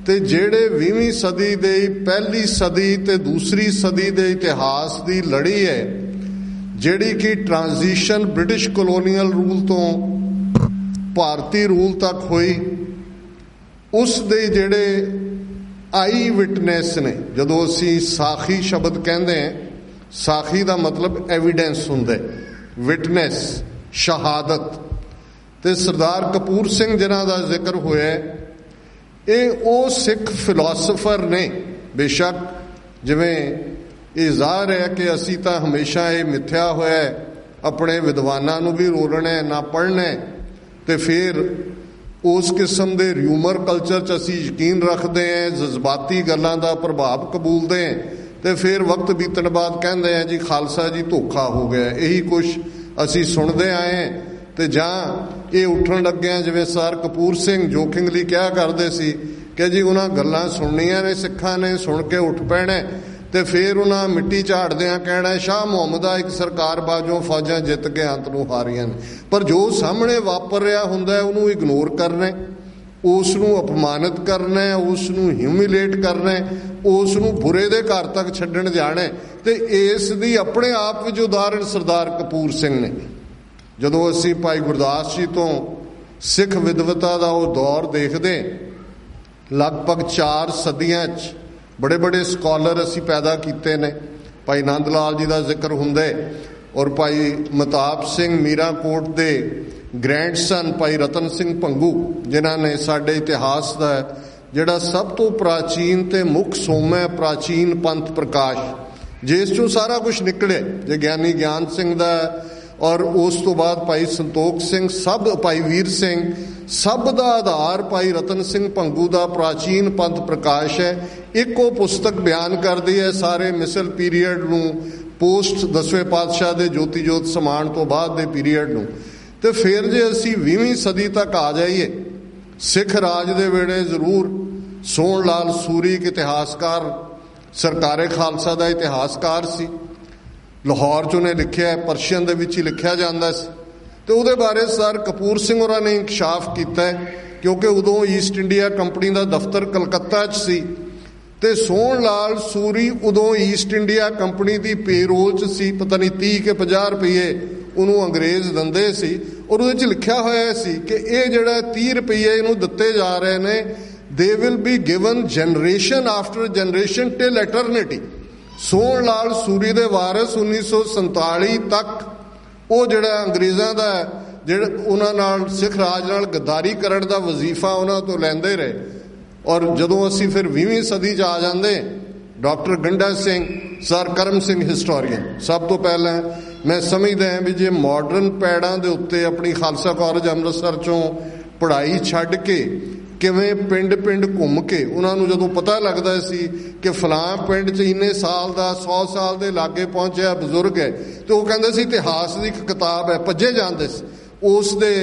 ਤੇ ਜਿਹੜੇ 20ਵੀਂ ਸਦੀ ਦੇ ਪਹਿਲੀ ਸਦੀ ਤੇ ਦੂਸਰੀ ਸਦੀ ਦੇ ਇਤਿਹਾਸ ਦੀ ਲੜੀ ਹੈ, ਜਿਹੜੀ ਕਿ ਟ੍ਰਾਂਜੀਸ਼ਨ ਬ੍ਰਿਟਿਸ਼ ਕਲੋਨੀਅਲ ਰੂਲ ਤੋਂ ਭਾਰਤੀ ਰੂਲ ਤੱਕ ਹੋਈ, ਉਸ ਦੇ ਜਿਹੜੇ ਆਈ ਵਿਟਨੈਸ ਨੇ। ਜਦੋਂ ਅਸੀਂ ਸਾਖੀ ਸ਼ਬਦ ਕਹਿੰਦੇ ਹਾਂ, ਸਾਖੀ ਦਾ ਮਤਲਬ ਐਵੀਡੈਂਸ ਹੁੰਦਾ, ਵਿਟਨੈਸ ਸ਼ਹਾਦਤ। ਤੇ ਸਰਦਾਰ ਕਪੂਰ ਸਿੰਘ ਜਿਨ੍ਹਾਂ ਦਾ ਜ਼ਿਕਰ ਹੋਇਆ, ਇਹ ਉਹ ਸਿੱਖ ਫਿਲਾਸਫਰ ਨੇ। ਬੇਸ਼ੱਕ ਜਿਵੇਂ ਇਹ ਜ਼ਾਹਰ ਹੈ ਕਿ ਅਸੀਂ ਤਾਂ ਹਮੇਸ਼ਾ ਇਹ ਮਿੱਥਿਆ ਹੋਇਆ ਆਪਣੇ ਵਿਦਵਾਨਾਂ ਨੂੰ ਵੀ ਰੋਲਣਾ ਨਾ ਪੜ੍ਹਨਾ, ਤੇ ਫਿਰ ਉਸ ਕਿਸਮ ਦੇ ਰਿਊਮਰ ਕਲਚਰ 'ਚ ਅਸੀਂ ਯਕੀਨ ਰੱਖਦੇ ਹਾਂ, ਜਜ਼ਬਾਤੀ ਗੱਲਾਂ ਦਾ ਪ੍ਰਭਾਵ ਕਬੂਲਦੇ ਹਾਂ, ਤੇ ਫਿਰ ਵਕਤ ਬੀਤਣ ਬਾਅਦ ਕਹਿੰਦੇ ਹਾਂ ਜੀ ਖਾਲਸਾ ਜੀ ਧੋਖਾ ਹੋ ਗਿਆ। ਇਹੀ ਕੁਛ ਅਸੀਂ ਸੁਣਦੇ ਆਏ। ਤੇ ਜਾਂ ਇਹ ਉੱਠਣ ਲੱਗਿਆ ਜਿਵੇਂ ਸਰ ਕਪੂਰ ਸਿੰਘ ਜੋਕਿੰਗਲੀ ਕਿਹਾ ਕਰਦੇ ਸੀ ਕਿ ਜੀ ਉਹਨਾਂ ਗੱਲਾਂ ਸੁਣਨੀਆਂ ਨੇ ਸਿੱਖਾਂ ਨੇ, ਸੁਣ ਕੇ ਉੱਠ ਪੈਣਾ, ਤੇ ਫਿਰ ਉਹਨਾਂ ਮਿੱਟੀ ਝਾੜਦਿਆਂ ਕਹਿਣਾ ਸ਼ਾਹ ਮੁਹੰਮਦ ਦਾ ਇੱਕ ਸਰਕਾਰ ਬਾਜੋਂ ਫੌਜਾਂ ਜਿੱਤ ਕੇ ਅੰਤ ਨੂੰ ਹਾਰੀਆਂ ਨੇ। ਪਰ ਜੋ ਸਾਹਮਣੇ ਵਾਪਰ ਰਿਹਾ ਹੁੰਦਾ ਉਹਨੂੰ ਇਗਨੋਰ ਕਰਨਾ, ਉਸ ਨੂੰ ਅਪਮਾਨਿਤ ਕਰਨਾ, ਉਸ ਨੂੰ ਹਿਊਮਿਲੇਟ ਕਰਨਾ, ਉਸ ਨੂੰ ਬੁਰੇ ਦੇ ਘਰ ਤੱਕ ਛੱਡਣ ਜਾਣਾ। ਤੇ ਇਸ ਦੀ ਆਪਣੇ ਆਪ ਵਿੱਚ ਉਦਾਹਰਣ ਸਰਦਾਰ ਕਪੂਰ ਸਿੰਘ ਨੇ। ਜਦੋਂ ਅਸੀਂ ਭਾਈ ਗੁਰਦਾਸ ਜੀ ਤੋਂ ਸਿੱਖ ਵਿਦਵਤਾ ਦਾ ਉਹ ਦੌਰ ਦੇਖਦੇ, ਲਗਭਗ 4 ਸਦੀਆਂ 'ਚ ਬੜੇ ਬੜੇ ਸਕਾਲਰ ਅਸੀਂ ਪੈਦਾ ਕੀਤੇ ਨੇ। ਭਾਈ ਨੰਦ ਲਾਲ ਜੀ ਦਾ ਜ਼ਿਕਰ ਹੁੰਦਾ, ਔਰ ਭਾਈ ਮਹਿਤਾਬ ਸਿੰਘ ਮੀਰਾਂਕੋਟ ਦੇ ਗ੍ਰੈਂਡਸਨ ਭਾਈ ਰਤਨ ਸਿੰਘ ਭੰਗੂ, ਜਿਨ੍ਹਾਂ ਨੇ ਸਾਡੇ ਇਤਿਹਾਸ ਦਾ ਜਿਹੜਾ ਸਭ ਤੋਂ ਪ੍ਰਾਚੀਨ ਤੇ ਮੁੱਖ ਸੋਮ ਹੈ ਪ੍ਰਾਚੀਨ ਪੰਥ ਪ੍ਰਕਾਸ਼, ਜਿਸ 'ਚੋਂ ਸਾਰਾ ਕੁਝ ਨਿਕਲੇ। ਜੇ ਗਿਆਨੀ ਗਿਆਨ ਸਿੰਘ ਦਾ, ਔਰ ਉਸ ਤੋਂ ਬਾਅਦ ਭਾਈ ਸੰਤੋਖ ਸਿੰਘ, ਸਭ ਭਾਈ ਵੀਰ ਸਿੰਘ, ਸਭ ਦਾ ਆਧਾਰ ਭਾਈ ਰਤਨ ਸਿੰਘ ਭੰਗੂ ਦਾ ਪ੍ਰਾਚੀਨ ਪੰਥ ਪ੍ਰਕਾਸ਼ ਹੈ। ਇੱਕ ਉਹ ਪੁਸਤਕ ਬਿਆਨ ਕਰਦੀ ਹੈ ਸਾਰੇ ਮਿਸਲ ਪੀਰੀਅਡ ਨੂੰ, ਪੋਸਟ 10ਵੇਂ ਪਾਤਸ਼ਾਹ ਦੇ ਜੋਤੀ ਜੋਤ ਸਮਾਨ ਤੋਂ ਬਾਅਦ ਦੇ ਪੀਰੀਅਡ ਨੂੰ। ਤੇ ਫਿਰ ਜੇ ਅਸੀਂ 20ਵੀਂ ਸਦੀ ਤੱਕ ਆ ਜਾਈਏ, ਸਿੱਖ ਰਾਜ ਦੇ ਵੇਲੇ ਜ਼ਰੂਰ ਸੋਹਣ ਲਾਲ ਸੂਰੀ ਇੱਕ ਇਤਿਹਾਸਕਾਰ, ਸਰਕਾਰੇ ਖਾਲਸਾ ਦਾ ਇਤਿਹਾਸਕਾਰ ਸੀ। ਲਾਹੌਰ 'ਚ ਉਹਨੇ ਲਿਖਿਆ, ਪਰਸ਼ੀਅਨ ਦੇ ਵਿੱਚ ਹੀ ਲਿਖਿਆ ਜਾਂਦਾ ਸੀ। ਤੇ ਉਹਦੇ ਬਾਰੇ ਸਰ ਕਪੂਰ ਸਿੰਘ ਹੋਰਾਂ ਨੇ ਇੰਕਸ਼ਾਫ ਕੀਤਾ, ਕਿਉਂਕਿ ਉਦੋਂ ਈਸਟ ਇੰਡੀਆ ਕੰਪਨੀ ਦਾ ਦਫ਼ਤਰ ਕਲਕੱਤਾ 'ਚ ਸੀ, ਤੇ ਸੋਹਣ ਲਾਲ ਸੂਰੀ ਉਦੋਂ ਈਸਟ ਇੰਡੀਆ ਕੰਪਨੀ ਦੀ ਪੇਰੋਲ 'ਚ ਸੀ। ਪਤਾ ਨਹੀਂ 30 ਕਿ 50 ਰੁਪਏ ਉਹਨੂੰ ਅੰਗਰੇਜ਼ ਦਿੰਦੇ ਸੀ, ਔਰ ਉਹਦੇ 'ਚ ਲਿਖਿਆ ਹੋਇਆ ਸੀ ਕਿ ਇਹ ਜਿਹੜਾ 30 ਰੁਪਏ ਇਹਨੂੰ ਦਿੱਤੇ ਜਾ ਰਹੇ ਨੇ, they will be given generation after generation till eternity. Sohan Lal Suri ਦੇ ਵਾਰਿਸ 1947 ਤੱਕ ਉਹ ਜਿਹੜਾ ਅੰਗਰੇਜ਼ਾਂ ਦਾ ਜਿਹੜਾ ਉਹਨਾਂ ਨਾਲ ਸਿੱਖ ਰਾਜ ਨਾਲ ਗੱਦਾਰੀ ਕਰਨ ਦਾ ਵਜ਼ੀਫਾ ਉਹਨਾਂ ਤੋਂ ਲੈਂਦੇ ਰਹੇ। ਔਰ ਜਦੋਂ ਅਸੀਂ ਫਿਰ 20ਵੀਂ ਸਦੀ 'ਚ ਆ ਜਾਂਦੇ, doctor Ganda Singh, sir Karam Singh historian, ਸਭ ਤੋਂ ਪਹਿਲਾਂ ਮੈਂ ਸਮਝਦਾ ਹਾਂ ਵੀ ਜੇ ਮਾਡਰਨ ਪੈੜਾਂ ਦੇ ਉੱਤੇ ਆਪਣੀ ਖਾਲਸਾ ਕਾਲਜ ਅੰਮ੍ਰਿਤਸਰ 'ਚੋਂ ਪੜ੍ਹਾਈ ਛੱਡ ਕੇ ਕਿਵੇਂ ਪਿੰਡ ਘੁੰਮ ਕੇ ਉਹਨਾਂ ਨੂੰ ਜਦੋਂ ਪਤਾ ਲੱਗਦਾ ਸੀ ਕਿ ਫਲਾਂ ਪਿੰਡ 'ਚ ਇੰਨੇ ਸਾਲ ਦਾ 100 ਸਾਲ ਦੇ ਲਾਗੇ ਪਹੁੰਚਿਆ ਬਜ਼ੁਰਗ ਹੈ, ਤੇ ਉਹ ਕਹਿੰਦੇ ਸੀ ਇਤਿਹਾਸ ਦੀ ਇੱਕ ਕਿਤਾਬ ਹੈ, ਭੱਜੇ ਜਾਂਦੇ ਸੀ ਉਸ ਦੇ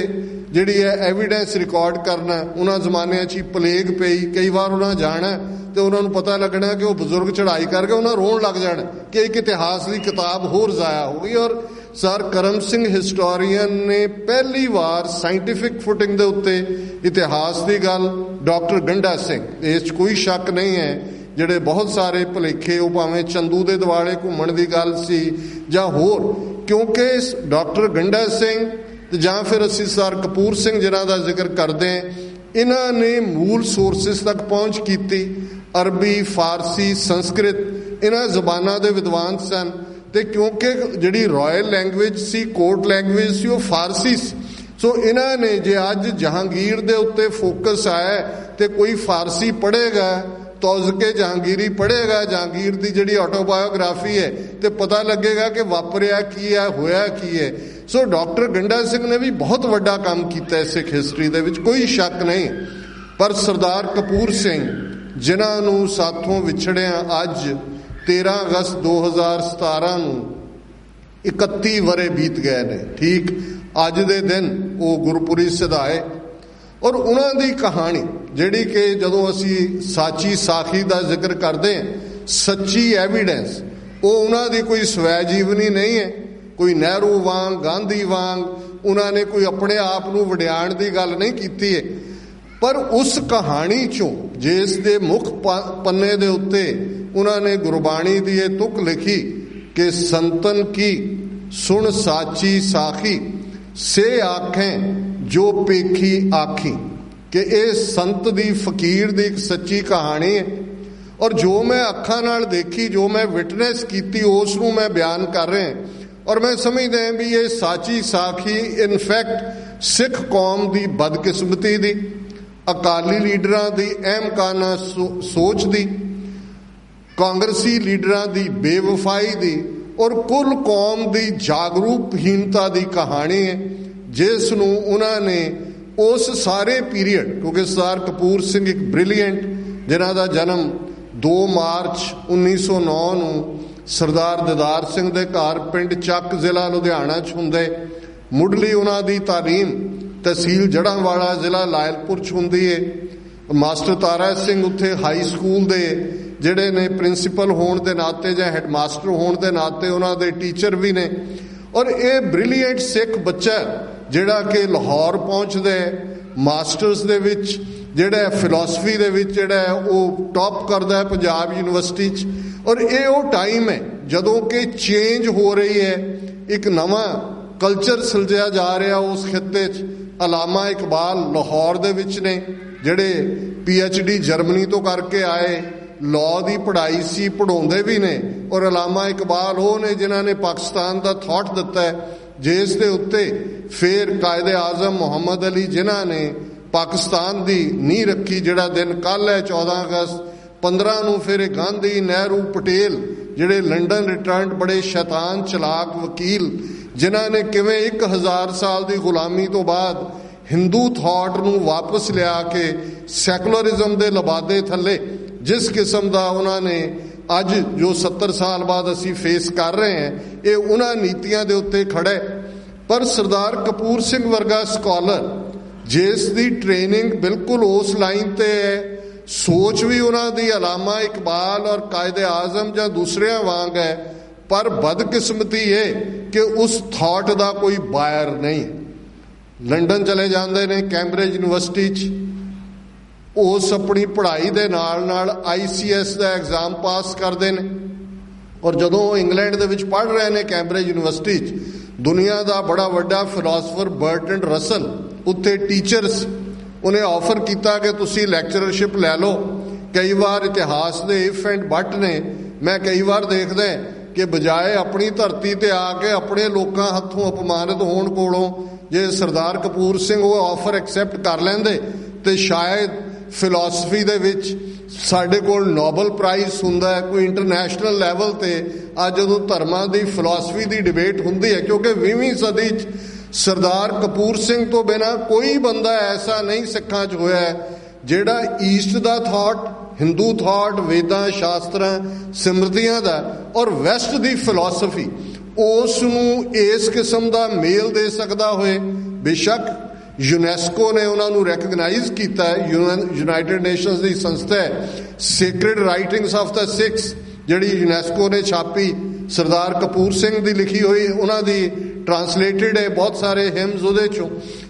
ਜਿਹੜੀ ਹੈ ਐਵੀਡੈਂਸ ਰਿਕਾਰਡ ਕਰਨਾ। ਉਹਨਾਂ ਜ਼ਮਾਨਿਆਂ 'ਚ ਹੀ ਪਲੇਗ ਪਈ, ਕਈ ਵਾਰ ਉਹਨਾਂ ਜਾਣਾ ਤੇ ਉਹਨਾਂ ਨੂੰ ਪਤਾ ਲੱਗਣਾ ਕਿ ਉਹ ਬਜ਼ੁਰਗ ਚੜ੍ਹਾਈ ਕਰਕੇ ਉਹਨਾਂ ਰੋਣ ਲੱਗ ਜਾਣਾ ਕਿ ਇੱਕ ਇਤਿਹਾਸ ਦੀ ਕਿਤਾਬ ਹੋਰ ਜ਼ਾਇਆ ਹੋ ਗਈ। ਔਰ ਸਰ ਕਰਮ ਸਿੰਘ ਹਿਸਟੋਰੀਅਨ ਨੇ ਪਹਿਲੀ ਵਾਰ ਸਾਇੰਟੀਫਿਕ ਫੁਟਿੰਗ ਦੇ ਉੱਤੇ ਇਤਿਹਾਸ ਦੀ ਗੱਲ, ਡਾਕਟਰ ਗੰਡਾ ਸਿੰਘ, ਇਸ 'ਚ ਕੋਈ ਸ਼ੱਕ ਨਹੀਂ ਹੈ। ਜਿਹੜੇ ਬਹੁਤ ਸਾਰੇ ਭੁਲੇਖੇ, ਉਹ ਭਾਵੇਂ ਚੰਦੂ ਦੇ ਦਿਵਾਲੇ ਘੁੰਮਣ ਦੀ ਗੱਲ ਸੀ ਜਾਂ ਹੋਰ, ਕਿਉਂਕਿ ਡਾਕਟਰ ਗੰਡਾ ਸਿੰਘ ਜਾਂ ਫਿਰ ਅਸੀਂ ਸਰ ਕਪੂਰ ਸਿੰਘ ਜਿਨ੍ਹਾਂ ਦਾ ਜ਼ਿਕਰ ਕਰਦੇ ਹਾਂ, ਇਹਨਾਂ ਨੇ ਮੂਲ ਸੋਰਸਿਸ ਤੱਕ ਪਹੁੰਚ ਕੀਤੀ। ਅਰਬੀ, ਫਾਰਸੀ, ਸੰਸਕ੍ਰਿਤ, ਇਹਨਾਂ ਜ਼ਬਾਨਾਂ ਦੇ ਵਿਦਵਾਨ ਸਨ। ਤੇ ਕਿਉਂਕਿ ਜਿਹੜੀ ਰਾਇਲ ਲੈਂਗੁਏਜ ਸੀ, ਕੋਰਟ ਲੈਂਗੁਏਜ ਸੀ, ਉਹ ਫਾਰਸੀ ਸੀ। ਸੋ ਇਹਨਾਂ ਨੇ ਜੇ ਅੱਜ ਜਹਾਂਗੀਰ ਦੇ ਉੱਤੇ ਫੋਕਸ ਆਇਆ ਤੇ ਕੋਈ ਫਾਰਸੀ ਪੜ੍ਹੇਗਾ, ਤੌਜ਼ਕੇ ਜਹਾਂਗੀਰੀ ਪੜ੍ਹੇਗਾ, ਜਹਾਂਗੀਰ ਦੀ ਜਿਹੜੀ ਆਟੋਬਾਇਓਗ੍ਰਾਫੀ ਹੈ, ਤੇ ਪਤਾ ਲੱਗੇਗਾ ਕਿ ਵਾਪਰਿਆ ਕੀ ਹੈ, ਹੋਇਆ ਕੀ ਹੈ। ਸੋ ਡਾਕਟਰ ਗੰਡਾ ਸਿੰਘ ਨੇ ਵੀ ਬਹੁਤ ਵੱਡਾ ਕੰਮ ਕੀਤਾ ਸਿੱਖ ਹਿਸਟਰੀ ਦੇ ਵਿੱਚ, ਕੋਈ ਸ਼ੱਕ ਨਹੀਂ। ਪਰ ਸਰਦਾਰ ਕਪੂਰ ਸਿੰਘ, ਜਿਨ੍ਹਾਂ ਨੂੰ ਸਾਥੋਂ ਵਿਛੜਿਆਂ ਅੱਜ 13 ਅਗਸਤ 2017 ਨੂੰ 31 ਵਰੇ ਬੀਤ ਗਏ ਨੇ। ਠੀਕ ਅੱਜ ਦੇ ਦਿਨ ਉਹ ਗੁਰਪੁਰੀ ਸਿਧਾਏ ਔਰ ਉਹਨਾਂ ਦੀ ਕਹਾਣੀ ਜਿਹੜੀ ਕਿ ਜਦੋਂ ਅਸੀਂ ਸਾਚੀ ਸਾਖੀ ਦਾ ਜ਼ਿਕਰ ਕਰਦੇ ਹਾਂ, ਸੱਚੀ ਐਵੀਡੈਂਸ, ਉਹ ਉਹਨਾਂ ਦੀ ਕੋਈ ਸਵੈ ਜੀਵਨੀ ਨਹੀਂ ਹੈ। ਕੋਈ ਨਹਿਰੂ ਵਾਂਗ, ਗਾਂਧੀ ਵਾਂਗ ਉਹਨਾਂ ਨੇ ਕੋਈ ਆਪਣੇ ਆਪ ਨੂੰ ਵਡਿਆਣ ਦੀ ਗੱਲ ਨਹੀਂ ਕੀਤੀ ਹੈ, ਪਰ ਉਸ ਕਹਾਣੀ ਚੋਂ ਜਿਸ ਦੇ ਮੁੱਖ ਪੰਨੇ ਦੇ ਉੱਤੇ ਉਹਨਾਂ ਨੇ ਗੁਰਬਾਣੀ ਦੀ ਇਹ ਤੁਕ ਲਿਖੀ ਕਿ ਸੰਤਨ ਕੀ ਸੁਣ ਸਾਚੀ ਸਾਖੀ ਸੇ ਆਖੇ ਜੋ ਪੇਖੀ ਆਖੀ, ਕਿ ਇਹ ਸੰਤ ਦੀ ਫਕੀਰ ਦੀ ਇੱਕ ਸੱਚੀ ਕਹਾਣੀ ਹੈ ਔਰ ਜੋ ਮੈਂ ਅੱਖਾਂ ਨਾਲ ਦੇਖੀ, ਜੋ ਮੈਂ ਵਿਟਨੈਸ ਕੀਤੀ, ਉਸ ਨੂੰ ਮੈਂ ਬਿਆਨ ਕਰ ਰਿਹਾ। ਔਰ ਮੈਂ ਸਮਝਦਾ ਵੀ ਇਹ ਸਾਚੀ ਸਾਖੀ ਇਨਫੈਕਟ ਸਿੱਖ ਕੌਮ ਦੀ ਬਦਕਿਸਮਤੀ ਦੀ, ਅਕਾਲੀ ਲੀਡਰਾਂ ਦੀ ਅਹਿਮਕਾਨਾ ਸੋਚ ਦੀ, ਕਾਂਗਰਸੀ ਲੀਡਰਾਂ ਦੀ ਬੇਵਫਾਈ ਦੀ ਔਰ ਕੁੱਲ ਕੌਮ ਦੀ ਜਾਗਰੂਕਹੀਨਤਾ ਦੀ ਕਹਾਣੀ ਹੈ, ਜਿਸ ਨੂੰ ਉਹਨਾਂ ਨੇ ਉਸ ਸਾਰੇ ਪੀਰੀਅਡ, ਕਿਉਂਕਿ ਸਰਦਾਰ ਕਪੂਰ ਸਿੰਘ ਇੱਕ ਬ੍ਰਿਲੀਅੰਟ, ਜਿਨ੍ਹਾਂ ਦਾ ਜਨਮ 2 ਮਾਰਚ 1909 ਨੂੰ ਸਰਦਾਰ ਦਿਦਾਰ ਸਿੰਘ ਦੇ ਘਰ ਪਿੰਡ ਚੱਕ ਜ਼ਿਲ੍ਹਾ ਲੁਧਿਆਣਾ 'ਚ ਹੁੰਦੇ, ਮੁੱਢਲੀ ਉਹਨਾਂ ਦੀ ਤਾਲੀਮ ਤਹਿਸੀਲ ਜੜ੍ਹਾਂਵਾਲਾ ਜ਼ਿਲ੍ਹਾ ਲਾਇਲਪੁਰ 'ਚ ਹੁੰਦੀ ਹੈ। ਮਾਸਟਰ ਤਾਰਾ ਸਿੰਘ ਉੱਥੇ ਹਾਈ ਸਕੂਲ ਦੇ ਜਿਹੜੇ ਨੇ ਪ੍ਰਿੰਸੀਪਲ ਹੋਣ ਦੇ ਨਾਤੇ ਜਾਂ ਹੈਡਮਾਸਟਰ ਹੋਣ ਦੇ ਨਾਤੇ ਉਹਨਾਂ ਦੇ ਟੀਚਰ ਵੀ ਨੇ। ਔਰ ਇਹ ਬ੍ਰਿਲੀਅੰਟ ਸਿੱਖ ਬੱਚਾ ਜਿਹੜਾ ਕਿ ਲਾਹੌਰ ਪਹੁੰਚਦਾ, ਮਾਸਟਰਸ ਦੇ ਵਿੱਚ ਜਿਹੜਾ ਫਿਲਾਸਫੀ ਦੇ ਵਿੱਚ ਜਿਹੜਾ ਉਹ ਟੌਪ ਕਰਦਾ ਹੈ ਪੰਜਾਬ ਯੂਨੀਵਰਸਿਟੀ 'ਚ। ਔਰ ਇਹ ਉਹ ਟਾਈਮ ਹੈ ਜਦੋਂ ਕਿ ਚੇਂਜ ਹੋ ਰਹੀ ਹੈ, ਇੱਕ ਨਵਾਂ ਕਲਚਰ ਸਿਰਜਿਆ ਜਾ ਰਿਹਾ ਉਸ ਖਿੱਤੇ 'ਚ। ਅਲਾਮਾ ਇਕਬਾਲ ਲਾਹੌਰ ਦੇ ਵਿੱਚ ਨੇ, ਜਿਹੜੇ PhD ਜਰਮਨੀ ਤੋਂ ਕਰਕੇ ਆਏ, ਲਾਅ ਦੀ ਪੜ੍ਹਾਈ ਸੀ, ਪੜ੍ਹਾਉਂਦੇ ਵੀ ਨੇ। ਔਰ ਅਲਾਮਾ ਇਕਬਾਲ ਉਹ ਨੇ ਜਿਨ੍ਹਾਂ ਨੇ ਪਾਕਿਸਤਾਨ ਦਾ ਥਾਟ ਦਿੱਤਾ ਹੈ, ਜਿਸ ਦੇ ਉੱਤੇ ਫਿਰ ਕਾਇਦੇ ਆਜ਼ਮ ਮੁਹੰਮਦ ਅਲੀ ਜਿਨ੍ਹਾਂ ਨੇ ਪਾਕਿਸਤਾਨ ਦੀ ਨੀਂਹ ਰੱਖੀ, ਜਿਹੜਾ ਦਿਨ ਕੱਲ੍ਹ ਹੈ 14 ਅਗਸਤ। 15 ਨੂੰ ਫਿਰ ਗਾਂਧੀ, ਨਹਿਰੂ, ਪਟੇਲ ਜਿਹੜੇ ਲੰਡਨ ਰਿਟਰਨਡ ਬੜੇ ਸ਼ੈਤਾਨ ਚਲਾਕ ਵਕੀਲ, ਜਿਨ੍ਹਾਂ ਨੇ ਕਿਵੇਂ 1000 ਸਾਲ ਦੀ ਗੁਲਾਮੀ ਤੋਂ ਬਾਅਦ ਹਿੰਦੂ ਥਾਟ ਨੂੰ ਵਾਪਸ ਲਿਆ ਕੇ ਸੈਕੂਲਰਿਜ਼ਮ ਦੇ ਲਬਾਦੇ ਥੱਲੇ ਜਿਸ ਕਿਸਮ ਦਾ ਉਹਨਾਂ ਨੇ ਅੱਜ ਜੋ 70 ਸਾਲ ਬਾਅਦ ਅਸੀਂ ਫੇਸ ਕਰ ਰਹੇ ਹਾਂ, ਇਹ ਉਹਨਾਂ ਨੀਤੀਆਂ ਦੇ ਉੱਤੇ ਖੜਾ। ਪਰ ਸਰਦਾਰ ਕਪੂਰ ਸਿੰਘ ਵਰਗਾ ਸਕਾਲਰ ਜਿਸ ਦੀ ਟ੍ਰੇਨਿੰਗ ਬਿਲਕੁਲ ਉਸ ਲਾਈਨ ਤੇ ਹੈ, ਸੋਚ ਵੀ ਉਹਨਾਂ ਦੀ ਅਲਾਮਾ ਇਕਬਾਲ ਔਰ ਕਾਇਦੇ ਆਜ਼ਮ ਜਾਂ ਦੂਸਰਿਆਂ ਵਾਂਗ ਹੈ, ਪਰ ਬਦਕਿਸਮਤੀ ਇਹ ਕਿ ਉਸ ਥਾਟ ਦਾ ਕੋਈ ਬਾਇਰ ਨਹੀਂ। ਲੰਡਨ ਚਲੇ ਜਾਂਦੇ ਨੇ, ਕੈਂਬਰਿਜ ਯੂਨੀਵਰਸਿਟੀ 'ਚ ਉਸ ਆਪਣੀ ਪੜ੍ਹਾਈ ਦੇ ਨਾਲ ਨਾਲ ICS ਦਾ ਐਗਜ਼ਾਮ ਪਾਸ ਕਰਦੇ ਨੇ। ਔਰ ਜਦੋਂ ਉਹ ਇੰਗਲੈਂਡ ਦੇ ਵਿੱਚ ਪੜ੍ਹ ਰਹੇ ਨੇ ਕੈਂਬਰਿਜ ਯੂਨੀਵਰਸਿਟੀ 'ਚ, ਦੁਨੀਆ ਦਾ ਬੜਾ ਵੱਡਾ ਫਿਲਾਸਫਰ ਬਰਟਰੈਂਡ ਰਸਲ ਉੱਥੇ ਟੀਚਰਸ, ਉਹਨੇ ਆਫਰ ਕੀਤਾ ਕਿ ਤੁਸੀਂ ਲੈਕਚਰਰਸ਼ਿਪ ਲੈ ਲਓ। ਕਈ ਵਾਰ ਇਤਿਹਾਸ ਦੇ ਇਫ ਐਂਡ ਬਟ ਨੇ। ਮੈਂ ਕਈ ਵਾਰ ਦੇਖਦਾ ਕਿ ਬਜਾਏ ਆਪਣੀ ਧਰਤੀ ਤੇ ਆ ਕੇ ਆਪਣੇ ਲੋਕਾਂ ਹੱਥੋਂ ਅਪਮਾਨਿਤ ਹੋਣ ਕੋਲੋਂ ਜੇ ਸਰਦਾਰ ਕਪੂਰ ਸਿੰਘ ਉਹ ਆਫਰ ਐਕਸੈਪਟ ਕਰ ਲੈਂਦੇ ਤੇ ਸ਼ਾਇਦ ਫਿਲਾਸਫੀ ਦੇ ਵਿੱਚ ਸਾਡੇ ਕੋਲ ਨੋਬਲ ਪ੍ਰਾਈਜ਼ ਹੁੰਦਾ, ਕੋਈ ਇੰਟਰਨੈਸ਼ਨਲ ਲੈਵਲ ਤੇ। ਅੱਜ ਜਦੋਂ ਧਰਮਾਂ ਦੀ ਫਿਲਾਸਫੀ ਦੀ ਡਿਬੇਟ ਹੁੰਦੀ ਹੈ, ਕਿਉਂਕਿ 20ਵੀਂ ਸਦੀ 'ਚ ਸਰਦਾਰ ਕਪੂਰ ਸਿੰਘ ਤੋਂ ਬਿਨਾਂ ਕੋਈ ਬੰਦਾ ਐਸਾ ਨਹੀਂ ਸਿੱਖਾਂ 'ਚ ਹੋਇਆ ਜਿਹੜਾ ਈਸਟ ਦਾ ਥਾਟ, ਹਿੰਦੂ ਥਾਟ, ਵੇਦਾਂ, ਸ਼ਾਸਤਰਾਂ, ਸਿਮਰਤੀਆਂ ਦਾ ਔਰ ਵੈਸਟ ਦੀ ਫਿਲਾਸਫੀ ਉਸ ਨੂੰ ਇਸ ਕਿਸਮ ਦਾ ਮੇਲ ਦੇ ਸਕਦਾ ਹੋਏ। ਬੇਸ਼ੱਕ ਯੂਨੈਸਕੋ ਨੇ ਉਹਨਾਂ ਨੂੰ ਰੈਕਗਨਾਈਜ਼ ਕੀਤਾ ਹੈ, ਯੂਨਾਈਟਿਡ ਨੇਸ਼ਨਸ ਦੀ ਸੰਸਥਾ ਹੈ, ਸੇਕ੍ਰੇਡ ਰਾਈਟਿੰਗਸ ਆਫ ਦਾ ਸਿੱਖਸ ਜਿਹੜੀ ਯੂਨੈਸਕੋ ਨੇ ਛਾਪੀ, ਸਰਦਾਰ ਕਪੂਰ ਸਿੰਘ ਦੀ ਲਿਖੀ ਹੋਈ, ਉਹਨਾਂ ਦੀ ਟਰਾਂਸਲੇਟਿਡ ਹੈ ਬਹੁਤ ਸਾਰੇ ਹਿਮਸ ਉਹਦੇ 'ਚੋਂ।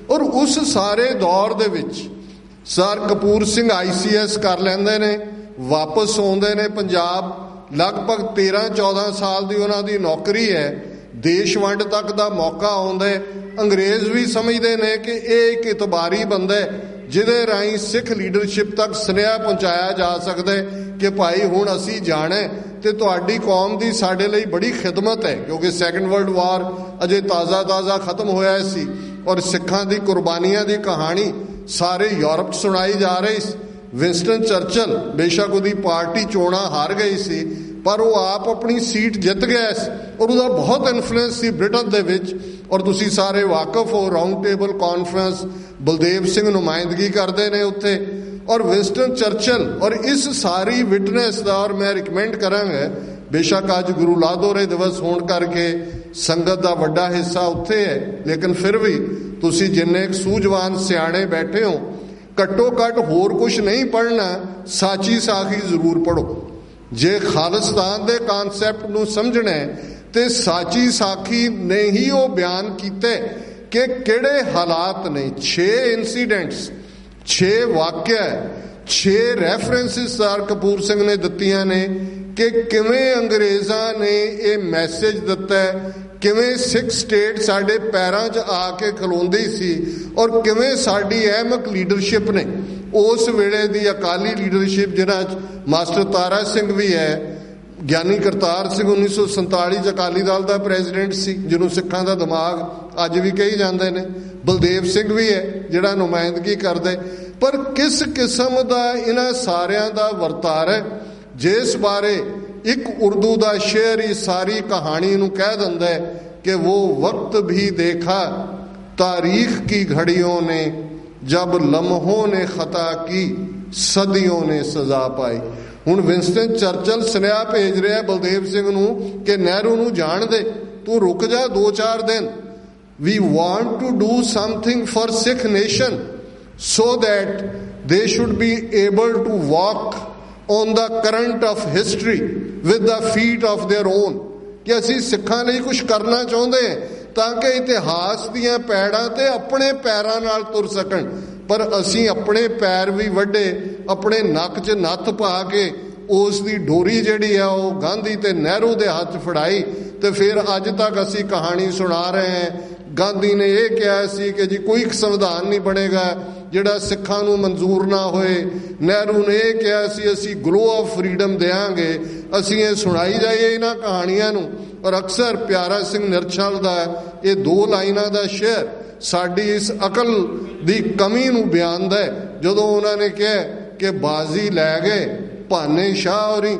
ਔਰ ਉਸ ਸਾਰੇ ਦੌਰ ਦੇ ਵਿੱਚ ਸਰ ਕਪੂਰ ਸਿੰਘ ICS ਕਰ ਲੈਂਦੇ ਨੇ, ਵਾਪਸ ਆਉਂਦੇ ਨੇ ਪੰਜਾਬ। ਲਗਭਗ 13-14 ਸਾਲ ਦੀ ਉਹਨਾਂ ਦੀ ਨੌਕਰੀ ਹੈ। ਦੇਸ਼ ਵੰਡ ਤੱਕ ਦਾ ਮੌਕਾ ਆਉਂਦਾ ਹੈ। ਅੰਗਰੇਜ਼ ਵੀ ਸਮਝਦੇ ਨੇ ਕਿ ਇਹ ਇੱਕ ਇਤਬਾਰੀ ਬੰਦਾ ਹੈ ਜਿਹਦੇ ਰਾਹੀਂ ਸਿੱਖ ਲੀਡਰਸ਼ਿਪ ਤੱਕ ਸੁਨੇਹਾ ਪਹੁੰਚਾਇਆ ਜਾ ਸਕਦਾ ਹੈ ਕਿ ਭਾਈ ਹੁਣ ਅਸੀਂ ਜਾਣਾ ਤੇ ਤੁਹਾਡੀ ਕੌਮ ਦੀ ਸਾਡੇ ਲਈ ਬੜੀ ਖਿਦਮਤ ਹੈ, ਕਿਉਂਕਿ ਸੈਕੰਡ ਵਰਲਡ ਵਾਰ ਅਜੇ ਤਾਜ਼ਾ ਖਤਮ ਹੋਇਆ ਸੀ ਔਰ ਸਿੱਖਾਂ ਦੀ ਕੁਰਬਾਨੀਆਂ ਦੀ ਕਹਾਣੀ ਸਾਰੇ ਯੂਰਪ 'ਚ ਸੁਣਾਈ ਜਾ ਰਹੀ ਸੀ। ਵਿੰਸਟਨ ਚਰਚਲ ਬੇਸ਼ੱਕ ਉਹਦੀ ਪਾਰਟੀ ਚੋਣਾਂ ਹਾਰ ਗਈ ਸੀ, ਪਰ ਉਹ ਆਪ ਆਪਣੀ ਸੀਟ ਜਿੱਤ ਗਿਆ ਸੀ ਔਰ ਉਹਦਾ ਬਹੁਤ ਇਨਫਲੂਐਂਸ ਸੀ ਬ੍ਰਿਟਨ ਦੇ ਵਿੱਚ। ਔਰ ਤੁਸੀਂ ਸਾਰੇ ਵਾਕਫ ਹੋ, round table conference Baldev Singh ਨੁਮਾਇੰਦਗੀ ਕਰਦੇ ਨੇ ਉੱਥੇ। ਔਰ ਵਿੰਸਟਨ ਚਰਚਲ ਔਰ ਇਸ ਸਾਰੀ ਵਿਟਨੈਸ ਦਾ, ਔਰ ਮੈਂ ਰਿਕਮੈਂਡ ਕਰਾਂਗਾ ਬੇਸ਼ੱਕ ਅੱਜ ਗੁਰੂ ਲਾਦੋਰੇ ਦਿਵਸ ਹੋਣ ਕਰਕੇ ਸੰਗਤ ਦਾ ਵੱਡਾ ਹਿੱਸਾ ਉੱਥੇ ਹੈ, ਲੇਕਿਨ ਫਿਰ ਵੀ ਤੁਸੀਂ ਜਿੰਨੇ ਸੂਝਵਾਨ ਸਿਆਣੇ ਬੈਠੇ ਹੋ, ਘੱਟੋ ਘੱਟ ਹੋਰ ਕੁਝ ਨਹੀਂ ਪੜ੍ਹਨਾ, ਸਾਚੀ ਸਾਖੀ ਜ਼ਰੂਰ ਪੜ੍ਹੋ। ਜੇ ਖਾਲਿਸਤਾਨ ਦੇ ਕਨਸੈਪਟ ਨੂੰ ਸਮਝਣਾ ਤੇ ਸਾਚੀ ਸਾਖੀ ਨੇ ਹੀ ਉਹ ਬਿਆਨ ਕੀਤੇ ਕਿ ਕਿਹੜੇ ਹਾਲਾਤ ਨੇ। 6 ਇਨਸੀਡੈਂਟਸ, 6 ਵਾਕਿਆ, 6 ਰੈਫਰੈਂਸਿਸ ਸਰਦਾਰ ਕਪੂਰ ਸਿੰਘ ਨੇ ਦਿੱਤੀਆਂ ਨੇ ਕਿ ਕਿਵੇਂ ਅੰਗਰੇਜ਼ਾਂ ਨੇ ਇਹ ਮੈਸੇਜ ਦਿੱਤਾ, ਕਿਵੇਂ ਸਿੱਖ ਸਟੇਟ ਸਾਡੇ ਪੈਰਾਂ 'ਚ ਆ ਕੇ ਖਲੋਂਦੀ ਸੀ ਔਰ ਕਿਵੇਂ ਸਾਡੀ ਅਹਿਮਕ ਲੀਡਰਸ਼ਿਪ ਨੇ, ਉਸ ਵੇਲੇ ਦੀ ਅਕਾਲੀ ਲੀਡਰਸ਼ਿਪ ਜਿਹਨਾਂ 'ਚ ਮਾਸਟਰ ਤਾਰਾ ਸਿੰਘ ਵੀ ਹੈ, ਗਿਆਨੀ ਕਰਤਾਰ ਸਿੰਘ 1947 'ਚ ਅਕਾਲੀ ਦਲ ਦਾ ਪ੍ਰੈਜ਼ੀਡੈਂਟ ਸੀ ਜਿਹਨੂੰ ਸਿੱਖਾਂ ਦਾ ਦਿਮਾਗ ਅੱਜ ਵੀ ਕਹੀ ਜਾਂਦੇ ਨੇ, ਬਲਦੇਵ ਸਿੰਘ ਵੀ ਹੈ ਜਿਹੜਾ ਨੁਮਾਇੰਦਗੀ ਕਰਦੇ, ਪਰ ਕਿਸ ਕਿਸਮ ਦਾ ਇਹਨਾਂ ਸਾਰਿਆਂ ਦਾ ਵਰਤਾਰਾ ਹੈ ਜਿਸ ਬਾਰੇ ਇੱਕ ਉਰਦੂ ਦਾ ਸ਼ੇਰ ਹੀ ਸਾਰੀ ਕਹਾਣੀ ਨੂੰ ਕਹਿ ਦਿੰਦਾ ਹੈ ਕਿ ਉਹ ਵਕਤ ਵੀ ਦੇਖਾ ਤਾਰੀਖ ਕੀ ਘੜੀਆਂ ਨੇ ਜਬ ਲਮਹੋਂ ਨੇ ਖਤਾ ਕੀ ਸਦੀਆਂ ਨੇ ਸਜ਼ਾ ਪਾਈ। ਹੁਣ ਵਿੰਸਟਨ ਚਰਚਲ ਸੁਨੇਹਾ ਭੇਜ ਰਿਹਾ ਬਲਦੇਵ ਸਿੰਘ ਨੂੰ ਕਿ ਨਹਿਰੂ ਨੂੰ ਜਾਣ ਦੇ, ਤੂੰ ਰੁਕ ਜਾ 2-4 ਦਿਨ। We want to do something for Sikh nation so that they should be able to walk on the current of history with the feet of their own। ਕਿ ਅਸੀਂ ਸਿੱਖਾਂ ਲਈ ਕੁਝ ਕਰਨਾ ਚਾਹੁੰਦੇ ਹਾਂ ਤਾਂ ਕਿ ਇਤਿਹਾਸ ਦੀਆਂ ਪੈੜਾਂ ਤੇ ਆਪਣੇ ਪੈਰਾਂ ਨਾਲ ਤੁਰ ਸਕਣ, ਪਰ ਅਸੀਂ ਆਪਣੇ ਪੈਰ ਵੀ ਵੱਢੇ, ਆਪਣੇ ਨੱਕ 'ਚ ਨੱਥ ਪਾ ਕੇ ਉਸ ਦੀ ਡੋਰੀ ਜਿਹੜੀ ਆ ਉਹ ਗਾਂਧੀ ਤੇ ਨਹਿਰੂ ਦੇ ਹੱਥ ਫੜਾਈ ਤੇ ਫਿਰ ਅੱਜ ਤੱਕ ਅਸੀਂ ਕਹਾਣੀ ਸੁਣਾ ਰਹੇ ਹਾਂ। ਗਾਂਧੀ ਨੇ ਇਹ ਕਿਹਾ ਸੀ ਕਿ ਜੀ ਕੋਈ ਸੰਵਿਧਾਨ ਨਹੀਂ ਬਣੇਗਾ ਜਿਹੜਾ ਸਿੱਖਾਂ ਨੂੰ ਮਨਜ਼ੂਰ ਨਾ ਹੋਏ। ਨਹਿਰੂ ਨੇ ਇਹ ਕਿਹਾ ਸੀ ਅਸੀਂ ਗਲੋ ਆਫ ਫਰੀडम ਦੇਵਾਂਗੇ। ਅਸੀਂ ਇਹ ਸੁਣਾਈ ਜਾਈਏ ਇਹਨਾਂ ਕਹਾਣੀਆਂ ਨੂੰ, ਔਰ ਅਕਸਰ ਪਿਆਰਾ ਸਿੰਘ ਨਿਰਛਲ ਦਾ ਇਹ 2 ਲਾਈਨਾਂ ਦਾ ਸ਼ੇਰ ਸਾਡੀ ਇਸ ਅਕਲ ਦੀ ਕਮੀ ਨੂੰ ਬਿਆਨਦਾ ਹੈ ਜਦੋਂ ਉਹਨਾਂ ਨੇ ਕਿਹਾ ਕਿ ਬਾਜ਼ੀ ਲੈ ਗਏ ਭਾਨੇ ਸ਼ਾਹ ਹੋਰੀ,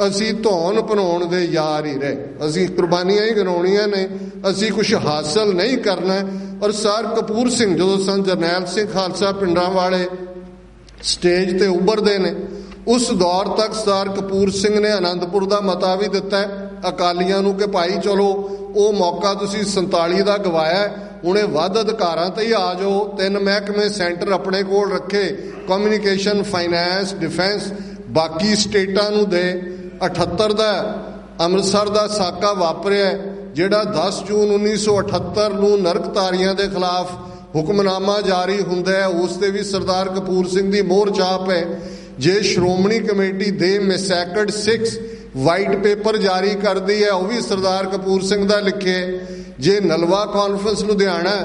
ਅਸੀਂ ਧੌਣ ਭਨਾਉਣ ਦੇ ਯਾਰ ਹੀ ਰਹੇ, ਅਸੀਂ ਕੁਰਬਾਨੀਆਂ ਹੀ ਗਿਣਾਉਣੀਆਂ ਨੇ, ਅਸੀਂ ਕੁਝ ਹਾਸਲ ਨਹੀਂ ਕਰਨਾ। ਔਰ ਸਰਦਾਰ ਕਪੂਰ ਸਿੰਘ ਜਦੋਂ ਸੰਤ ਜਰਨੈਲ ਸਿੰਘ ਖਾਲਸਾ ਪਿੰਡਾਂ ਵਾਲੇ ਸਟੇਜ ਤੇ ਉੱਭਰਦੇ ਨੇ, ਉਸ ਦੌਰ ਤੱਕ ਸਰਦਾਰ ਕਪੂਰ ਸਿੰਘ ਨੇ ਆਨੰਦਪੁਰ ਦਾ ਮਤਾ ਵੀ ਦਿੱਤਾ ਅਕਾਲੀਆਂ ਨੂੰ ਕਿ ਭਾਈ ਚਲੋ ਉਹ ਮੌਕਾ ਤੁਸੀਂ 47 ਦਾ ਗਵਾਇਆ, ਹੁਣ ਇਹ ਵੱਧ ਅਧਿਕਾਰਾਂ ਤੇ ਹੀ ਆ ਜਾਓ। 3 ਮਹਿਕਮੇ ਸੈਂਟਰ ਆਪਣੇ ਕੋਲ ਰੱਖੇ, ਕਮਿਊਨੀਕੇਸ਼ਨ, ਫਾਈਨੈਂਸ, ਡਿਫੈਂਸ ਬਾਕੀ ਸਟੇਟਾਂ ਨੂੰ ਦੇ। 78 ਦਾ ਅੰਮ੍ਰਿਤਸਰ ਦਾ ਸਾਕਾ ਵਾਪਰਿਆ ਜਿਹੜਾ 10 ਜੂਨ 1978 ਨੂੰ ਨਰਕਤਾਰੀਆਂ ਦੇ ਖਿਲਾਫ ਹੁਕਮਨਾਮਾ ਜਾਰੀ ਹੁੰਦਾ ਹੈ, ਉਸ ਤੇ ਵੀ ਸਰਦਾਰ ਕਪੂਰ ਸਿੰਘ ਦੀ ਮੋਹਰ ਛਾਪ ਹੈ। ਜੇ ਸ਼੍ਰੋਮਣੀ ਕਮੇਟੀ ਦੇ ਮੈਸੈਕਰਡ 6 ਵਾਈਟ ਪੇਪਰ ਜਾਰੀ ਕਰਦੀ ਹੈ, ਉਹ ਵੀ ਸਰਦਾਰ ਕਪੂਰ ਸਿੰਘ ਦਾ ਲਿਖਿਆ। ਜੇ ਨਲਵਾ ਕਾਨਫਰੰਸ ਲੁਧਿਆਣਾ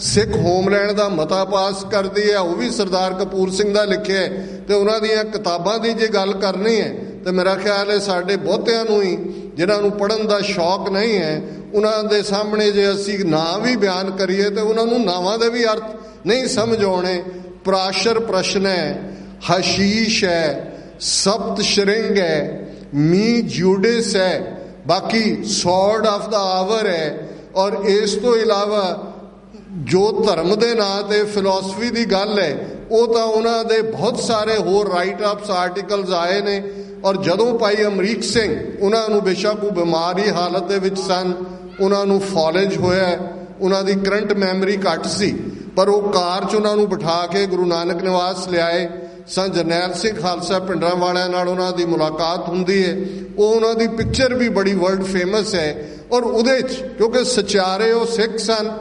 ਸਿੱਖ ਹੋਮਲੈਂਡ ਦਾ ਮਤਾ ਪਾਸ ਕਰਦੀ ਹੈ, ਉਹ ਵੀ ਸਰਦਾਰ ਕਪੂਰ ਸਿੰਘ ਦਾ ਲਿਖਿਆ। ਤੇ ਉਹਨਾਂ ਦੀਆਂ ਕਿਤਾਬਾਂ ਦੀ ਜੇ ਗੱਲ ਕਰਨੀ ਹੈ ਤੇ ਮੇਰਾ ਖਿਆਲ ਹੈ ਸਾਡੇ ਬਹੁਤਿਆਂ ਨੂੰ ਹੀ ਜਿਨ੍ਹਾਂ ਨੂੰ ਪੜ੍ਹਨ ਦਾ ਸ਼ੌਕ ਨਹੀਂ ਹੈ, ਉਹਨਾਂ ਦੇ ਸਾਹਮਣੇ ਜੇ ਅਸੀਂ ਨਾਂ ਵੀ ਬਿਆਨ ਕਰੀਏ ਤੇ ਉਹਨਾਂ ਨੂੰ ਨਾਵਾਂ ਦੇ ਵੀ ਅਰਥ ਨਹੀਂ ਸਮਝ ਆਉਣੇ। ਪ੍ਰਾਸ਼ਰ ਪ੍ਰਸ਼ਨ ਹੈ, ਹਸ਼ੀਸ਼ ਹੈ, ਸਪਤ ਸ਼ਰਿੰਗ ਹੈ, ਮੀ ਜੂਡਿਸ ਹੈ, ਬਾਕੀ ਸੌਰਡ ਆਫ ਦਾ ਆਵਰ ਹੈ। ਔਰ ਇਸ ਤੋਂ ਇਲਾਵਾ ਜੋ ਧਰਮ ਦੇ ਨਾਂ ਤੇ ਫਿਲਾਸਫੀ ਦੀ ਗੱਲ ਹੈ ਉਹ ਤਾਂ ਉਹਨਾਂ ਦੇ ਬਹੁਤ ਸਾਰੇ ਹੋਰ ਰਾਈਟ ਅਪਸ ਆਰਟੀਕਲਸ ਆਏ ਨੇ। ਔਰ ਜਦੋਂ ਭਾਈ ਅਮਰੀਕ ਸਿੰਘ, ਉਹਨਾਂ ਨੂੰ ਬੇਸ਼ੱਕ ਉਹ ਬਿਮਾਰੀ ਹਾਲਤ ਦੇ ਵਿੱਚ ਸਨ, ਉਹਨਾਂ ਨੂੰ ਫਾਲਜ ਹੋਇਆ, ਉਹਨਾਂ ਦੀ ਕਰੰਟ ਮੈਮਰੀ ਘੱਟ ਸੀ, ਪਰ ਉਹ ਕਾਰ 'ਚ ਉਹਨਾਂ ਨੂੰ ਬਿਠਾ ਕੇ ਗੁਰੂ ਨਾਨਕ ਨਿਵਾਸ ਲਿਆਏ। ਸੰਤ ਜਰਨੈਲ ਸਿੰਘ ਖਾਲਸਾ ਪਿੰਡਾਂ ਵਾਲਿਆਂ ਨਾਲ ਉਹਨਾਂ ਦੀ ਮੁਲਾਕਾਤ ਹੁੰਦੀ ਹੈ, ਉਹ ਉਹਨਾਂ ਦੀ ਪਿਕਚਰ ਵੀ ਬੜੀ ਵਰਲਡ ਫੇਮਸ ਹੈ। ਔਰ ਉਹਦੇ 'ਚ ਕਿਉਂਕਿ ਸਚਾਰੇ ਉਹ ਸਿੱਖ ਸਨ,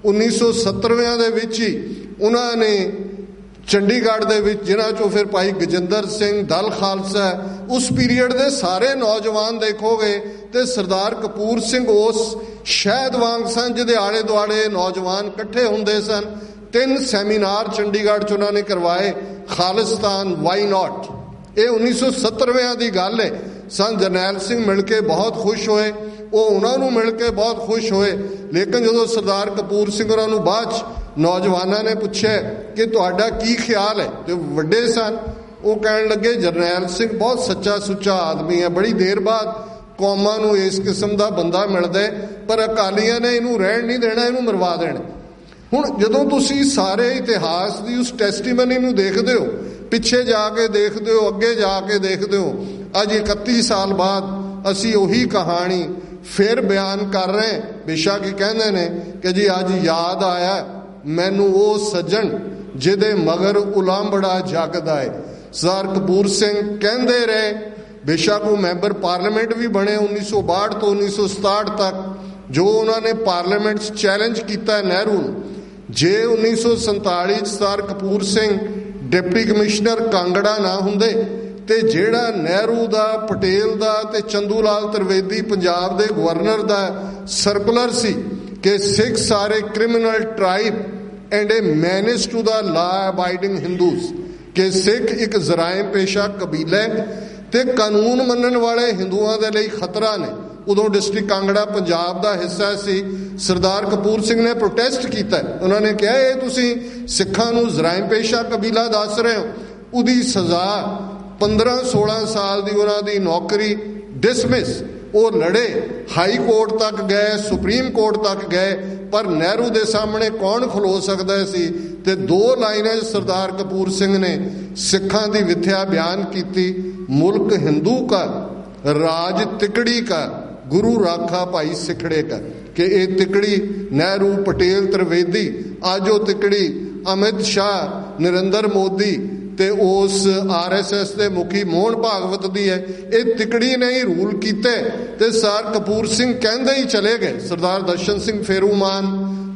1970 ਦੇ ਵਿੱਚ ਹੀ ਉਹਨਾਂ ਨੇ ਚੰਡੀਗੜ੍ਹ ਦੇ ਵਿੱਚ, ਜਿਨ੍ਹਾਂ 'ਚੋਂ ਫਿਰ ਭਾਈ ਗਜਿੰਦਰ ਸਿੰਘ ਦਲ ਖਾਲਸਾ, ਉਸ ਪੀਰੀਅਡ ਦੇ ਸਾਰੇ ਨੌਜਵਾਨ ਦੇਖੋਗੇ ਤੇ ਸਰਦਾਰ ਕਪੂਰ ਸਿੰਘ ਉਸ ਸ਼ਹਿਦ ਵਾਂਗ ਸਨ ਜਿਹਦੇ ਆਲੇ ਦੁਆਲੇ ਨੌਜਵਾਨ ਇਕੱਠੇ ਹੁੰਦੇ ਸਨ। 3 ਸੈਮੀਨਾਰ ਚੰਡੀਗੜ੍ਹ 'ਚ ਉਹਨਾਂ ਨੇ ਕਰਵਾਏ, ਖਾਲਿਸਤਾਨ ਵਾਈ ਨਾਟ। ਇਹ 1970 ਦੀ ਗੱਲ ਹੈ। ਸੰਤ ਜਰਨੈਲ ਸਿੰਘ ਮਿਲ ਕੇ ਬਹੁਤ ਖੁਸ਼ ਹੋਏ, ਉਹ ਉਹਨਾਂ ਨੂੰ ਮਿਲ ਕੇ ਬਹੁਤ ਖੁਸ਼ ਹੋਏ। ਲੇਕਿਨ ਜਦੋਂ ਸਰਦਾਰ ਕਪੂਰ ਸਿੰਘ ਉਹਨਾਂ ਨੂੰ ਬਾਅਦ 'ਚ ਨੌਜਵਾਨਾਂ ਨੇ ਪੁੱਛਿਆ ਕਿ ਤੁਹਾਡਾ ਕੀ ਖਿਆਲ ਹੈ, ਤੇ ਵੱਡੇ ਸਨ, ਉਹ ਕਹਿਣ ਲੱਗੇ ਜਰਨੈਲ ਸਿੰਘ ਬਹੁਤ ਸੱਚਾ ਸੁੱਚਾ ਆਦਮੀ ਹੈ, ਬੜੀ ਦੇਰ ਬਾਅਦ ਕੌਮਾਂ ਨੂੰ ਇਸ ਕਿਸਮ ਦਾ ਬੰਦਾ ਮਿਲਦਾ, ਪਰ ਅਕਾਲੀਆਂ ਨੇ ਇਹਨੂੰ ਰਹਿਣ ਨਹੀਂ ਦੇਣਾ, ਇਹਨੂੰ ਮਰਵਾ ਦੇਣਾ। ਹੁਣ ਜਦੋਂ ਤੁਸੀਂ ਸਾਰੇ ਇਤਿਹਾਸ ਦੀ ਉਸ ਟੈਸਟੀਮਨੀ ਨੂੰ ਦੇਖਦੇ ਹੋ, ਪਿੱਛੇ ਜਾ ਕੇ ਦੇਖਦੇ ਹੋ, ਅੱਗੇ ਜਾ ਕੇ ਦੇਖਦੇ ਹੋ, ਅੱਜ 31 ਸਾਲ ਬਾਅਦ ਅਸੀਂ ਉਹੀ ਕਹਾਣੀ ਫਿਰ ਬਿਆਨ ਕਰ ਰਹੇ। ਬੇਸ਼ੱਕ ਕਹਿੰਦੇ ਨੇ ਕਿ ਜੀ ਅੱਜ ਯਾਦ ਆਇਆ ਮੈਨੂੰ ਉਹ ਸੱਜਣ ਜਿਹਦੇ ਮਗਰ ਉਲਾਂਬੜਾ ਜਗਦਾ ਏ। ਸਰਦਾਰ ਕਪੂਰ ਸਿੰਘ ਕਹਿੰਦੇ ਰਹੇ, ਬੇਸ਼ੱਕ ਉਹ ਮੈਂਬਰ ਪਾਰਲੀਮੈਂਟ ਵੀ ਬਣੇ 1962 ਤੋਂ 1967 ਤੱਕ, ਜੋ ਉਹਨਾਂ ਨੇ ਪਾਰਲੀਮੈਂਟ 'ਚ ਚੈਲੰਜ ਕੀਤਾ ਨਹਿਰੂ ਨੂੰ। ਜੇ 1947 'ਚ ਸਰਦਾਰ ਕਪੂਰ ਸਿੰਘ ਡਿਪਟੀ ਕਮਿਸ਼ਨਰ ਕਾਂਗੜਾ ਨਾ ਹੁੰਦੇ ਤੇ ਜਿਹੜਾ ਨਹਿਰੂ ਦਾ, ਪਟੇਲ ਦਾ ਤੇ ਚੰਦੂ ਲਾਲ ਤ੍ਰਿਵੇਦੀ ਪੰਜਾਬ ਦੇ ਗਵਰਨਰ ਦਾ ਸਰਕੂਲਰ ਸੀ ਕਿ ਸਿੱਖ ਸਾਰੇ criminal tribe and a menace to the law abiding Hindus, ਕਿ ਸਿੱਖ ਇੱਕ ਜ਼ਰਾਇਮ ਪੇਸ਼ਾ ਕਬੀਲਾ ਤੇ ਕਾਨੂੰਨ ਮੰਨਣ ਵਾਲੇ ਹਿੰਦੂਆਂ ਦੇ ਲਈ ਖਤਰਾ ਨੇ। ਉਦੋਂ ਡਿਸਟ੍ਰਿਕਟ ਕਾਂਗੜਾ ਪੰਜਾਬ ਦਾ ਹਿੱਸਾ ਸੀ। ਸਰਦਾਰ ਕਪੂਰ ਸਿੰਘ ਨੇ ਪ੍ਰੋਟੈਸਟ ਕੀਤਾ। ਉਹਨਾਂ ਨੇ ਕਿਹਾ ਇਹ ਤੁਸੀਂ ਸਿੱਖਾਂ ਨੂੰ ਜ਼ਰਾਇਮ ਪੇਸ਼ਾ ਕਬੀਲਾ ਦੱਸ ਰਹੇ ਹੋ। ਉਹਦੀ ਸਜ਼ਾ 15-16 ਸਾਲ ਦੀ ਉਹਨਾਂ ਦੀ ਨੌਕਰੀ ਡਿਸਮਿਸ। ਉਹ ਲੜੇ, ਹਾਈ ਕੋਰਟ ਤੱਕ ਗਏ, ਸੁਪਰੀਮ ਕੋਰਟ ਤੱਕ ਗਏ, ਪਰ ਨਹਿਰੂ ਦੇ ਸਾਹਮਣੇ ਕੌਣ ਖਲੋ ਸਕਦਾ ਸੀ। ਤੇ 2 ਲਾਈਨਾਂ 'ਚ ਸਰਦਾਰ ਕਪੂਰ ਸਿੰਘ ਨੇ ਸਿੱਖਾਂ ਦੀ ਵਿਥਿਆ ਬਿਆਨ ਕੀਤੀ, ਮੁਲਕ ਹਿੰਦੂ ਕਾ ਰਾਜ ਤਿਕੜੀ ਕਾ, ਗੁਰੂ ਰਾਖਾ ਭਾਈ ਸਿਖੜੇ ਕਾ, ਕਿ ਇਹ ਤਿਕੜੀ ਨਹਿਰੂ, ਪਟੇਲ, ਤ੍ਰਿਵੇਦੀ, ਅੱਜ ਉਹ ਤਿਕੜੀ ਅਮਿਤ ਸ਼ਾਹ, ਨਰਿੰਦਰ ਮੋਦੀ ਤੇ ਉਸ RSS ਦੇ ਮੁਖੀ ਮੋਹਨ ਭਾਗਵਤ ਦੀ ਹੈ। ਇਹ ਤਿਕੜੀ ਨੇ ਹੀ ਰੂਲ ਕੀਤੇ ਤੇ ਸਰਦਾਰ ਕਪੂਰ ਸਿੰਘ ਕਹਿੰਦੇ ਹੀ ਚਲੇ ਗਏ। ਸਰਦਾਰ ਦਰਸ਼ਨ ਸਿੰਘ ਫੇਰੂਮਾਨ,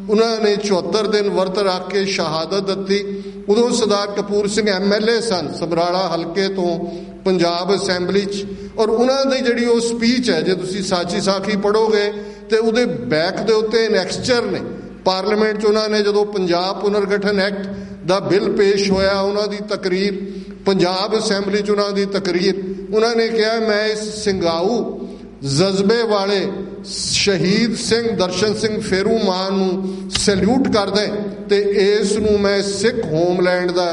ਉਹਨਾਂ ਨੇ 74 ਦਿਨ ਵਰਤ ਰੱਖ ਕੇ ਸ਼ਹਾਦਤ ਦਿੱਤੀ। ਉਦੋਂ ਸਰਦਾਰ ਕਪੂਰ ਸਿੰਘ MLA ਸਨ ਸਮਰਾਲਾ ਹਲਕੇ ਤੋਂ ਪੰਜਾਬ ਅਸੈਂਬਲੀ 'ਚ, ਔਰ ਉਹਨਾਂ ਦੀ ਜਿਹੜੀ ਉਹ ਸਪੀਚ ਹੈ, ਜੇ ਤੁਸੀਂ ਸਾਚੀ ਸਾਖੀ ਪੜ੍ਹੋਗੇ ਤੇ ਉਹਦੇ ਬੈਕ ਦੇ ਉੱਤੇ ਐਨੈਕਸਚਰ ਨੇ। ਪਾਰਲੀਮੈਂਟ 'ਚ ਉਹਨਾਂ ਨੇ ਜਦੋਂ ਪੰਜਾਬ ਪੁਨਰਗਠਨ ਐਕਟ ਦਾ ਬਿੱਲ ਪੇਸ਼ ਹੋਇਆ, ਉਹਨਾਂ ਦੀ ਤਕਰੀਰ, ਪੰਜਾਬ ਅਸੈਂਬਲੀ 'ਚ ਉਹਨਾਂ ਦੀ ਤਕਰੀਰ, ਉਹਨਾਂ ਨੇ ਕਿਹਾ ਮੈਂ ਇਸ ਸਿੰਗਾਊ ਜਜ਼ਬੇ ਵਾਲੇ ਸ਼ਹੀਦ ਸਿੰਘ ਦਰਸ਼ਨ ਸਿੰਘ ਫੇਰੂਮਾਨ ਨੂੰ ਸੈਲੂਟ ਕਰਦਾ ਤੇ ਇਸ ਨੂੰ ਮੈਂ ਸਿੱਖ ਹੋਮਲੈਂਡ ਦਾ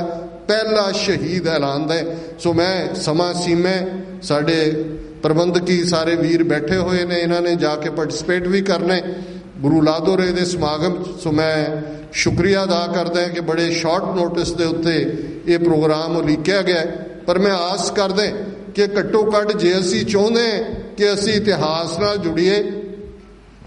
ਪਹਿਲਾ ਸ਼ਹੀਦ ਐਲਾਨਦਾ। ਸੋ ਮੈਂ ਸਮਾਂ ਸੀਮੇ, ਸਾਡੇ ਪ੍ਰਬੰਧਕੀ ਸਾਰੇ ਵੀਰ ਬੈਠੇ ਹੋਏ ਨੇ, ਇਹਨਾਂ ਨੇ ਜਾ ਕੇ ਪਾਰਟਿਸਿਪੇਟ ਵੀ ਕਰਨਾ ਗੁਰੂ ਲਾਦੋਰੇ ਦੇ ਸਮਾਗਮ। ਸੋ ਮੈਂ ਸ਼ੁਕਰੀਆ ਅਦਾ ਕਰਦਾ ਕਿ ਬੜੇ ਸ਼ਾਰਟ ਨੋਟਿਸ ਦੇ ਉੱਤੇ ਇਹ ਪ੍ਰੋਗਰਾਮ ਉਲੀਕਿਆ ਗਿਆ, ਪਰ ਮੈਂ ਆਸ ਕਰਦਾ ਕਿ ਘੱਟੋ ਘੱਟ ਜੇ ਅਸੀਂ ਚਾਹੁੰਦੇ ਕਿ ਅਸੀਂ ਇਤਿਹਾਸ ਨਾਲ ਜੁੜੀਏ,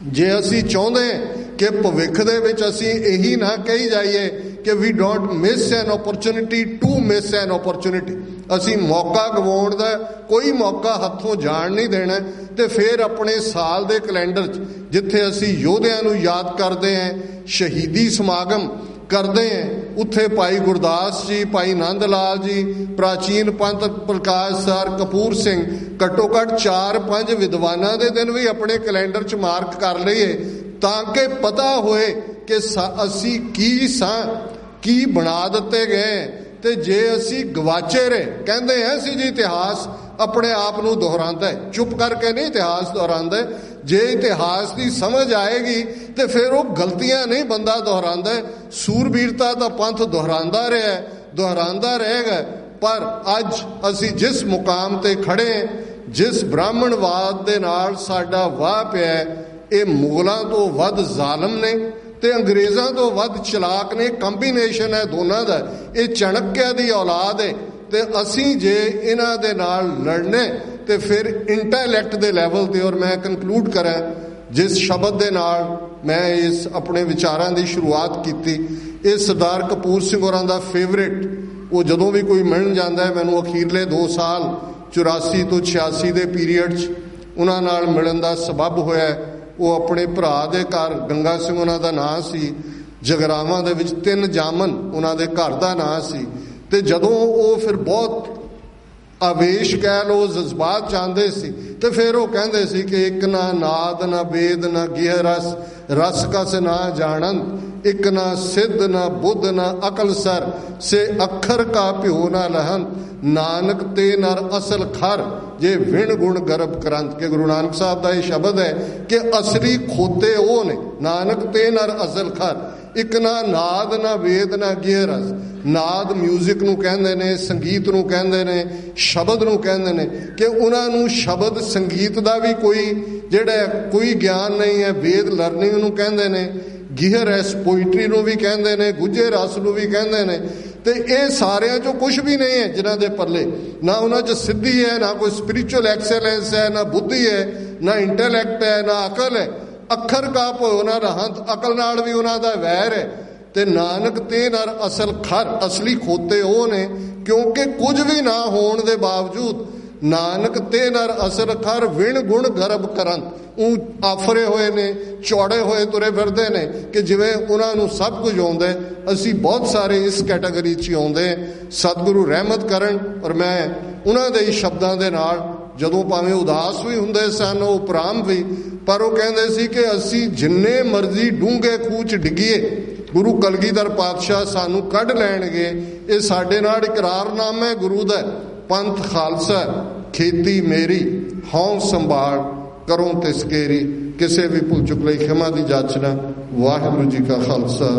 ਜੇ ਅਸੀਂ ਚਾਹੁੰਦੇ ਕਿ ਭਵਿੱਖ ਦੇ ਵਿੱਚ ਅਸੀਂ ਇਹੀ ਨਾ ਕਹੀ ਜਾਈਏ ਕਿ we don't miss an opportunity to miss an opportunity, ਅਸੀਂ ਮੌਕਾ ਗਵਾਉਣ ਦਾ ਕੋਈ ਮੌਕਾ ਹੱਥੋਂ ਜਾਣ ਨਹੀਂ ਦੇਣਾ। ਤੇ ਫਿਰ ਆਪਣੇ ਸਾਲ ਦੇ ਕੈਲੰਡਰ 'ਚ ਜਿੱਥੇ ਅਸੀਂ ਯੋਧਿਆਂ ਨੂੰ ਯਾਦ ਕਰਦੇ ਹਾਂ, ਸ਼ਹੀਦੀ ਸਮਾਗਮ ਕਰਦੇ ਹਾਂ, ਉੱਥੇ ਭਾਈ ਗੁਰਦਾਸ ਜੀ, ਭਾਈ ਨੰਦ ਲਾਲ ਜੀ, ਪ੍ਰਾਚੀਨ ਪੰਥ ਪ੍ਰਕਾਸ਼ ਸਰ ਕਪੂਰ ਸਿੰਘ, ਘੱਟੋ ਘੱਟ 4-5 ਵਿਦਵਾਨਾਂ ਦੇ ਦਿਨ ਵੀ ਆਪਣੇ ਕੈਲੰਡਰ 'ਚ ਮਾਰਕ ਕਰ ਲਈਏ, ਤਾਂ ਕਿ ਪਤਾ ਹੋਏ ਕਿ ਅਸੀਂ ਕੀ ਸਾਂ, ਕੀ ਬਣਾ ਦਿੱਤੇ ਗਏ। ਤੇ ਜੇ ਅਸੀਂ ਗਵਾਚੇ ਰਹੇ, ਕਹਿੰਦੇ ਹਾਂ ਅਸੀਂ ਜੀ ਇਤਿਹਾਸ ਆਪਣੇ ਆਪ ਨੂੰ ਦੁਹਰਾਉਂਦਾ ਹੈ, ਚੁੱਪ ਕਰਕੇ ਨਹੀਂ ਇਤਿਹਾਸ ਦੁਹਰਾਉਂਦਾ। ਜੇ ਇਤਿਹਾਸ ਦੀ ਸਮਝ ਆਏਗੀ ਤੇ ਫਿਰ ਉਹ ਗਲਤੀਆਂ ਨਹੀਂ ਬੰਦਾ ਦੁਹਰਾਉਂਦਾ। ਸੂਰਬੀਰਤਾ ਦਾ ਪੰਥ ਦੁਹਰਾਉਂਦਾ ਰਿਹਾ, ਦੁਹਰਾਉਂਦਾ ਰਹੇਗਾ। ਪਰ ਅੱਜ ਅਸੀਂ ਜਿਸ ਮੁਕਾਮ ਤੇ ਖੜੇ, ਜਿਸ ਬ੍ਰਾਹਮਣਵਾਦ ਦੇ ਨਾਲ ਸਾਡਾ ਵਾਹ ਪਿਆ, ਇਹ ਮੁਗਲਾਂ ਤੋਂ ਵੱਧ ਜ਼ਾਲਮ ਨੇ ਤੇ ਅੰਗਰੇਜ਼ਾਂ ਤੋਂ ਵੱਧ ਚਲਾਕ ਨੇ। ਕੰਬੀਨੇਸ਼ਨ ਹੈ ਦੋਨਾਂ ਦਾ। ਇਹ ਚਾਣਕਿਆ ਦੀ ਔਲਾਦ ਹੈ ਤੇ ਅਸੀਂ ਜੇ ਇਹਨਾਂ ਦੇ ਨਾਲ ਲੜਨੇ ਤੇ ਫਿਰ ਇੰਟੈਲੈਕਟ ਦੇ ਲੈਵਲ ਤੇ। ਔਰ ਮੈਂ ਕਨਕਲੂਡ ਕਰਾਂ ਜਿਸ ਸ਼ਬਦ ਦੇ ਨਾਲ ਮੈਂ ਇਸ ਆਪਣੇ ਵਿਚਾਰਾਂ ਦੀ ਸ਼ੁਰੂਆਤ ਕੀਤੀ, ਇਹ ਸਰਦਾਰ ਕਪੂਰ ਸਿੰਘ ਹੋਰਾਂ ਦਾ ਫੇਵਰੇਟ। ਉਹ ਜਦੋਂ ਵੀ ਕੋਈ ਮਿਲਣ ਜਾਂਦਾ ਹੈ, ਮੈਨੂੰ ਅਖੀਰਲੇ 2 ਸਾਲ 84 ਤੋਂ 86 ਦੇ ਪੀਰੀਅਡ 'ਚ ਉਹਨਾਂ ਨਾਲ ਮਿਲਣ ਦਾ ਸਬੱਬ ਹੋਇਆ। ਉਹ ਆਪਣੇ ਭਰਾ ਦੇ ਘਰ, ਗੰਗਾ ਸਿੰਘ ਉਹਨਾਂ ਦਾ ਨਾਂ ਸੀ, ਜਗਰਾਵਾਂ ਦੇ ਵਿੱਚ 3 ਜਾਮਨ ਉਹਨਾਂ ਦੇ ਘਰ ਦਾ ਨਾਂ ਸੀ। ਤੇ ਜਦੋਂ ਉਹ ਫਿਰ ਬਹੁਤ ਆਵੇਸ਼ ਕਹਿ ਲੋ, ਜਜ਼ਬਾਤ ਚਾਹੁੰਦੇ ਸੀ, ਤੇ ਫਿਰ ਉਹ ਕਹਿੰਦੇ ਸੀ ਕਿ ਇੱਕ ਨਾ ਨਾਦ ਨਾ ਵੇਦ ਨਾ ਗਿਹ ਰਸ, ਰਸ ਕਸ ਨਾ ਜਾਣਨ, ਇੱਕ ਨਾ ਸਿੱਧ ਨਾ ਬੁੱਧ ਨਾ ਅਕਲ ਸਰ, ਸੇ ਅੱਖਰ ਕਾ ਭਿਓ ਨਾ ਲਹਨ, ਨਾਨਕ ਤੇ ਨਰ ਅਸਲ ਖਰ, ਜੇ ਵਿਣ ਗੁਣ ਗਰਭ ਕਰੰਤ। ਕਿ ਗੁਰੂ ਨਾਨਕ ਸਾਹਿਬ ਦਾ ਇਹ ਸ਼ਬਦ ਹੈ ਕਿ ਅਸਲੀ ਖੋਤੇ ਉਹ ਨੇ, ਨਾਨਕ ਤੇ ਨਰ ਅਸਲ ਖਰ। ਇੱਕ ਨਾ ਨਾਦ ਨਾ ਵੇਦ ਨਾ ਗਿਹ ਰਸ। ਨਾਦ ਮਿਊਜ਼ਿਕ ਨੂੰ ਕਹਿੰਦੇ ਨੇ, ਸੰਗੀਤ ਨੂੰ ਕਹਿੰਦੇ ਨੇ, ਸ਼ਬਦ ਨੂੰ ਕਹਿੰਦੇ ਨੇ, ਕਿ ਉਹਨਾਂ ਨੂੰ ਸ਼ਬਦ ਸੰਗੀਤ ਦਾ ਵੀ ਕੋਈ ਗਿਆਨ ਨਹੀਂ ਹੈ। ਵੇਦ ਲਰਨਿੰਗ ਨੂੰ ਕਹਿੰਦੇ ਨੇ, ਗਿਹ ਰਸ ਪੋਇਟਰੀ ਨੂੰ ਵੀ ਕਹਿੰਦੇ ਨੇ, ਗੁੱਝੇ ਰਸ ਨੂੰ ਵੀ ਕਹਿੰਦੇ ਨੇ। ਤੇ ਇਹ ਸਾਰਿਆਂ 'ਚੋਂ ਕੁਝ ਵੀ ਨਹੀਂ ਹੈ ਜਿਨ੍ਹਾਂ ਦੇ ਪੱਲੇ ਨਾ ਉਹਨਾਂ 'ਚ ਸਿੱਧੀ ਹੈ, ਨਾ ਕੋਈ ਸਪਿਰਿਚੁਅਲ ਐਕਸੈਲੈਂਸ ਹੈ, ਨਾ ਬੁੱਧੀ ਹੈ, ਨਾ ਇੰਟੈਲੈਕਟ ਹੈ, ਨਾ ਅਕਲ ਹੈ। ਅੱਖਰ ਕਾਪ ਹੋਏ ਉਹਨਾਂ ਦਾ ਹੰਤ, ਅਕਲ ਨਾਲ ਵੀ ਉਹਨਾਂ ਦਾ ਵੈਰ ਹੈ। ਤੇ ਨਾਨਕ ਤੇ ਨਰ ਅਸਲ ਖਰ, ਅਸਲੀ ਖੋਤੇ ਉਹ ਨੇ, ਕਿਉਂਕਿ ਕੁਝ ਵੀ ਨਾ ਹੋਣ ਦੇ ਬਾਵਜੂਦ ਨਾਨਕ ਤੇ ਨਰ ਅਸਲ ਖਰ ਵਿਣ ਗੁਣ ਗਰਬ ਕਰਨ, ਉਹ ਆਫਰੇ ਹੋਏ ਨੇ, ਚੌੜੇ ਹੋਏ ਤੁਰੇ ਫਿਰਦੇ ਨੇ ਕਿ ਜਿਵੇਂ ਉਹਨਾਂ ਨੂੰ ਸਭ ਕੁਝ ਆਉਂਦਾ। ਅਸੀਂ ਬਹੁਤ ਸਾਰੇ ਇਸ ਕੈਟਾਗਰੀ 'ਚ ਆਉਂਦੇ। ਸਤਿਗੁਰੂ ਰਹਿਮਤ ਕਰਨ। ਔਰ ਮੈਂ ਉਹਨਾਂ ਦੇ ਸ਼ਬਦਾਂ ਦੇ ਨਾਲ, ਜਦੋਂ ਭਾਵੇਂ ਉਦਾਸ ਵੀ ਹੁੰਦੇ ਸਨ ਉਹ ਉਪਰਾਮ ਵੀ, ਪਰ ਉਹ ਕਹਿੰਦੇ ਸੀ ਕਿ ਅਸੀਂ ਜਿੰਨੇ ਮਰਜ਼ੀ ਡੂੰਘੇ ਖੂਹ 'ਚ ਡਿੱਗੀਏ, ਗੁਰੂ ਕਲਗੀਧਰ ਪਾਤਸ਼ਾਹ ਸਾਨੂੰ ਕੱਢ ਲੈਣਗੇ। ਇਹ ਸਾਡੇ ਨਾਲ ਇਕਰਾਰਨਾਮਾ ਹੈ ਗੁਰੂ ਦਾ। ਪੰਥ ਖਾਲਸਾ ਖੇਤੀ ਮੇਰੀ, ਹਉ ਸੰਭਾਲ ਕਰੋ ਤਿਸਕੇਰੀ। ਕਿਸੇ ਵੀ ਭੁੱਲ ਚੁੱਕ ਲਈ ਖਿਮਾ ਦੀ ਜਾਚਨਾ। ਵਾਹਿਗੁਰੂ ਜੀ ਕਾ ਖਾਲਸਾ,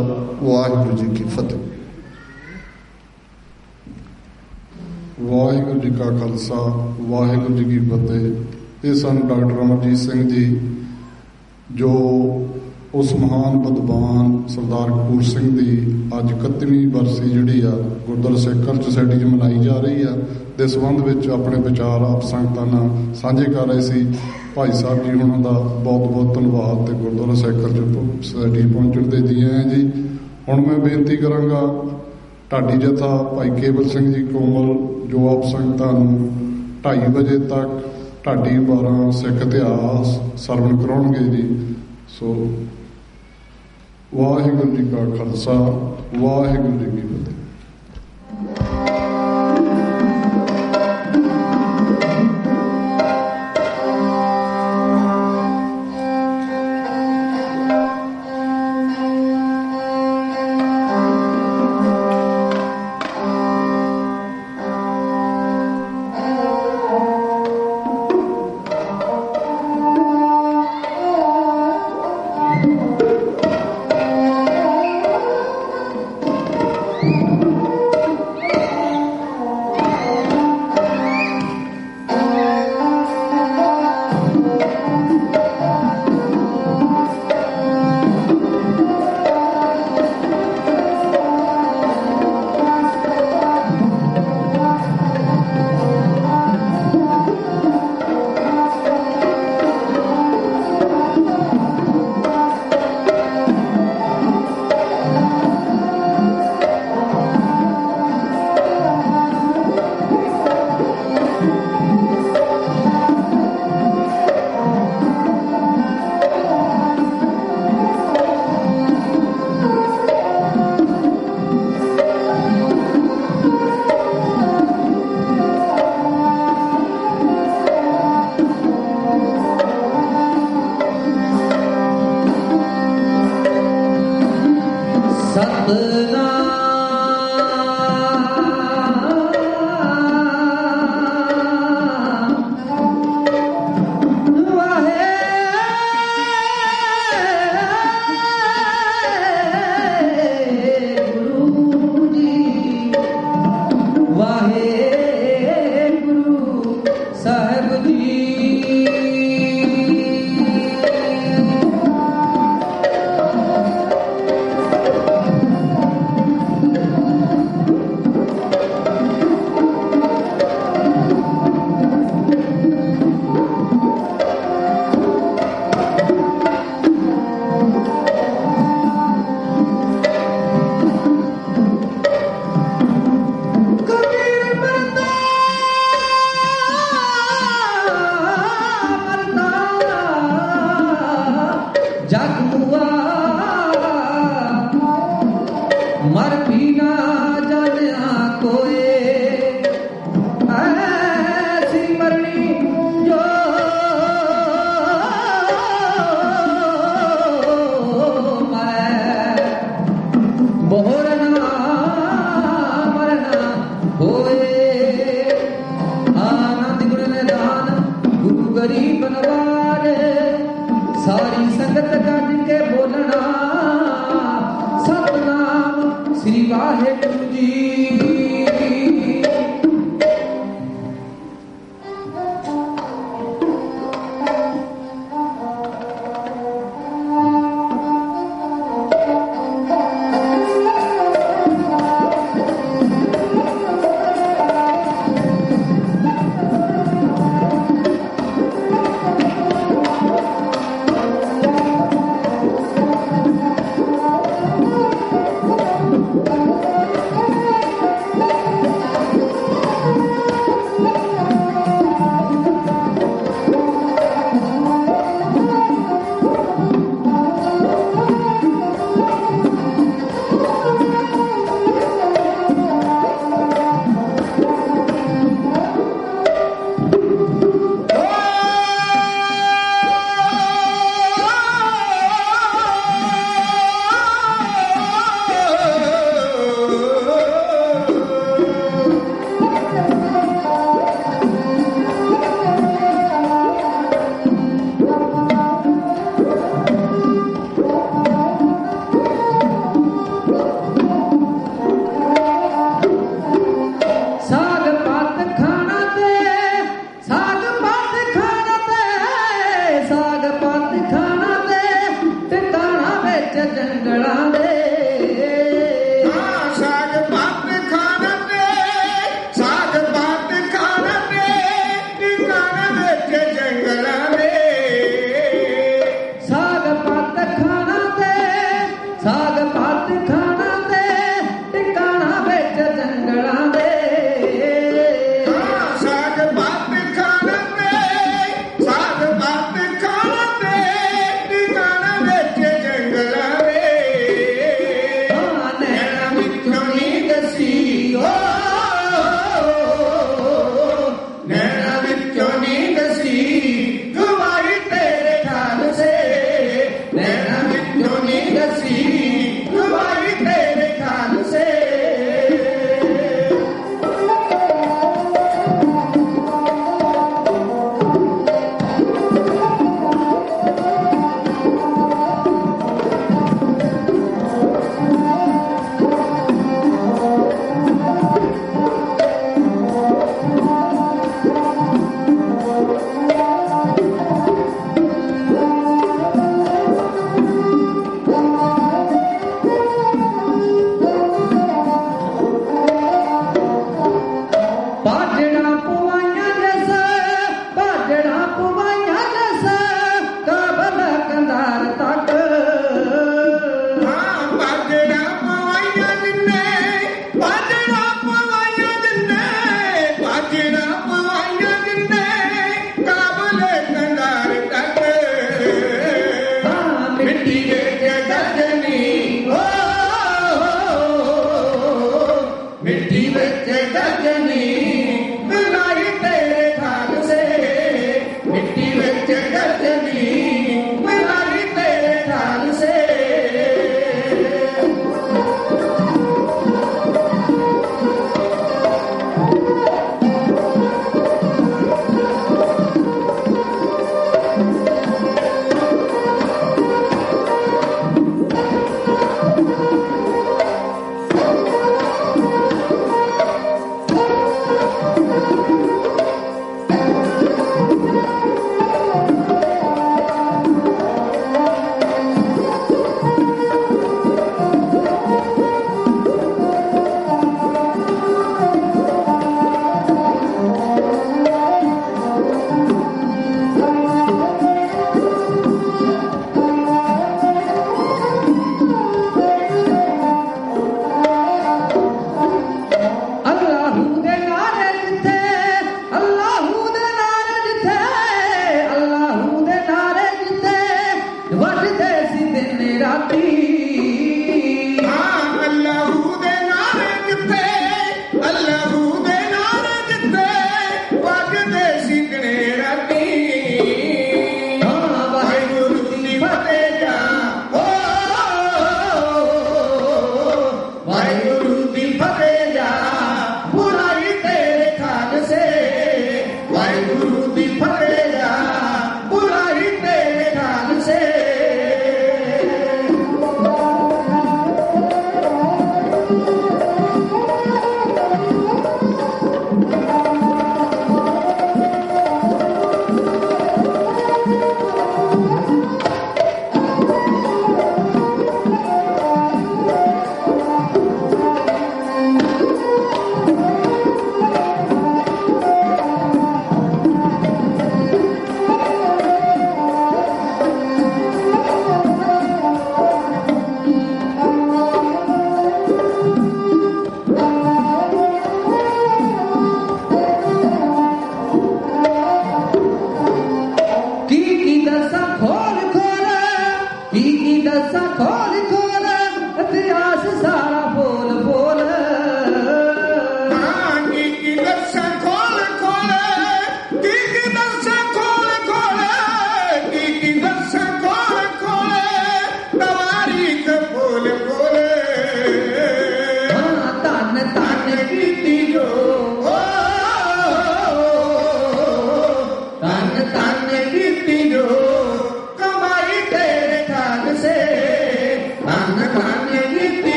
ਵਾਹਿਗੁਰੂ ਜੀ ਕੀ ਫਤਿਹ। ਵਾਹਿਗੁਰੂ ਜੀ ਕਾ ਖਾਲਸਾ, ਵਾਹਿਗੁਰੂ ਜੀ ਕੀ ਫਤਿਹ। ਇਹ ਸਨ ਡਾਕਟਰ ਅਮਰਜੀਤ ਸਿੰਘ ਜੀ, ਜੋ ਉਸ ਮਹਾਨ ਵਿਦਵਾਨ ਸਰਦਾਰ ਕਪੂਰ ਸਿੰਘ ਦੀ ਅੱਜ 31ਵੀਂ ਬਰਸੀ ਜਿਹੜੀ ਆ ਗੁਰਦੁਆਰਾ ਸਿੱਖ ਕਲਚਰਲ ਸੁਸਾਇਟੀ 'ਚ ਮਨਾਈ ਜਾ ਰਹੀ ਆ, ਦੇ ਸੰਬੰਧ ਵਿੱਚ ਆਪਣੇ ਵਿਚਾਰ ਆਪ ਸੰਗਤਾਂ ਨਾਲ ਸਾਂਝੇ ਕਰ ਰਹੇ ਸੀ। ਭਾਈ ਸਾਹਿਬ ਜੀ ਉਹਨਾਂ ਦਾ ਬਹੁਤ ਬਹੁਤ ਧੰਨਵਾਦ ਤੇ ਗੁਰਦੁਆਰਾ ਸਿੱਖ ਕਲਚਰਲ ਸੁਸਾਇਟੀ ਪਹੁੰਚਣ ਦੇ ਜੀ ਆਇਆਂ ਜੀ। ਹੁਣ ਮੈਂ ਬੇਨਤੀ ਕਰਾਂਗਾ ਢਾਡੀ ਜਥਾ ਭਾਈ ਕੇਵਲ ਸਿੰਘ ਜੀ ਕੋਮਲ, ਜੋ ਆਪ ਸੰਗਤਾਂ ਨੂੰ 2:30 ਵਜੇ ਤੱਕ ਢਾਡੀ 12 ਸਿੱਖ ਇਤਿਹਾਸ ਸਰਵਣ ਕਰਾਉਣਗੇ ਜੀ। ਸੋ ਵਾਹਿਗੁਰੂ ਜੀ ਕਾ ਖਾਲਸਾ, ਵਾਹਿਗੁਰੂ ਜੀ ਕੀ ਫਤਿਹ। Thank you.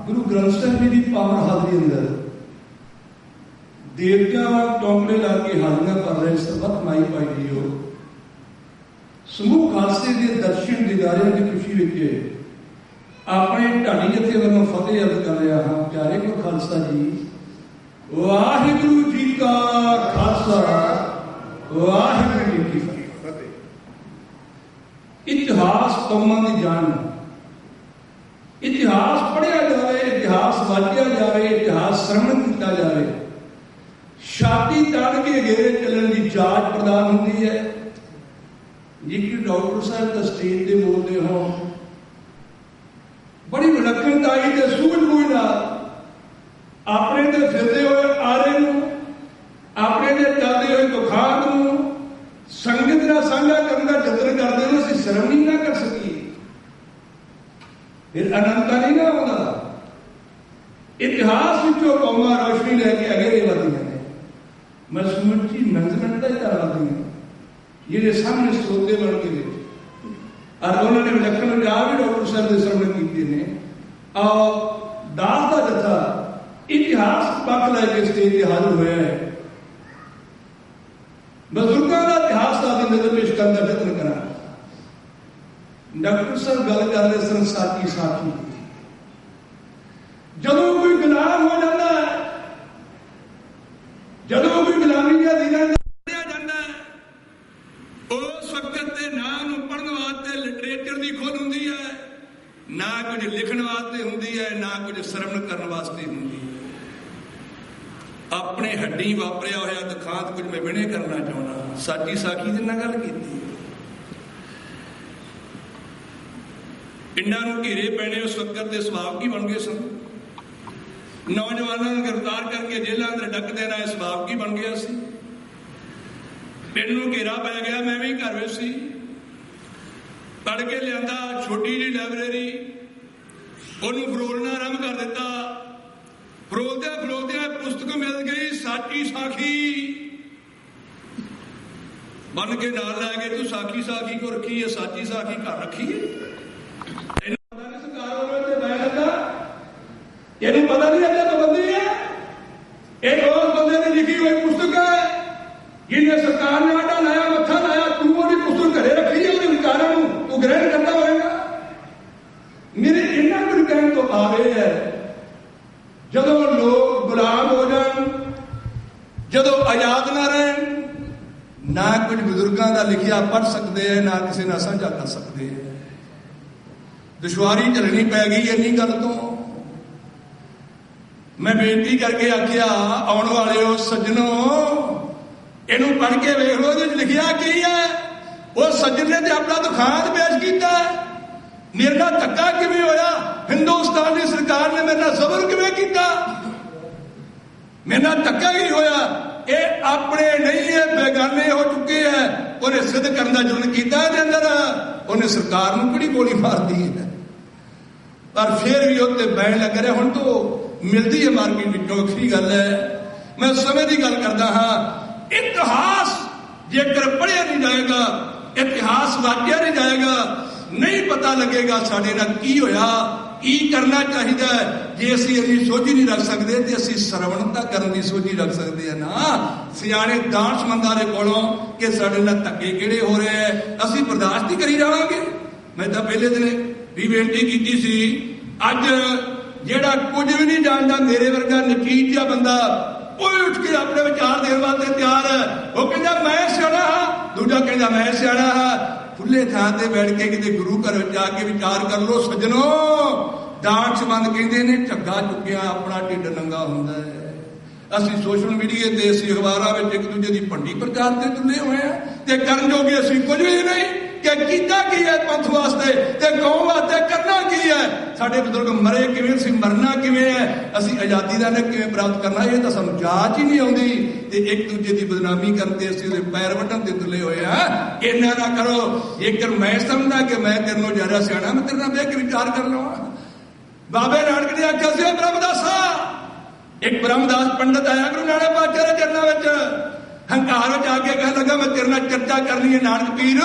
ਗੁਰੂ ਗ੍ਰੰਥ ਸਾਹਿਬ ਜੀ ਦੀ ਪਾਵਨ ਹਾਜ਼ਰੀ ਅੰਦਰ ਦੇਵਤਿਆਂ ਟੋਕਰੇ ਲਾ ਕੇ ਹਾਜ਼ਰੀਆਂ ਕਰ ਰਹੇ ਸਰਬੱਤ ਮਾਈ ਭਾਈ ਜੀਓ, ਸਮੂਹ ਖਾਲਸੇ ਦੇ ਦਰਸ਼ਨ ਦਿਦਾਰਿਆਂ ਦੀ ਖੁਸ਼ੀ ਵਿੱਚ ਆਪਣੇ ਢਾਡੀ ਜਥੇ ਵੱਲੋਂ ਫਤਿਹ ਅਰਜ਼ ਕਰ ਰਿਹਾ ਹਾਂ। ਪਿਆਰੇ ਕੋ ਖਾਲਸਾ ਜੀ, ਵਾਹਿਗੁਰੂ ਜੀ ਕਾ ਖਾਲਸਾ, ਵਾਹਿਗੁਰੂ ਜੀ ਕੀ ਫਤਿਹ। ਇਤਿਹਾਸ ਕੌਮਾਂ ਦੀ ਜਾਨ, ਇਤਿਹਾਸ ਪੜ੍ਹਿਆ ਜਾਵੇ, ਇਤਿਹਾਸ ਵਾਚਿਆ ਜਾਵੇ, ਇਤਿਹਾਸ ਸ਼ਰਵਣ ਕੀਤਾ ਜਾਵੇ, ਛਾਤੀ ਤਾਣ ਕੇ ਅਗੇਰੇ ਚੱਲਣ ਦੀ ਜਾਚ ਪ੍ਰਦਾਨ ਹੁੰਦੀ ਹੈ। ਜੀ ਕਿ ਡਾਕਟਰ ਸਾਹਿਬ ਤਾਂ ਸਟੇਜ ਤੇ ਬੋਲਦੇ ਹੋ, ਬੜੀ ਵਿਲੱਖਣਤਾਈ ਤੇ ਸੂਝ-ਬੂਝ ਨਾਲ ਆਪਣੇ ਤੇ ਫਿਰਦੇ ਹੋਏ ਆਰੇ ਨੂੰ, ਆਪਣੇ ਤੇ ਚੱਲਦੇ ਹੋਏ ਦੁਖਾਂਤ ਨੂੰ ਸੰਗਤ ਨਾਲ ਸਾਂਝਾ ਕਰਨ ਦਾ ਯਤਨ ਕਰਦੇ ਹੋ। ਅਸੀਂ ਸ਼ਰਮ ਨਹੀਂ ਨਾ ਕਰ ਸਕੀਏ, ਫਿਰ ਅਨੰਤਾ ਨਹੀਂ ਨਾ ਆਉਂਦਾ। ਇਤਿਹਾਸ ਵਿੱਚੋਂ ਕੌਮਾਂ ਰੋਸ਼ਨੀ ਲੈ ਕੇ ਅਗੇ ਵਧਦੀਆਂ ਨੇ। ਮੈਂ ਸਮੁੱਚੀ ਮੈਨੇਜਮੈਂਟ ਦਾ ਹੀ ਧੰਨਵਾਦੀ ਹਾਂ ਜਿਹੜੇ ਸਾਹਮਣੇ ਸਰੋਤੇ ਬਣ ਕੇ ਵਿੱਚ ਔਰ ਉਹਨਾਂ ਨੇ ਵਿਲੱਖਣ ਪੰਜਾਬ ਵੀ ਡਾਕਟਰ ਸਾਹਿਬ ਦੇ ਸਾਹਮਣੇ ਕੀਤੇ ਨੇ। ਦਾਸ ਦਾ ਜੱਥਾ ਇਤਿਹਾਸ ਪੱਖ ਲੈ ਕੇ ਸਟੇਜ ਤੇ ਹਾਜ਼ਰ ਹੋਇਆ ਹੈ। ਬਜ਼ੁਰਗਾਂ ਦਾ ਇਤਿਹਾਸ ਦਾ ਵੀ ਨਜ਼ਰ ਪੇਸ਼ ਕਰਨ ਦਾ ਯਤਨ ਕਰਾਂ। ਡਾਕਟਰ ਸਾਹਿਬ ਗੱਲ ਕਰ ਰਹੇ ਸਨ ਸਾਥੀ ਸਾਥੀ, ਜਦੋਂ ਕੋਈ ਗੁਲਾਮ ਹੋ ਜਾਂਦਾ ਹੈ, ਜਦੋਂ ਕੋਈ ਗੁਲਾਮੀ ਦਾ ਦੀਨਾ ਲਿਆ ਜਾਂਦਾ ਹੈ, ਉਸ ਵਕਤ ਦੇ ਨਾਂ ਨੂੰ ਪੜ੍ਹਨ ਵਾਸਤੇ ਲਿਟਰੇਚਰ ਦੀ ਖੋਲ ਹੁੰਦੀ ਹੈ, ਨਾ ਕੁਝ ਲਿਖਣ ਵਾਸਤੇ ਹੁੰਦੀ ਹੈ, ਨਾ ਕੁਝ ਸਰਵਣ ਕਰਨ ਵਾਸਤੇ ਹੁੰਦੀ ਹੈ। ਆਪਣੇ ਹੱਡੀ ਵਾਪਰਿਆ ਹੋਇਆ ਦੁਖਾਂਤ ਕੁਝ ਮੈਂ ਵਿਨੇ ਕਰਨਾ ਚਾਹੁੰਦਾ। ਸਾਡੀ ਸਾਖੀ ਦੇ ਨਾਲ ਗੱਲ ਕੀਤੀ, ਪਿੰਡਾਂ ਨੂੰ ਘੇਰੇ ਪੈਣੇ ਉਸ ਵਕਤ ਦੇ ਸੁਭਾਵ ਕੀ ਬਣ ਗਏ ਸਨ। ਨੌਜਵਾਨਾਂ ਨੂੰ ਗ੍ਰਿਫਤਾਰ ਕਰਕੇ ਜੇਲ੍ਹਾਂ ਅੰਦਰ ਡੱਕ ਦੇਣਾ ਇਹ ਸੁਭਾਵ ਕੀ ਬਣ ਗਿਆ ਸੀ। ਪਿੰਡ ਨੂੰ ਘੇਰਾ ਪੈ ਗਿਆ, ਮੈਂ ਵੀ ਘਰ ਵਿੱਚ ਸੀ, ਪੜ੍ਹ ਕੇ ਲਿਆਂਦਾ ਛੋਟੀ ਜਿਹੀ ਲਾਇਬ੍ਰੇਰੀ, ਉਹਨੂੰ ਫਰੋਲਣਾ ਆਰੰਭ ਕਰ ਦਿੱਤਾ। ਫਰੋਲਦਿਆਂ ਫਰੋਲਦਿਆਂ ਪੁਸਤਕ ਮਿਲ ਗਈ ਸਾਚੀ ਸਾਖੀ, ਬਣ ਕੇ ਨਾਲ ਲੈ ਗਏ। ਤੂੰ ਸਾਖੀ ਸਾਖੀ ਕੋ ਰੱਖੀ ਹੈ, ਸਾਚੀ ਸਾਖੀ ਘਰ ਰੱਖੀ ਹੈ। ਇਹਨੂੰ ਪਤਾ ਨਹੀਂ ਅੱਗੇ ਪਾਬੰਦੀ ਹੈ। ਇਹ ਉਸ ਬੰਦੇ ਨੇ ਲਿਖੀ ਹੋਈ ਪੁਸਤਕ ਹੈ, ਜਿਹਨੇ ਸਰਕਾਰ ਨੇ ਆਡਾ ਲਾਇਆ, ਮੱਥਾ ਲਾਇਆ। ਤੂੰ ਉਹਦੀ ਪੁਸਤਕ ਘਰੇ ਰੱਖੀ ਹੈ, ਉਹਦੇ ਵਿਚਾਰਾਂ ਨੂੰ ਤੂੰ ਗ੍ਰਹਿਣ ਕਰਦਾ ਹੋਵੇਗਾ। ਮੇਰੇ ਇਹਨਾਂ ਨੂੰ ਕਹਿਣ ਤੋਂ ਭਾਵ ਇਹ ਹੈ, ਜਦੋਂ ਲੋਕ ਗੁਲਾਮ ਹੋ ਜਾਣ, ਜਦੋਂ ਆਜ਼ਾਦ ਨਾ ਰਹਿਣ, ਨਾ ਕੁਝ ਬਜ਼ੁਰਗਾਂ ਦਾ ਲਿਖਿਆ ਪੜ੍ਹ ਸਕਦੇ ਹੈ, ਨਾ ਕਿਸੇ ਨਾਲ ਸਾਂਝਾ ਕਰ ਸਕਦੇ ਹੈ। ਦੁਸ਼ਵਾਰੀ ਝੱਲਣੀ ਪੈ ਗਈ ਇੰਨੀ ਗੱਲ ਤੋਂ। ਮੈਂ ਬੇਨਤੀ ਕਰਕੇ ਆਖਿਆ, ਆਉਣ ਵਾਲਿਓ ਸੱਜਣੋ, ਇਹਨੂੰ ਪੜ੍ਹ ਕੇ ਵੇਖ ਲਓ, ਇਹਦੇ ਵਿੱਚ ਲਿਖਿਆ ਕੀ ਹੈ। ਉਹ ਸੱਜਣ ਨੇ ਤੇ ਆਪਣਾ ਦੁਖਾਂਤ ਪੇਸ਼ ਕੀਤਾ। ਮੇਰੇ ਨਾਲ ਧੱਕਾ ਕਿਵੇਂ ਹੋਇਆ, ਹਿੰਦੁਸਤਾਨ ਦੀ ਸਰਕਾਰ ਨੇ ਮੇਰੇ ਨਾਲ ਜ਼ਬਰ ਕਿਵੇਂ ਕੀਤਾ, ਮੇਰੇ ਨਾਲ ਧੱਕਾ ਹੀ ਹੋਇਆ। ਇਹ ਆਪਣੇ ਨਹੀਂ ਹੈ, ਬੇਗਾਨੇ ਹੋ ਚੁੱਕੇ ਹੈ। ਉਹਨੇ ਸਿੱਧ ਕਰਨ ਦਾ ਜੁਨ ਕੀਤਾ ਇਹਦੇ ਅੰਦਰ। ਉਹਨੇ ਸਰਕਾਰ ਨੂੰ ਕਿਹੜੀ ਗੋਲੀ ਮਾਰਦੀ ਹੈ, ਪਰ ਫਿਰ ਵੀ ਉੱਤੇ ਬੈਣ ਲੱਗ ਰਿਹਾ। ਹੁਣ ਤੋਂ ਮਿਲਦੀ ਹੈ ਮਾਰਕੀਟ ਵਿੱਚੋਂ, ਵੱਖਰੀ ਗੱਲ ਹੈ। ਮੈਂ ਸਮੇਂ ਦੀ ਗੱਲ ਕਰਦਾ ਹਾਂ। ਇਤਿਹਾਸ ਜੇਕਰ ਪੜ੍ਹਿਆ ਨਹੀਂ ਜਾਏਗਾ, ਇਤਿਹਾਸ ਵਾਚਿਆ ਨਹੀਂ ਜਾਏਗਾ, ਨਹੀਂ ਪਤਾ ਲੱਗੇਗਾ ਸਾਡੇ ਨਾਲ ਕੀ ਹੋਇਆ, ਕੀ ਕਰਨਾ ਚਾਹੀਦਾ ਹੈ। ਜੇ ਅਸੀਂ ਇਹਦੀ ਸੋਝੀ ਨਹੀਂ ਰੱਖ ਸਕਦੇ ਤੇ ਅਸੀਂ ਸਰਵਣਤਾ ਕਰਨ ਦੀ ਸੋਝੀ ਰੱਖ ਸਕਦੇ ਹਾਂ ਨਾ। ਸਿਆਣੇ ਦਾਨਸ਼ਮੰਦਾਂ ਦੇ ਕੋਲੋਂ ਕਿ ਸਾਡੇ ਨਾਲ ਧੱਕੇ ਕਿਹੜੇ ਹੋ ਰਹੇ ਹੈ, ਅਸੀਂ ਬਰਦਾਸ਼ਤ ਹੀ ਕਰੀ ਜਾਵਾਂਗੇ। ਮੈਂ ਤਾਂ ਪਹਿਲੇ ਦਿਨ ਵੀ ਬੇਨਤੀ ਕੀਤੀ ਸੀ, ਅੱਜ ਜਿਹੜਾ ਕੁਝ ਵੀ ਨਹੀਂ ਜਾਣਦਾ, ਮੇਰੇ ਵਰਗਾ ਨਚੀਜ ਜਿਹਾ ਬੰਦਾ, ਉਹ ਉੱਠ ਕੇ ਆਪਣੇ ਵਿਚਾਰ ਦੇਣ ਵਾਸਤੇ ਤਿਆਰ ਹੈ। ਉਹ ਕਹਿੰਦਾ ਮੈਂ ਸਿਆਣਾ ਹਾਂ, ਦੂਜਾ ਕਹਿੰਦਾ ਮੈਂ ਸਿਆਣਾ ਹਾਂ। ਖੁੱਲੇ ਥਾਂ ਤੇ ਬੈਠ ਕੇ ਕਿਤੇ ਗੁਰੂ ਘਰ ਵਿੱਚ ਜਾ ਕੇ ਵਿਚਾਰ ਕਰ ਲੋ ਸੱਜਣੋ। ਦਾਨਸ਼ਮੰਦ ਕਹਿੰਦੇ ਨੇ ਝੱਗਾ ਚੁੱਕਿਆ ਆਪਣਾ ਢਿੱਡ ਨੰਗਾ ਹੁੰਦਾ ਹੈ। ਅਸੀਂ ਸੋਸ਼ਲ ਮੀਡੀਆ ਤੇ, ਅਸੀਂ ਅਖਬਾਰਾਂ ਵਿੱਚ ਇੱਕ ਦੂਜੇ ਦੀ ਭੰਡੀ ਪ੍ਰਚਾਰ ਤੇ ਤੁਲੇ ਹੋਏ ਆ, ਤੇ ਕਰਨ ਜੋਗੇ ਅਸੀਂ ਕੁਝ ਵੀ ਨਹੀਂ ਕਿ ਕੀਤਾ ਕੀ ਹੈ ਪੰਥ ਵਾਸਤੇ ਤੇ ਕੌਮ ਵਾਸਤੇ ਕਰਨਾ ਕੀ ਹੈ। ਸਾਡੇ ਬਜ਼ੁਰਗ ਮਰੇ ਕਿਵੇਂ ਸੀ, ਮਰਨਾ ਕਿਵੇਂ ਹੈ, ਅਸੀਂ ਆਜ਼ਾਦੀ ਦਾ ਨੇ ਕਿਵੇਂ ਪ੍ਰਾਪਤ ਕਰਨਾ, ਇਹ ਤਾਂ ਸਾਨੂੰ ਜਾਚ ਹੀ ਨਹੀਂ ਆਉਂਦੀ। ਤੇ ਇੱਕ ਦੂਜੇ ਦੀ ਬਦਨਾਮੀ ਕਰਦੇ ਅਸੀਂ ਉਹਦੇ ਪੈਰ ਵੱਢਣ ਤੇ ਤੁਲੇ ਹੋਏ ਆ। ਇੰਨਾ ਨਾ ਕਰੋ। ਜੇਕਰ ਮੈਂ ਸਮਝਦਾ ਕਿ ਮੈਂ ਤੇਰੇ ਨਾਲੋਂ ਜ਼ਿਆਦਾ ਸਿਆਣਾ, ਮੈਂ ਤੇਰੇ ਨਾਲ ਬਹਿ ਕੇ ਵਿਚਾਰ ਕਰ ਲਵਾਂ। ਬਾਬੇ ਨਾਨਕ ਨੇ ਆਖਿਆ ਸੀ, ਬ੍ਰਹਮਦਾਸਾ, ਇੱਕ ਬ੍ਰਹਮਦਾਸ ਪੰਡਤ ਆਇਆ ਗੁਰੂ ਨਾਨਕ ਪਾਤਸ਼ਾਹ ਦੇ ਚਰਨਾਂ ਵਿੱਚ, ਹੰਕਾਰ ਵਿੱਚ ਆ ਕੇ ਕਹਿਣ ਲੱਗਾ, ਮੈਂ ਤੇਰੇ ਨਾਲ ਚਰਚਾ ਕਰਨੀ ਹੈ ਨਾਨਕ ਪੀਰ।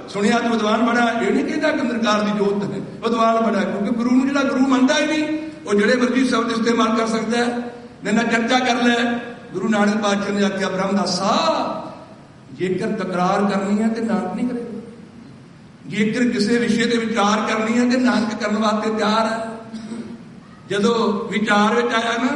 ਸੁਣਿਆ ਤੂੰ ਵਿਦਵਾਨ ਬਣਾ, ਇਹ ਨਹੀਂ ਕਹਿੰਦਾ ਕਿ ਨਿਰੰਕਾਰ ਦੀ ਜੋਤ ਹੈ ਵਿਦਵਾਨ ਬਣਾ, ਕਿਉਂਕਿ ਗੁਰੂ ਨੂੰ ਜਿਹੜਾ ਗੁਰੂ ਮੰਨਦਾ ਹੀ ਨਹੀਂ ਉਹ ਜਿਹੜੇ ਮਰਜ਼ੀ ਸ਼ਬਦ ਇਸਤੇਮਾਲ ਕਰ ਸਕਦਾ ਹੈ। ਮੇਰੇ ਨਾਲ ਚਰਚਾ ਕਰ ਲੈ। ਗੁਰੂ ਨਾਨਕ ਪਾਤਸ਼ਾਹ ਨੇ ਆਖਿਆ ਬ੍ਰਹਮਦਾਸਾ ਜੇਕਰ ਤਕਰਾਰ ਕਰਨੀ ਹੈ ਤੇ ਨਾਨਕ ਨਹੀਂ ਕਰੇਗਾ, ਜੇਕਰ ਕਿਸੇ ਵਿਸ਼ੇ ਤੇ ਵਿਚਾਰ ਕਰਨੀ ਹੈ ਤੇ ਨਾਨਕ ਕਰਨ ਵਾਸਤੇ ਤਿਆਰ ਹੈ। ਜਦੋਂ ਵਿਚਾਰ ਵਿੱਚ ਆਇਆ ਨਾ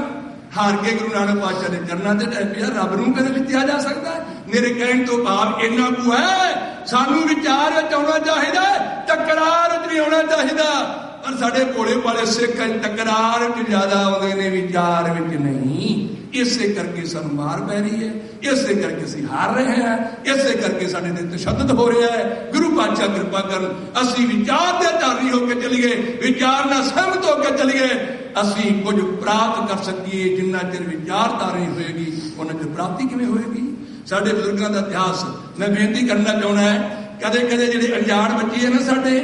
ਹਾਰ ਕੇ ਗੁਰੂ ਨਾਨਕ ਪਾਤਸ਼ਾਹ ਦੇ ਚਰਨਾਂ ਤੇ ਟਹਿ ਪਿਆ। ਰੱਬ ਨੂੰ ਕਦੇ ਜਿੱਤਿਆ ਜਾ ਸਕਦਾ? ਮੇਰੇ ਕਹਿਣ ਤੋਂ ਭਾਵ ਇੰਨਾ ਕੁ ਹੈ ਸਾਨੂੰ ਵਿਚਾਰ ਵਿੱਚ ਆਉਣਾ ਚਾਹੀਦਾ, ਤਕਰਾਰ ਵਿੱਚ ਨਹੀਂ ਆਉਣਾ ਚਾਹੀਦਾ। ਪਰ ਸਾਡੇ ਭੋਲੇ ਭਾਲੇ ਸਿੱਖ ਤਕਰਾਰ ਵਿੱਚ ਜ਼ਿਆਦਾ ਆਉਂਦੇ ਨੇ, ਵਿਚਾਰ ਵਿੱਚ ਨਹੀਂ। ਇਸੇ ਕਰਕੇ ਸਾਨੂੰ ਮਾਰ ਪੈ ਰਹੀ ਹੈ, ਇਸੇ ਕਰਕੇ ਅਸੀਂ ਹਾਰ ਰਹੇ ਹਾਂ, ਇਸੇ ਕਰਕੇ ਸਾਡੇ ਤੇ ਤਸ਼ੱਦਦ ਹੋ ਰਿਹਾ ਹੈ। ਗੁਰੂ ਪਾਤਸ਼ਾਹ ਕਿਰਪਾ ਕਰਨ ਅਸੀਂ ਵਿਚਾਰ ਦੇ ਧਾਰੀ ਹੋ ਕੇ ਚੱਲੀਏ, ਵਿਚਾਰ ਨਾਲ ਸਹਿਮਤ ਹੋ ਕੇ ਚੱਲੀਏ, ਅਸੀਂ ਕੁਝ ਪ੍ਰਾਪਤ ਕਰ ਸਕੀਏ। ਜਿੰਨਾ ਚਿਰ ਵਿਚਾਰਧਾਰਾ ਨਹੀਂ ਹੋਏਗੀ ਉਹਨਾਂ ਚਿਰ ਪ੍ਰਾਪਤੀ ਕਿਵੇਂ ਹੋਏਗੀ? ਸਾਡੇ ਬਜ਼ੁਰਗਾਂ ਦਾ ਇਤਿਹਾਸ ਮੈਂ ਬੇਨਤੀ ਕਰਨਾ ਚਾਹੁੰਦਾ ਹੈ। ਕਦੇ ਕਦੇ ਜਿਹੜੇ ਅਣਜਾਣ ਬੱਚੇ ਹੈ ਨਾ ਸਾਡੇ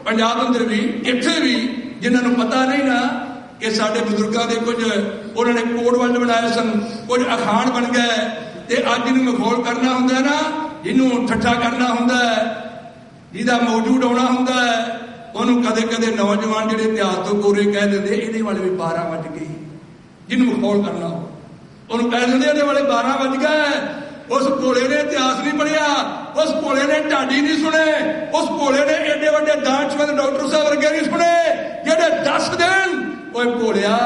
ਪੰਜਾਬ ਅੰਦਰ ਵੀ, ਇੱਥੇ ਵੀ, ਜਿਨ੍ਹਾਂ ਨੂੰ ਪਤਾ ਨਹੀਂ ਨਾ ਕਿ ਸਾਡੇ ਬਜ਼ੁਰਗਾਂ ਦੇ ਕੁਝ ਉਹਨਾਂ ਨੇ ਕੋਡ ਵਰਡ ਬਣਾਏ ਸਨ, ਕੁਝ ਅਖਾਣ ਬਣ ਗਏ, ਤੇ ਅੱਜ ਇਹਨੂੰ ਮਖੌਲ ਕਰਨਾ ਹੁੰਦਾ ਨਾ, ਜਿਹਨੂੰ ਠੱਠਾ ਕਰਨਾ ਹੁੰਦਾ ਹੈ, ਜਿਹਦਾ ਮੌਜੂਦ ਆਉਣਾ ਹੁੰਦਾ ਹੈ, ਉਹਨੂੰ ਕਦੇ ਕਦੇ ਨੌਜਵਾਨ ਜਿਹੜੇ ਇਤਿਹਾਸ ਤੋਂ ਕੋਰੇ ਕਹਿ ਦਿੰਦੇ ਇਹਦੇ ਵਾਲੇ ਵੀ 12 ਵੱਜ ਗਏ। ਜਿਹਨੂੰ ਮਖੌਲ ਕਰਨਾ ਉਹਨੂੰ ਕਹਿ ਦਿੰਦੇ ਇਹਦੇ ਵਾਲੇ 12 ਵੱਜ ਗਏ। ਉਸ ਭੋਲੇ ਨੇ ਇਤਿਹਾਸ ਨਹੀਂ ਪੜ੍ਹਿਆ, ਉਸ ਭੋਲੇ ਨੇ ਢਾਡੀ ਨਹੀਂ ਸੁਣੇ, ਉਸ ਭੋਲੇ ਨੇ ਏਡੇ ਵੱਡੇ ਦਾਨਸ਼ਮੰਦ ਡਾਕਟਰ ਸਾਹਿਬ ਵਰਗੇ ਨਹੀਂ ਸੁਣੇ ਜਿਹੜੇ ਦੱਸ ਦੇਣ ਓਏ ਭੋਲਿਆ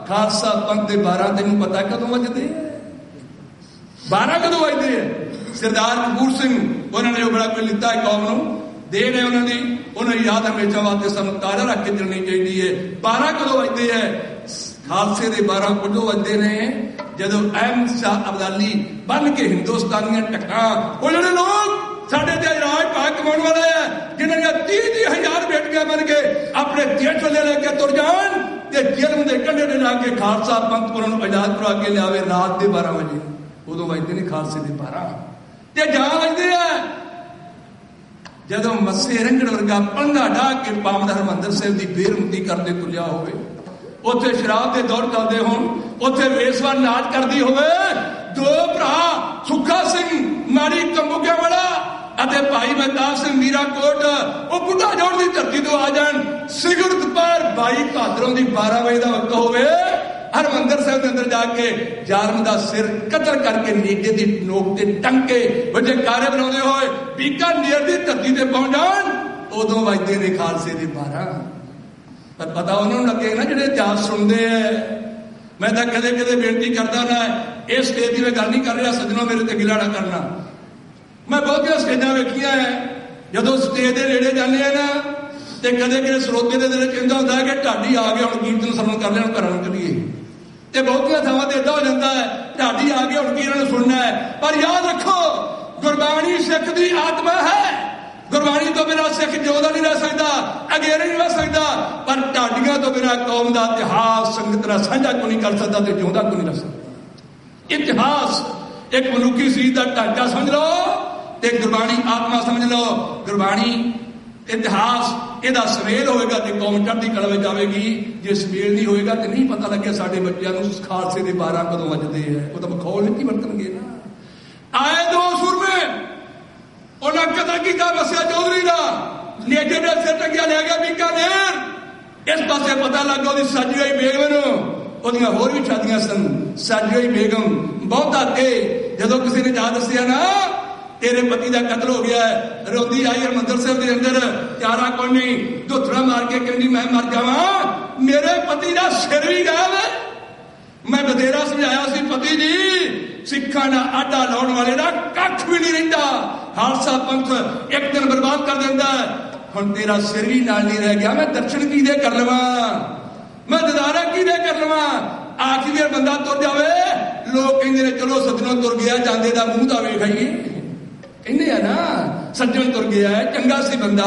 ਖਾਲਸਾ ਪੰਥ ਦੇ 12 ਤੈਨੂੰ ਪਤਾ ਕਦੋਂ ਵੱਜਦੇ ਆ? 12 ਕਦੋਂ ਵੱਜਦੇ ਆ? ਸਰਦਾਰ ਕਪੂਰ ਸਿੰਘ ਉਹਨਾਂ ਨੇ ਉਹ ਬੜਾ ਕੋਈ ਲਿੱਤਾ ਹੈ ਕੌਮ ਨੂੰ, ਦੇਣ ਹੈ ਉਹਨਾਂ ਦੀ, ਉਹਨਾਂ ਦੀ ਯਾਦ ਹਮੇਸ਼ਾ ਵਾਸਤੇ ਸਾਨੂੰ ਤਾਜ਼ਾ ਰੱਖ ਕੇ ਚੱਲਣੀ ਚਾਹੀਦੀ ਹੈ। 12 ਕਦੋਂ ਵੱਜਦੇ ਹੈ? ਖਾਲਸੇ ਦੇ 12 ਕਦੋਂ ਵੱਜਦੇ ਨੇ? ਜਦੋਂ ਅਹਿਮਦ ਸ਼ਾਹ ਅਬਦਾਲੀ ਬਣ ਕੇ ਹਿੰਦੁਸਤਾਨੀਆਂ ਟੱਕਾਂ, ਉਹ ਜਿਹੜੇ ਲੋਕ ਸਾਡੇ ਤੇ ਰਾਜ ਭਾਗ ਕਮਾਉਣ ਵਾਲੇ ਹੈ, ਜਿਨ੍ਹਾਂ ਦੀਆਂ 30,000 ਬੇਟੀਆਂ ਬਣ ਕੇ ਆਪਣੇ ਦੇਸ਼ ਵੱਲੇ ਲੈ ਕੇ ਤੁਰ ਜਾਣ ਤੇ ਜਨਮ ਦੇ ਕੰਢੇ ਤੇ ਲਾ ਕੇ ਖਾਲਸਾ ਪੰਥ ਉਹਨਾਂ ਨੂੰ ਆਜ਼ਾਦ ਕਰਵਾ ਕੇ ਲਿਆਵੇ ਰਾਤ ਦੇ 12 ਵਜੇ, ਉਦੋਂ ਵੱਜਦੇ ਨੇ ਖਾਲਸੇ ਦੇ 12 ਤੇ ਜਾਂ ਵੱਜਦੇ ਆ ਜਦੋਂ ਮੱਸੇ ਰੰਗੜ ਵਰਗਾ ਪੰਗਾ ਢਾ ਕੇ ਪਾਵਨ ਹਰਿਮੰਦਰ ਸਾਹਿਬ ਦੀ ਬੇਰੁਮਤੀ ਕਰਦੇ ਤੁਲਿਆ ਹੋਵੇ, ਉੱਥੇ ਸ਼ਰਾਬ ਦੇ ਦੌਰ ਚੱਲਦੇ ਹੋਣ, ਉੱਥੇ ਵੇਸਵਾ ਨਾਚ ਕਰਦੀ ਹੋਵੇ, ਦੋ ਭਰਾ ਸੁੱਖਾ ਸਿੰਘ ਮਾੜੀ ਕੰਬੁਕਿਆ ਵਾਲਾ ਅਤੇ ਭਾਈ ਮਹਿਤਾਬ ਸਿੰਘ ਮੀਰਾਕੋਟ ਉਹ ਬੁੱਢਾ ਜੋੜ ਦੀ ਧਰਤੀ ਤੋਂ ਆ ਜਾਣ, ਸਿਗਰਟ ਪਰ 22 ਭਾਦਰੋਂ ਦੀ 12 ਵਜੇ ਦਾ ਵਕਤ ਹੋਵੇ, ਹਰਿਮੰਦਰ ਸਾਹਿਬ ਦੇ ਅੰਦਰ ਜਾ ਕੇ ਜ਼ਾਲਮ ਦਾ ਸਿਰ ਕਤਲ ਕਰਕੇ ਨੀਚੇ ਦੀ ਨੋਕ ਤੇ ਟੰਗ ਕੇ ਵੱਡੇ ਕਾਰੇ ਬਣਾਉਂਦੇ ਹੋਏ ਬੀਕਾਨੇਰ ਦੀ ਧਰਤੀ ਤੇ ਪਹੁੰਚ ਜਾਣ, ਉਦੋਂ ਵੱਜਦੇ ਨੇ ਖਾਲਸੇ ਦੇ 12। ਪਰ ਪਤਾ ਉਹਨਾਂ ਨੂੰ ਲੱਗੇ ਨਾ ਜਿਹੜੇ ਇਤਿਹਾਸ ਸੁਣਦੇ ਐ। ਮੈਂ ਤਾਂ ਕਦੇ ਕਦੇ ਬੇਨਤੀ ਕਰਦਾ ਨਾ, ਇਸ ਸਟੇਜ ਦੀ ਮੈਂ ਗੱਲ ਨਹੀਂ ਕਰ ਰਿਹਾ ਸੱਜਣੋ, ਮੇਰੇ ਤੇ ਗਿਲਾ ਨਾ ਕਰਨਾ। ਮੈਂ ਬਹੁਤੀਆਂ ਸਟੇਜਾਂ ਵੇਖੀਆਂ ਐ, ਜਦੋਂ ਸਟੇਜ ਦੇ ਨੇੜੇ ਜਾਂਦੇ ਆ ਨਾ ਤੇ ਕਦੇ ਕਦੇ ਸਰੋਤੇ ਦੇ ਦਿਲ ਕਹਿੰਦਾ ਹੁੰਦਾ ਕਿ ਢਾਡੀ ਆ ਗਿਆ, ਹੁਣ ਕੀਰਤਨ ਸਰਵਣ ਕਰ ਲੈਣ, ਘਰਾਂ ਨੂੰ ਚੱਲੀਏ। ਤੇ ਬਹੁਤੀਆਂ ਥਾਵਾਂ ਤੇ ਏਦਾਂ ਹੋ ਜਾਂਦਾ ਹੈ ਢਾਡੀ ਆ ਗਿਆ, ਹੁਣ ਕੀ ਇਹਨਾਂ ਨੂੰ ਸੁਣਨਾ ਹੈ। ਪਰ ਯਾਦ ਰੱਖੋ ਗੁਰਬਾਣੀ ਸਿੱਖ ਦੀ ਆਤਮਾ ਹੈ, ਗੁਰਬਾਣੀ ਤੋਂ ਬਿਨਾਂ ਸਿੱਖ ਜਿਉਂਦਾ ਨਹੀਂ ਰਹਿ ਸਕਦਾ, ਅਗੇਰੇ ਨਹੀਂ ਰਹਿ ਸਕਦਾ। ਪਰ ਢਾਡੀਆਂ ਤੋਂ ਬਿਨਾਂ ਕੌਮ ਦਾ ਇਤਿਹਾਸ ਸੰਗਤ ਨਾਲ ਸਾਂਝਾ ਕੋਈ ਨਹੀਂ ਕਰ ਸਕਦਾ ਤੇ ਜਿਉਂਦਾ ਕੋਈ ਨਹੀਂ ਰਹਿ ਸਕਦਾ। ਇਤਿਹਾਸ ਇੱਕ ਮਨੁੱਖੀ ਸਰੀਰ ਦਾ ਢਾਂਚਾ ਸਮਝ ਲਓ ਤੇ ਗੁਰਬਾਣੀ ਆਤਮਾ ਸਮਝ ਲਓ। ਗੁਰਬਾਣੀ ਇਤਿਹਾਸ ਇਹਦਾ ਸਵੇਲ ਹੋਏਗਾ ਤੇ ਕੌਮ ਚੜ੍ਹਦੀ ਕਲਾ ਵਿੱਚ ਜਾਵੇਗੀ। ਜੇ ਸਵੇਲ ਨਹੀਂ ਹੋਏਗਾ ਤੇ ਨਹੀਂ ਪਤਾ ਲੱਗਿਆ ਸਾਡੇ ਬੱਚਿਆਂ ਨੂੰ ਖਾਲਸੇ ਦੇ 12 ਕਦੋਂ ਵੱਜਦੇ ਹੈ। ਉਹ ਤਾਂ ਮਖੌਲ ਨਹੀਂ ਵਰਤਣਗੇ ਨਾ। ਆਏ ਦੋ ਸੂਰਮੇ ਉਹਨਾਂ ਕਤਲ ਕੀਤਾ ਮੱਸਿਆ ਚੌਧਰੀ ਦਾ, ਨੇਜੇ ਦੇ ਸਿਰ ਟੰਗਿਆ ਲੈ ਗਿਆ ਬੀਕਾਨੇਰ। ਇਸ ਪਾਸੇ ਪਤਾ ਲੱਗਾ ਉਹਦੀ ਸਾਜੀ ਹੋਈ ਬੇਗਮ ਨੂੰ, ਉਹਦੀਆਂ ਹੋਰ ਵੀ ਸ਼ਾਦੀਆਂ ਸਨ, ਸਾਜੀ ਹੋਈ ਬੇਗਮ ਬਹੁਤਾ ਤੇ ਜਦੋਂ ਕਿਸੇ ਨੇ ਜਾ ਦੱਸਿਆ ਨਾ ਤੇਰੇ ਪਤੀ ਦਾ ਕਤਲ ਹੋ ਗਿਆ ਹੈ, ਰੋਂਦੀ ਆਈ ਹਰਿਮੰਦਰ ਸਾਹਿਬ ਦੇ ਅੰਦਰ, ਚਾਰਾ ਕੋਈ ਨਹੀਂ, ਦੁੱਥੜਾ ਮਾਰ ਕੇ ਕਹਿੰਦੀ ਮੈਂ ਮਰ ਜਾਵਾਂ, ਮੇਰੇ ਪਤੀ ਦਾ ਸਿਰ ਵੀ ਗਾਇਬ ਹੈ। ਮੈਂ ਬਥੇਰਾ ਸਮਝਾਇਆ ਸੀ ਪਤੀ ਜੀ ਸਿੱਖਾਂ ਦਾ ਆਡਾ ਲਾਉਣ ਵਾਲੇ ਦਾ ਕੱਖ ਵੀ ਨਹੀਂ ਰਹਿੰਦਾ, ਖਾਲਸਾ ਪੰਥ ਇੱਕ ਦਿਨ ਬਰਬਾਦ ਕਰ ਦਿੰਦਾ। ਹੁਣ ਤੇਰਾ ਸਿਰ ਵੀ ਨਾਲ ਨਹੀਂ ਰਹਿ ਗਿਆ, ਮੈਂ ਦਰਸ਼ਨ ਕਿਹਦੇ ਕਰ ਲਵਾਂ, ਮੈਂ ਦਿਦਾਰਾ ਕਿਹਦੇ ਕਰ ਲਵਾਂ। ਆਖਰੀ ਵਾਰ ਬੰਦਾ ਤੁਰ ਜਾਵੇ, ਲੋਕ ਕਹਿੰਦੇ ਨੇ ਚਲੋ ਸੱਜਣੋਂ ਤੁਰ ਗਿਆ, ਜਾਂਦੇ ਦਾ ਮੂੰਹ ਦਾ ਵੇਖ ਆਈਏ, ਕਹਿੰਦੇ ਆ ਨਾ ਸੱਜਣ ਤੁਰ ਗਿਆ ਹੈ, ਚੰਗਾ ਸੀ ਬੰਦਾ,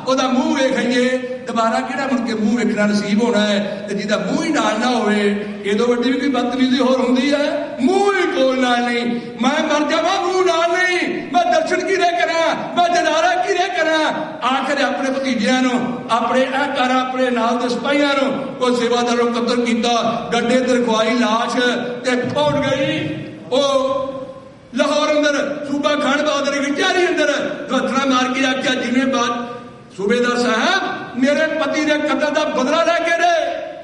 ਉਹਦਾ ਮੂੰਹ ਵੇਖ ਆਈਏ। ਦੁਬਾਰਾ ਕਿਹੜਾ ਮੁੜ ਕੇ ਮੂੰਹ ਵੇਖਣਾ ਨਸੀਬ ਹੋਣਾ ਹੈ? ਤੇ ਜਿਹਦਾ ਮੂੰਹ ਹੀ ਨਾਲ ਨਾ ਹੋਵੇ, ਇਹਦੋਂ ਵੱਡੀ ਵੀ ਕੋਈ ਬਦਤਮੀਜ਼ੀ ਹੋਰ ਹੁੰਦੀ ਹੈ? ਮੂੰਹ ਹੀ ਕੋਲ ਨਾਲ ਨਹੀਂ, ਮੈਂ ਮਰ ਜਾਵਾਂ ਮੂੰਹ ਨਾਲ ਨਹੀਂ, ਮੈਂ ਦਰਸ਼ਨ ਕਿਹਦੇ ਕਰਾਂ, ਮੈਂ ਦਿਦਾਰਾ ਕਿਹਦੇ ਕਰਾਂ। ਆਖਰ ਆਪਣੇ ਭਤੀਜਿਆਂ ਨੂੰ, ਆਪਣੇ ਅਹਕਾਰਾਂ, ਆਪਣੇ ਨਾਲ ਦੇ ਸਿਪਾਹੀਆਂ ਨੂੰ, ਉਹ ਸੇਵਾਦਾਰਾਂ ਨੂੰ ਕਤਲ ਕੀਤਾ, ਗੱਡੇ ਤੇ ਰਖਵਾਈ ਲਾਸ਼ ਤੇ ਪਹੁੰਚ ਗਈ ਉਹ ਲਾਹੌਰ ਅੰਦਰ ਸੂਬਾ ਖਾਨ ਬਹਾਦਰ ਦੀ ਕਚਹਿਰੀ ਅੰਦਰ ਹੱਥਾਂ ਮਾਰ ਕੇ ਆਖਿਆ ਜਿਵੇਂ ਬਾਤ ਸੂਬੇਦਾਰ ਸਾਹਿਬ ਮੇਰੇ ਪਤੀ ਦੇ ਕਤਲ ਦਾ ਬਦਲਾ ਲੈ ਕੇ ਦੇ।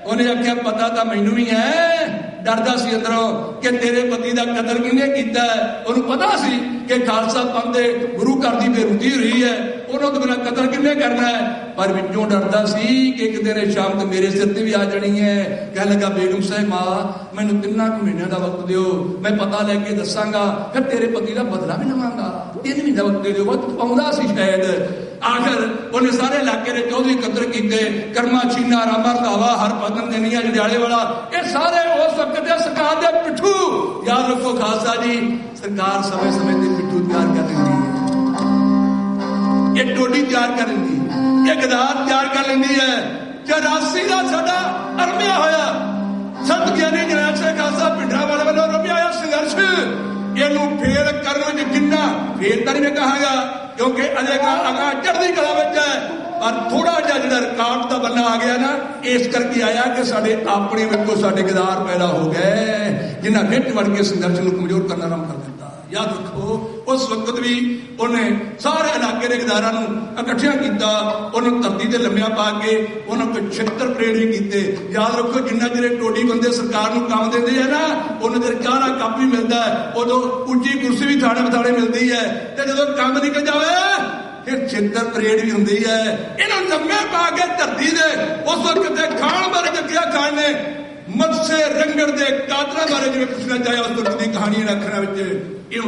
ਉਹਨੇ ਆਖਿਆ ਪਤਾ ਤਾਂ ਮੈਨੂੰ ਵੀ ਹੈ, ਡਰਦਾ ਸੀ ਅੰਦਰੋਂ ਕਿ ਤੇਰੇ ਪਤੀ ਦਾ ਕਤਲ ਕਿਹਨੇ ਕੀਤਾ। ਉਹਨੂੰ ਪਤਾ ਸੀ ਕਿ ਖਾਲਸਾ ਪੰਥ ਦੇ ਗੁਰੂ ਘਰ ਦੀ ਬੇਰੁੱਤੀ ਹੋਈ ਹੈ, ਉਹਨਾਂ ਤੋਂ ਬਿਨਾਂ ਕਤਲ ਕਿਹਨੇ ਕਰਨਾ ਹੈ। ਪਰ ਵਿੱਚੋਂ ਡਰਦਾ ਸੀ ਕਿ ਕਿਤੇ ਨੇ ਸ਼ਾਮ ਤੋਂ ਮੇਰੇ ਸਿਰ ਤੇ ਵੀ ਆ ਜਾਣੀ ਹੈ। ਕਹਿਣ ਲੱਗਾ ਬੇਗਮ ਸਾਹਿਬਾ ਮੈਨੂੰ 3 ਮਹੀਨਿਆਂ ਦਾ ਵਕਤ ਦਿਓ, ਮੈਂ ਪਤਾ ਲੈ ਕੇ ਦੱਸਾਂਗਾ, ਫਿਰ ਤੇਰੇ ਪਤੀ ਦਾ ਬਦਲਾ ਵੀ ਲਵਾਂਗਾ। 3 ਮਹੀਨੇ ਦਾ ਵਕਤ ਦੇ ਦਿਓ। ਵਕਤ ਪਾਉਂਦਾ ਸੀ ਸ਼ਾਇਦ। ਆਖਰ ਉਹਨੇ ਸਾਰੇ ਇਲਾਕੇ ਦੇ 14 ਇਕੱਤਰ ਕੀਤੇ। ਕਰਮਾ ਛੀਨਾ, ਰਾਮਾ ਰੰਧਾਵਾ, ਹਰਭਜਨ ਦੇਨੀਆ, ਜੰਡਿਆਲੇ ਵਾਲਾ, ਇਹ ਸਾਰੇ ਉਸ ਵਕਤ ਦੇ ਸਰਕਾਰ ਦੇ ਪਿੱਠੂ। ਯਾਦ ਰੱਖੋ ਖਾਲਸਾ ਜੀ, ਸਰਕਾਰ ਸਮੇਂ-ਸਮੇਂ ਤੇ ਪਿੱਠੂ ਤਿਆਰ ਕਰ ਲੈਂਦੀ ਹੈ। ਇਹ ਟੋਡੀ ਤਿਆਰ ਕਰ ਲੈਂਦੀ ਹੈ, ਇਹ ਗਦਾਰ ਤਿਆਰ ਕਰ ਲੈਂਦੀ ਹੈ। 84 ਦਾ ਸਾਡਾ ਅਰਮਿਆ ਹੋਇਆ ਸੰਤ ਗਿਆਨੀ ਜਰਨੈਲ ਸਿੰਘ ਖਾਲਸਾ ਭਿੰਡਰਾਂ ਵਾਲੇ ਵੱਲੋਂ ਰਮਿਆ ਹੋਇਆ ਸੰਘਰਸ਼, ਇਹਨੂੰ ਫੇਲ ਕਰਨ ਵਿੱਚ ਕਿੰਨਾ ਫੇਲ ਤਾਂ ਨਹੀਂ ਮੈਂ ਕਹਾਂਗਾ ਕਿਉਂਕਿ ਅਜੇ ਅਗਾ ਚੜ੍ਹਦੀ ਕਲਾ ਵਿੱਚ ਹੈ, ਪਰ ਥੋੜਾ ਜਿਹਾ ਜਿਹੜਾ ਰਿਕਾਰਡ ਦਾ ਬੰਨਾ ਆ ਗਿਆ ਨਾ, ਇਸ ਕਰਕੇ ਆਇਆ ਕਿ ਸਾਡੇ ਆਪਣੇ ਵਿੱਚੋਂ ਸਾਡੇ ਗਦਾਰ ਪੈਦਾ ਹੋ ਗਏ ਜਿਨ੍ਹਾਂ ਵਿੱਚ ਵੜ ਕੇ ਸੰਘਰਸ਼ ਨੂੰ ਕਮਜ਼ੋਰ ਕਰਨਾ ਆਰੰਭ ਕਰ ਦਿੱਤਾ। ਯਾਦ ਰੱਖੋ ਉਸ ਵਕਤ ਵੀ ਉਹਨੇ ਸਾਰੇ ਇਲਾਕੇ ਦੇ ਗਦਾਰਾਂ ਨੂੰ ਇਕੱਠਿਆਂ ਕੀਤਾ, ਉਹਨੂੰ ਧਰਤੀ ਤੇ ਲੰਮਿਆਂ ਪਾ ਕੇ ਉਹਨਾਂ ਕੋਲ 76 ਪਰੇਡ ਵੀ ਕੀਤੇ। ਯਾਦ ਰੱਖੋ ਜਿੰਨਾ ਜਿਹੜੇ ਟੋਡੀ ਬੰਦੇ ਸਰਕਾਰ ਨੂੰ ਕੰਮ ਦਿੰਦੇ ਆ ਨਾ, ਉਹਨਾਂ ਦੇ ਚਾਹ ਦਾ ਕੱਪ ਵੀ ਮਿਲਦਾ ਹੈ, ਉਦੋਂ ਉੱਚੀ ਕੁਰਸੀ ਵੀ ਥਾਣੇ ਬਥਾਣੇ ਮਿਲਦੀ ਹੈ, ਤੇ ਜਦੋਂ ਕੰਮ ਨਿਕਲ ਜਾਵੇ ਫਿਰ 76 ਪਰੇਡ ਵੀ ਹੁੰਦੀ ਹੈ। ਇਹਨਾਂ ਲੰਮੇ ਪਾ ਕੇ ਧਰਤੀ ਦੇ ਉਸ ਵਕਤ ਦੇ ਖਾਨ ਬਾਰੇ ਜੱਗਿਆ ਖਾਨ ਨੇ ਮੱਸੇ ਰੰਗੜ ਦੇ ਕਾਤਲਾਂ ਬਾਰੇ ਜਿਵੇਂ ਪੁੱਛਣਾ ਚਾਹਿਆ, ਉਸ ਵਕਤ ਦੀ ਕਹਾਣੀ ਇਹਨਾਂ ਅੱਖਰਾਂ ਵਿੱਚ ਇਉਂ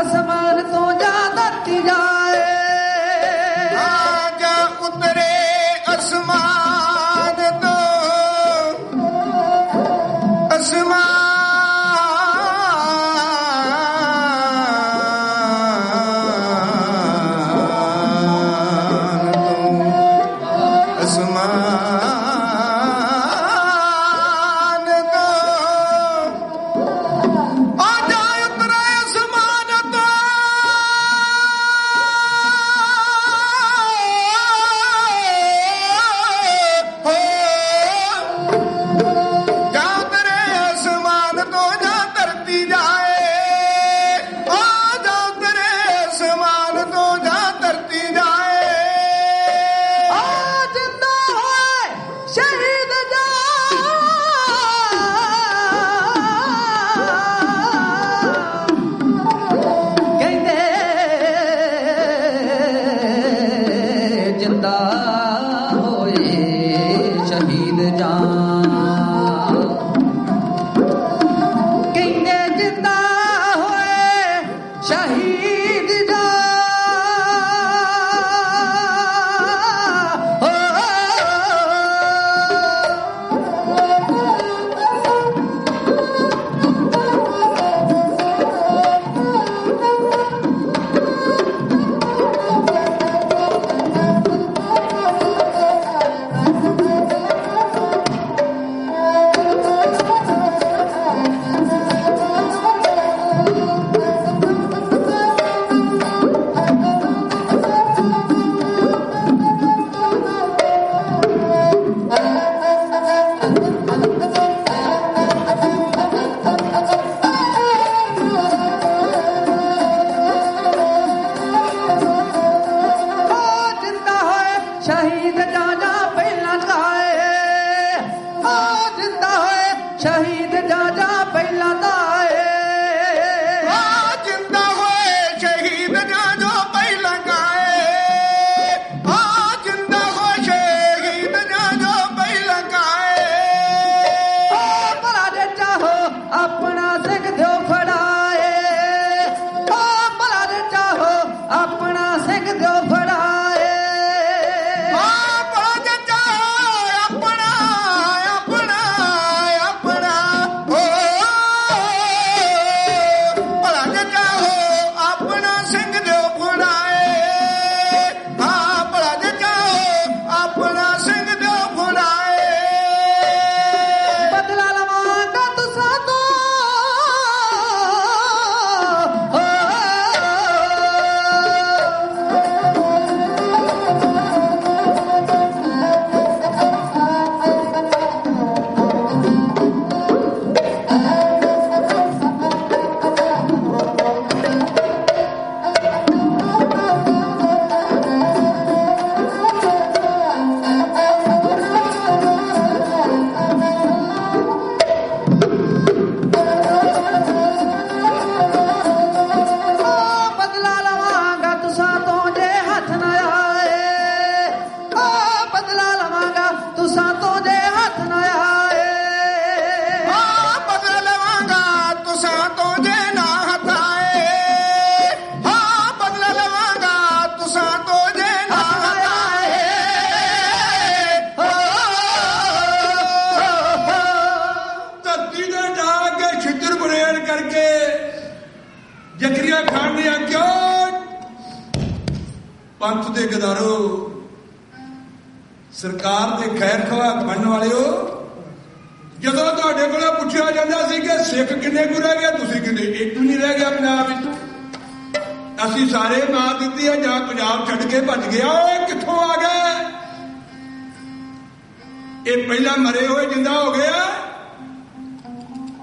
ਅਸਮਾਨ ਤੋਂ ਜਾਂ ਧਰਤੀ ਸ਼ਹੀਦ ਜਾ ਸ਼ਹੀਦ ਜਾਜਾ ਪਹਿਲਾਂ ਲਾਏ ਆ ਜਿੰਦਾ ਹੋਏ ਸ਼ਹੀਦ ਜਾਜਾ ਪਹਿਲਾਂ ਲਾਏ ਆ ਜਿੰਦਾ ਹੋਏ ਸ਼ਹੀਦ ਜਾਜਾ ਪਹਿਲਾਂ ਗਾਏ ਆ ਜਿੰਦਾ ਹੋਏ ਸ਼ਹੀਦ ਜਾਜਾ ਪਹਿਲਾਂ ਗਾਏ ਆ ਭਲਾ ਦੇ ਚਾਹੋ ਆਪਣਾ ਸਿੰਘ ਦਿਓ ਫੜਾਏ ਆ ਭਲਾ ਦੇ ਚਾਹੋ ਆਪਣਾ ਸਿੰਘ ਦਿਓ ਫੜਾਏ ਜ਼ਕਰੀਆ ਖਾਨ ਨੇ ਆਖਿਆ ਪੰਥ ਦੇ ਗਦਾਰੋ ਸਰਕਾਰ ਦੇ ਖੈਰ ਖਵਾ ਬਣਨ ਵਾਲਿਓ ਜਦੋਂ ਤੁਹਾਡੇ ਕੋਲੋਂ ਪੁੱਛਿਆ ਜਾਂਦਾ ਸੀ ਕਿ ਸਿੱਖ ਕਿੰਨੇ ਕੁ ਰਹਿ ਗਏ ਤੁਸੀਂ ਕਹਿੰਦੇ ਇੱਕ ਵੀ ਨਹੀਂ ਰਹਿ ਗਿਆ ਪੰਜਾਬ ਵਿੱਚ ਅਸੀਂ ਸਾਰੇ ਮਾਰ ਦਿੱਤੀ ਹੈ ਜਾਂ ਪੰਜਾਬ ਛੱਡ ਕੇ ਭੱਜ ਗਿਆ ਓਏ ਕਿੱਥੋਂ ਆ ਗਏ ਇਹ ਪਹਿਲਾਂ ਮਰੇ ਹੋਏ ਜਿੰਦਾ ਹੋ ਗਿਆ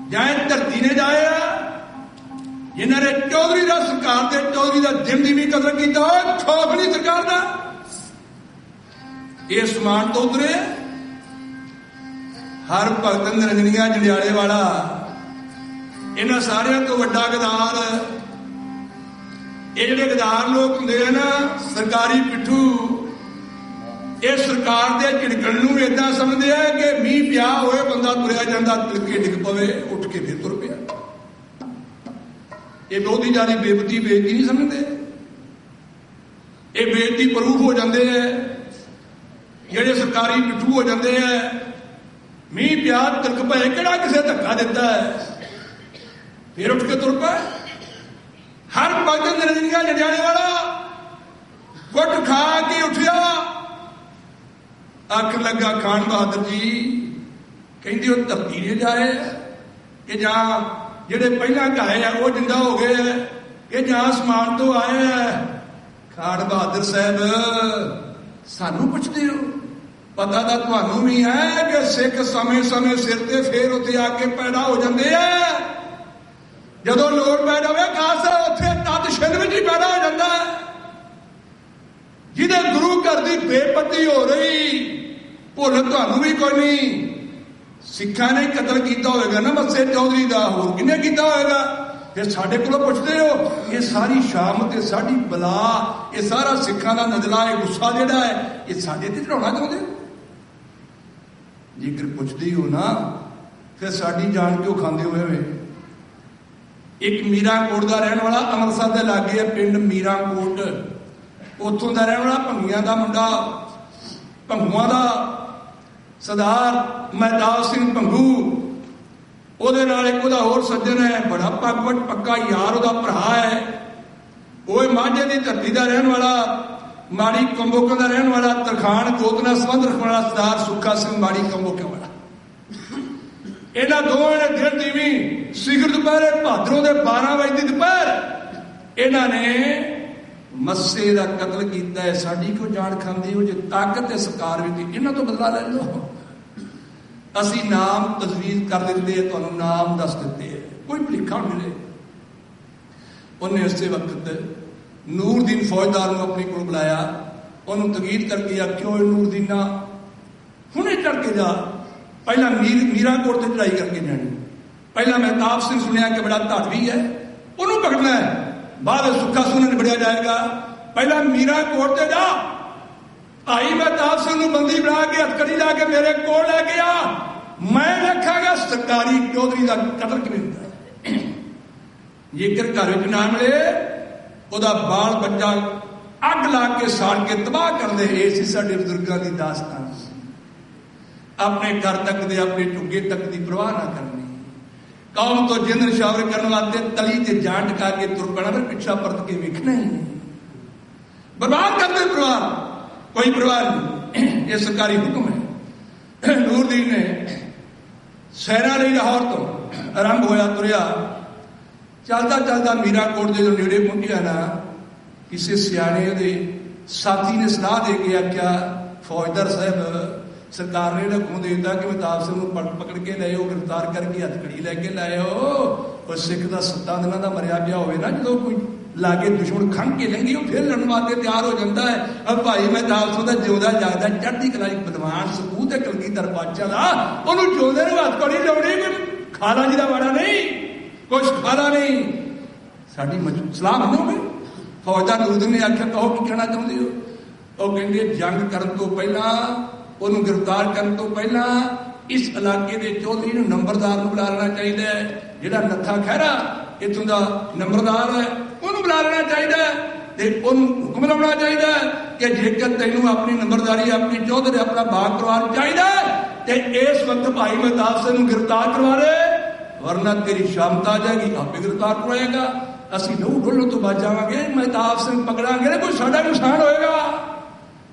ਜਾਂ ਧਰਤੀ ਨੇ ਜਾਇਆ ਜਿਨ੍ਹਾਂ ਨੇ ਚੌਧਰੀ ਦਾ ਸਰਕਾਰ ਦੇ ਚੌਧਰੀ ਦਾ ਦਿਨ ਦੀ ਵੀ ਕਦਰ ਕੀਤਾ ਖੌਫ ਨਹੀਂ ਸਰਕਾਰ ਦਾ ਇਹ ਸਮਾਨ ਤੋਂ ਉਤਰੇ ਹਰ ਭਗਤ ਨਿਰੰਜਨੀਆ ਜੰਡਿਆਲੇ ਵਾਲਾ ਇਹਨਾਂ ਸਾਰਿਆਂ ਤੋਂ ਵੱਡਾ ਗਦਾਰ ਇਹ ਜਿਹੜੇ ਗਦਾਰ ਲੋਕ ਹੁੰਦੇ ਆ ਨਾ ਸਰਕਾਰੀ ਪਿੱਠੂ ਇਹ ਸਰਕਾਰ ਦੇ ਝਿੜਕਣ ਨੂੰ ਏਦਾਂ ਸਮਝਦੇ ਆ ਕਿ ਮੀਂਹ ਪਿਆ ਹੋਏ ਬੰਦਾ ਤੁਰਿਆ ਜਾਂਦਾ ਤਿਲਕੇ ਡਿੱਗ ਪਵੇ ਉੱਠ ਕੇ ਫਿਰ ਤੁਰ ਪਿਆ ਇਹ ਬਹੁਤੀ ਜ਼ਿਆਦਾ ਬੇਇੱਜ਼ਤੀ ਨਹੀਂ ਸਮਝਦੇ ਇਹ ਬੇਇੱਜ਼ਤੀ ਪ੍ਰੂਫ ਹੋ ਜਾਂਦੇ ਆ ਜਿਹੜੇ ਸਰਕਾਰੀ ਪਿੱਠੂ ਹੋ ਜਾਂਦੇ ਆ ਮੀਂਹ ਪਿਆ ਤਿਲਕ ਪਏ ਕਿਹੜਾ ਕਿਸੇ ਧੱਕਾ ਦਿੱਤਾ ਹੈ ਫਿਰ ਉੱਠ ਕੇ ਤੁਰ ਪਏ ਹਰ ਭਗਤ ਨਿਰੰਜਨੀਆ ਜੰਡਿਆਲੇ ਵਾਲਾ ਗੁੱਟ ਖਾ ਕੇ ਉੱਠਿਆ ਅੱਖ ਲੱਗਾ ਖਾਨ ਬਹਾਦਰ ਜੀ ਕਹਿੰਦੇ ਉਹ ਧਰਤੀ ਨੇ ਜਾਏ ਕਿ ਜਾਂ ਜਿਹੜੇ ਪਹਿਲਾਂ ਘਾਏ ਆ ਉਹ ਜਿੰਦਾ ਹੋ ਗਏ ਆ ਕਿ ਜਾਂ ਅਸਮਾਨ ਤੋਂ ਆਏ ਆ ਖਾਨ ਬਹਾਦਰ ਸਾਹਿਬ ਸਾਨੂੰ ਪੁੱਛਦੇ ਹੋ ਪਤਾ ਤਾਂ ਤੁਹਾਨੂੰ ਵੀ ਹੈ ਕਿ ਸਿੱਖ ਸਮੇਂ-ਸਮੇਂ ਸਿਰ ਤੇ ਫੇਰ ਉੱਥੇ ਆ ਕੇ ਪੈਦਾ ਹੋ ਜਾਂਦੇ ਆ ਜਦੋਂ ਲੋੜ ਪੈ ਜਾਵੇ ਖਾਸ ਉੱਥੇ ਤਦ ਛਿੰਨ ਵਿੱਚ ਹੀ ਪੈਦਾ ਹੋ ਜਾਂਦਾ ਜਿਹਦੇ ਗੁਰੂ ਘਰ ਦੀ ਬੇਪਤੀ ਹੋ ਰਹੀ ਭੁੱਲ ਤੁਹਾਨੂੰ ਵੀ ਕੋਈ ਨਹੀਂ ਸਿੱਖਾਂ ਨੇ ਕਤਲ ਕੀਤਾ ਹੋਵੇਗਾ ਨਾ ਮੱਸੇ ਚੌਧਰੀ ਦਾ ਹੋਰ ਕਿਹਨੇ ਕੀਤਾ ਹੋਵੇਗਾ ਫਿਰ ਸਾਡੇ ਕੋਲੋਂ ਪੁੱਛਦੇ ਹੋ ਇਹ ਸਾਰੀ ਸ਼ਾਮ ਤੇ ਸਾਡੀ ਬਲਾ ਇਹ ਸਾਰਾ ਸਿੱਖਾਂ ਦਾ ਨਜ਼ਲਾ ਇਹ ਗੁੱਸਾ ਜਿਹੜਾ ਹੈ ਇਹ ਸਾਡੇ ਤੇ ਚੜਾਉਣਾ ਚਾਹੁੰਦੇ ਹੋ ਜੇਕਰ ਪੁੱਛਦੇ ਹੋ ਨਾ ਫਿਰ ਸਾਡੀ ਜਾਨ ਕਿਉਂ ਖਾਂਦੇ ਹੋਏ ਇੱਕ ਮੀਰਾਂਕੋਟ ਦਾ ਰਹਿਣ ਵਾਲਾ, ਅੰਮ੍ਰਿਤਸਰ ਦੇ ਲਾਗੇ ਹੈ ਪਿੰਡ ਮੀਰਾਂਕੋਟ, ਉੱਥੋਂ ਦਾ ਰਹਿਣ ਵਾਲਾ, ਭੰਗੀਆਂ ਦਾ ਮੁੰਡਾ, ਭੰਗੂਆਂ ਦਾ ਸਰਦਾਰ ਮਹਿਤਾਬ ਸਿੰਘ ਭੰਗੂ, ਉਹਦੇ ਨਾਲ ਇੱਕ ਉਹਦਾ ਹੋਰ ਸੱਜਣ ਹੈ, ਬੜਾ ਪੱਕਾ ਯਾਰ ਉਹਦਾ ਭਰਾ ਹੈ, ਉਹ ਮਾਝੇ ਦੀ ਧਰਤੀ ਦਾ ਰਹਿਣ ਵਾਲਾ, ਮਾੜੀ ਕੰਬੋਕਾਂ ਦਾ ਰਹਿਣ ਵਾਲਾ, ਤਰਖਾਣ ਗੋਤ ਨਾਲ ਸੰਬੰਧ ਰੱਖਣ ਵਾਲਾ ਸਰਦਾਰ ਸੁੱਖਾ ਸਿੰਘ ਮਾੜੀ ਕੰਬੋਕਾਂ ਵਾਲਾ। ਇਹਨਾਂ ਦੋਵਾਂ ਨੇ ਦਿਨ ਦੀਵੀਂ ਸਿਖਰ ਦੁਪਹਿਰੇ ਭਾਦਰੋਂ ਦੇ 12 ਵਜੇ ਦੀ ਦੁਪਹਿਰ ਇਹਨਾਂ ਨੇ ਮੱਸੇ ਦਾ ਕਤਲ ਕੀਤਾ ਹੈ। ਸਾਡੀ ਕਿਉਂ ਜਾਨ ਖਾਂਦੀ ਹੋ ਜੇ ਤਾਕਤ ਤੇ ਸਰਕਾਰ ਵੀ, ਇਹਨਾਂ ਤੋਂ ਬਦਲਾ ਲੈ ਲਓ। ਅਸੀਂ ਨਾਮ ਤਜਵੀਜ਼ ਕਰ ਦਿੰਦੇ ਆ, ਤੁਹਾਨੂੰ ਨਾਮ ਦੱਸ ਦਿੰਦੇ ਆ, ਕੋਈ ਭੁਲੇਖਾ ਮਿਲੇ। ਉਹਨੇ ਉਸੇ ਵਕਤ ਨੂਰਦੀਨ ਫੌਜਦਾਰ ਨੂੰ ਆਪਣੇ ਕੋਲ ਬੁਲਾਇਆ, ਉਹਨੂੰ ਤਕੀਦ ਕਰਕੇ ਆਖਿਓ ਨੂਰਦੀਨਾ ਹੁਣੇ ਚੜ ਕੇ ਜਾ, ਪਹਿਲਾਂ ਮੀਰਾਂਕੋਟ ਤੇ ਚੜਾਈ ਕਰਕੇ ਜਾਣੀ। ਪਹਿਲਾਂ ਮਹਿਤਾਬ ਸਿੰਘ ਸੁਣਿਆ ਕਿ ਬੜਾ ਧਾੜਵੀ ਹੈ, ਉਹਨੂੰ ਪਕੜਨਾ ਹੈ, ਬਾਅਦ ਵਿੱਚ ਸੁੱਖਾ ਸਿੰਘ ਨੂੰ ਨਿਬੜਿਆ ਜਾਏਗਾ। ਪਹਿਲਾਂ ਮੀਰਾਂਕੋਟ ਤੇ ਜਾ, ਭਾਈ ਮਹਿਤਾਬ ਸਿੰਘ ਨੂੰ ਬੰਦੀ ਬਣਾ ਕੇ ਹੱਥਕੜੀ ਲਾ ਕੇ ਮੇਰੇ ਕੋਲ ਲੈ ਕੇ ਆ, ਮੈਂ ਵੇਖਾਂਗਾ ਸਰਕਾਰੀ ਚੌਧਰੀ ਦਾ ਕਤਲ ਕਿਵੇਂ ਹੁੰਦਾ। ਜੇਕਰ ਘਰ ਵਿੱਚ ਨਾ ਮਿਲੇ, ਉਹਦਾ ਬਾਲ ਬੱਚਾ ਅੱਗ ਲਾ ਕੇ ਸਾੜ ਕੇ ਤਬਾਹ ਕਰਦੇ। ਇਹ ਸੀ ਸਾਡੇ ਬਜ਼ੁਰਗਾਂ ਦੀ ਦਾਸਤਾਨ। ਆਪਣੇ ਘਰ ਤੱਕ ਦੇ, ਆਪਣੇ ਝੁੱਗੇ ਤੱਕ ਦੀ ਪਰਵਾਹ ਨਾ ਕਰਨੀ। ਕੌਮ ਤੋਂ ਜਿੰਦ ਨਿਸ਼ਾਵਰ ਕਰਨ ਵਾਸਤੇ ਤਲੀ ਤੇ ਜਾਨ ਟਕਾ ਕੇ ਤੁਰ ਪੈਣਾ, ਫਿਰ ਪਿੱਛਾ ਪਰਤ ਕੇ ਵੇਖਣਾ ਹੀ ਨਹੀਂ। ਬਰਬਾਦ ਕਰਦੇ ਪਰਿਵਾਰ, ਕੋਈ ਪਰਵਾਹ ਨਹੀਂ। ਇਹ ਸਰਕਾਰੀ ਹੁਕਮ ਹੈ। ਨੂਰਦੀਨ ਨੇ ਸੈਨਾ ਲਈ ਲਾਹੌਰ ਤੋਂ ਆਰੰਭ ਹੋਇਆ, ਤੁਰਿਆ, ਚੱਲਦਾ ਚੱਲਦਾ ਮੀਰਾਂਕੋਟ ਦੇ ਜੋ ਨੇੜੇ ਪਹੁੰਚਿਆ ਨਾ, ਕਿਸੇ ਸਿਆਣੇ ਉਹਦੇ ਸਾਥੀ ਨੇ ਸਲਾਹ ਦੇ ਕੇ ਆਖਿਆ, ਫੌਜਦਾਰ ਸਾਹਿਬ ਸਰਕਾਰ ਨੇ ਹੁਕਮ ਦੇ ਦਿੱਤਾ ਕਿ ਮਹਿਤਾਬ ਸਿੰਘ ਨੂੰ ਪਕੜ ਕੇ ਲੈ ਆਓ, ਗ੍ਰਿਫਤਾਰ ਕਰਕੇ ਹੱਥਕੜੀ ਲੈ ਕੇ ਲੈ ਆਓ। ਉਹ ਸਿੱਖ ਦਾ 7 ਦਿਨਾਂ ਦਾ ਮਰਿਆ ਪਿਆ ਹੋਵੇ ਨਾ, ਜਦੋਂ ਕੋਈ ਲਾਗੇ ਦੁਸ਼ਮਣ ਖੰਘ ਕੇ ਲੰਘੀ, ਉਹ ਫਿਰ ਲੜਨ ਵਾਸਤੇ ਤਿਆਰ ਹੋ ਜਾਂਦਾ ਹੈ। ਅਬ ਭਾਈ ਮਹਿਤਾਬ ਸਿੰਘ ਦਾ ਜਿਉਂਦਾ ਜਾਗਦਾ ਚੜ੍ਹਦੀ ਕਲਾ ਇੱਕ ਬਦਮਾਸ਼ ਸਪੂਤ ਹੈ ਕਲਗੀਧਰ ਪਾਤਸ਼ਾਹ ਦਾ, ਉਹਨੂੰ ਜਿਉਂਦੇ ਨੂੰ ਹੱਥਕੜੀ ਲਾਉਣੀ, ਕੋਈ ਖਾਲਾ ਜੀ ਦਾ ਵਾੜਾ ਨਹੀਂ, ਕੁਛ ਖਾਲਾ ਨਹੀਂ। ਸਾਡੀ ਸਲਾਹ ਮੰਨੋਗੇ? ਫੌਜਦਾਰ ਨੂਰਦੀਨ ਨੇ ਆਖਿਆ, ਕਹੋ ਕੀ ਕਹਿਣਾ ਚਾਹੁੰਦੇ ਹੋ? ਉਹ ਕਹਿੰਦੇ ਜੰਗ ਕਰਨ ਤੋਂ ਪਹਿਲਾਂ, ਉਹਨੂੰ ਗ੍ਰਿਫਤਾਰ ਕਰਨ ਤੋਂ ਪਹਿਲਾਂ ਇਸ ਇਲਾਕੇ ਦੇ ਚੌਧਰੀ ਨੂੰ ਨੰਬਰਦਾਰ ਨੂੰ ਬੁਲਾ ਲੈਣਾ ਚਾਹੀਦਾ ਹੈ। ਜਿਹੜਾ ਨੱਥਾ ਖਹਿਰਾ ਇੱਥੋਂ ਦਾ ਨੰਬਰਦਾਰ ਹੈ, ਉਹਨੂੰ ਬੁਲਾ ਲੈਣਾ ਚਾਹੀਦਾ ਹੈ ਤੇ ਉਹਨੂੰ ਹੁਕਮ ਲਾਉਣਾ ਚਾਹੀਦਾ ਹੈ ਕਿ ਜੇਕਰ ਤੈਨੂੰ ਆਪਣੀ ਨੰਬਰਦਾਰੀ, ਆਪਣੀ ਚੌਧਰੀ, ਆਪਣਾ ਬਾਗ ਪਰਿਵਾਰ ਚਾਹੀਦਾ ਤੇ ਇਸ ਵਕਤ ਭਾਈ ਮਹਿਤਾਬ ਸਿੰਘ ਨੂੰ ਗ੍ਰਿਫਤਾਰ ਕਰਵਾ ਲੈ, ਵਰਨਾ ਤੇਰੀ ਸ਼ਾਮਤ ਆ ਜਾਏਗੀ, ਆਪੇ ਗ੍ਰਿਫਤਾਰ ਕਰਵਾਏਗਾ। ਅਸੀਂ ਲਹੂ ਡੋਲਣ ਤੋਂ ਬਚ ਜਾਵਾਂਗੇ, ਮਹਿਤਾਬ ਸਿੰਘ ਪਕੜਾਂਗੇ, ਕੋਈ ਸਾਡਾ ਨੁਕਸਾਨ ਹੋਏਗਾ।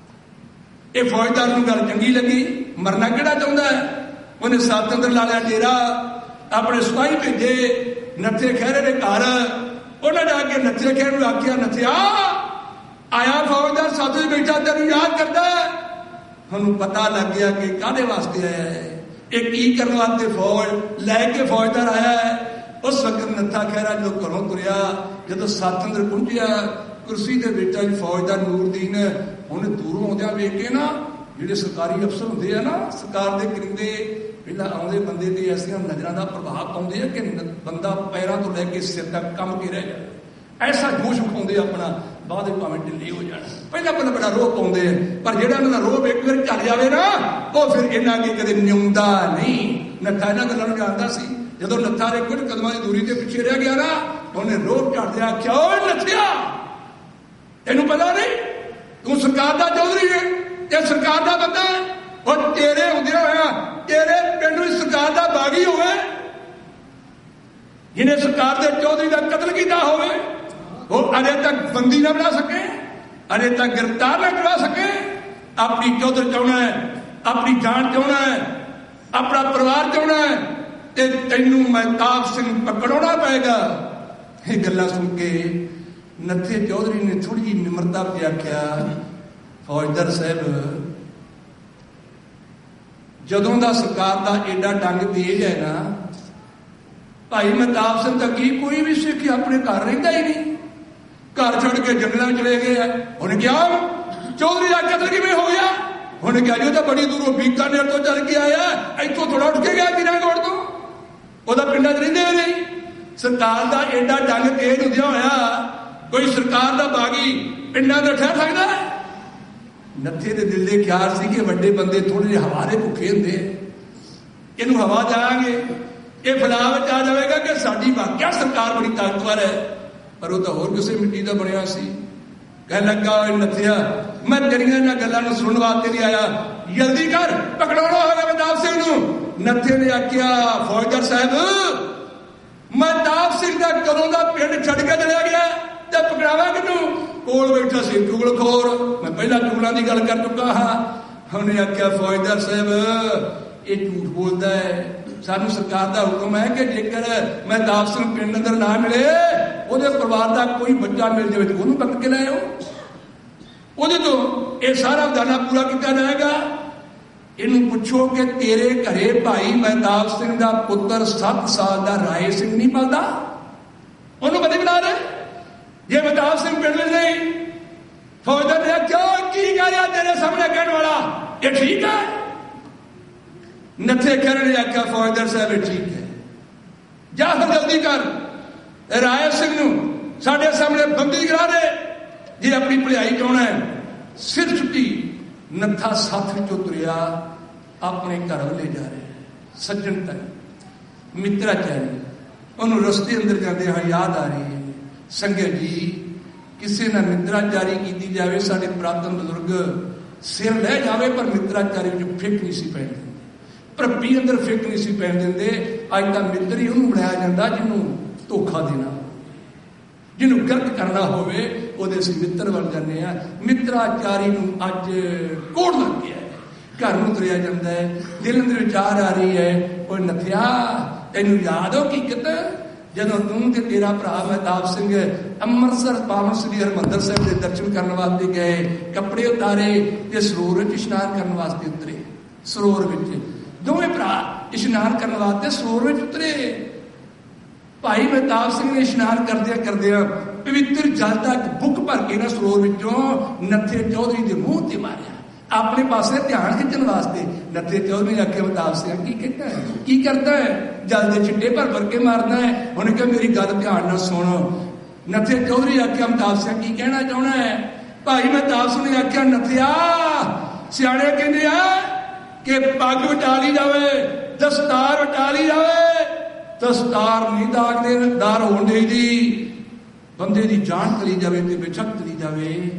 ਇਹ ਫੌਜਦਾਰ ਨੂੰ ਗੱਲ ਚੰਗੀ ਲੱਗੀ, ਮਰਨਾ ਕਿਹੜਾ ਚਾਹੁੰਦਾ ਹੈ। ਉਹਨੇ 7 ਅੰਦਰ ਲਾ ਲਿਆ ਡੇਰਾ, ਆਪਣੇ ਸਿਪਾਹੀ ਭੇਜੇ ਨੱਥੇ ਖਹਿਰੇ ਦੇ ਘਰ। ਉਹਨਾਂ ਜਾ ਕੇ ਨੱਥੇ ਖਹਿਰੇ ਨੂੰ ਆਖਿਆ, ਨੱਥਿਆ ਆਇਆ ਫੌਜਦਾਰ ਸਾਥੀ ਬੈਠਾ, ਤੈਨੂੰ ਯਾਦ ਕਰਦਾ। ਉਹਨੂੰ ਪਤਾ ਲੱਗ ਗਿਆ ਕਿ ਕਾਹਦੇ ਵਾਸਤੇ ਆਇਆ ਹੈ, ਇਹ ਕੀ ਕਰਨ ਵਾਸਤੇ ਫੌਜ ਲੈ ਕੇ ਫੌਜਦਾਰ ਆਇਆ ਹੈ। ਉਸ ਵਕਤ ਨੱਥਾ ਖਹਿਰਾ ਜਦੋਂ ਘਰੋਂ ਤੁਰਿਆ, ਜਦੋਂ 7 ਅੰਦਰ ਪਹੁੰਚਿਆ, ਕੁਰਸੀ ਤੇ ਬੈਠਾ ਜੀ ਫੌਜਦਾਰ ਨੂਰਦੀਨ, ਉਹਨੇ ਦੂਰੋਂ ਆਉਂਦਿਆਂ ਵੇਖ ਕੇ ਨਾ, ਜਿਹੜੇ ਸਰਕਾਰੀ ਅਫਸਰ ਹੁੰਦੇ ਆ ਨਾ, ਸਰਕਾਰ ਦੇ ਕਰਿੰਦੇ, ਪਹਿਲਾਂ ਆਉਂਦੇ ਬੰਦੇ ਤੇ ਐਸੀਆਂ ਨਜ਼ਰਾਂ ਦਾ ਪ੍ਰਭਾਵ ਪਾਉਂਦੇ ਆ ਕਿ ਬੰਦਾ ਪੈਰਾਂ ਤੋਂ ਲੈ ਕੇ ਸਿਰ ਤੱਕ ਕੰਬ ਕੇ ਰਹਿ ਜਾਏ। ਐਸਾ ਜੋਸ਼ ਵਿਖਾਉਂਦੇ ਆਪਣਾ, ਬਾਅਦ ਵਿੱਚ ਭਾਵੇਂ ਢਿੱਲੇ ਹੋ ਜਾਣ। ਪਹਿਲਾਂ ਬੜਾ ਰੋਹ ਪਾਉਂਦੇ ਆ, ਪਰ ਜਿਹੜਾ ਇਹਨਾਂ ਦਾ ਰੋਹ ਇੱਕ ਵਾਰ ਚੱਲ ਜਾਵੇ ਨਾ, ਉਹ ਫਿਰ ਇਹਨਾਂ ਅੱਗੇ ਕਦੇ ਨਿਉਂਦਾ ਨਹੀਂ। ਨੱਥਾ ਇਹਨਾਂ ਗੱਲਾਂ ਨੂੰ ਜਾਣਦਾ ਸੀ। ਜਦੋਂ ਨੱਥਾ ਦੇ ਕੁਝ ਕਦਮਾਂ ਦੀ ਦੂਰੀ ਤੇ ਪਿੱਛੇ ਰਹਿ ਗਿਆ ਨਾ, ਉਹਨੇ ਰੋਹ ਝਾੜਦਿਆਂ ਆਖਿਆ, ਓਏ ਨੱਥਿਆ, ਤੈਨੂੰ ਪਤਾ ਨਹੀਂ ਤੂੰ ਸਰਕਾਰ ਦਾ ਚੌਧਰੀ ਹੈ, ਇਹ ਸਰਕਾਰ ਦਾ ਬੰਦਾ ਹੈ। ਉਹ ਤੇਰੇ ਹੁੰਦਿਆਂ ਹੋਇਆ ਤੇਰੇ ਪਿੰਡ ਵਿੱਚ ਸਰਕਾਰ ਦਾ ਬਾਗੀ ਹੋਵੇ, ਜਿਹਨੇ ਸਰਕਾਰ ਦੇ ਚੌਧਰੀ ਦਾ ਕਤਲ ਕੀਤਾ ਹੋਵੇ, ਉਹ ਅਜੇ ਤੱਕ ਬੰਦੀ ਨਾ ਬਣਾ ਸਕੇ, ਅਜੇ ਤੱਕ ਗ੍ਰਿਫਤਾਰ ਨਾ ਕਰਵਾ ਸਕੇ। ਆਪਣੀ ਚੌਧਰ ਚਾਹੁੰਦਾ ਹੈ, ਆਪਣੀ ਜਾਨ ਚਾਹੁੰਦਾ ਹੈ, ਆਪਣਾ ਪਰਿਵਾਰ ਚਾਹੁੰਦਾ ਹੈ, ਤੇ ਤੈਨੂੰ ਮਹਿਤਾਬ ਸਿੰਘ ਪਕੜਾਉਣਾ ਪਏਗਾ। ਇਹ ਗੱਲਾਂ ਸੁਣ ਕੇ ਨੱਥੇ ਚੌਧਰੀ ਨੇ ਥੋੜੀ ਜਿਹੀ ਨਿਮਰਤਾ ਵਿੱਚ ਆਖਿਆ, ਫੌਜਦਾਰ ਸਾਹਿਬ, ਜਦੋਂ ਦਾ ਸਰਕਾਰ ਦਾ ਏਡਾ ਡੰਗ ਤੇਜ ਹੈ ਨਾ, ਭਾਈ ਮਹਿਤਾਬ ਸਿੰਘ ਤਾਂ ਕੀ ਕੋਈ ਵੀ ਸਿੱਖ ਆਪਣੇ ਘਰ ਰਹਿੰਦਾ ਹੀ ਨਹੀਂ, ਘਰ ਛੱਡ ਕੇ ਜੰਗਲਾਂ ਚਲੇ ਗਏ ਆ। ਉਹਨੇ ਕਿਹਾ ਚੌਧਰੀ ਦਾ ਕਤਲ ਕਿਵੇਂ ਹੋ ਗਿਆ? ਉਹਨੇ ਕਿਹਾ ਜੀ ਉਹ ਤਾਂ ਬੜੀ ਦੂਰੋਂ ਬੀਕਾਨੇਰ ਤੋਂ ਚੱਲ ਕੇ ਆਇਆ, ਇੱਥੋਂ ਥੋੜਾ ਉੱਠ ਕੇ ਗਿਆ ਮੀਰਾਂਕੋਟ ਤੋਂ, ਉਹਦਾ ਪਿੰਡਾਂ 'ਚ ਰਹਿੰਦੇ ਨਹੀਂ। ਸਰਕਾਰ ਦਾ ਏਡਾ ਡੰਗ ਤੇਜ ਹੁੰਦਿਆ ਹੋਇਆ ਕੋਈ ਸਰਕਾਰ ਦਾ ਬਾਗੀ ਪਿੰਡਾਂ ਦਾ ਠਹਿਰ ਸਕਦਾ ਹੈ? ਨੱਥੇ ਦੇ ਦਿਲ ਦੇ ਖਿਆਲ ਸੀ ਕਿ ਵੱਡੇ ਬੰਦੇ ਥੋੜੇ ਜਿਹੇ ਹਵਾ ਦੇ ਭੁੱਖੇ ਹੁੰਦੇ, ਇਹਨੂੰ ਹਵਾ ਜਾਵਾਂਗੇ ਇਹ ਫਲਾਹ ਵਿੱਚ ਆ ਜਾਵੇਗਾ ਕਿ ਸਾਡੀ ਵਾਕਿਆ ਸਰਕਾਰ ਬੜੀ ਤਾਕਤਵਰ ਹੈ, ਪਰ ਉਹ ਤਾਂ ਹੋਰ ਕਿਸੇ ਮਿੱਟੀ ਦਾ ਬਣਿਆ ਸੀ। ਕਹਿ ਲੱਗਾ ਓਏ ਨੱਥਿਆ, ਮੈਂ ਤੇਰੀਆਂ ਇਹਨਾਂ ਗੱਲਾਂ ਨੂੰ ਸੁਣਨ ਵਾਸਤੇ ਨਹੀਂ ਆਇਆ, ਜਲਦੀ ਕਰ, ਪਕੜਾਉਣਾ ਹੋਗਾ ਮਹਿਤਾਬ ਸਿੰਘ ਨੂੰ। ਨੱਥੇ ਨੇ ਆਖਿਆ ਫੌਜਦਾਰ ਸਾਹਿਬ ਮੈਂ ਤਾਪ ਸਿੰਘ ਦਾ ਕਦੋਂ ਦਾ ਪਿੰਡ ਛੱਡ ਕੇ ਚਲਿਆ ਗਿਆ ਤੇ ਪਕੜਾਵਾ ਕਿਹਨੂੰ? ਕੋਲ ਬੈਠਾ ਸੀ ਚੁਗਲਖੋਰ, ਮੈਂ ਪਹਿਲਾਂ ਚੁਗਲਾਂ ਦੀ ਗੱਲ ਕਰ ਚੁੱਕਾ ਹਾਂ। ਉਹਨੇ ਆਖਿਆ ਫੌਜਦਾਰ ਸਾਹਿਬ ਇਹ ਝੂਠ ਬੋਲਦਾ ਹੈ, ਸਾਨੂੰ ਸਰਕਾਰ ਦਾ ਹੁਕਮ ਹੈ ਕਿ ਜੇਕਰ ਮਹਿਤਾਬ ਸਿੰਘ ਪਿੰਡ ਅੰਦਰ ਨਾ ਮਿਲੇ, ਉਹਦੇ ਪਰਿਵਾਰ ਦਾ ਕੋਈ ਬੱਚਾ ਮਿਲ ਜਾਵੇ ਤੇ ਉਹਨੂੰ ਪਕੜ ਕੇ ਲੈ ਆਓ, ਉਹਦੇ ਤੋਂ ਇਹ ਸਾਰਾ ਵਿਧਾਨਾ ਪੂਰਾ ਕੀਤਾ ਜਾਏਗਾ। ਇਹਨੂੰ ਪੁੱਛੋ ਕਿ ਤੇਰੇ ਘਰੇ ਭਾਈ ਮਹਿਤਾਬ ਸਿੰਘ ਦਾ ਪੁੱਤਰ 7 ਸਾਲ ਦਾ ਰਾਏ ਸਿੰਘ ਨਹੀਂ ਪਲਦਾ? ਉਹਨੂੰ ਕਦੇ ਬੁਲਾ ਰਹੇ ਜੇ ਮਹਿਤਾਬ ਸਿੰਘ ਪਿੰਡ ਵਿੱਚ ਨਹੀਂ? ਫੌਜਦਾਰ ਨੇ ਕਿਉਂ ਕੀ ਕਹਿ ਰਿਹਾ ਤੇਰੇ ਸਾਹਮਣੇ ਕਹਿਣ ਵਾਲਾ, ਇਹ ਠੀਕ ਹੈ? ਨੱਥੇ ਕਰਨ ਨੇ ਆਖਿਆ ਫੌਜਦਾਰ ਸਾਹਿਬ ਇਹ ਠੀਕ ਹੈ, ਜਾ ਫਿਰ ਜਲਦੀ ਕਰ, ਰਾਏ ਸਿੰਘ ਨੂੰ ਸਾਡੇ ਸਾਹਮਣੇ ਬੰਦੀ ਕਰਾ ਦੇ ਜੇ ਆਪਣੀ ਭਲਾਈ ਚਾਹੁੰਦਾ ਹੈ। ਸਿਰ ਛੁੱਟੀ ਨੱਥਾ ਸਾਥ ਵਿੱਚੋਂ ਤੁਰਿਆ ਆਪਣੇ ਘਰ ਵੱਲੇ ਜਾ ਰਿਹਾ। ਸੱਜਣ ਤੱਕ ਮਿੱਤਰਾਚਾਰੀ ਉਹਨੂੰ ਰਸਤੇ ਅੰਦਰ ਜਾਂਦੇ ਹਾਂ ਯਾਦ ਆ ਰਹੀ ਹੈ, ਸੰਗਤ ਜੀ ਕਿਸੇ ਨਾਲ ਮਿੱਤਰਾਚਾਰੀ ਕੀਤੀ ਜਾਵੇ, ਸਾਡੇ ਪੁਰਾਤਨ ਬਜ਼ੁਰਗ ਸਿਰ ਲੈ ਜਾਵੇ ਪਰ ਮਿੱਤਰਾਚਾਰੀ ਵਿੱਚ ਫਿੱਕ ਨਹੀਂ ਸੀ ਪੈਣ ਦਿੰਦੇ, ਭਰਪੀ ਅੰਦਰ ਫਿੱਕ ਨਹੀਂ ਸੀ ਪੈਣ ਦਿੰਦੇ। ਅੱਜ ਤਾਂ ਮਿੱਤਰ ਹੀ ਉਹਨੂੰ ਬਣਾਇਆ ਜਾਂਦਾ ਜਿਹਨੂੰ ਧੋਖਾ ਦੇਣਾ, ਜਿਹਨੂੰ ਗਲਤ ਕਰਨਾ ਹੋਵੇ ਉਹਦੇ ਅਸੀਂ ਮਿੱਤਰ ਬਣ ਜਾਂਦੇ ਆ। ਮਿੱਤਰਾਚਾਰੀ ਨੂੰ ਅੱਜ ਕੋੜ ਲੱਗ ਗਿਆ, ਘਰ ਨੂੰ ਤੁਰਿਆ ਜਾਂਦਾ ਹੈ, ਦਿਲ ਅੰਦਰ ਵਿਚਾਰ ਆ ਰਹੀ ਹੈ, ਉਹ ਨੱਥਿਆ ਤੈਨੂੰ ਯਾਦ ਹੋ ਹਕੀਕਤ ਜਦੋਂ ਤੂੰ ਤੇ ਤੇਰਾ ਭਰਾ ਮਹਿਤਾਬ ਸਿੰਘ ਅੰਮ੍ਰਿਤਸਰ ਪਾਵਨ ਸ੍ਰੀ ਹਰਿਮੰਦਰ ਸਾਹਿਬ ਦੇ ਦਰਸ਼ਨ ਕਰਨ ਵਾਸਤੇ ਗਏ, ਕੱਪੜੇ ਉਤਾਰੇ ਤੇ ਸਰੋਵਰ ਵਿੱਚ ਇਸ਼ਨਾਨ ਕਰਨ ਵਾਸਤੇ ਉਤਰੇ। ਸਰੋਵਰ ਵਿੱਚ ਦੋਵੇਂ ਭਰਾ ਇਸ਼ਨਾਨ ਕਰਨ ਵਾਸਤੇ ਸਰੋਵਰ ਵਿੱਚ ਉਤਰੇ। ਭਾਈ ਮਹਿਤਾਬ ਸਿੰਘ ਨੇ ਇਸ਼ਨਾਨ ਕਰਦਿਆਂ ਪਵਿੱਤਰ ਜਲ ਦਾ ਬੁੱਕ ਭਰ ਕੇ ਨਾ ਸਰੋਵਰ ਵਿੱਚੋਂ ਨੱਥੇ ਚੌਧਰੀ ਦੇ ਮੂੰਹ ਤੇ ਮਾਰਿਆ, ਆਪਣੇ ਪਾਸੇ ਧਿਆਨ ਖਿੱਚਣ ਵਾਸਤੇ। ਨੱਥੇ ਚੌਧਰੀ ਨੇ ਆਖਿਆ ਮਹਿਤਾਬ ਸਿੰਘ ਕੀ ਕਹਿੰਦਾ ਹੈ, ਕੀ ਕਰਦਾ ਹੈ, ਜਲ ਦੇ ਛਿੱਟੇ ਭਰ ਕੇ ਮਾਰਦਾ ਹੈ। ਉਹਨੇ ਕਿਹਾ ਮੇਰੀ ਗੱਲ ਧਿਆਨ ਨਾਲ ਸੁਣ। ਨੱਥੇ ਚੌਧਰੀ ਆਖਿਆ ਮਹਿਤਾਬ ਸਿੰਘ ਕੀ ਕਹਿਣਾ ਚਾਹੁੰਦਾ ਹੈ? ਭਾਈ ਮਹਿਤਾਬ ਸਿੰਘ ਨੇ ਆਖਿਆ ਨੱਥਿਆ ਸਿਆਣੇ ਕਹਿੰਦੇ ਆ ਕਿ ਪੱਗ ਵਟਾ ਲਈ ਜਾਵੇ, ਦਸਤਾਰ ਵਟਾ ਲਈ ਜਾਵੇ, ਦਸਤਾਰ ਨਹੀਂ ਦਾਗਦਾਰ ਹੋਣ ਦੀ, ਬੰਦੇ ਦੀ ਜਾਨ ਚਲੀ ਜਾਵੇ ਤੇ ਬੇਸ਼ੱਕ ਚਲੀ ਜਾਵੇ।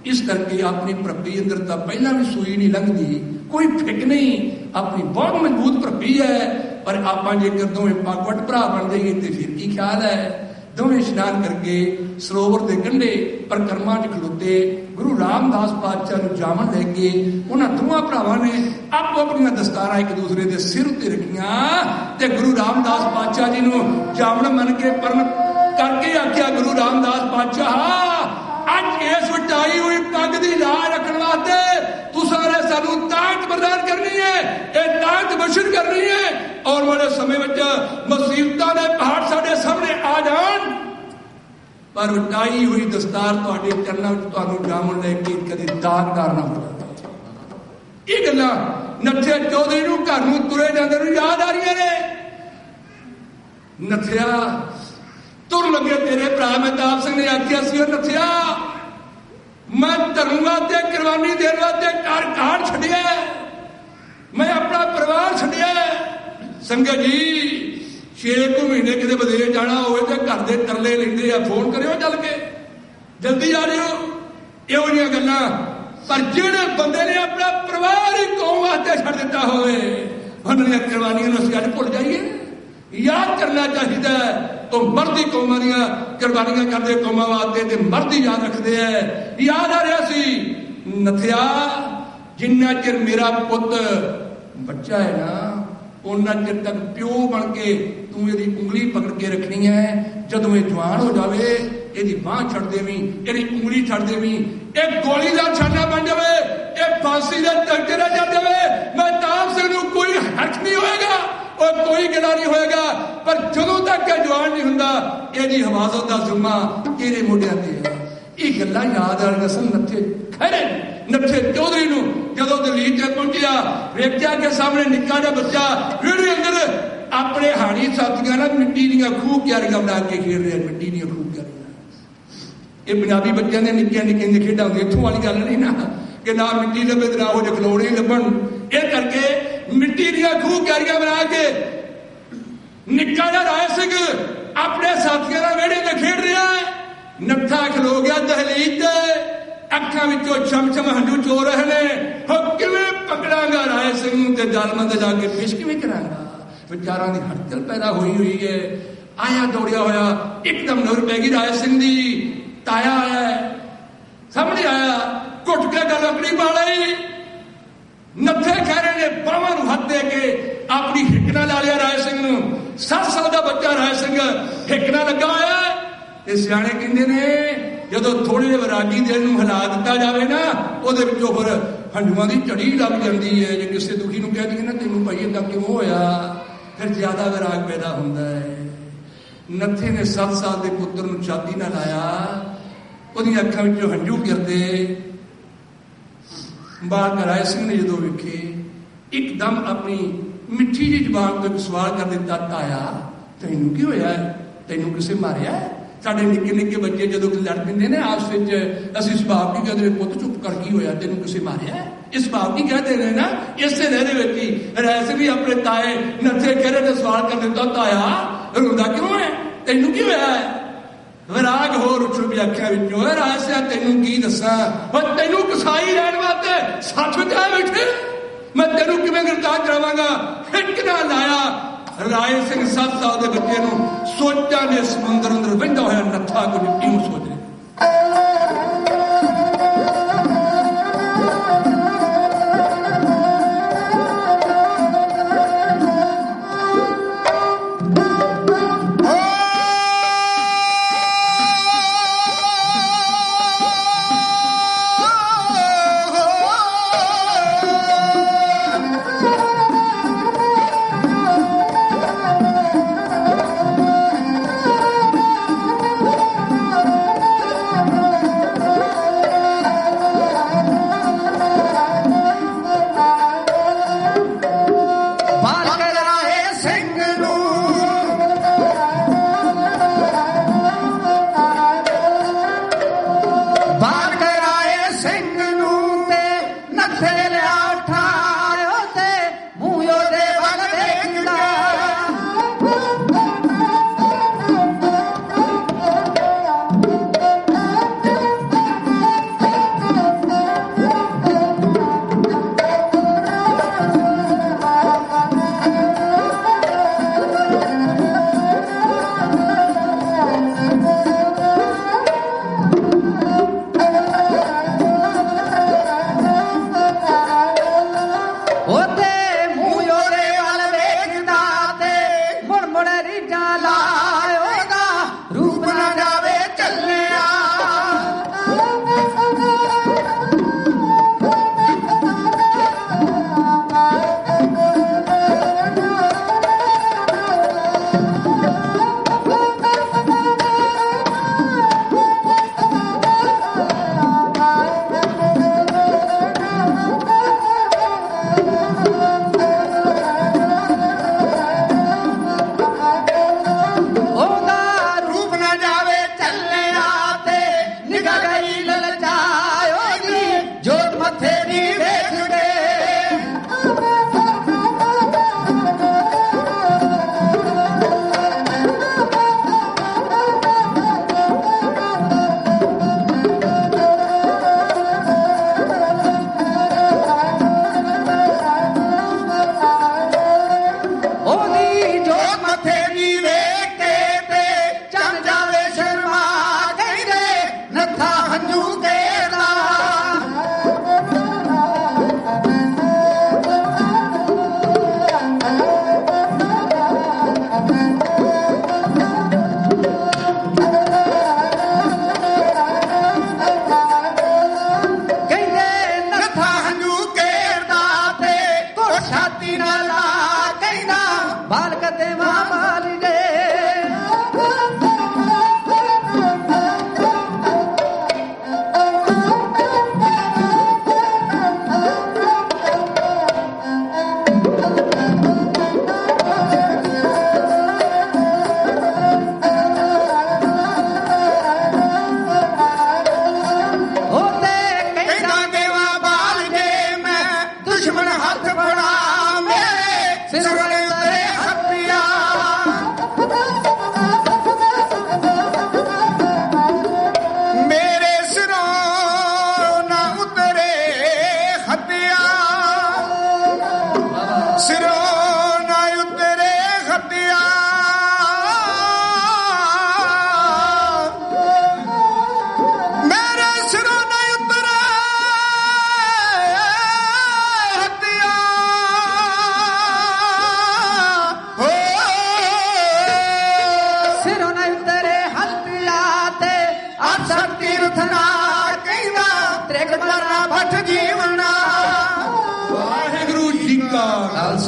ਇਸ ਕਰਕੇ ਆਪਣੀ ਭਰਪੀ ਅੰਦਰ ਤਾਂ ਪਹਿਲਾਂ ਵੀ ਸੂਈ ਨਹੀਂ ਲੰਘਦੀ, ਕੋਈ ਫਿੱਕ ਨਹੀਂ, ਆਪਣੀ ਬਹੁਤ ਮਜ਼ਬੂਤ ਭਰਪੀ ਹੈ। ਪਰ ਆਪਾਂ ਜੇਕਰ ਦੋਵੇਂ ਪੱਗਵਟ ਭਰਾ ਬਣ ਜਾਈਏ ਤੇ ਫਿਰ ਕੀ ਖਿਆਲ ਹੈ? ਦੋਵੇਂ ਇਸ਼ਨਾਨ ਕਰਕੇ ਸਰੋਵਰ ਦੇ ਕੰਢੇ ਪਰਿਕਰਮਾ 'ਚ ਖਲੋਤੇ, ਗੁਰੂ ਰਾਮਦਾਸ ਪਾਤਸ਼ਾਹ ਨੂੰ ਜਾਮਣ ਲੈ ਕੇ ਉਹਨਾਂ ਦੋਵਾਂ ਭਰਾਵਾਂ ਨੇ ਆਪੋ ਆਪਣੀਆਂ ਦਸਤਾਰਾਂ ਇੱਕ ਦੂਸਰੇ ਦੇ ਸਿਰ ਉੱਤੇ ਰੱਖੀਆਂ ਤੇ ਗੁਰੂ ਰਾਮਦਾਸ ਪਾਤਸ਼ਾਹ ਜੀ ਨੂੰ ਜਾਮਣ ਮੰਨ ਕੇ ਪਰਨ ਕਰਕੇ ਆਖਿਆ, ਗੁਰੂ ਰਾਮਦਾਸ ਪਾਤਸ਼ਾਹ ਅੱਜ ਇਸ ਵਟਾਈ ਹੋਈ ਪੱਗ ਦੀ ਲਾਜ ਰੱਖਣ ਵਾਸਤੇ ਤੂੰ ਸਾਰੇ ਸਾਨੂੰ ਤਾਕਤ ਪ੍ਰਦਾਨ ਕਰਨੀ ਹੈ, ਇਹ ਤਾਕਤ ਬਖਸ਼ਿਸ਼ ਕਰਨੀ ਹੈ। ਆਉਣ ਵਾਲੇ ਸਮੇਂ ਵਿੱਚ ਮੁਸੀਬਤਾਂ ਦੇ ਪਹਾੜ ਸਾਡੇ ਸਾਹਮਣੇ ਆ ਜਾਣ, ਪਰ ਵਟਾਈ ਹੋਈ ਦਸਤਾਰ ਤੁਹਾਡੇ ਚਰਨਾਂ ਵਿੱਚ ਤੁਹਾਨੂੰ ਜਾਮਣ ਲੈ ਕੇ ਕਦੇ ਦਾਗਦਾਰ ਨਾ ਹੋ ਜਾਵੇ। ਇਹ ਗੱਲਾਂ ਨੱਥੇ ਚੌਧਰੀ ਨੂੰ ਘਰ ਨੂੰ ਤੁਰੇ ਜਾਂਦੇ ਨੂੰ ਯਾਦ ਆ ਰਹੀਆਂ ਨੇ। ਨੱਥਿਆ ਤੁਰ ਲੱਗੇ ਤੇਰੇ ਭਰਾ ਮਹਿਤਾਬ ਸਿੰਘ ਨੇ ਆਖਿਆ ਸੀ, ਨੱਥਿਆ ਮੈਂ ਧਰਮ ਵਾਸਤੇ ਕੁਰਬਾਨੀ ਦੇਣ ਵਾਸਤੇ ਘਰ ਛੱਡਿਆ, ਮੈਂ ਆਪਣਾ ਪਰਿਵਾਰ ਛੱਡਿਆ। ਸੰਗਤ ਜੀ 6 ਮਹੀਨੇ ਕਿਤੇ ਵਿਦੇਸ਼ ਜਾਣਾ ਹੋਵੇ ਤੇ ਘਰ ਦੇ ਤਰਲੇ ਲੈਂਦੇ ਆ, ਫੋਨ ਕਰਿਓ ਚੱਲ ਕੇ, ਜਲਦੀ ਆ ਜਿਓ, ਇਹੋ ਜਿਹੀਆਂ ਗੱਲਾਂ। ਪਰ ਜਿਹੜੇ ਬੰਦੇ ਨੇ ਆਪਣਾ ਪਰਿਵਾਰ ਹੀ ਕੌਮ ਵਾਸਤੇ ਛੱਡ ਦਿੱਤਾ ਹੋਵੇ, ਉਹਨਾਂ ਦੀਆਂ ਕੁਰਬਾਨੀਆਂ ਨੂੰ ਅਸੀਂ ਅੱਜ ਭੁੱਲ ਜਾਈਏ। ਯਾਦ ਕਰਨਾ ਚਾਹੀਦਾ ਹੈ, ਉਹ ਮਰਦੀ ਕੌਮਾਂ ਦੀਆਂ ਕੁਰਬਾਨੀਆਂ ਕਰਦੇ ਕੌਮਾਂ ਵਾਸਤੇ ਤੇ ਮਰਦੀ ਯਾਦ ਰੱਖਦੇ ਹੈ। ਯਾਦ ਆ ਰਿਹਾ ਸੀ ਨੱਥਿਆ ਜਿੰਨਾ ਚਿਰ ਮੇਰਾ ਪੁੱਤ ਬੱਚਾ ਹੈ ਨਾ, ਉਹਨਾਂ ਚਿਰ ਤੱਕ ਪਿਓ ਬਣ ਕੇ ਤੂੰ ਇਹਦੀ ਉਂਗਲੀ ਪਕੜ ਕੇ ਰੱਖਣੀ ਹੈ। ਜਦੋਂ ਇਹ ਜਵਾਨ ਹੋ ਜਾਵੇ ਇਹਦੀ ਬਾਂਹ ਛੱਡ ਦੇਵੀਂ, ਇਹਦੀ ਉਂਗਲੀ ਛੱਡ ਦੇਵੀਂ, ਇਹ ਗੋਲੀ ਦਾ ਛਾਨਾ ਬਣ ਜਾਵੇ, ਇਹ ਫਾਂਸੀ ਦਾ ਟੱਕਰ ਜਾ ਜਾਵੇ, ਮਹਿਤਾਬ ਸਿੰਘ ਨੂੰ ਕੋਈ ਹੱਕ ਨਹੀਂ ਹੋਏਗਾ, ਉਹ ਕੋਈ ਗਿਲਾ ਨਹੀਂ ਹੋਏਗਾ। ਪਰ ਜਦੋਂ ਤੱਕ ਇਹ ਜਵਾਨ ਨਹੀਂ ਹੁੰਦਾ ਇਹਦੀ ਹਿਫਾਜ਼ਤ ਦਾ ਜ਼ਿੰਮਾ ਇਹਦੇ ਮੋਢਿਆਂ ਤੇ ਹੈ। ਇਹ ਗੱਲਾਂ ਯਾਦ ਆ ਰਹੀਆਂ ਸਨ ਨੱਥੇ ਖੈਰੇ ਨੱਥੇ ਚੌਧਰੀ ਨੂੰ। ਜਦੋਂ ਦਿੱਲੀ ਤੇ ਪਹੁੰਚਿਆ ਵੇਖਿਆ ਕਿ ਸਾਹਮਣੇ ਨਿੱਕਾ ਜਿਹਾ ਬੱਚਾ ਵਿਹੜੇ ਅੰਦਰ ਆਪਣੇ ਹਾਣੀ ਸਾਥੀਆਂ ਨਾਲ ਮਿੱਟੀ ਦੀਆਂ ਖੂਹ ਕਿਆਰੀਆਂ ਬਣਾ ਕੇ ਖੇਡ ਰਿਹਾ। ਮਿੱਟੀ ਦੀਆਂ ਖੂਹ ਕਿਆਰੀਆਂ ਇਹ ਪੰਜਾਬੀ ਬੱਚਿਆਂ ਦੀਆਂ ਨਿੱਕੀਆਂ ਨਿੱਕੀਆਂ ਖੇਡਾਂ ਹੁੰਦੀਆਂ, ਇੱਥੋਂ ਵਾਲੀ ਗੱਲ ਨਹੀਂ ਨਾ ਕਿ ਨਾ ਮਿੱਟੀ ਲੱਭੇ ਤੇ ਨਾ ਉਹ ਜਿਹੇ ਖਿਡੌਣੇ ਲੱਭਣ। ਇਹ ਕਰਕੇ ਮਿੱਟੀ ਦੀਆਂ ਖੂਹ ਕਿਆਰੀਆਂ ਬਣਾ ਕੇ ਨਿੱਕਾ ਜਿਹਾ ਰਾਏ ਸਿੰਘ ਆਪਣੇ ਸਾਥੀਆਂ ਨਾਲ ਵਿਹੜੇ ਤੇ ਖੇਡ ਰਿਹਾ ਹੈ। ਨੱਠਾ ਖਲੋ ਗਿਆ ਦਹਲੀਜ਼ ਤੇ, ਅੱਖਾਂ ਵਿੱਚੋਂ ਛਮ-ਛਮ ਹੰਝੂ ਚੋ ਰਹੇ ਨੇ। ਹੋ ਕਿਵੇਂ ਪਕੜਾਂਗਾ ਰਾਏ ਸਿੰਘ ਨੂੰ ਤੇ ਜ਼ਾਲਮਾਂ ਦੇ ਜਾ ਕੇ ਪੇਸ਼ ਕਿਵੇਂ ਕਰਾਂਗਾ? ਵਿਚਾਰਾਂ ਦੀ ਹਲਚਲ ਪੈਦਾ ਹੋਈ ਹੈ। ਆਇਆ ਦੌੜਿਆ ਹੋਇਆ ਇੱਕਦਮ ਨਜ਼ਰ ਪੈ ਗਈ ਰਾਏ ਸਿੰਘ ਦੀ। ਤਾਇਆ ਆਇਆ ਹੈ, ਸਾਹਮਣੇ ਆਇਆ, ਘੁੱਟ ਕੇ ਗੱਲ ਆਪਣੀ ਪਾ ਲਈ। ਨੱਥੇ ਖਹਿਰੇ ਨੇ ਬਾਹਾਂ ਨੂੰ ਹੱਥ ਦੇ ਕੇ ਆਪਣੀ ਹਿੱਕ ਨਾਲ ਲਾ ਲਿਆ ਰਾਏ ਸਿੰਘ ਨੂੰ। 7 ਸਾਲ ਦਾ ਬੱਚਾ ਰਾਏ ਸਿੰਘ ਹਿੱਕ ਨਾਲ ਲੱਗਾ ਹੋਇਆ ਤੇ ਸਿਆਣੇ ਕਹਿੰਦੇ ਨੇ ਜਦੋਂ ਥੋੜੇ ਜਿਹੇ ਵਿਰਾਗੀ ਦਿਲ ਨੂੰ ਹਿਲਾ ਦਿੱਤਾ ਜਾਵੇ ਨਾ, ਉਹਦੇ ਵਿੱਚੋਂ ਫਿਰ ਹੰਝੂਆਂ ਦੀ ਝੜੀ ਲੱਗ ਜਾਂਦੀ ਹੈ। ਜੇ ਕਿਸੇ ਦੁਖੀ ਨੂੰ ਕਹਿ ਦਈਏ ਨਾ ਤੈਨੂੰ ਭਾਈ ਏਦਾਂ ਕਿਉਂ ਹੋਇਆ, ਫਿਰ ਜ਼ਿਆਦਾ ਵਿਰਾਗ ਪੈਦਾ ਹੁੰਦਾ ਹੈ। ਨੱਥੇ ਨੇ 7 ਸਾਲ ਦੇ ਪੁੱਤਰ ਨੂੰ ਛਾਤੀ ਨਾਲ ਲਾਇਆ, ਉਹਦੀਆਂ ਅੱਖਾਂ ਵਿੱਚੋਂ ਹੰਝੂ ਗਿਰਦੇ। ਬਾਹਰ ਰਾਏ ਸਿੰਘ ਨੇ ਜਦੋਂ ਵੇਖੇ, ਇੱਕਦਮ ਆਪਣੀ ਮਿੱਠੀ ਜਿਹੀ ਜ਼ੁਬਾਨ ਤੋਂ ਇੱਕ ਸਵਾਲ ਕਰ ਦਿੱਤਾ, ਤਾਇਆ ਤੈਨੂੰ ਕੀ ਹੋਇਆ, ਤੈਨੂੰ ਕਿਸੇ ਮਾਰਿਆ? ਸਾਡੇ ਨਿੱਕੇ ਨਿੱਕੇ ਬੱਚੇ ਜਦੋਂ ਲੜ ਪੈਂਦੇ ਨੇ ਆਪਸ ਵਿੱਚ, ਅਸੀਂ ਸੁਭਾਅ ਕੀ ਕਹਿੰਦੇ ਨੇ, ਪੁੱਤ ਚੁੱਪ ਕਰ, ਕੀ ਹੋਇਆ, ਤੈਨੂੰ ਕਿਸੇ ਮਾਰਿਆ? ਇਸ ਸੁਭਾਅ ਕੀ ਕਹਿੰਦੇ ਨੇ ਨਾ। ਇਸੇ ਲਹਿਰੇ ਵਿੱਚ ਹੀ ਰਾਏ ਸਿੰਘ ਵੀ ਆਪਣੇ ਤਾਏ ਨੱਥੇ ਖਹਿਰੇ ਨੇ ਸਵਾਲ ਕਰ ਦਿੱਤਾ, ਤਾਇਆ ਰੋਂਦਾ ਕਿਉਂ ਹੈ, ਤੈਨੂੰ ਕੀ ਹੋਇਆ ਹੈ? ਵਿਰਾਗ ਹੋਰ ਉੱਠ ਵੀ ਅੱਖਾਂ ਵਿੱਚੋਂ, ਰਾਏ ਸਿੰਘ ਤੈਨੂੰ ਕੀ ਦੱਸਾਂ, ਪਰ ਤੈਨੂੰ ਕਸਾਈ ਲੈਣ ਵਾਸਤੇ ਸੱਚ ਵਿੱਚ ਆ ਬੈਠੇ, ਮੈਂ ਤੈਨੂੰ ਕਿਵੇਂ ਗ੍ਰਿਫਤਾਰ ਕਰਾਵਾਂਗਾ? ਹਿੱਕ ਨਾਲ ਲਾਇਆ। ਰਾਏ ਸਿੰਘ 7 ਸਾਲ ਦੇ ਬੱਚੇ ਨੂੰ ਸੋਚਾਂ ਦੇ ਸਮੁੰਦਰ ਅੰਦਰ ਵਹਿੰਦਾ ਹੋਇਆ ਨੱਥਾ ਕੁਝ ਇਉਂ ਸੋਚ ਰਿਹਾ।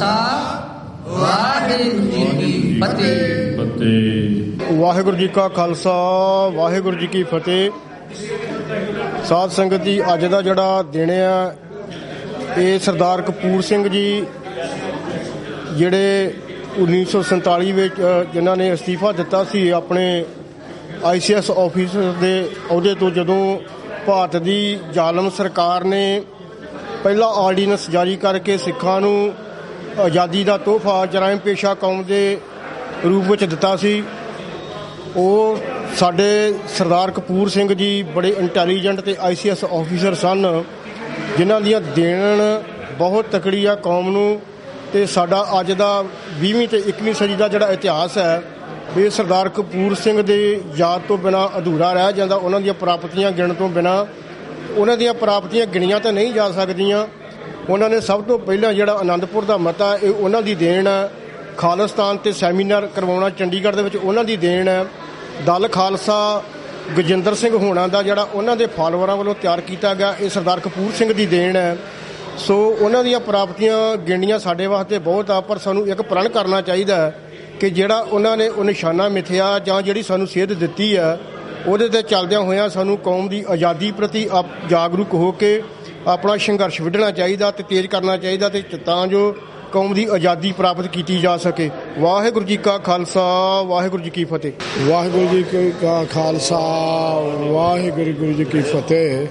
ਖਾਲਸਾ ਵਾਹਿਗੁਰੂ ਜੀ ਕੀ ਫਤਿਹ। ਵਾਹਿਗੁਰੂ ਜੀ ਕਾ ਖਾਲਸਾ ਵਾਹਿਗੁਰੂ ਜੀ ਕੀ ਫਤਿਹ। ਸਾਧ ਸੰਗਤ ਜੀ, ਅੱਜ ਦਾ ਜਿਹੜਾ ਦਿਨ ਆ ਇਹ ਸਰਦਾਰ ਕਪੂਰ ਸਿੰਘ ਜੀ ਜਿਹੜੇ 1947 ਵਿੱਚ ਜਿਨ੍ਹਾਂ ਨੇ ਅਸਤੀਫਾ ਦਿੱਤਾ ਸੀ ਆਪਣੇ ICS ਆਫਿਸਰ ਦੇ ਅਹੁਦੇ ਤੋਂ, ਜਦੋਂ ਭਾਰਤ ਦੀ ਜ਼ਾਲਮ ਸਰਕਾਰ ਨੇ ਪਹਿਲਾ ਆਰਡੀਨੈਂਸ ਜਾਰੀ ਕਰਕੇ ਸਿੱਖਾਂ ਨੂੰ ਆਜ਼ਾਦੀ ਦਾ ਤੋਹਫਾ ਜਰਾਇਮ ਪੇਸ਼ਾ ਕੌਮ ਦੇ ਰੂਪ ਵਿੱਚ ਦਿੱਤਾ ਸੀ। ਉਹ ਸਾਡੇ ਸਰਦਾਰ ਕਪੂਰ ਸਿੰਘ ਜੀ ਬੜੇ ਇੰਟੈਲੀਜੈਂਟ ਤੇ ICS ਆਫਿਸਰ ਸਨ, ਜਿਨ੍ਹਾਂ ਦੀਆਂ ਦੇਣ ਬਹੁਤ ਤਕੜੀ ਆ ਕੌਮ ਨੂੰ। ਤੇ ਸਾਡਾ ਅੱਜ ਦਾ 20ਵੀਂ ਤੇ 21ਵੀਂ ਸਦੀ ਦਾ ਜਿਹੜਾ ਇਤਿਹਾਸ ਹੈ ਇਹ ਸਰਦਾਰ ਕਪੂਰ ਸਿੰਘ ਦੇ ਯਾਦ ਤੋਂ ਬਿਨਾਂ ਅਧੂਰਾ ਰਹਿ ਜਾਂਦਾ। ਉਹਨਾਂ ਦੀਆਂ ਪ੍ਰਾਪਤੀਆਂ ਗਿਣਨ ਤੋਂ ਬਿਨਾਂ, ਉਹਨਾਂ ਦੀਆਂ ਪ੍ਰਾਪਤੀਆਂ ਗਿਣੀਆਂ ਤਾਂ ਨਹੀਂ ਜਾ ਸਕਦੀਆਂ। ਉਹਨਾਂ ਨੇ ਸਭ ਤੋਂ ਪਹਿਲਾਂ ਜਿਹੜਾ ਆਨੰਦਪੁਰ ਦਾ ਮਤਾ ਇਹ ਉਹਨਾਂ ਦੀ ਦੇਣ ਹੈ। ਖਾਲਿਸਤਾਨ ਤੇ ਸੈਮੀਨਾਰ ਕਰਵਾਉਣਾ ਚੰਡੀਗੜ੍ਹ ਦੇ ਵਿੱਚ ਉਹਨਾਂ ਦੀ ਦੇਣ ਹੈ। ਦਲ ਖਾਲਸਾ ਗਜਿੰਦਰ ਸਿੰਘ ਹੋਣਾ ਦਾ ਜਿਹੜਾ ਉਹਨਾਂ ਦੇ ਫਾਲੋਅਰਾਂ ਵੱਲੋਂ ਤਿਆਰ ਕੀਤਾ ਗਿਆ ਇਹ ਸਰਦਾਰ ਕਪੂਰ ਸਿੰਘ ਦੀ ਦੇਣ ਹੈ। ਸੋ ਉਹਨਾਂ ਦੀਆਂ ਪ੍ਰਾਪਤੀਆਂ ਗਿਣਨੀਆਂ ਸਾਡੇ ਵਾਸਤੇ ਬਹੁਤ ਆ, ਪਰ ਸਾਨੂੰ ਇੱਕ ਪ੍ਰਣ ਕਰਨਾ ਚਾਹੀਦਾ ਕਿ ਜਿਹੜਾ ਉਹਨਾਂ ਨੇ ਉਹ ਨਿਸ਼ਾਨਾ ਮਿਥਿਆ ਜਾਂ ਜਿਹੜੀ ਸਾਨੂੰ ਸੇਧ ਦਿੱਤੀ ਹੈ ਉਹਦੇ 'ਤੇ ਚੱਲਦਿਆਂ ਹੋਇਆਂ ਸਾਨੂੰ ਕੌਮ ਦੀ ਆਜ਼ਾਦੀ ਪ੍ਰਤੀ ਜਾਗਰੂਕ ਹੋ ਕੇ ਆਪਣਾ ਸੰਘਰਸ਼ ਵਿੱਢਣਾ ਚਾਹੀਦਾ ਤੇ ਤੇਜ਼ ਕਰਨਾ ਚਾਹੀਦਾ ਤੇ ਤਾਂ ਜੋ ਕੌਮ ਦੀ ਆਜ਼ਾਦੀ ਪ੍ਰਾਪਤ ਕੀਤੀ ਜਾ ਸਕੇ। ਵਾਹਿਗੁਰੂ ਜੀ ਕਾ ਖਾਲਸਾ ਵਾਹਿਗੁਰੂ ਜੀ ਕੀ ਫਤਿਹ। ਵਾਹਿਗੁਰੂ ਜੀ ਕਾ ਖਾਲਸਾ ਵਾਹਿਗੁਰੂ ਜੀ ਕੀ ਫਤਿਹ।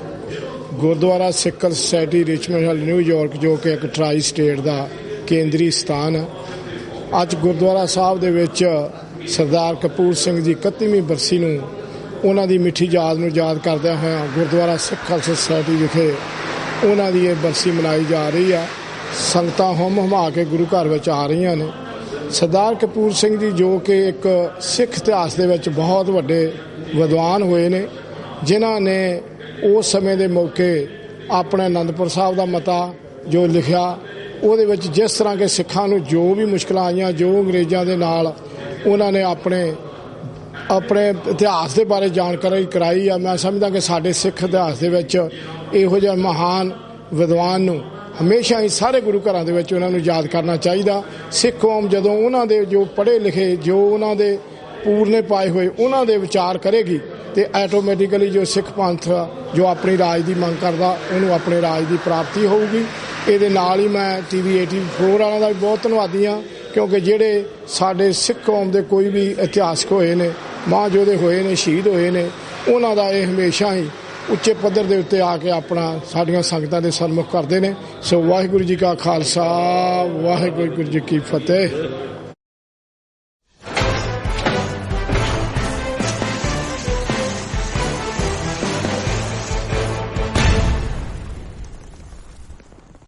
ਗੁਰਦੁਆਰਾ ਸਿੱਖ ਸੁਸਾਇਟੀ ਰਿਚਮੰਡ ਹਿੱਲ ਨਿਊਯਾਰਕ, ਜੋ ਕਿ ਇੱਕ ਟਰਾਈ ਸਟੇਟ ਦਾ ਕੇਂਦਰੀ ਸਥਾਨ ਹੈ, ਅੱਜ ਗੁਰਦੁਆਰਾ ਸਾਹਿਬ ਦੇ ਵਿੱਚ ਸਰਦਾਰ ਕਪੂਰ ਸਿੰਘ ਦੀ 31ਵੀਂ ਬਰਸੀ ਨੂੰ ਉਹਨਾਂ ਦੀ ਮਿੱਠੀ ਯਾਦ ਨੂੰ ਯਾਦ ਕਰਦਿਆਂ ਹੋਇਆਂ ਗੁਰਦੁਆਰਾ ਸਿੱਖ ਸੁਸਾਇਟੀ ਵਿਖੇ ਉਹਨਾਂ ਦੀ ਇਹ ਬਰਸੀ ਮਨਾਈ ਜਾ ਰਹੀ ਹੈ। ਸੰਗਤਾਂ ਹੁੰਮ ਹੁਮਾ ਕੇ ਗੁਰੂ ਘਰ ਵਿੱਚ ਆ ਰਹੀਆਂ ਨੇ। ਸਰਦਾਰ ਕਪੂਰ ਸਿੰਘ ਜੀ ਜੋ ਕਿ ਇੱਕ ਸਿੱਖ ਇਤਿਹਾਸ ਦੇ ਵਿੱਚ ਬਹੁਤ ਵੱਡੇ ਵਿਦਵਾਨ ਹੋਏ ਨੇ, ਜਿਨ੍ਹਾਂ ਨੇ ਉਸ ਸਮੇਂ ਦੇ ਮੌਕੇ ਆਪਣੇ ਆਨੰਦਪੁਰ ਸਾਹਿਬ ਦਾ ਮਤਾ ਜੋ ਲਿਖਿਆ ਉਹਦੇ ਵਿੱਚ ਜਿਸ ਤਰ੍ਹਾਂ ਕਿ ਸਿੱਖਾਂ ਨੂੰ ਜੋ ਵੀ ਮੁਸ਼ਕਲਾਂ ਆਈਆਂ, ਜੋ ਅੰਗਰੇਜ਼ਾਂ ਦੇ ਨਾਲ ਉਹਨਾਂ ਨੇ ਆਪਣੇ ਇਤਿਹਾਸ ਦੇ ਬਾਰੇ ਜਾਣਕਾਰੀ ਕਰਾਈ ਆ। ਮੈਂ ਸਮਝਦਾ ਕਿ ਸਾਡੇ ਸਿੱਖ ਇਤਿਹਾਸ ਦੇ ਵਿੱਚ ਇਹੋ ਜਿਹੇ ਮਹਾਨ ਵਿਦਵਾਨ ਨੂੰ ਹਮੇਸ਼ਾ ਹੀ ਸਾਰੇ ਗੁਰੂ ਘਰਾਂ ਦੇ ਵਿੱਚ ਉਹਨਾਂ ਨੂੰ ਯਾਦ ਕਰਨਾ ਚਾਹੀਦਾ। ਸਿੱਖ ਕੌਮ ਜਦੋਂ ਉਹਨਾਂ ਦੇ ਜੋ ਪੜ੍ਹੇ ਲਿਖੇ, ਜੋ ਉਹਨਾਂ ਦੇ ਪੂਰਨੇ ਪਾਏ ਹੋਏ ਉਹਨਾਂ ਦੇ ਵਿਚਾਰ ਕਰੇਗੀ ਤੇ ਆਟੋਮੈਟਿਕਲੀ ਜੋ ਸਿੱਖ ਪੰਥ ਜੋ ਆਪਣੀ ਰਾਜ ਦੀ ਮੰਗ ਕਰਦਾ ਉਹਨੂੰ ਆਪਣੇ ਰਾਜ ਦੀ ਪ੍ਰਾਪਤੀ ਹੋਊਗੀ। ਇਹਦੇ ਨਾਲ ਹੀ ਮੈਂ TV 84 ਵਾਲਿਆਂ ਦਾ ਵੀ ਬਹੁਤ ਧੰਨਵਾਦੀ ਹਾਂ, ਕਿਉਂਕਿ ਜਿਹੜੇ ਸਾਡੇ ਸਿੱਖ ਕੌਮ ਦੇ ਕੋਈ ਵੀ ਇਤਿਹਾਸਕ ਹੋਏ ਨੇ, ਮਹਾਂਯੋਧੇ ਹੋਏ ਨੇ, ਸ਼ਹੀਦ ਹੋਏ ਨੇ, ਉਹਨਾਂ ਦਾ ਇਹ ਹਮੇਸ਼ਾ ਹੀ ਉੱਚੇ ਪੱਧਰ ਦੇ ਉੱਤੇ ਆ ਕੇ ਆਪਣਾ ਸਾਡੀਆਂ ਸੰਗਤਾਂ ਦੇ ਸਨਮੁਖ ਕਰਦੇ ਨੇ। ਸੋ ਵਾਹਿਗੁਰੂ ਜੀ ਕਾ ਖਾਲਸਾ ਵਾਹਿਗੁਰੂ ਜੀ ਕੀ ਫਤਿਹ।